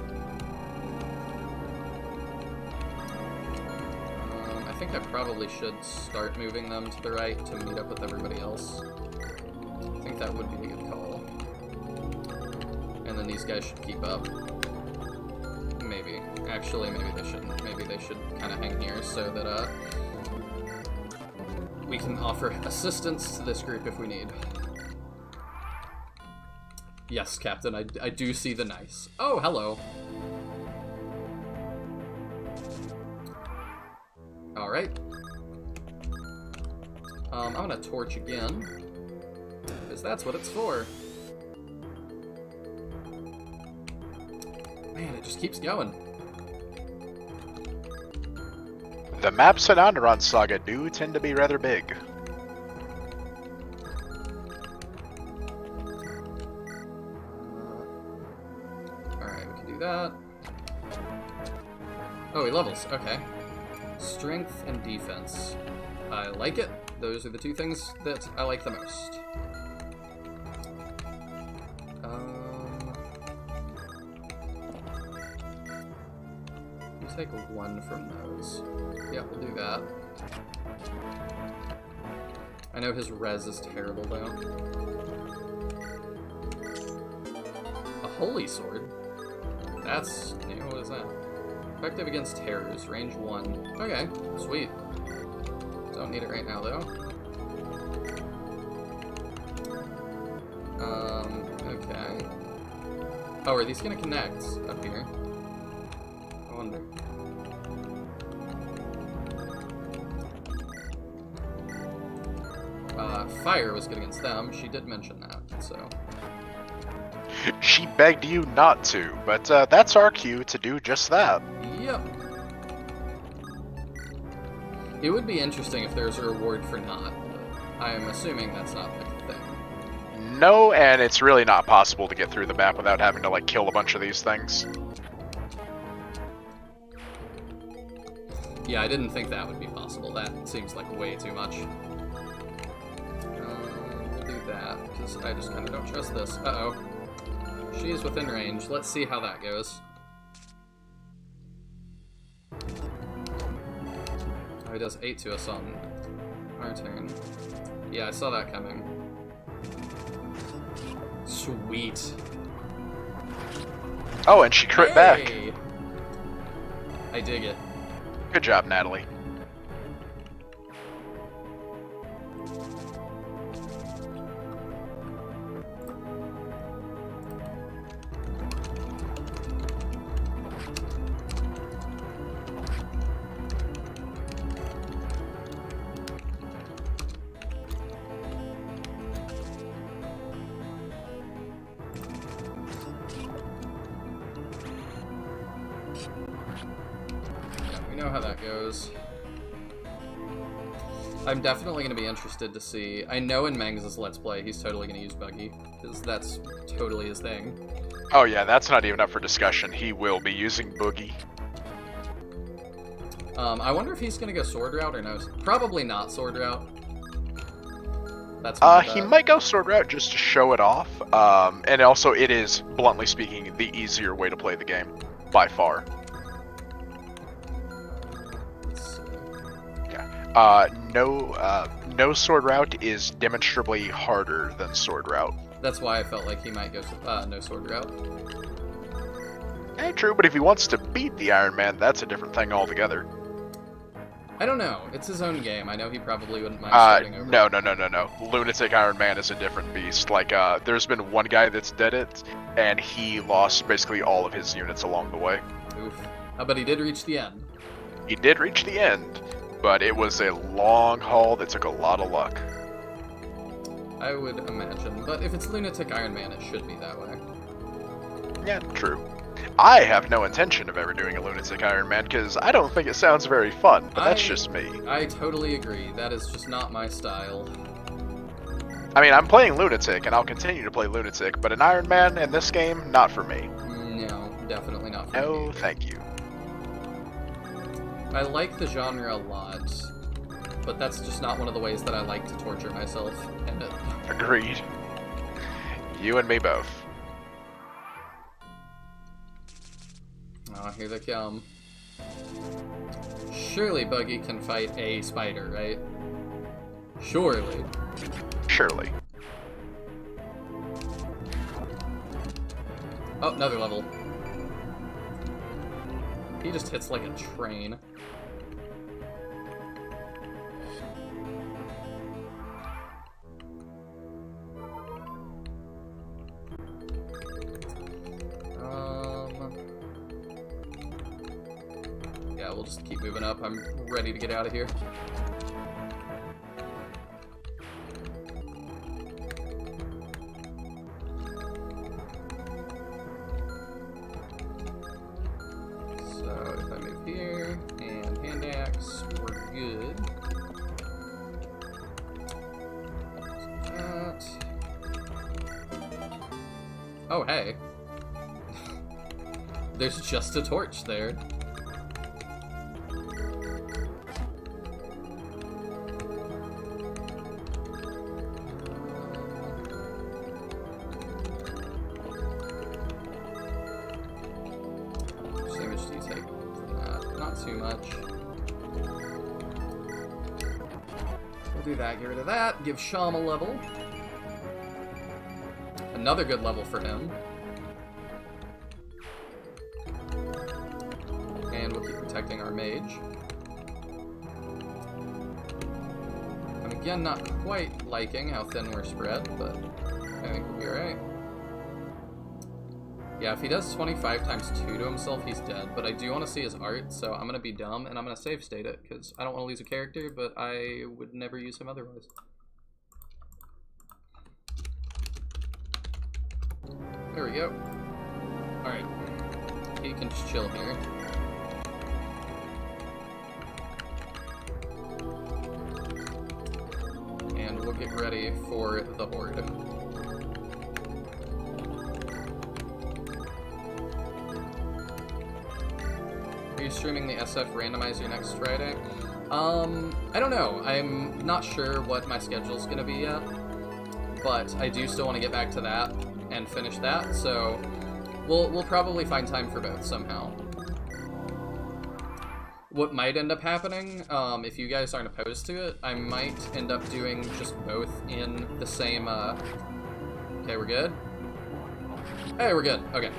I think I probably should start moving them to the right to meet up with everybody else. I think that would be a good call. And then these guys should keep up. Maybe. Actually, maybe they shouldn't. Maybe they should kind of hang here so that we can offer assistance to this group if we need. Yes, Captain, I do see the nice. Oh, hello. Alright. I'm gonna torch again, because that's what it's for. Man, it just keeps going. The maps in Andaron Saga do tend to be rather big. Alright, we can do that. Oh, he levels. Okay. Strength and defense. I like it. Those are the two things that I like the most. We'll take one from those. Yeah, we'll do that. I know his res is terrible, though. A holy sword? That's new. What is that? Effective against terrors. Range 1. Okay, sweet. Don't need it right now, though. Okay. Oh, are these gonna connect up here? I wonder. Fire was good against them. She did mention that, so. She begged you not to, but that's our cue to do just that. Yep. It would be interesting if there's a reward for not, but I am assuming that's not the thing. No, and it's really not possible to get through the map without having to, like, kill a bunch of these things. Yeah, I didn't think that would be possible. That seems like way too much. Do that, because I just kind of don't trust this. Uh-oh. She is within range. Let's see how that goes. Oh, he does 8 to us on our turn. Yeah, I saw that coming. Sweet. Oh, and she crit back. Hey! I dig it. Good job, Natalie. We know how that goes. I'm definitely going to be interested to see. I know in Mangs' Let's Play, he's totally going to use Buggy, because that's totally his thing. Oh yeah, that's not even up for discussion. He will be using Boogie. I wonder if he's going to go Sword Route or no. Probably not Sword Route. That's he might go Sword Route just to show it off. And also, it is, bluntly speaking, the easier way to play the game, by far. No Sword Route is demonstrably harder than Sword Route. That's why I felt like he might go no Sword Route. True, but if he wants to beat the Iron Man, that's a different thing altogether. I don't know. It's his own game. I know he probably wouldn't mind starting over. No. Lunatic Iron Man is a different beast. Like, there's been one guy that's dead it, and he lost basically all of his units along the way. Oof. But he did reach the end. He did reach the end, but it was a long haul that took a lot of luck. I would imagine. But if it's Lunatic Iron Man, it should be that way. Yeah, true. I have no intention of ever doing a Lunatic Iron Man, because I don't think it sounds very fun, but that's just me. I totally agree. That is just not my style. I mean, I'm playing Lunatic, and I'll continue to play Lunatic, but an Iron Man in this game, not for me. No, definitely not for me. No, thank you. I like the genre a lot, but that's just not one of the ways that I like to torture myself. And Agreed. You and me both. Oh, here they come. Surely Buggy can fight a spider, right? Surely. Surely. Oh, another level. He just hits like a train. Yeah, we'll just keep moving up. I'm ready to get out of here. So if I move here and hand axe, we're good. That. Oh, hey. There's just a torch there. too much. We'll do that, get rid of that, give Sham a level. Another good level for him. And we'll keep protecting our mage. I'm again not quite liking how thin we're spread, but I think we'll be alright. Yeah, if he does 25 times 2 to himself, he's dead. But I do want to see his art, so I'm going to be dumb, and I'm going to save state it, because I don't want to lose a character, but I would never use him otherwise. There we go. Alright. He can just chill here. And we'll get ready for the Horde. Are you streaming the SF Randomizer next Friday? I don't know. I'm not sure what my schedule's gonna be yet, but I do still want to get back to that and finish that, so we'll probably find time for both somehow. What might end up happening, if you guys aren't opposed to it, I might end up doing just both in the same, okay, we're good? Hey, we're good, okay.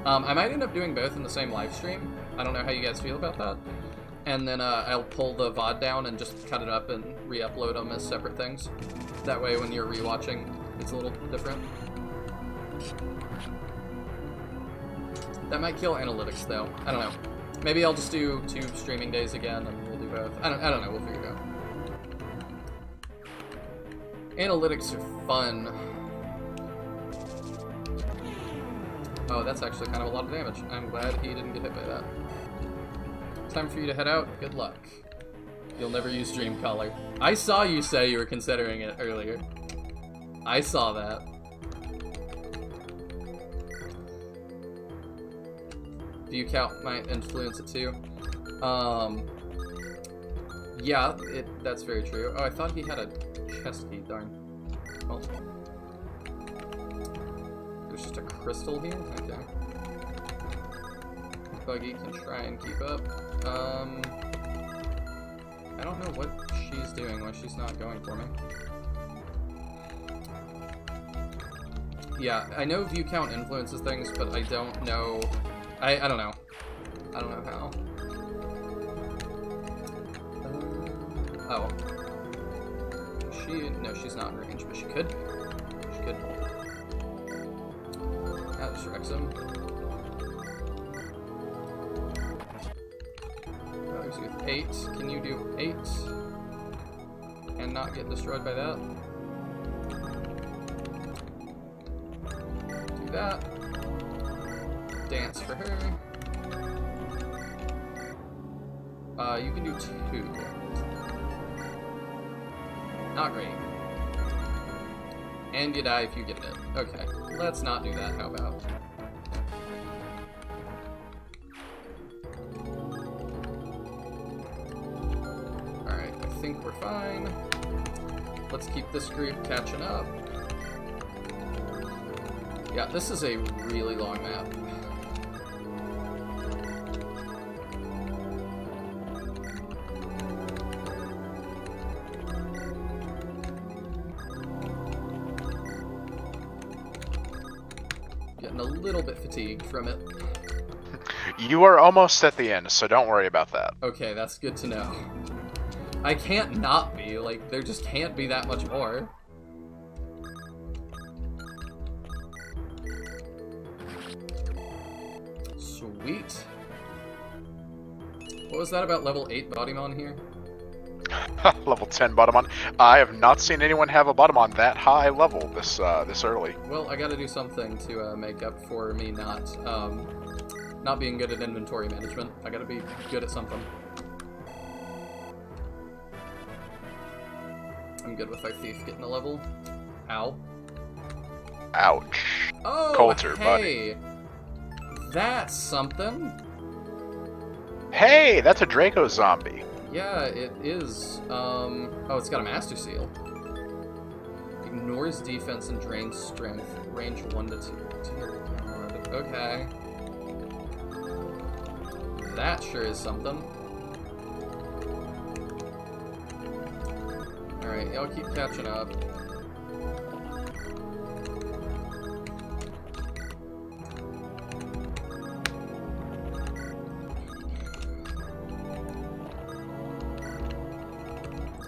I might end up doing both in the same live stream. I don't know how you guys feel about that. And then I'll pull the VOD down and just cut it up and re-upload them as separate things. That way when you're rewatching, it's a little different. That might kill analytics though. I don't know. Maybe I'll just do 2 streaming days again and we'll do both. I don't know, we'll figure it out. Analytics are fun. Oh, that's actually kind of a lot of damage. I'm glad he didn't get hit by that. Time for you to head out. Good luck. You'll never use Dreamcaller. I saw you say you were considering it earlier. I saw that. Do you count my influence it too? Yeah, that's very true. Oh, I thought he had a chest key, darn. Well, there's just a crystal here? Okay. Buggy can try and keep up. I don't know what she's doing, why she's not going for me. Yeah, I know view count influences things, but I don't know... I don't know. I don't know how. Oh. No, she's not in range, but she could. She could. That just wrecks him. Others with 8. Can you do 8? And not get destroyed by that? Do that. Dance for her. You can do 2. Not great. And you die if you get hit. Okay, let's not do that. How about? Alright, I think we're fine. Let's keep this group catching up. Yeah, this is a really long map. Getting a little bit fatigued from it. You are almost at the end, so don't worry about that. Okay, that's good to know. I can't not be, like, there just can't be that much more. Sweet. What was that about level 8 Bodymon here? Level 10 Bodymon. I have not seen anyone have a Bodymon that high level this early. Well, I gotta do something to make up for me not being good at inventory management. I gotta be good at something. I'm good with our thief getting a level. Ow. Ouch. Oh, Coulter, hey! buddy. That's something. Hey, that's a Draco zombie. Yeah, it is. Oh, it's got a Master Seal. Ignores defense and drains strength. Range 1 to 2. Okay. That sure is something. y'all keep catching up.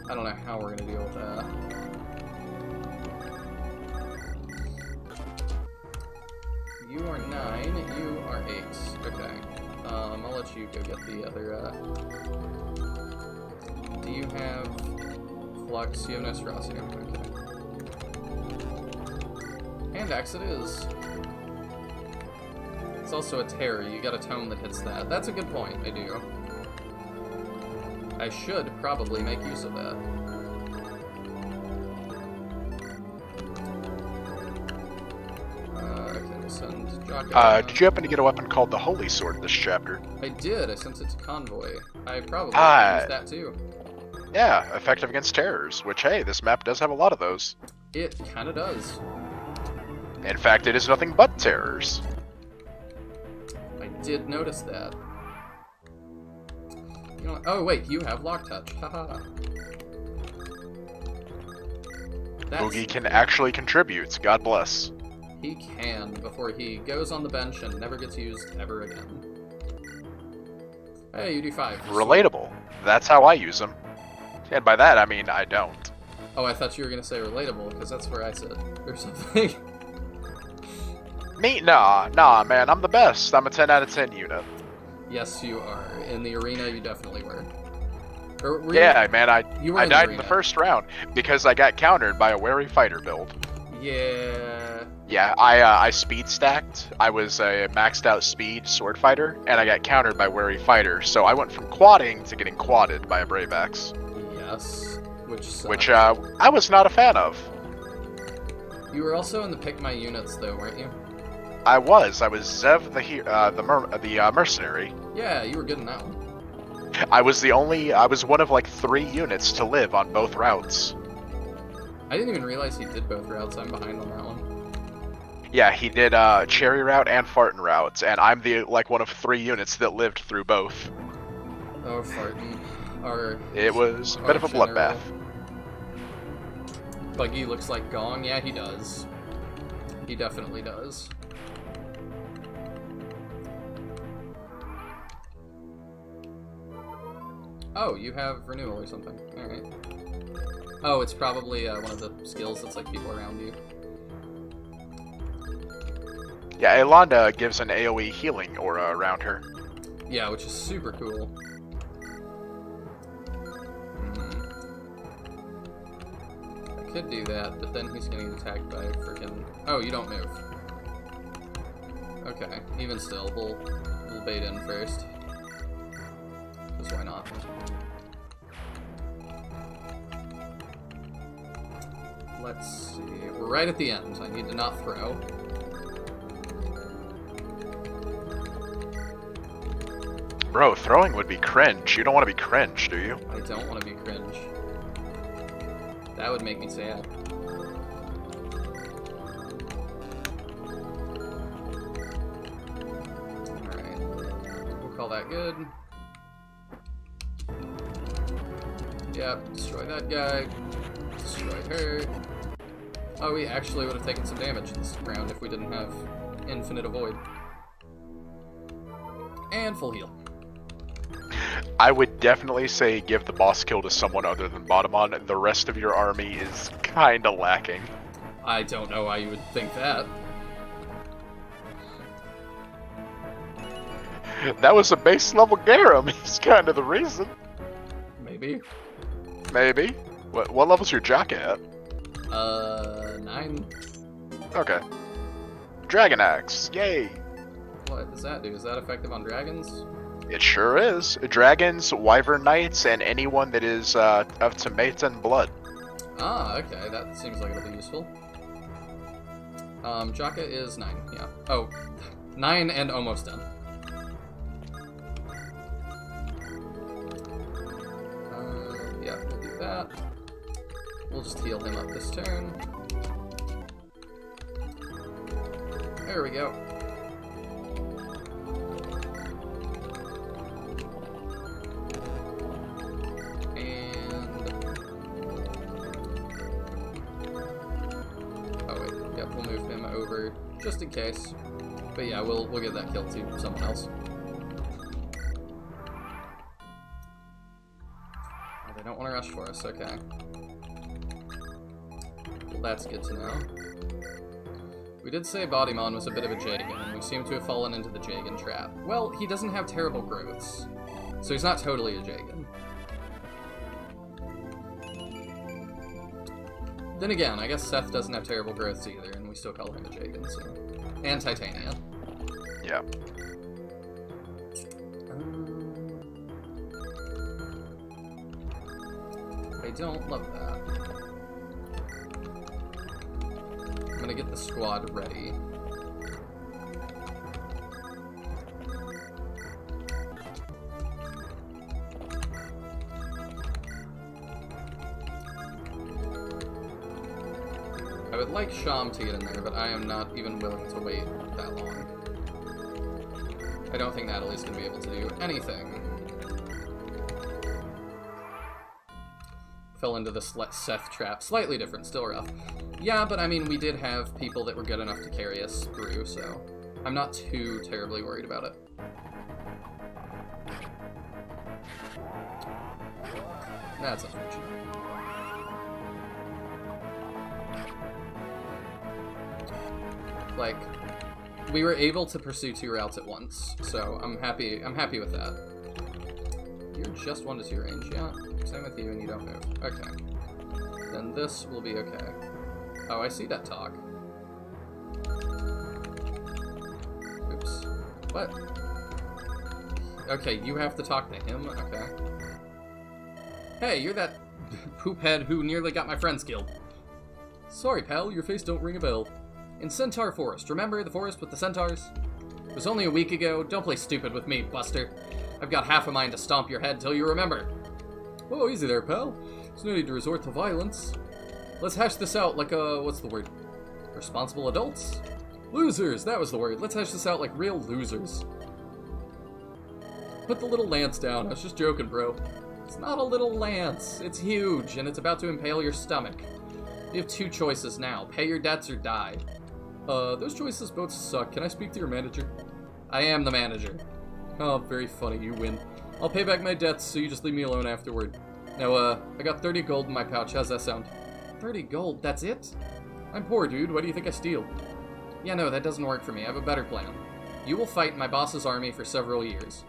I don't know how we're gonna deal with that. You are 9, you are 8. Okay. I'll let you go get the other, Do you have Flux? You have Nosferatu. Okay. And Axe it is. It's also a terror. You got a tome that hits that. That's a good point, I do. I should probably make use of that. Okay, send Jocko. Did you happen to get a weapon called the Holy Sword this chapter? I did. I sent it to Convoy. I probably could use that too. Yeah, effective against terrors, which, hey, this map does have a lot of those. It kind of does. In fact, it is nothing but terrors. I did notice that. You know, oh wait, you have Lock Touch. Haha. Boogie can actually contribute. God bless. He can, before he goes on the bench and never gets used ever again. Hey, you do 5. Relatable. That's how I use them. And by that, I mean I don't. Oh, I thought you were going to say relatable, because that's where I sit, or something. Me? Nah, man, I'm the best. I'm a 10 out of 10 unit. Yes, you are. In the arena, you definitely were. Or were yeah, man, I died in the arena. first round because I got countered by a wary fighter build. Yeah. Yeah, I speed stacked. I was a maxed out speed sword fighter, and I got countered by wary fighter. So I went from quadding to getting quadded by a brave axe. Yes. Which I was not a fan of. You were also in the Pick My Units, though, weren't you? I was Zev the mercenary. Yeah, you were good in that one. I was one of like 3 units to live on both routes. I didn't even realize he did both routes. I'm behind on that one. Yeah, he did Cherry route and Fartin route, and I'm the one of 3 units that lived through both. Oh, Fartin. It was a bit of a bloodbath. Buggy looks like Gong. Yeah, he does. He definitely does. Oh, you have renewal or something. Alright. Oh, it's probably one of the skills that's like people around you. Yeah, Elonda gives an AoE healing aura around her. Yeah, which is super cool. I could do that, but then he's getting attacked by freaking... Oh, you don't move. Okay, even still, we'll bait in first. Because why not? Let's see. We're right at the end. I need to not throw. Bro, throwing would be cringe. You don't want to be cringe, do you? I don't want to be cringe. That would make me sad. Alright. We'll call that good. Yep, destroy that guy. Destroy her. Oh, we actually would have taken some damage this round if we didn't have Infinite Avoid. And full heal. I would definitely say give the boss kill to someone other than Botamon. The rest of your army is kinda lacking. I don't know why you would think that. That was a base level Garum. He's kind of the reason. Maybe. Maybe. What level's your jock at? 9. Okay. Dragon Axe. Yay. What does that do? Is that effective on dragons? It sure is. Dragons, Wyvern Knights, and anyone that is of Tomatan blood. Ah, okay. That seems like it'll be useful. Jaka is 9, yeah. Oh, 9 and almost done. Yeah, we'll do that. We'll just heal him up this turn. There we go. just in case. But yeah, we'll give that kill to someone else. Oh, they don't want to rush for us, okay. Well, that's good to know. We did say Bodymon was a bit of a Jagan, and we seem to have fallen into the Jagan trap. Well, he doesn't have terrible growths, so he's not totally a Jagan. Then again, I guess Seth doesn't have terrible growths either, and we still call him a Jagan, so... And Titania. Yeah. I don't love that. I'm gonna get the squad ready. I would like Sham to get in there, but I am not even willing to wait that long. I don't think Natalie's gonna be able to do anything. Fell into the Seth trap. Slightly different, still rough. Yeah, but I mean, we did have people that were good enough to carry us through, so I'm not too terribly worried about it. That's unfortunate. Like, we were able to pursue 2 routes at once, so I'm happy with that. You're just 1 to 2 range, yeah. Same with you, and you don't move. Okay. Then this will be okay. Oh, I see that talk. Oops. What? Okay, you have to talk to him? Okay. Hey, you're that poophead who nearly got my friends killed. Sorry, pal, your face don't ring a bell. In Centaur Forest, remember the forest with the centaurs? It was only a week ago. Don't play stupid with me, Buster. I've got half a mind to stomp your head till you remember. Oh, easy there, pal. There's no need to resort to violence. Let's hash this out like what's the word? Responsible adults? Losers, that was the word. Let's hash this out like real losers. Put the little lance down. I was just joking, bro. It's not a little lance. It's huge, and it's about to impale your stomach. You have 2 choices now. Pay your debts or die. Those choices both suck. Can I speak to your manager? I am the manager. Oh, very funny. You win. I'll pay back my debts, so you just leave me alone afterward. Now, I got 30 gold in my pouch. How's that sound? 30 gold? That's it? I'm poor, dude. Why do you think I steal? Yeah, no, that doesn't work for me. I have a better plan. You will fight my boss's army for several years.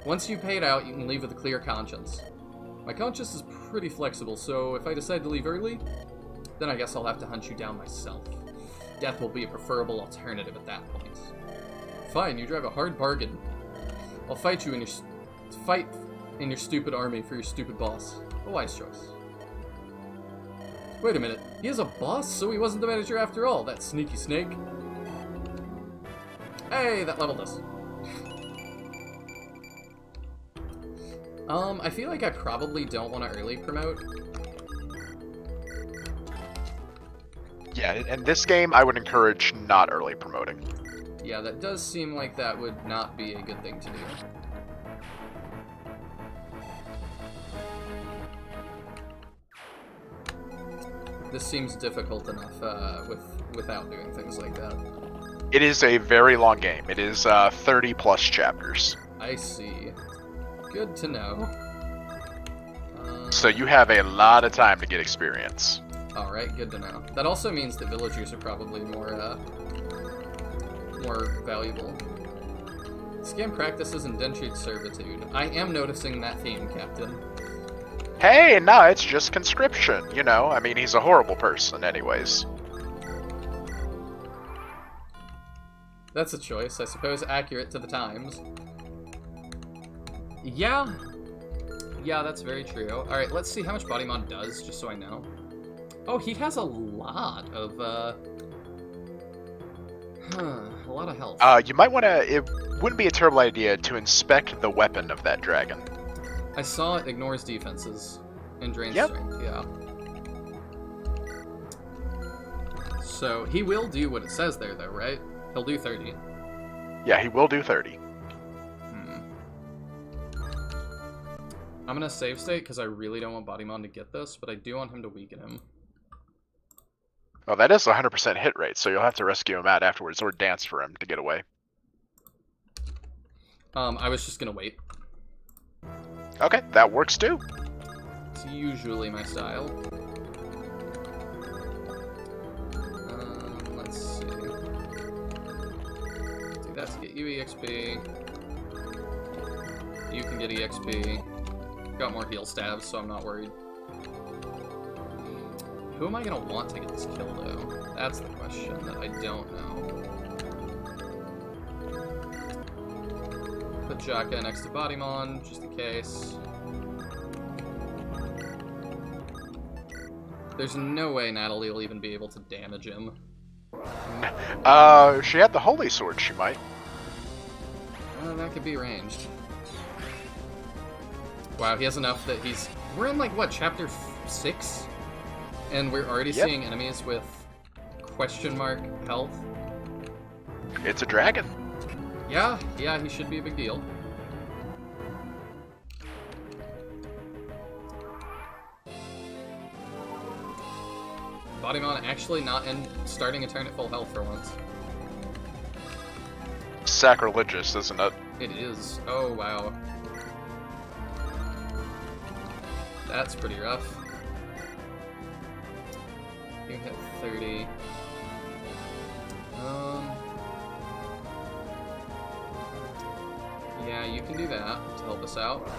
Once you've paid out, you can leave with a clear conscience. My conscience is pretty flexible, so if I decide to leave early, then I guess I'll have to hunt you down myself. Death will be a preferable alternative at that point. Fine, you drive a hard bargain. I'll fight you in your stupid army for your stupid boss. A wise choice. Wait a minute, he has a boss, so he wasn't the manager after all, that sneaky snake. Hey, that leveled us. I feel like I probably don't want to early promote. Yeah, in this game, I would encourage not early promoting. Yeah, that does seem like that would not be a good thing to do. This seems difficult enough without doing things like that. It is a very long game. It is 30 plus chapters. I see. Good to know. So you have a lot of time to get experience. Alright, good to know. That also means that villagers are probably more valuable. Scam practices indentured servitude. I am noticing that theme, Captain. Hey, no, it's just conscription, you know? I mean, he's a horrible person anyways. That's a choice, I suppose accurate to the times. Yeah. Yeah, that's very true. Alright, let's see how much Bodymon does, just so I know. Oh, he has a lot of, a lot of health. You might want to... It wouldn't be a terrible idea to inspect the weapon of that dragon. I saw it ignores defenses and drains Yep. strength, yeah. So, he will do what it says there, though, right? He'll do 30. Yeah, he will do 30. I'm gonna save state because I really don't want Bodymon to get this, but I do want him to weaken him. Well, that is a 100% hit rate, so you'll have to rescue him out afterwards or dance for him to get away. I was just gonna wait. Okay, that works too. It's usually my style. Let's see. Do that to get you EXP. You can get EXP. Got more heal stabs, so I'm not worried. Who am I gonna want to get this kill, though? That's the question that I don't know. Put Jaka next to Bodymon, just in case. There's no way Natalie will even be able to damage him. If she had the Holy Sword, she might. That could be ranged. Wow, he has enough that he's... We're in, like, what, chapter 6? And we're already seeing enemies with question mark health. It's a dragon. Yeah, he should be a big deal. Bodymon actually not starting a turn at full health for once. Sacrilegious, isn't it? It is. Oh, wow. That's pretty rough. You hit 30. Yeah, you can do that to help us out.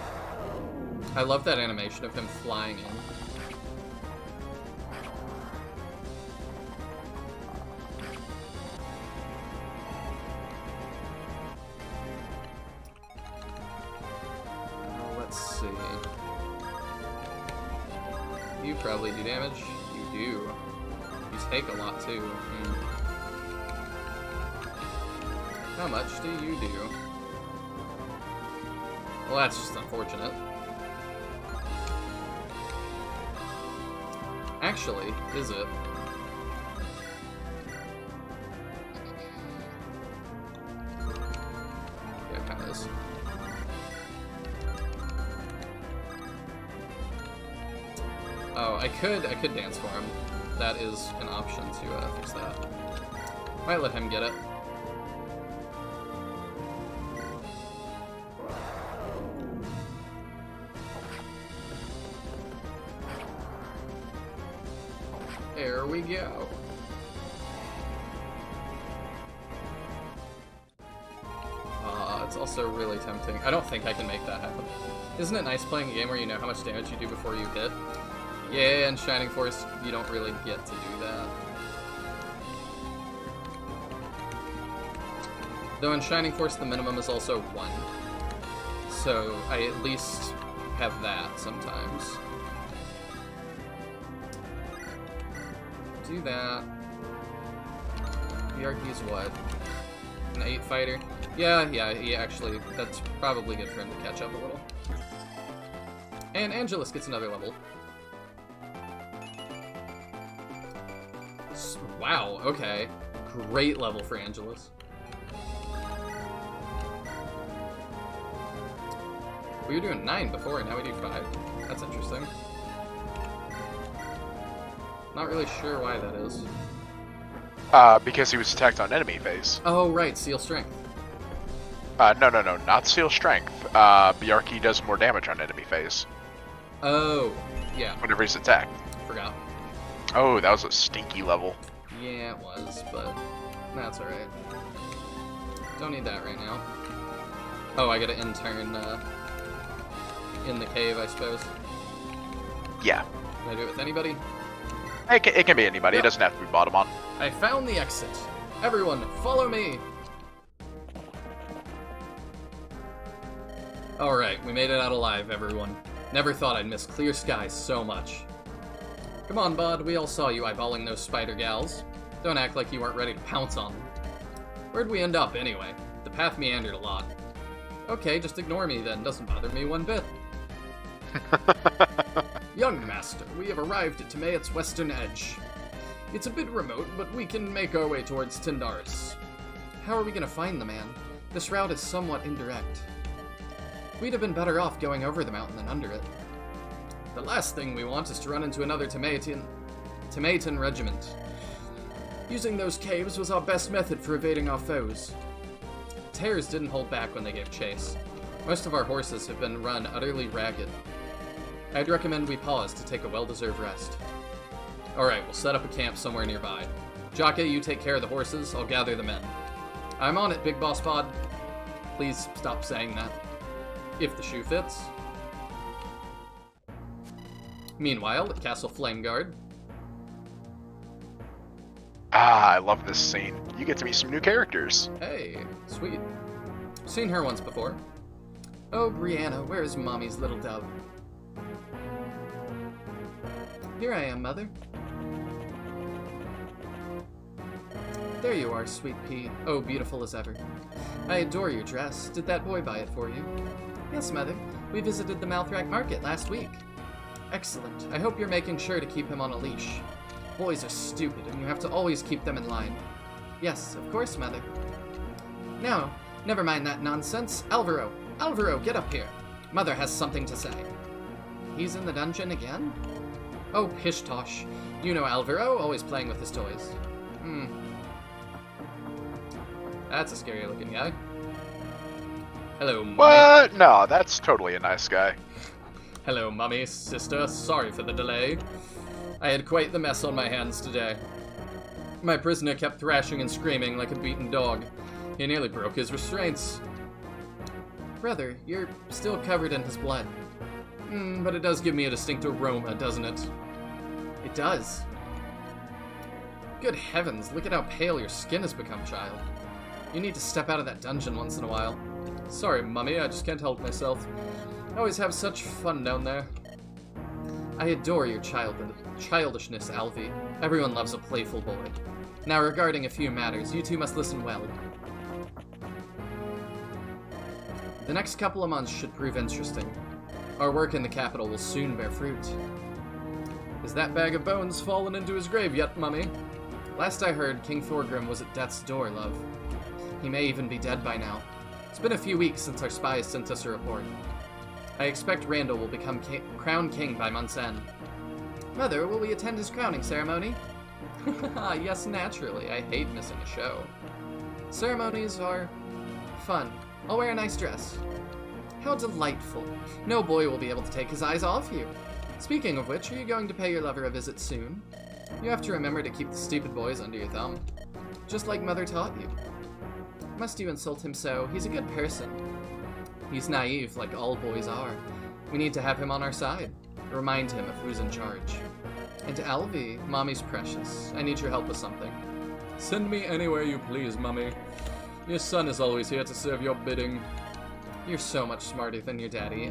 I love that animation of him flying in. Let's see. You probably do damage. You do. You take a lot too. How much do you do? Well, that's just unfortunate. Actually, is it? Yeah, it kinda is. Oh, I could dance for him. That is an option to fix that. Might let him get it. There we go. It's also really tempting. I don't think I can make that happen. Isn't it nice playing a game where you know how much damage you do before you hit? Yeah, in Shining Force, you don't really get to do that. Though in Shining Force, the minimum is also 1. So I at least have that sometimes. Do that. Bjarki's what? An 8 fighter? Yeah, he actually, that's probably good for him to catch up a little. And Angelus gets another level. Wow, okay. Great level for Angelus. We were doing 9 before, and now we do 5. That's interesting. Not really sure why that is. Because he was attacked on enemy phase. Oh, right, Seal Strength. No, not Seal Strength. Bjarki does more damage on enemy phase. Oh, yeah. Whenever he's attacked. Forgot. Oh, that was a stinky level. Yeah, it was, but that's alright. Don't need that right now. Oh, I gotta intern in the cave, I suppose. Yeah. Can I do it with anybody? It can be anybody. Yeah. It doesn't have to be Bodymon. I found the exit. Everyone, follow me! Alright, we made it out alive, everyone. Never thought I'd miss clear skies so much. Come on, bud, we all saw you eyeballing those spider gals. Don't act like you weren't ready to pounce on them. Where'd we end up, anyway? The path meandered a lot. Okay, just ignore me then, doesn't bother me one bit. Young master, we have arrived at Timaeus' western edge. It's a bit remote, but we can make our way towards Tindaris. How are we gonna find the man? This route is somewhat indirect. We'd have been better off going over the mountain than under it. The last thing we want is to run into another Timaean regiment. Using those caves was our best method for evading our foes. Terrors didn't hold back when they gave chase. Most of our horses have been run utterly ragged. I'd recommend we pause to take a well-deserved rest. Alright, we'll set up a camp somewhere nearby. Jaka, you take care of the horses, I'll gather the men. I'm on it, Big Boss Pod. Please stop saying that. If the shoe fits. Meanwhile, at Castle Flameguard. Ah, I love this scene. You get to meet some new characters. Hey, sweet. Seen her once before. Oh, Brianna, where is Mommy's little dove? Here I am, Mother. There you are, sweet pea. Oh, beautiful as ever. I adore your dress. Did that boy buy it for you? Yes, Mother. We visited the Malthrak Market last week. Excellent. I hope you're making sure to keep him on a leash. Boys are stupid, and you have to always keep them in line. Yes, of course, Mother. No, never mind that nonsense. Alvaro! Alvaro, get up here. Mother has something to say. He's in the dungeon again? Oh, pish tosh. You know Alvaro, always playing with his toys. That's a scary looking guy. Hello, Mummy. What? No, that's totally a nice guy. Hello, Mummy, sister. Sorry for the delay. I had quite the mess on my hands today. My prisoner kept thrashing and screaming like a beaten dog. He nearly broke his restraints. Brother, you're still covered in his blood. But it does give me a distinct aroma, doesn't it? It does. Good heavens, look at how pale your skin has become, child. You need to step out of that dungeon once in a while. Sorry, Mummy, I just can't help myself. I always have such fun down there. I adore your childishness, Alfie. Everyone loves a playful boy. Now, regarding a few matters, you two must listen well. The next couple of months should prove interesting. Our work in the capital will soon bear fruit. Is that bag of bones fallen into his grave yet, Mummy? Last I heard, King Thorgrim was at death's door, love. He may even be dead by now. It's been a few weeks since our spies sent us a report. I expect Randall will become crowned king by month's end. Mother, will we attend his crowning ceremony? Yes, naturally. I hate missing a show. Ceremonies are fun. I'll wear a nice dress. How delightful. No boy will be able to take his eyes off you. Speaking of which, are you going to pay your lover a visit soon? You have to remember to keep the stupid boys under your thumb. Just like Mother taught you. Must you insult him so? He's a good person. He's naive, like all boys are. We need to have him on our side. Remind him of who's in charge. And Alvy, Mommy's precious. I need your help with something. Send me anywhere you please, Mummy. Your son is always here to serve your bidding. You're so much smarter than your daddy.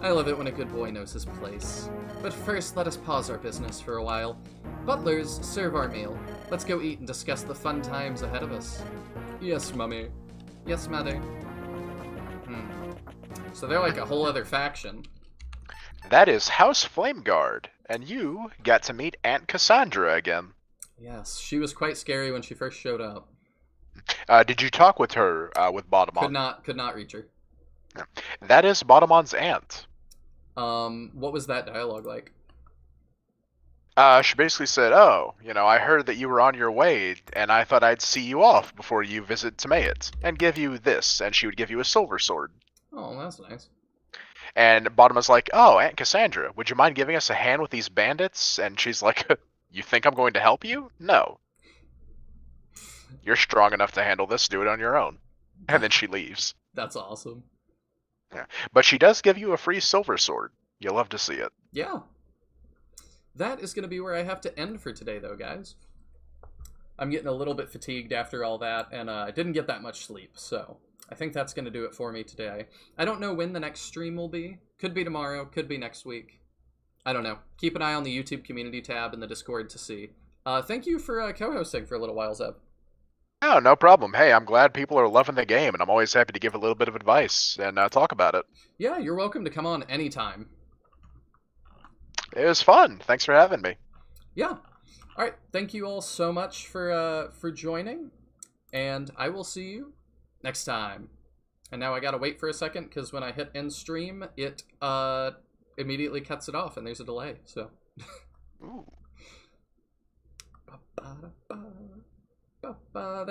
I love it when a good boy knows his place. But first, let us pause our business for a while. Butlers, serve our meal. Let's go eat and discuss the fun times ahead of us. Yes, Mummy. Yes, Mother. So they're like a whole other faction. That is House Flameguard, and you got to meet Aunt Cassandra again. Yes, she was quite scary when she first showed up. Did you talk with her, with Bottomon? Could not reach her. That is Bottomon's aunt. What was that dialogue like? She basically said, oh, I heard that you were on your way, and I thought I'd see you off before you visit Timaeus, and give you this, and she would give you a silver sword. Oh, that's nice. And Bottomon's like, oh, Aunt Cassandra, would you mind giving us a hand with these bandits? And she's like, you think I'm going to help you? No. You're strong enough to handle this, do it on your own. And then she leaves. That's awesome. Yeah. But she does give you a free silver sword. You'll love to see it. Yeah. That is going to be where I have to end for today, though, guys. I'm getting a little bit fatigued after all that, and I didn't get that much sleep, so I think that's going to do it for me today. I don't know when the next stream will be. Could be tomorrow, could be next week. I don't know. Keep an eye on the YouTube community tab and the Discord to see. Thank you for co-hosting for a little while, Zeb. Oh, no problem. Hey, I'm glad people are loving the game, and I'm always happy to give a little bit of advice and talk about it. Yeah, you're welcome to come on anytime. It was fun. Thanks for having me. Yeah. All right. Thank you all so much for joining, and I will see you next time. And now I gotta wait for a second because when I hit end stream, it immediately cuts it off, and there's a delay. So. Ooh. Ba-ba-da-ba, ba-ba-da.